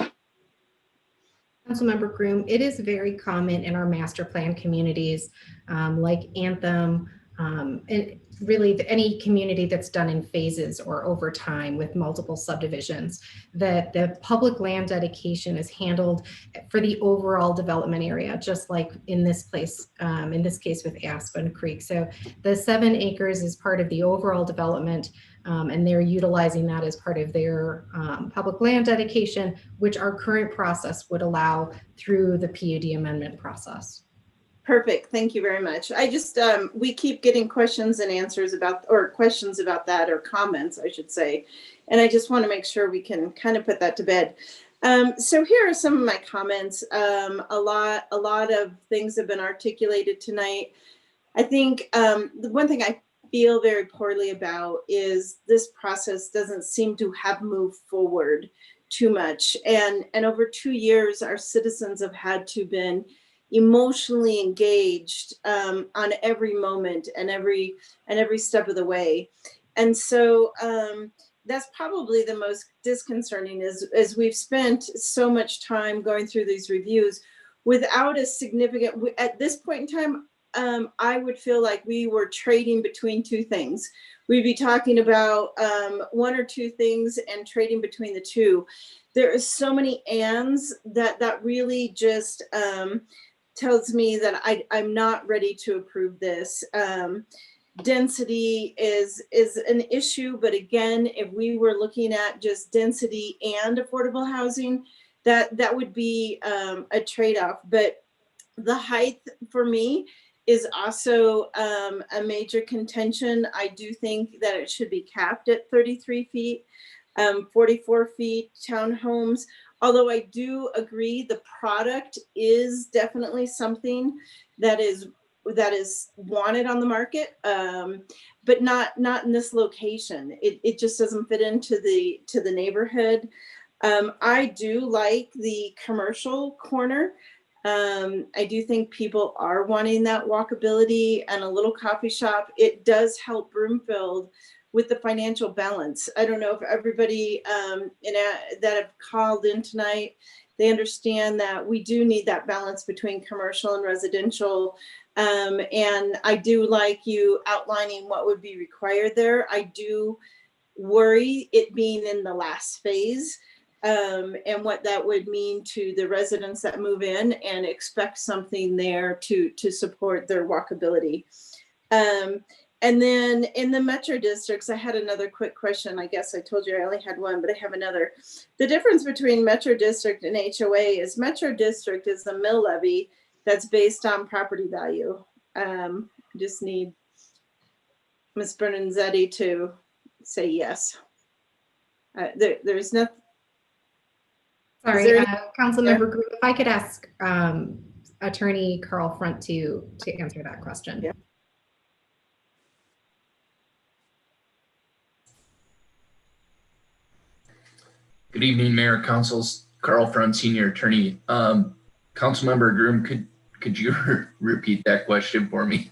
Councilmember Groom, it is very common in our master plan communities, like Anthem, and really any community that's done in phases or over time with multiple subdivisions, that the public land dedication is handled for the overall development area, just like in this place, in this case with Aspen Creek. So the 7 acres is part of the overall development, and they're utilizing that as part of their public land dedication, which our current process would allow through the PUD amendment process. Perfect. Thank you very much. I just, we keep getting questions and answers about, or questions about that, or comments, I should say. And I just want to make sure we can kind of put that to bed. So here are some of my comments. A lot of things have been articulated tonight. I think the one thing I feel very poorly about is this process doesn't seem to have moved forward too much. And over 2 years, our citizens have had to been emotionally engaged on every moment and every step of the way. And so that's probably the most disconcerting is we've spent so much time going through these reviews without a significant, at this point in time, I would feel like we were trading between two things. We'd be talking about one or two things and trading between the two. There is so many ands that really just tells me that I'm not ready to approve this. Density is an issue, but again, if we were looking at just density and affordable housing, that would be a trade-off. But the height for me is also a major contention. I do think that it should be capped at 33 feet, 44 feet townhomes. Although I do agree the product is definitely something that is wanted on the market, but not in this location. It just doesn't fit into the neighborhood. I do like the commercial corner. I do think people are wanting that walkability and a little coffee shop. It does help Broomfield with the financial balance. I don't know if everybody that have called in tonight, they understand that we do need that balance between commercial and residential. And I do like you outlining what would be required there. I do worry it being in the last phase, and what that would mean to the residents that move in and expect something there to support their walkability. And then in the metro districts, I had another quick question. I guess I told you I only had one, but I have another. The difference between metro district and HOA is metro district is the mill levy that's based on property value. Just need Ms. Bernadzetti to say yes. There's nothing. Sorry, Councilmember Green, if I could ask Attorney Carl Front to answer that question. Yeah. Good evening, Mayor, Councils. Carl Front, Senior Attorney. Councilmember Groom, could you repeat that question for me?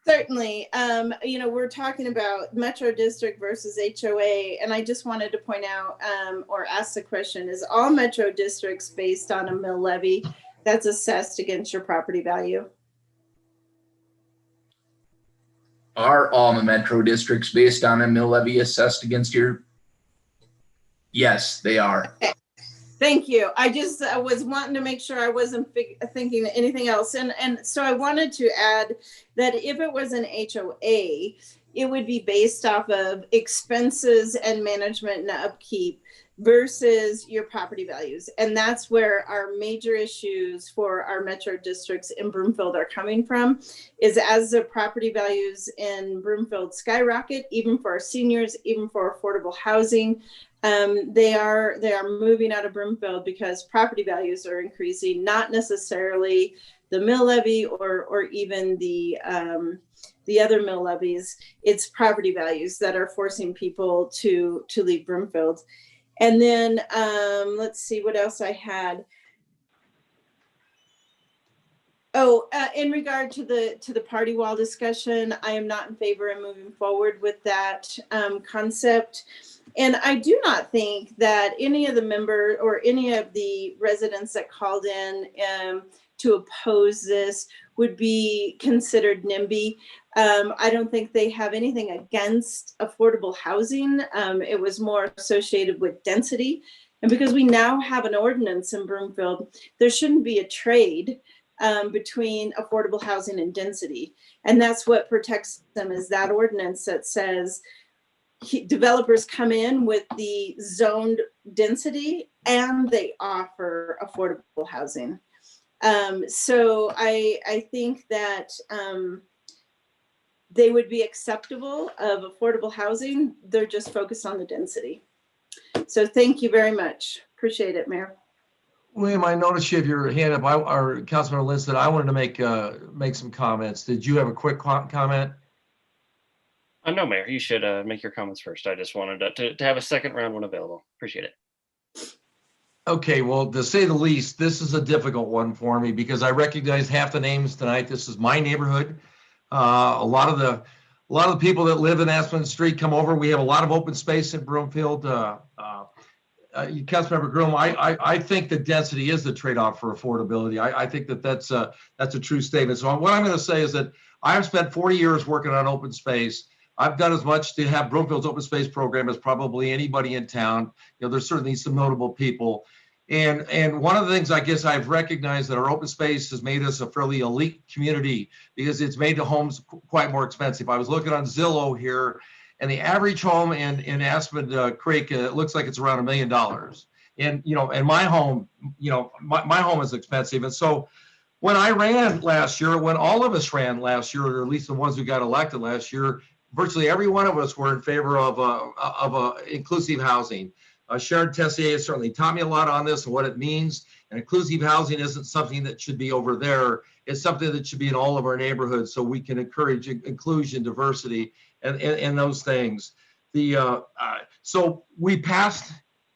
Certainly. We're talking about Metro District versus HOA, and I just wanted to point out or ask the question, is all Metro Districts based on a mill levy that's assessed against your property value? Are all the Metro Districts based on a mill levy assessed against your? Yes, they are. Okay. Thank you. I just was wanting to make sure I wasn't thinking anything else. And so I wanted to add that if it was an HOA, it would be based off of expenses and management and upkeep versus your property values. And that's where our major issues for our metro districts in Broomfield are coming from, is as the property values in Broomfield skyrocket, even for our seniors, even for affordable housing, they are moving out of Broomfield because property values are increasing, not necessarily the mill levy or even the other mill levies. It's property values that are forcing people to leave Broomfield. And then let's see what else I had. Oh, in regard to the party wall discussion, I am not in favor of moving forward with that concept. And I do not think that any of the members or any of the residents that called in to oppose this would be considered NIMBY. I don't think they have anything against affordable housing. It was more associated with density. And because we now have an ordinance in Broomfield, there shouldn't be a trade between affordable housing and density. And that's what protects them, is that ordinance that says developers come in with the zoned density and they offer affordable housing. So I think that they would be acceptable of affordable housing. They're just focused on the density. So thank you very much. Appreciate it, Mayor. William, I noticed you have your hand up. Our Councilmember Lynn said, I wanted to make some comments. Did you have a quick comment? No, Mayor, you should make your comments first. I just wanted to have a second round when available. Appreciate it. Okay, well, to say the least, this is a difficult one for me because I recognize half the names tonight. This is my neighborhood. A lot of a lot of the people that live in Aspen Street come over. We have a lot of open space in Broomfield. Councilmember Groom, I think that density is the trade-off for affordability. I think that that's a true statement. So what I'm going to say is that I've spent 40 years working on open space. I've done as much to have Broomfield's open space program as probably anybody in town. You know, there's certainly some notable people. And one of the things I guess I've recognized that our open space has made us a fairly elite community because it's made the homes quite more expensive. I was looking on Zillow here, and the average home in Aspen Creek, it looks like it's around $1 million. And, you know, and my home, you know, my home is expensive. And so when I ran last year, when all of us ran last year, or at least the ones who got elected last year, virtually every one of us were in favor of inclusive housing. Sharon Tessier has certainly taught me a lot on this and what it means. And inclusive housing isn't something that should be over there. It's something that should be in all of our neighborhoods so we can encourage inclusion, diversity, and those things. So we passed,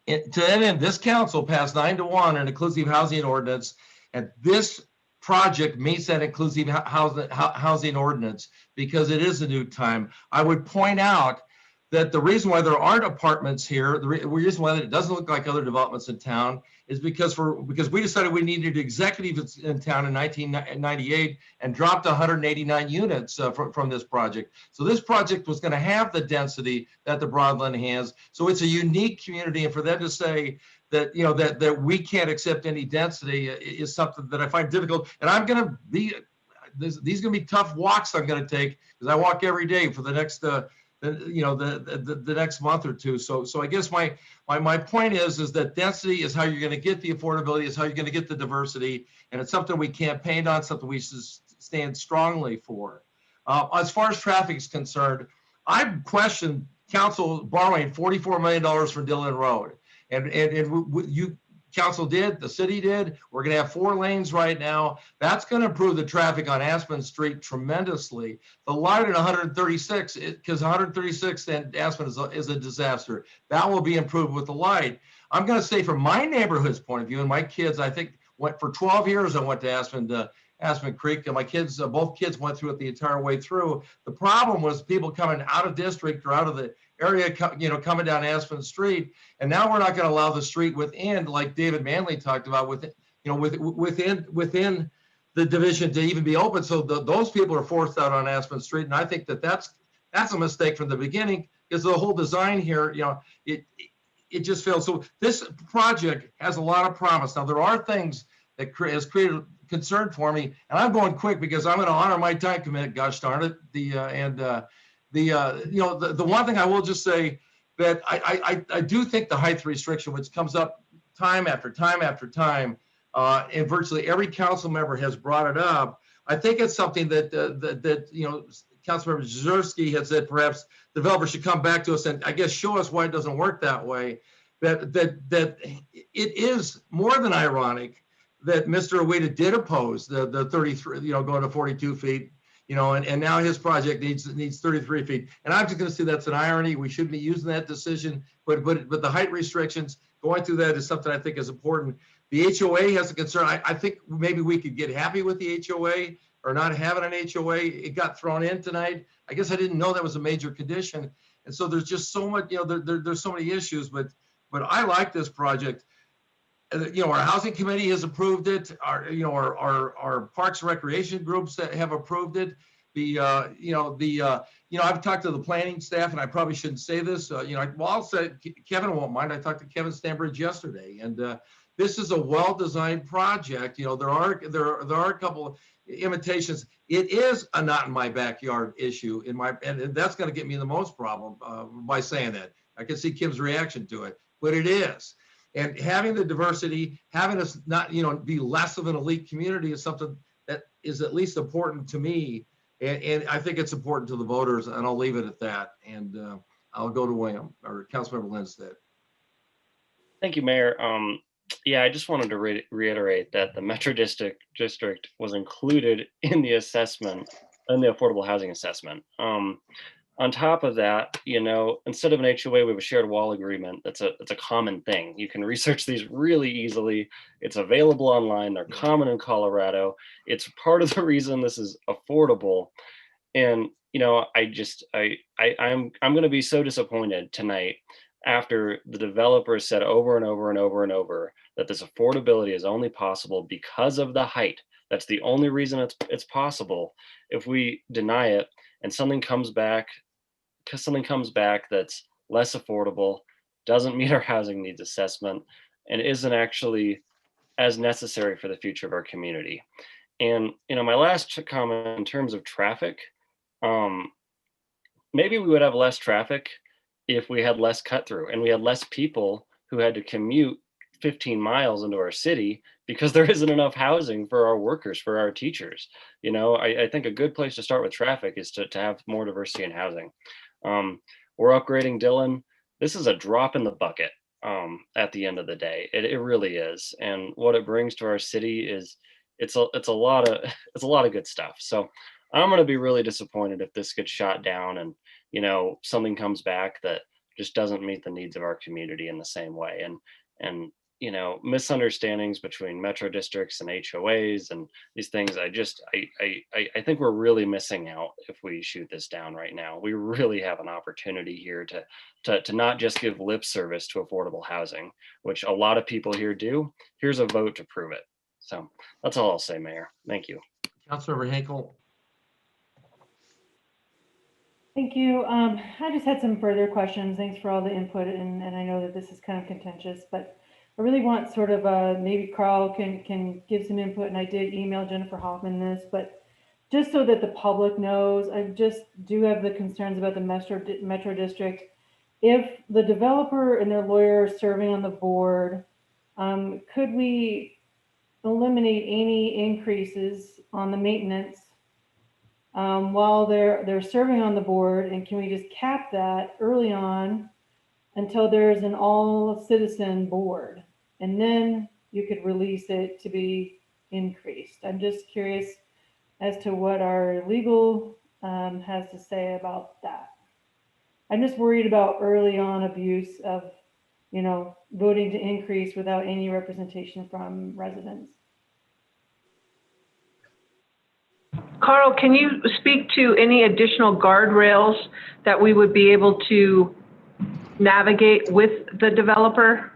to that end, this council passed 9-1 an inclusive housing ordinance. And this project meets that inclusive housing ordinance because it is a new time. I would point out that the reason why there aren't apartments here, the reason why it doesn't look like other developments in town is because we decided we needed executives in town in 1998 and dropped 189 units from this project. So this project was going to have the density that the Broadland has. So it's a unique community, and for them to say that, you know, that we can't accept any density is something that I find difficult. And I'm going to be, these are going to be tough walks I'm going to take because I walk every day for the next the next month or two. So I guess my point is that density is how you're going to get the affordability, is how you're going to get the diversity, and it's something we campaigned on, something we stand strongly for. As far as traffic is concerned, I questioned council borrowing $44 million from Dillon Road, and you. Council did, the city did. We're going to have 4 lanes right now. That's going to improve the traffic on Aspen Street tremendously. The light at 136, because 136 and Aspen is a disaster. That will be improved with the light. I'm going to say from my neighborhood's point of view, and my kids, I think, went for 12 years. I went to Aspen Creek, and my kids, both kids went through it the entire way through. The problem was people coming out of district or out of the area, coming down Aspen Street, and now we're not going to allow the street within, like David Manley talked about, within the division to even be open. So those people are forced out on Aspen Street, and I think that's a mistake from the beginning because the whole design here, it just failed. So this project has a lot of promise. Now there are things that has created concern for me, and I'm going quick because I'm going to honor my time commitment. Gosh darn it! The one thing I will just say that I do think the height restriction, which comes up time after time after time, and virtually every council member has brought it up. I think it's something that Councilmember Jaworski had said perhaps developers should come back to us and I guess show us why it doesn't work that way. That it is more than ironic that Mr. Awita did oppose the 33, going to 42 feet. And now his project needs 33 feet. And I'm just going to say that's an irony. We shouldn't be using that decision, but the height restrictions, going through that is something I think is important. The HOA has a concern. I think maybe we could get happy with the HOA or not having an HOA. It got thrown in tonight. I guess I didn't know that was a major condition. And so there's just so much, there's so many issues, but I like this project. Our housing committee has approved it. Our parks and recreation groups that have approved it. I've talked to the planning staff, and I probably shouldn't say this. I'll say Kevin won't mind. I talked to Kevin Stambridge yesterday, and this is a well-designed project. There are a couple of imitations. It is a not in my backyard issue and that's going to get me the most problem by saying that. I can see Kim's reaction to it, but it is. And having the diversity, having us not, be less of an elite community is something that is at least important to me. And I think it's important to the voters, and I'll leave it at that. And I'll go to William or Councilmember Lindstedt. Thank you, Mayor. I just wanted to reiterate that the Metro District was included in the assessment, in the affordable housing assessment. On top of that, instead of an HOA, we have a shared wall agreement. It's a common thing. You can research these really easily. It's available online. They're common in Colorado. It's part of the reason this is affordable. And I'm going to be so disappointed tonight after the developers said over and over and over and over that this affordability is only possible because of the height. That's the only reason it's possible. If we deny it and something comes back that's less affordable, doesn't meet our housing needs assessment, and isn't actually as necessary for the future of our community. And my last comment in terms of traffic, maybe we would have less traffic if we had less cut through and we had less people who had to commute 15 miles into our city because there isn't enough housing for our workers, for our teachers. I think a good place to start with traffic is to have more diversity in housing. We're upgrading Dillon. This is a drop in the bucket at the end of the day. It really is. And what it brings to our city is it's a lot of good stuff. So I'm going to be really disappointed if this gets shot down and, something comes back that just doesn't meet the needs of our community in the same way. And misunderstandings between metro districts and HOAs and these things, I think we're really missing out if we shoot this down right now. We really have an opportunity here to not just give lip service to affordable housing, which a lot of people here do. Here's a vote to prove it. So that's all I'll say, Mayor. Thank you. Councilmember Hinkle. Thank you. I just had some further questions. Thanks for all the input, and I know that this is kind of contentious, but I really want sort of maybe Carl can give some input, and I did email Jennifer Hoffman this, but just so that the public knows, I just do have the concerns about the Metro District. If the developer and their lawyer are serving on the board, could we eliminate any increases on the maintenance while they're serving on the board, and can we just cap that early on until there's an all citizen board, and then you could release it to be increased? I'm just curious as to what our legal has to say about that. I'm just worried about early on abuse of, voting to increase without any representation from residents. Carl, can you speak to any additional guardrails that we would be able to navigate with the developer?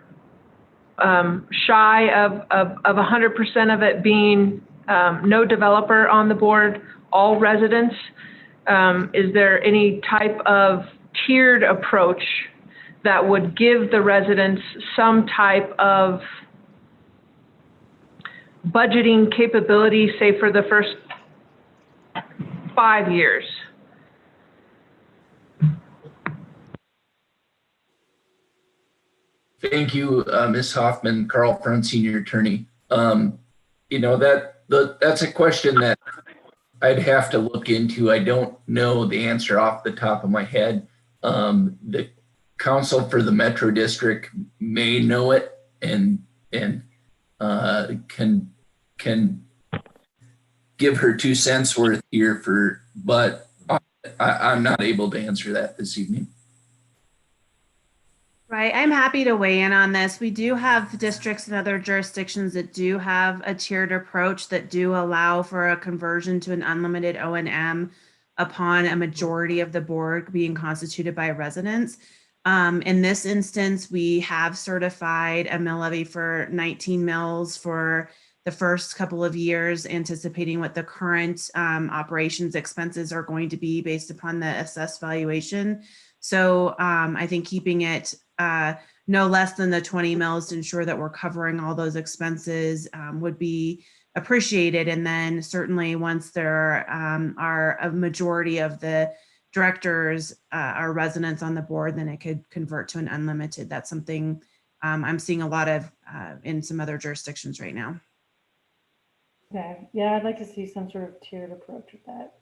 Shy of 100% of it being no developer on the board, all residents. Is there any type of tiered approach that would give the residents some type of budgeting capability, say for the first 5 years? Thank you, Ms. Hoffman, Carl Front, Senior Attorney. That's a question that I'd have to look into. I don't know the answer off the top of my head. The counsel for the Metro District may know it and can give her 2 cents worth here but I'm not able to answer that this evening. Right, I'm happy to weigh in on this. We do have districts and other jurisdictions that do have a tiered approach that do allow for a conversion to an unlimited O&M upon a majority of the board being constituted by residents. In this instance, we have certified a mill levy for 19 mills for the first couple of years, anticipating what the current operations expenses are going to be based upon the assessed valuation. So I think keeping it no less than the 20 mills to ensure that we're covering all those expenses would be appreciated. And then certainly once there are a majority of the directors are residents on the board, then it could convert to an unlimited. That's something I'm seeing a lot of in some other jurisdictions right now. Okay, yeah, I'd like to see some sort of tiered approach with that.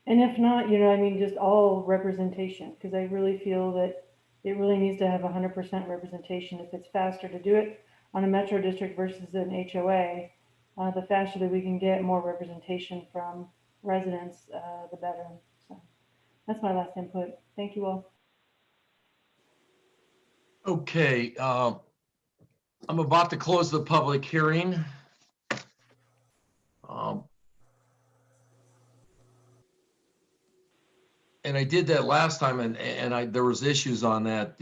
And if not, just all representation, because I really feel that it really needs to have 100% representation. If it's faster to do it on a Metro District versus an HOA, the faster that we can get more representation from residents, the better. So that's my last input. Thank you all. Okay, I'm about to close the public hearing. and I did that last time, and there was issues on that.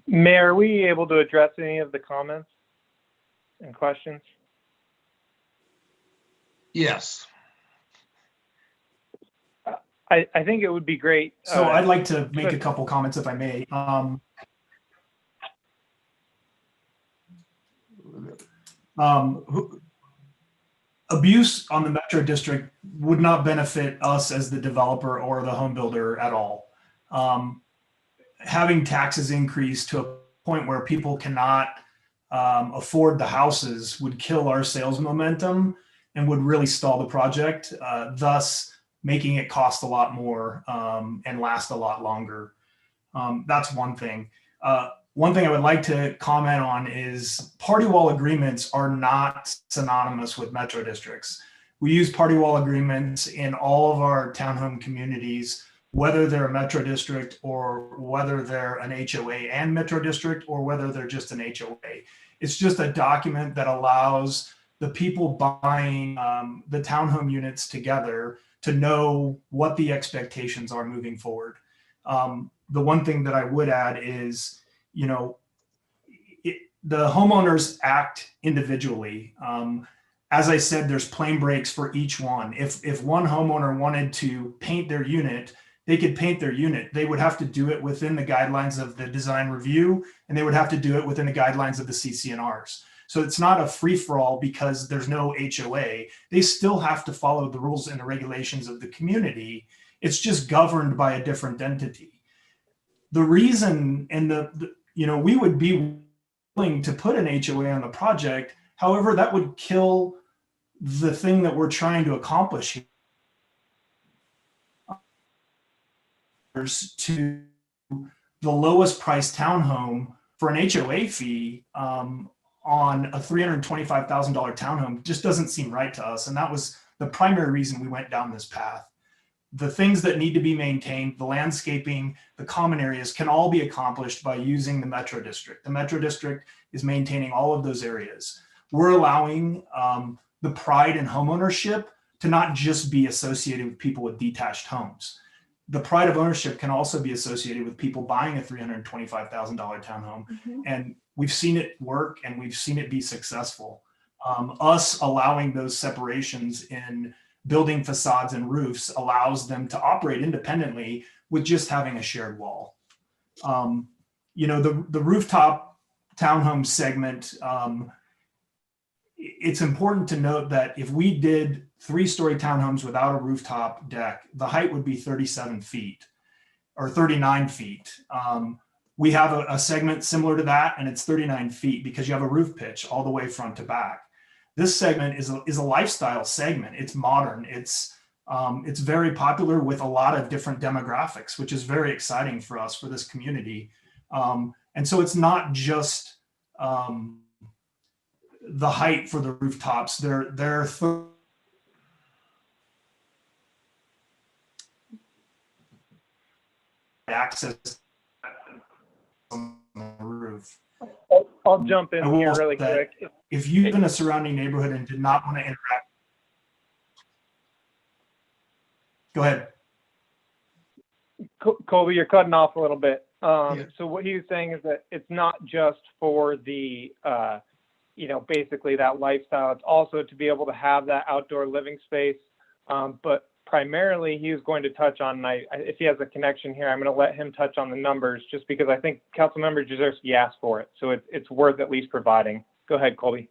Mayor, are we able to address any of the comments and questions? Yes. I think it would be great. So I'd like to make a couple comments if I may. Abuse on the Metro District would not benefit us as the developer or the home builder at all. Having taxes increase to a point where people cannot afford the houses would kill our sales momentum and would really stall the project, thus making it cost a lot more and last a lot longer. That's one thing. One thing I would like to comment on is party wall agreements are not synonymous with metro districts. We use party wall agreements in all of our townhome communities, whether they're a metro district or whether they're an HOA and metro district or whether they're just an HOA. It's just a document that allows the people buying the townhome units together to know what the expectations are moving forward. The one thing that I would add is, you know, the homeowners act individually. As I said, there's plane breaks for each one. If one homeowner wanted to paint their unit, they could paint their unit. They would have to do it within the guidelines of the design review, and they would have to do it within the guidelines of the CC&Rs. So it's not a free-for-all because there's no HOA. They still have to follow the rules and the regulations of the community. It's just governed by a different entity. The reason, and you know, we would be willing to put an HOA on the project. However, that would kill the thing that we're trying to accomplish here. To the lowest price townhome for an HOA fee on a $325,000 townhome just doesn't seem right to us. And that was the primary reason we went down this path. The things that need to be maintained, the landscaping, the common areas can all be accomplished by using the Metro District. The Metro District is maintaining all of those areas. We're allowing the pride in homeownership to not just be associated with people with detached homes. The pride of ownership can also be associated with people buying a $325,000 townhome. And we've seen it work and we've seen it be successful. Us allowing those separations in building facades and roofs allows them to operate independently with just having a shared wall. You know, the rooftop townhome segment, it's important to note that if we did 3-story townhomes without a rooftop deck, the height would be 37 feet or 39 feet. We have a segment similar to that, and it's 39 feet because you have a roof pitch all the way front to back. This segment is a lifestyle segment. It's modern. It's very popular with a lot of different demographics, which is very exciting for us, for this community. And so it's not just the height for the rooftops. They're access on the roof. I'll jump in here really quick. If you live in a surrounding neighborhood and did not want to interact, go ahead. Colby, you're cutting off a little bit. So what he was saying is that it's not just for the, you know, basically that lifestyle. It's also to be able to have that outdoor living space. But primarily, he was going to touch on, if he has a connection here, I'm going to let him touch on the numbers just because I think Councilmember Jezierski asked for it. So it's worth at least providing. Go ahead, Colby.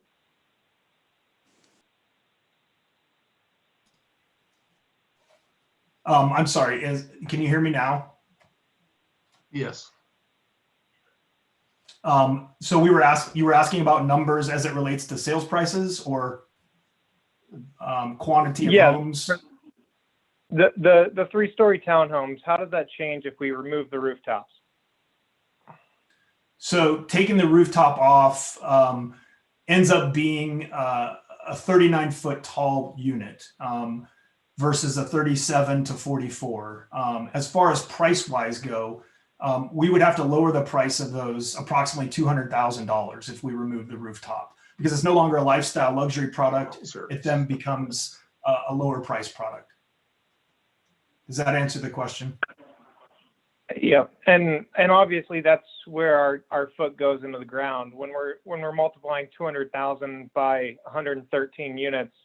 I'm sorry. Can you hear me now? Yes. So you were asking about numbers as it relates to sales prices or quantity of homes? The 3-story townhomes, how does that change if we remove the rooftops? So taking the rooftop off ends up being a 39-foot tall unit versus a 37 to 44. As far as price-wise go, we would have to lower the price of those approximately $200,000 if we remove the rooftop, because it's no longer a lifestyle luxury product. It then becomes a lower price product. Does that answer the question? Yeah, and obviously that's where our foot goes into the ground when we're multiplying 200,000 by 113 units.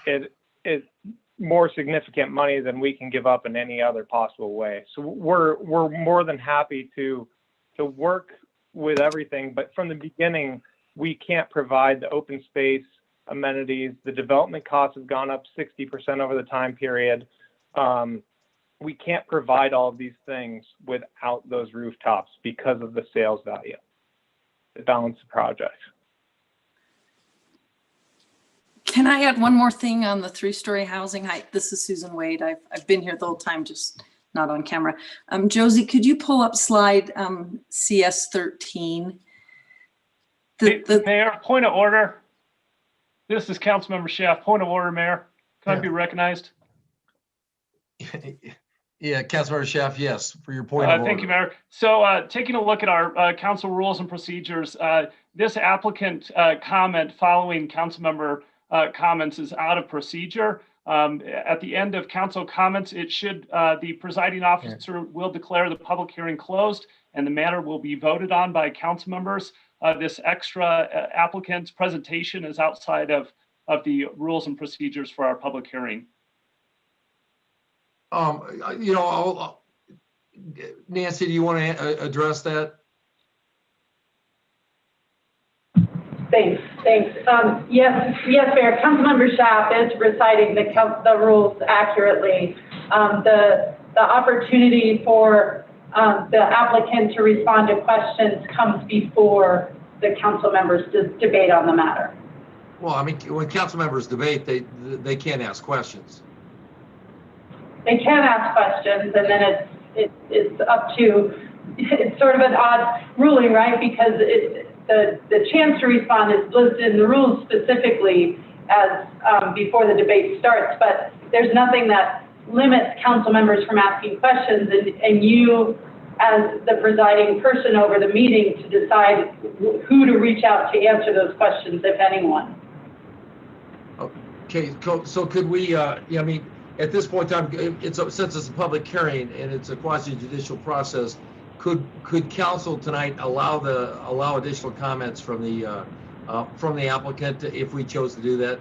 It is more significant money than we can give up in any other possible way. So we're more than happy to work with everything, but from the beginning, we can't provide the open space amenities. The development costs have gone up 60% over the time period. We can't provide all of these things without those rooftops because of the sales value to balance the project. Can I add one more thing on the 3-story housing? Hi, this is Susan Wade. I've been here the whole time, just not on camera. Josie, could you pull up slide CS13? Mayor, point of order. This is Councilmember Schaaf. Point of order, Mayor. Can I be recognized? Yeah, Councilmember Schaaf, yes, for your point of order. Thank you, Mayor. So taking a look at our council rules and procedures, this applicant comment following Councilmember comments is out of procedure. At the end of council comments, it should the presiding officer will declare the public hearing closed and the matter will be voted on by council members. This extra applicant's presentation is outside of the rules and procedures for our public hearing. You know, Nancy, do you want to address that? Thanks. Yes, Mayor. Councilmember Schaaf is reciting the rules accurately. The opportunity for the applicant to respond to questions comes before the council members debate on the matter. Well, I mean, when council members debate, they can't ask questions. They can ask questions, and then it's up to, it's sort of an odd ruling, right? Because the chance to respond is listed in the rules specifically as before the debate starts, but there's nothing that limits council members from asking questions, and you as the presiding person over the meeting to decide who to reach out to answer those questions, if anyone. Okay, so could we, I mean, at this point in time, since it's a public hearing and it's a quasi-judicial process, could council tonight allow additional comments from the applicant if we chose to do that?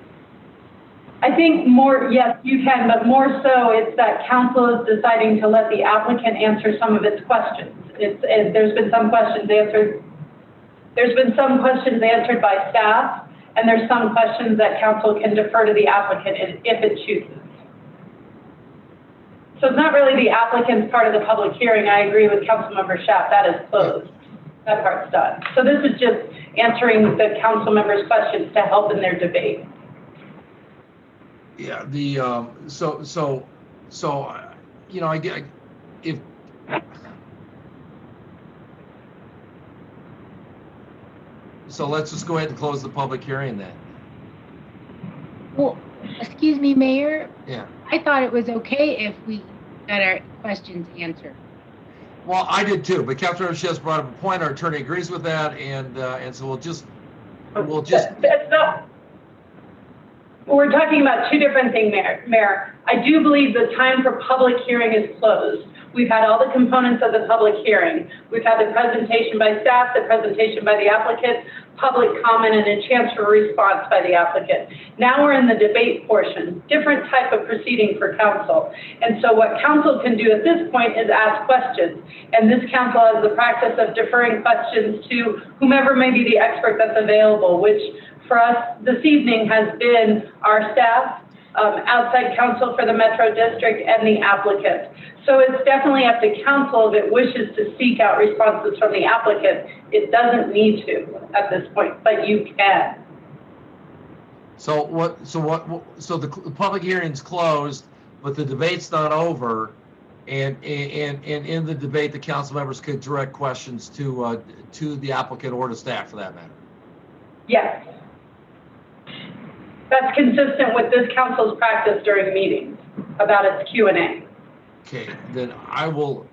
I think yes, you can, but more so it's that council is deciding to let the applicant answer some of its questions. There's been some questions answered. There's been some questions answered by staff, and there's some questions that council can defer to the applicant if it chooses. So it's not really the applicant's part of the public hearing. I agree with Councilmember Schaaf. That is closed. That part's done. So this is just answering the council members' questions to help in their debate. Yeah. So you know, I get if. So let's just go ahead and close the public hearing then. Well, excuse me, Mayor. Yeah. I thought it was okay if we got our questions answered. Well, I did too, but Councilor Schaaf brought up a point. Our attorney agrees with that, and so we'll just. That's not. We're talking about two different things, Mayor. I do believe the time for public hearing is closed. We've had all the components of the public hearing. We've had the presentation by staff, the presentation by the applicant, public comment, and a chance for response by the applicant. Now we're in the debate portion, different type of proceeding for council. And so what council can do at this point is ask questions. And this council has the practice of deferring questions to whomever may be the expert that's available, which for us this evening has been our staff, outside counsel for the Metro District, and the applicant. So it's definitely up to council if it wishes to seek out responses from the applicant. It doesn't need to at this point, but you can. So the public hearing's closed, but the debate's not over, and in the debate, the council members could direct questions to the applicant or to staff for that matter. Yes. That's consistent with this council's practice during meetings about its Q&A. Okay, then I will,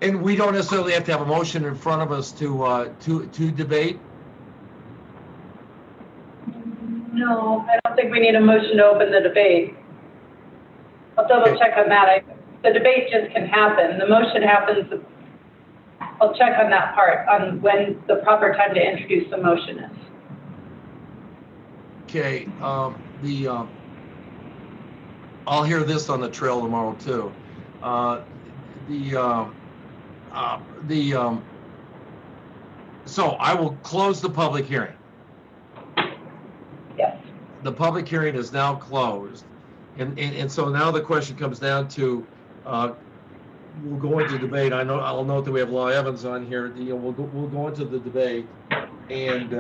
and we don't necessarily have to have a motion in front of us to debate. No, I don't think we need a motion to open the debate. I'll double check on that. The debate just can happen. The motion happens. I'll check on that part, on when the proper time to introduce the motion is. Okay, I'll hear this on the trail tomorrow too. So I will close the public hearing. Yes. The public hearing is now closed. And so now the question comes down to, we'll go into debate. I'll note that we have Law Evans on here. We'll go into the debate, and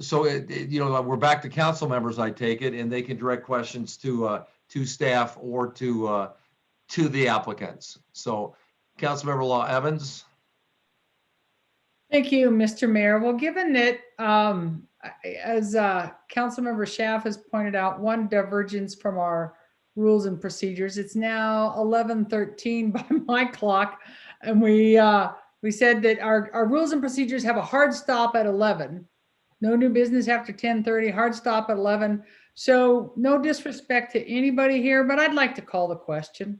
so we're back to council members, I take it, and they can direct questions to staff or to the applicants. So, Councilmember Law Evans. Thank you, Mr. Mayor. Well, given that, as Councilmember Schaaf has pointed out, one divergence from our rules and procedures, it's now 11:13 by my clock, and we said that our rules and procedures have a hard stop at 11. No new business after 10:30, hard stop at 11. So no disrespect to anybody here, but I'd like to call the question.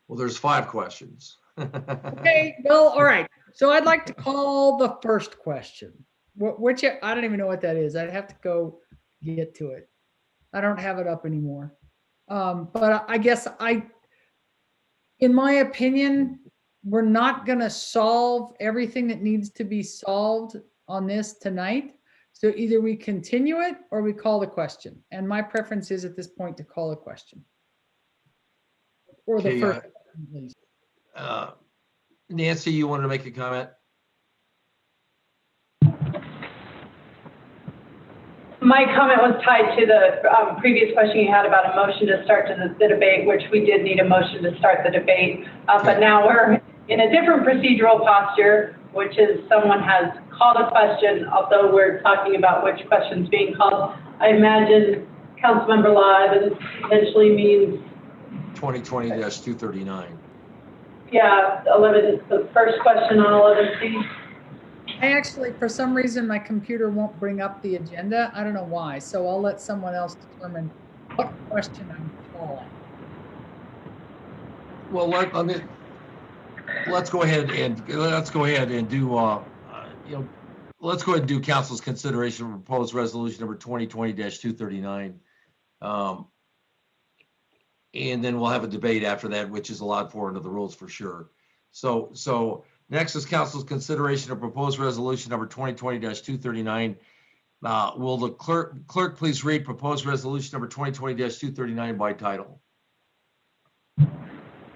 Well, there's 5 questions. Okay, well, all right. So I'd like to call the first question, which I don't even know what that is. I'd have to go get to it. I don't have it up anymore. But I guess in my opinion, we're not going to solve everything that needs to be solved on this tonight. So either we continue it or we call the question. And my preference is at this point to call the question. Or the first question, please. Nancy, you wanted to make a comment? My comment was tied to the previous question you had about a motion to start the debate, which we did need a motion to start the debate. But now we're in a different procedural posture, which is someone has called a question, although we're talking about which question's being called. I imagine Councilmember Law Evans potentially means 2020-239. Yeah, 11 is the first question on 11C. I actually, for some reason, my computer won't bring up the agenda. I don't know why. So I'll let someone else determine what question I'm calling. Well, let's go ahead and do let's go ahead and do council's consideration of proposed resolution number 2020-239. And then we'll have a debate after that, which is allowed for under the rules for sure. So next is council's consideration of proposed resolution number 2020-239. Will the clerk please read proposed resolution number 2020-239 by title?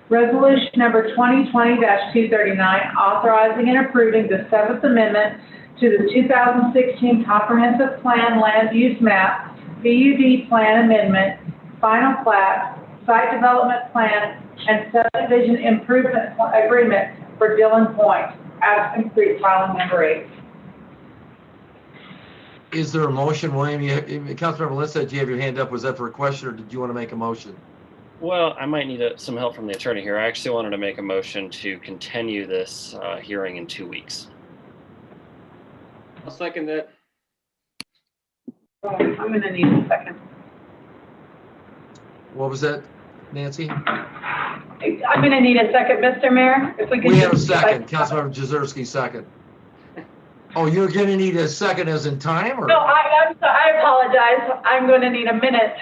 Resolution number 2020-239, authorizing and approving the 7th Amendment to the 2016 Comprehensive Plan Land Use Map, PUD Plan Amendment, Final Plat, Site Development Plan, and Subdivision Improvement Agreement for Dillon Point, Aspen Creek, filing number 8. Is there a motion, William? Councilmember Lindstedt, you have your hand up. Was that for a question, or did you want to make a motion? Well, I might need some help from the attorney here. I actually wanted to make a motion to continue this hearing in 2 weeks. I'll second that. I'm going to need a second. What was that, Nancy? I'm going to need a second, Mr. Mayor. If we could. We have a second. Councilmember Jezierski, second. Oh, you're going to need a second as in time? Or? No, I'm sorry. I apologize. I'm going to need a minute.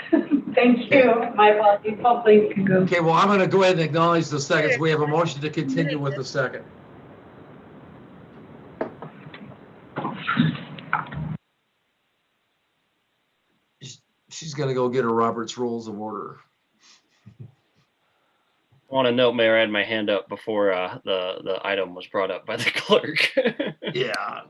Thank you. My apologies. Hopefully we can go. Okay, well, I'm going to go ahead and acknowledge the seconds. We have a motion to continue with the second. She's going to go get her Robert's Rules of Order. I want to note, Mayor, I had my hand up before the item was brought up by the clerk. Yeah.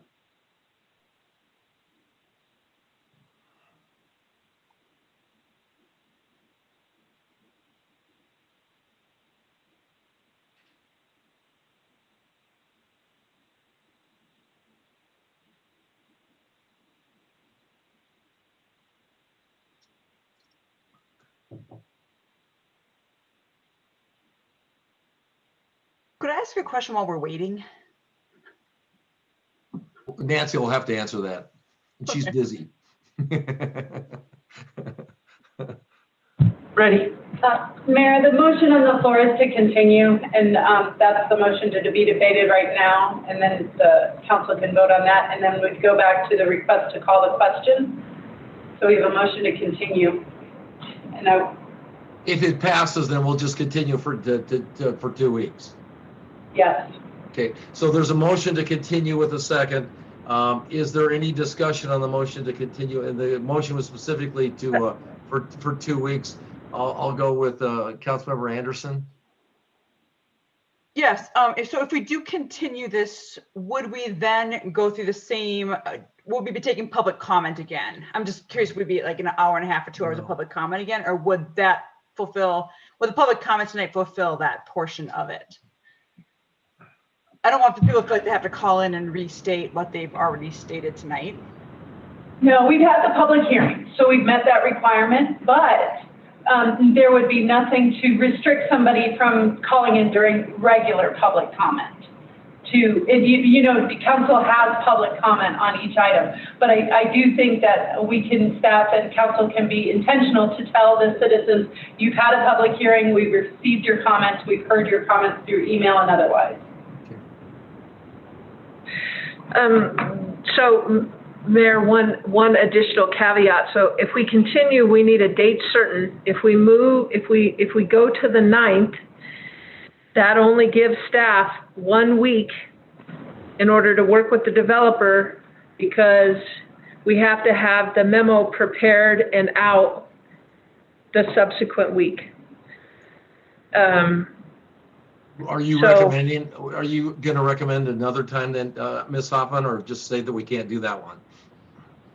Could I ask you a question while we're waiting? Nancy will have to answer that. And she's busy. Ready? Mayor, the motion on the floor is to continue, and that's the motion to be debated right now, and then the council can vote on that, and then we'd go back to the request to call the question. So we have a motion to continue. And if it passes, then we'll just continue for 2 weeks. Yes. Okay, so there's a motion to continue with a second. Is there any discussion on the motion to continue? And the motion was specifically to for 2 weeks. I'll go with Councilmember Anderson. Yes, so if we do continue this, would we then go through the same, would we be taking public comment again? I'm just curious, would it be like an hour and a half or 2 hours of public comment again, or would the public comment tonight fulfill that portion of it? I don't want the people to feel like they have to call in and restate what they've already stated tonight. No, we've had the public hearing, so we've met that requirement, but there would be nothing to restrict somebody from calling in during regular public comment. The council has public comment on each item, but I do think that staff and council can be intentional to tell the citizens, you've had a public hearing, we've received your comments, we've heard your comments through email and otherwise. So Mayor, one additional caveat. So if we continue, we need a date certain. If we go to the 9th, that only gives staff 1 week in order to work with the developer, because we have to have the memo prepared and out the subsequent week. Are you going to recommend another time then, Ms. Hoffman, or just say that we can't do that one?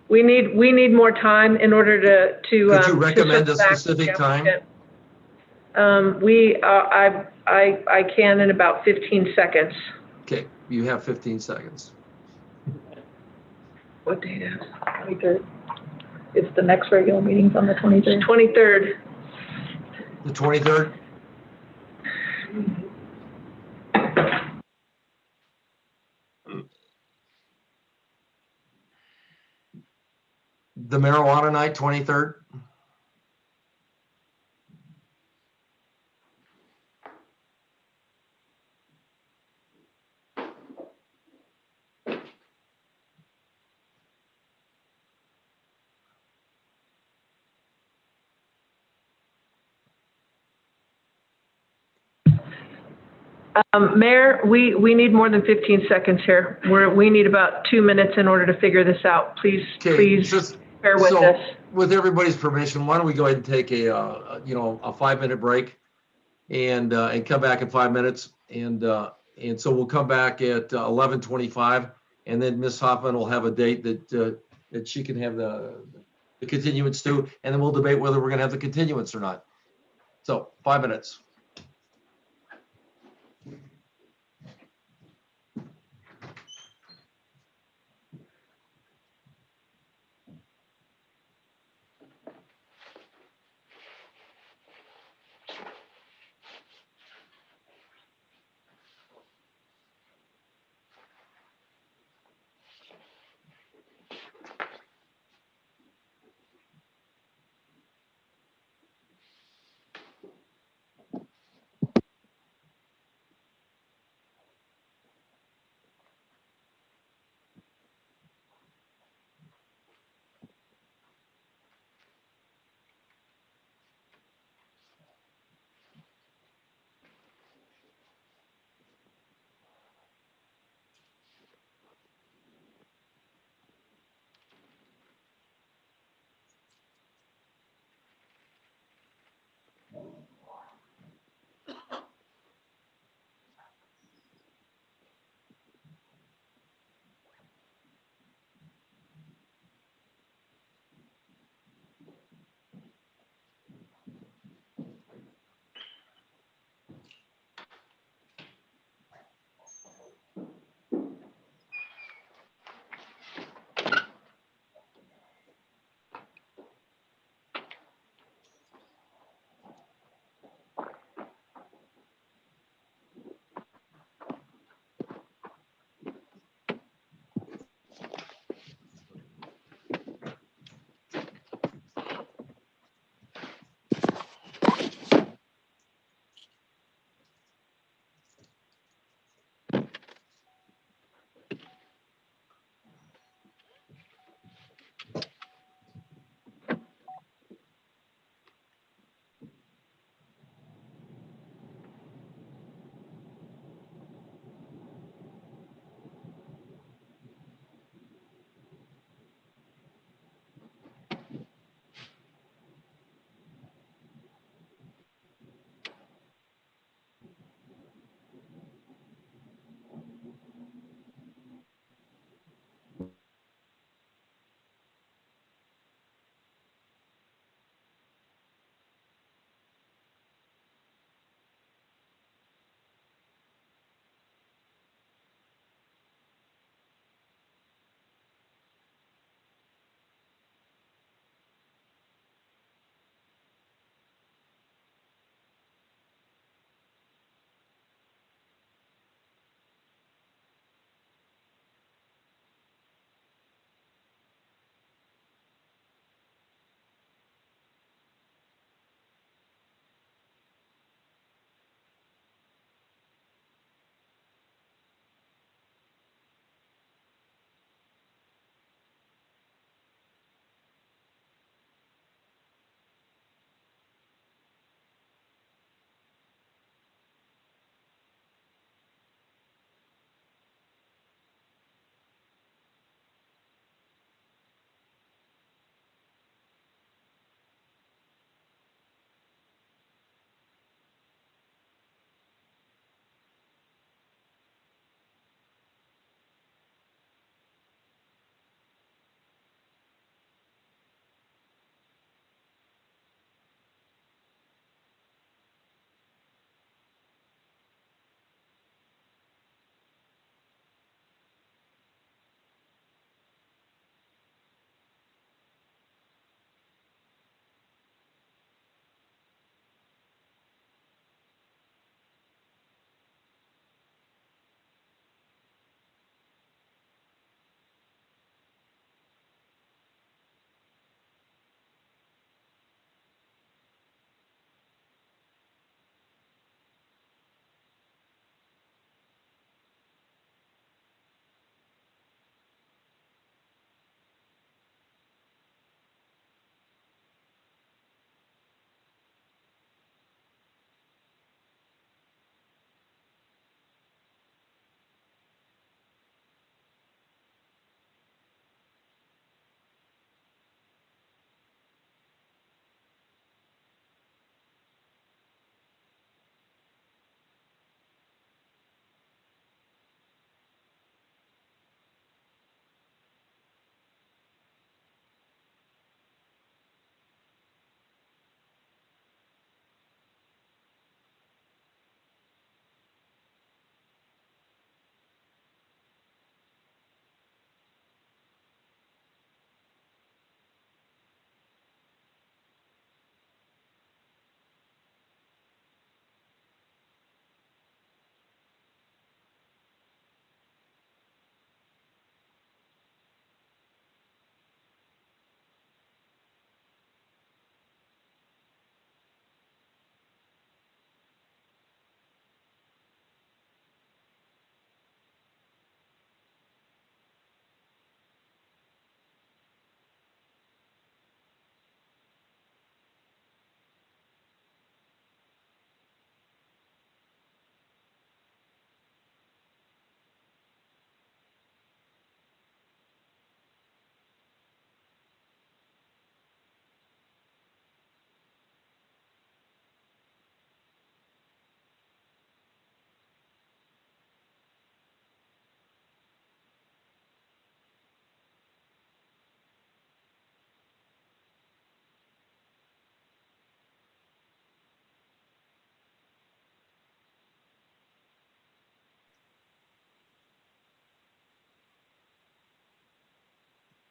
We need more time in order to. Could you recommend a specific time? I can in about 15 seconds. Okay, you have 15 seconds. What date is? 23rd. It's the next regular meeting's on the 23rd. 23rd. The 23rd? The marijuana night, 23rd? Mayor, we need more than 15 seconds here. We need about 2 minutes in order to figure this out. Please bear with us. With everybody's permission, why don't we go ahead and take a 5-minute break and come back in 5 minutes. And so we'll come back at 11:25, and then Ms. Hoffman will have a date that she can have the continuance to, and then we'll debate whether we're going to have the continuance or not. So 5 minutes.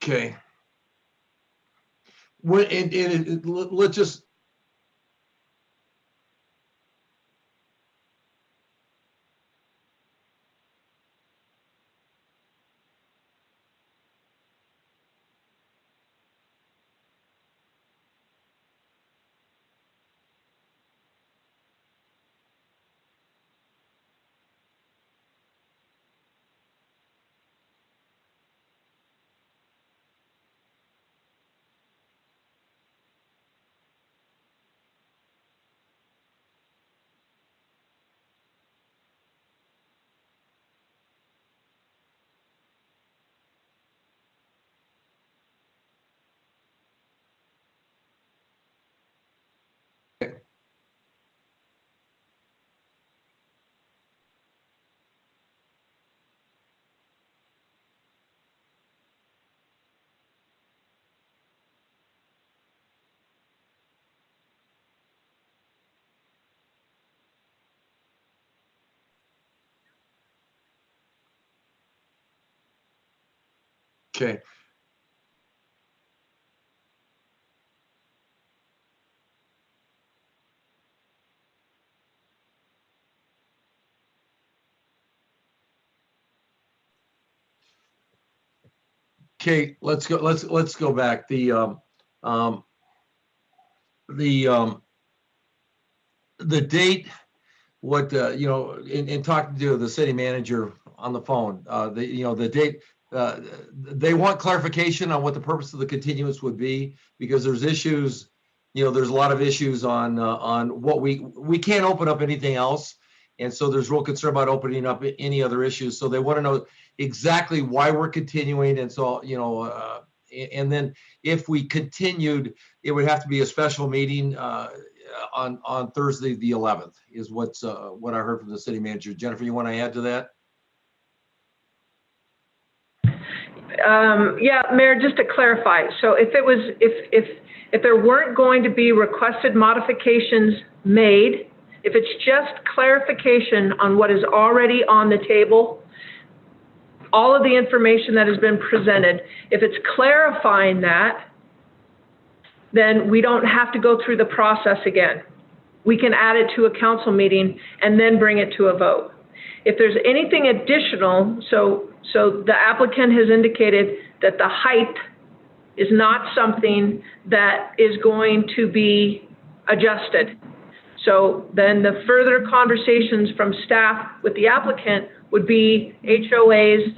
Okay. Let's just. Okay. Okay, let's go back. The date, what, in talking to the city manager on the phone, the date, they want clarification on what the purpose of the continuance would be, because there's issues, there's a lot of issues on what we can't open up anything else. And so there's real concern about opening up any other issues. So they want to know exactly why we're continuing. And so, and then if we continued, it would have to be a special meeting on Thursday, the 11th, is what I heard from the city manager. Jennifer, you want to add to that? Yeah, Mayor, just to clarify. So if there weren't going to be requested modifications made, if it's just clarification on what is already on the table, all of the information that has been presented, if it's clarifying that, then we don't have to go through the process again. We can add it to a council meeting and then bring it to a vote. If there's anything additional, so the applicant has indicated that the height is not something that is going to be adjusted. So then the further conversations from staff with the applicant would be HOAs,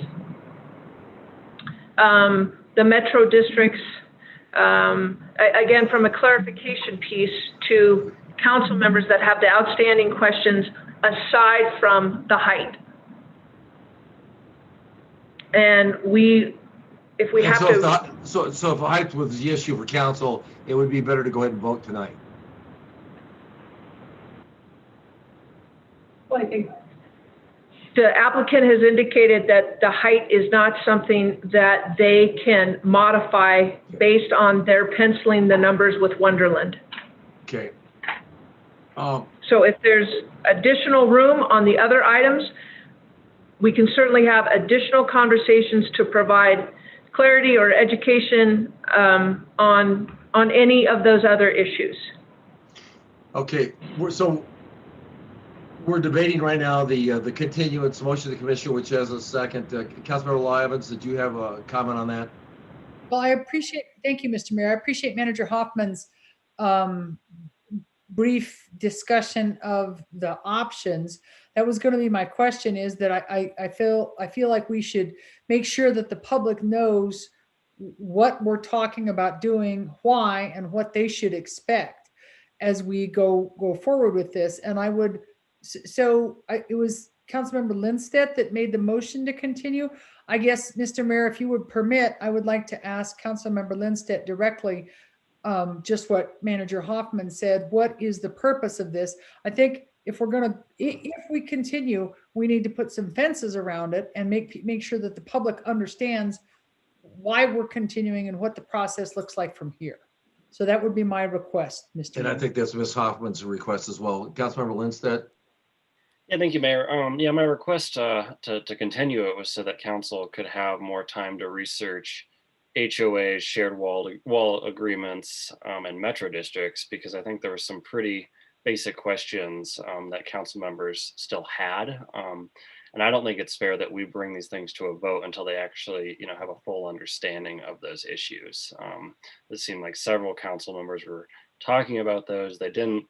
the metro districts, again, from a clarification piece to council members that have the outstanding questions aside from the height. And if we have to. So if height was the issue for council, it would be better to go ahead and vote tonight. Well, I think the applicant has indicated that the height is not something that they can modify based on their penciling the numbers with Wonderland. Okay. So if there's additional room on the other items, we can certainly have additional conversations to provide clarity or education on any of those other issues. Okay, we're debating right now the continuance motion of the commission, which has a second. Councilmember Law Evans, did you have a comment on that? Well, thank you, Mr. Mayor. I appreciate Manager Hoffman's brief discussion of the options. That was going to be my question, is that I feel like we should make sure that the public knows what we're talking about doing, why, and what they should expect as we go forward with this. And it was Councilmember Lindstedt that made the motion to continue. I guess, Mr. Mayor, if you would permit, I would like to ask Councilmember Lindstedt directly just what Manager Hoffman said. What is the purpose of this? I think if we continue, we need to put some fences around it and make sure that the public understands why we're continuing and what the process looks like from here. So that would be my request, Mr. And Mayor. I think that's Ms. Hoffman's request as well. Councilmember Lindstedt. Yeah, thank you, Mayor. My request to continue it was so that council could have more time to research HOAs, shared wall agreements, and metro districts, because I think there were some pretty basic questions that council members still had. And I don't think it's fair that we bring these things to a vote until they actually, have a full understanding of those issues. It seemed like several council members were talking about those. They didn't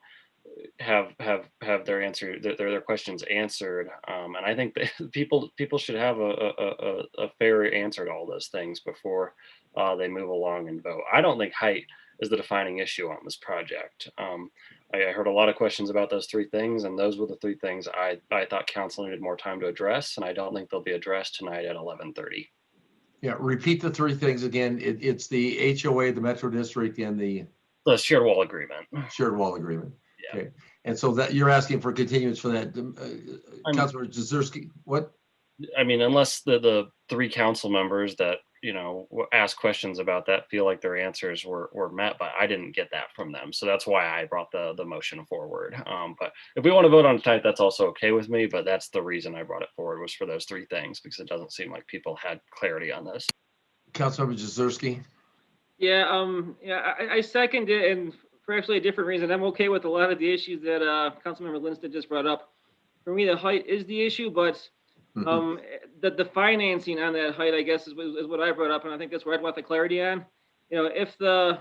have their questions answered. And I think that people should have a fair answer to all those things before they move along and vote. I don't think height is the defining issue on this project. I heard a lot of questions about those three things, and those were the three things I thought council needed more time to address, and I don't think they'll be addressed tonight at 11:30. Yeah, repeat the three things again. It's the HOA, the Metro District, and the shared wall agreement. Shared wall agreement. Yeah. Okay. And so that you're asking for continuance for that. Councilor Jazierski, what? I mean, unless the three council members that, ask questions about that feel like their answers were met, but I didn't get that from them. So that's why I brought the motion forward. But if we want to vote on it tonight, that's also okay with me, but that's the reason I brought it forward, was for those three things, because it doesn't seem like people had clarity on this. Councilmember Jazierski. Yeah, I second it, and for actually a different reason. I'm okay with a lot of the issues that Councilmember Lindsted just brought up. For me, the height is the issue, but the financing on that height, I guess, is what I brought up, and I think that's where I'd want the clarity on. If the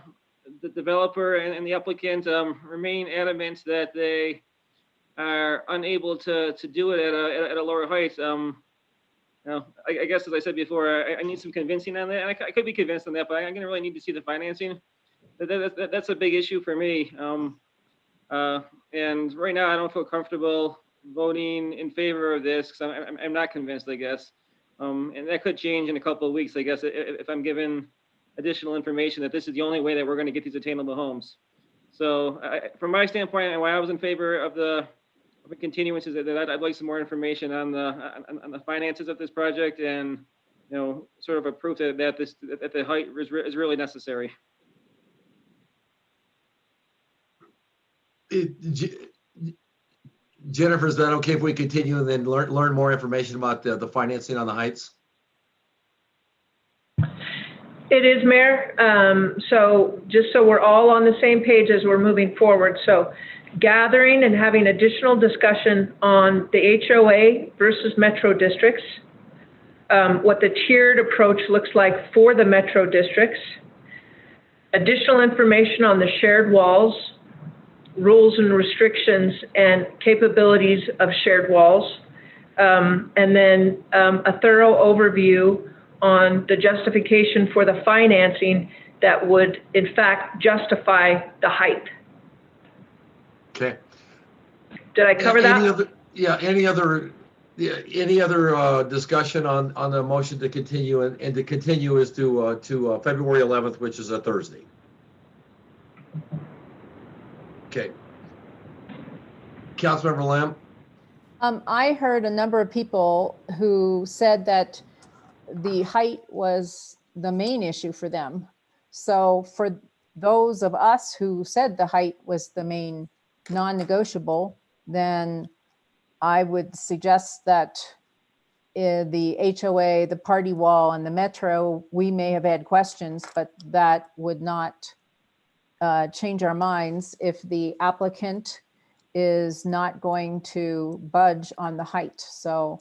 developer and the applicant remain adamant that they are unable to do it at a lower height, I guess, as I said before, I need some convincing on that. And I could be convinced on that, but I'm gonna really need to see the financing. That's a big issue for me. And right now, I don't feel comfortable voting in favor of this because I'm not convinced, I guess. And that could change in a couple of weeks, I guess, if I'm given additional information that this is the only way that we're going to get these attainable homes. So from my standpoint, and why I was in favor of the continuance is that I'd like some more information on the finances of this project, and sort of a proof that the height is really necessary. Jennifer, is that okay if we continue and then learn more information about the financing on the heights? It is, Mayor. So just so we're all on the same page as we're moving forward. So gathering and having additional discussion on the HOA versus metro districts, what the tiered approach looks like for the metro districts, additional information on the shared walls, rules and restrictions and capabilities of shared walls, and then a thorough overview on the justification for the financing that would in fact justify the height. Okay. Did I cover that? Any other discussion on the motion to continue, and to continue is to February 11th, which is a Thursday. Okay. Councilmember Lamb. I heard a number of people who said that the height was the main issue for them. So for those of us who said the height was the main non-negotiable, then I would suggest that the HOA, the party wall, and the metro, we may have had questions, but that would not change our minds if the applicant is not going to budge on the height. So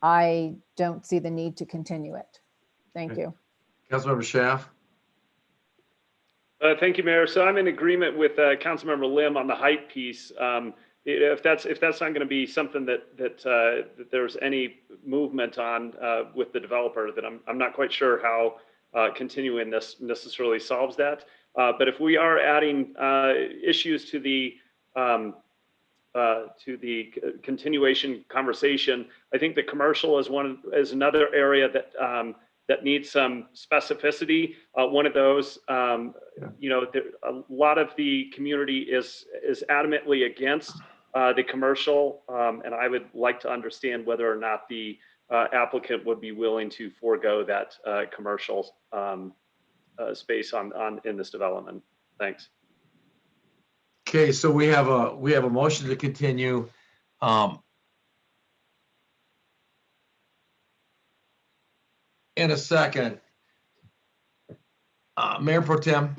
I don't see the need to continue it. Thank you. Councilmember Schaaf. Thank you, Mayor. So I'm in agreement with Councilmember Lim on the height piece. If that's not going to be something that there's any movement on with the developer, then I'm not quite sure how continuing this necessarily solves that. But if we are adding issues to the continuation conversation, I think the commercial is another area that needs some specificity. One of those, a lot of the community is adamantly against the commercial, and I would like to understand whether or not the applicant would be willing to forego that commercial space in this development. Thanks. Okay, so we have a motion to continue. In a second. Mayor Pro Tem.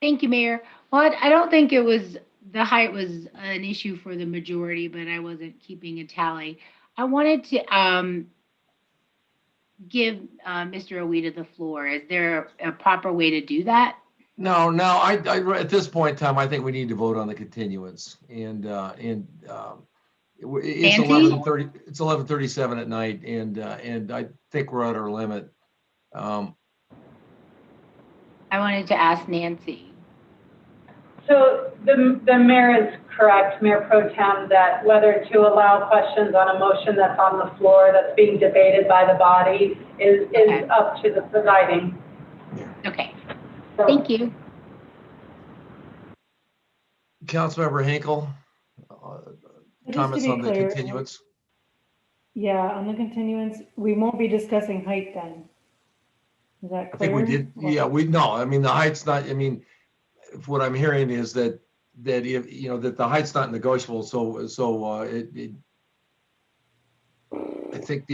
Thank you, Mayor. Well, I don't think it was, the height was an issue for the majority, but I wasn't keeping a tally. I wanted to give Mr. Owita the floor. Is there a proper way to do that? No, I at this point in time, I think we need to vote on the continuance, and it's Nancy? 11:30. It's 11:37 at night, and I think we're at our limit. I wanted to ask Nancy. So the mayor is correct, Mayor Pro Tem, that whether to allow questions on a motion that's on the floor that's being debated by the body is up to the presiding. Okay. So, Thank you. Councilmember Hinkle, Just comments to on be the clear, continuance? Yeah, on the continuance, we won't be discussing height then. Is that I clear? think we did. Yeah, no, I mean, the height's not, I mean, if what I'm hearing is that if, that the height's not negotiable, so I think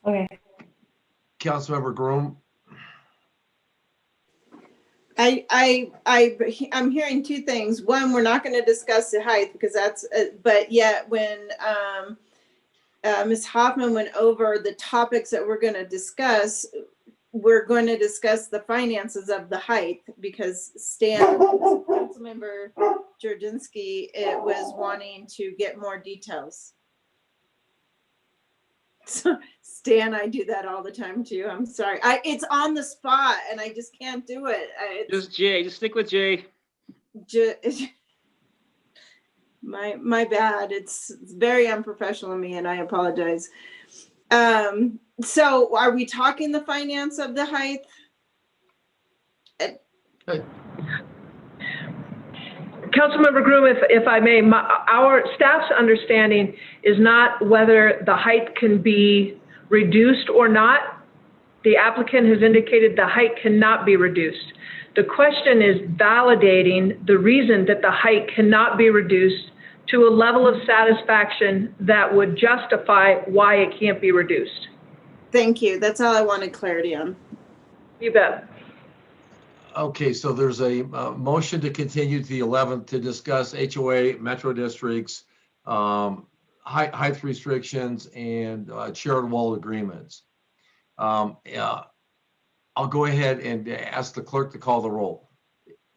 Okay. Councilmember Groom. I'm hearing two things. One, we're not going to discuss the height because that's, but yet when Ms. Hoffman went over the topics that we're going to discuss, we're going to discuss the finances of the height because Councilmember Jurgenski was wanting to get more details. So Stan, I do that all the time too. I'm sorry. It's on the spot and I just can't do it. Just Jay. Just stick with Jay. My bad. It's very unprofessional of me and I apologize. So are we talking the finance of the height? Councilmember Groom, if I may, our staff's understanding is not whether the height can be reduced or not. The applicant has indicated the height cannot be reduced. The question is validating the reason that the height cannot be reduced to a level of satisfaction that would justify why it can't be reduced. Thank you. That's all I wanted clarity on. You bet. Okay, so there's a motion to continue to the 11th to discuss HOA, metro districts, height restrictions, and shared wall agreements. I'll go ahead and ask the clerk to call the roll.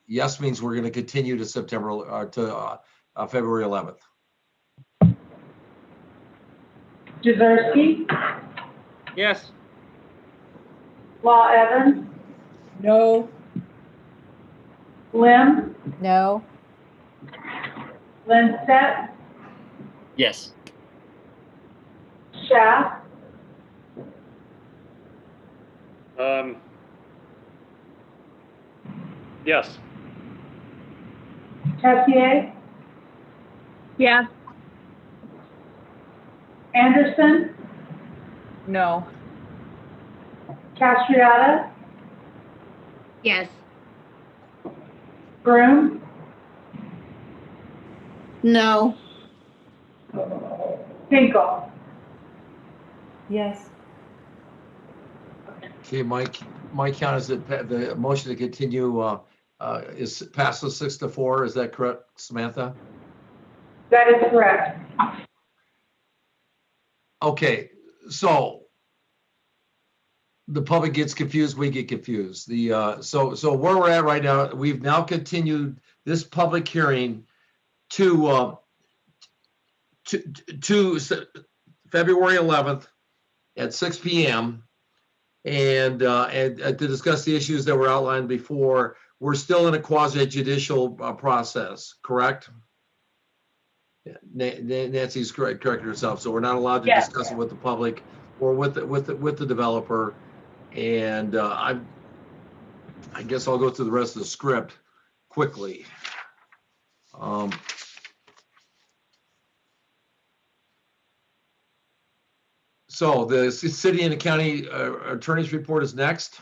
Yes means we're going to continue to February 11th. Jaworski, Yes. Law Evans, No. Lim, No. Lindstedt, Yes. Schaff, Yes. Tessier, Yes. Anderson, No. Castriata, Yes. Groom, No. Hinkle. Yes. Okay, my count is that the motion to continue is passes 6-4. Is that correct, Samantha? That is correct. Okay, so the public gets confused, we get confused. So where we're at right now, we've now continued this public hearing to February 11th at 6 p.m. and to discuss the issues that were outlined before. We're still in a quasi-judicial process, correct? Nancy's corrected herself, so we're not allowed to discuss it with the public or with the developer. And I guess I'll go through the rest of the script quickly. So the city and the county attorney's report is next.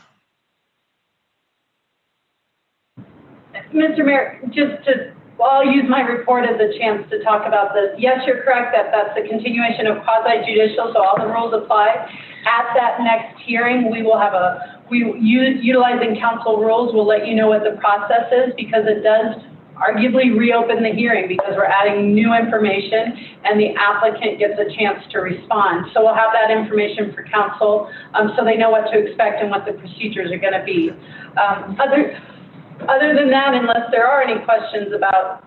Mr. Mayor, just to Well, I'll use my report as a chance to talk about this. Yes, you're correct that that's a continuation of quasi-judicial, so all the rules apply. At that next hearing, we will have utilizing council rules, we'll let you know what the process is, because it does arguably reopen the hearing because we're adding new information and the applicant gets a chance to respond. So we'll have that information for council so they know what to expect and what the procedures are going to be. Other than that, unless there are any questions about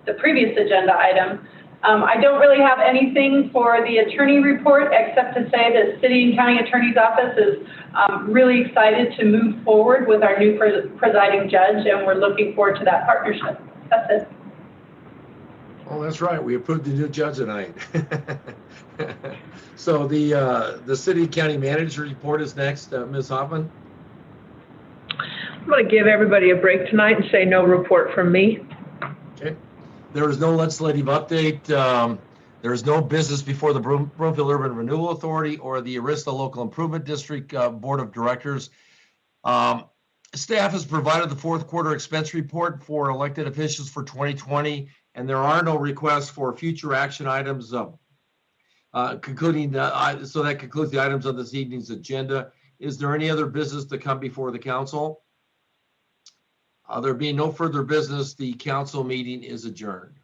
the previous agenda item, I don't really have anything for the attorney report except to say the city and county attorney's office is really excited to move forward with our new presiding judge, and we're looking forward to that partnership. That's it. Oh, that's right. We approved the new judge tonight. So the city and county manager report is next. Ms. Hoffman? I'm going to give everybody a break tonight and say no report from me. Okay. There is no legislative update. There is no business before the Broomfield Urban Renewal Authority or the Arista Local Improvement District Board of Directors. Staff has provided the fourth quarter expense report for elected officials for 2020, and there are no requests for future action items, concluding so that concludes the items on this evening's agenda. Is there any other business to come before the council? There being no further business, the council meeting is adjourned.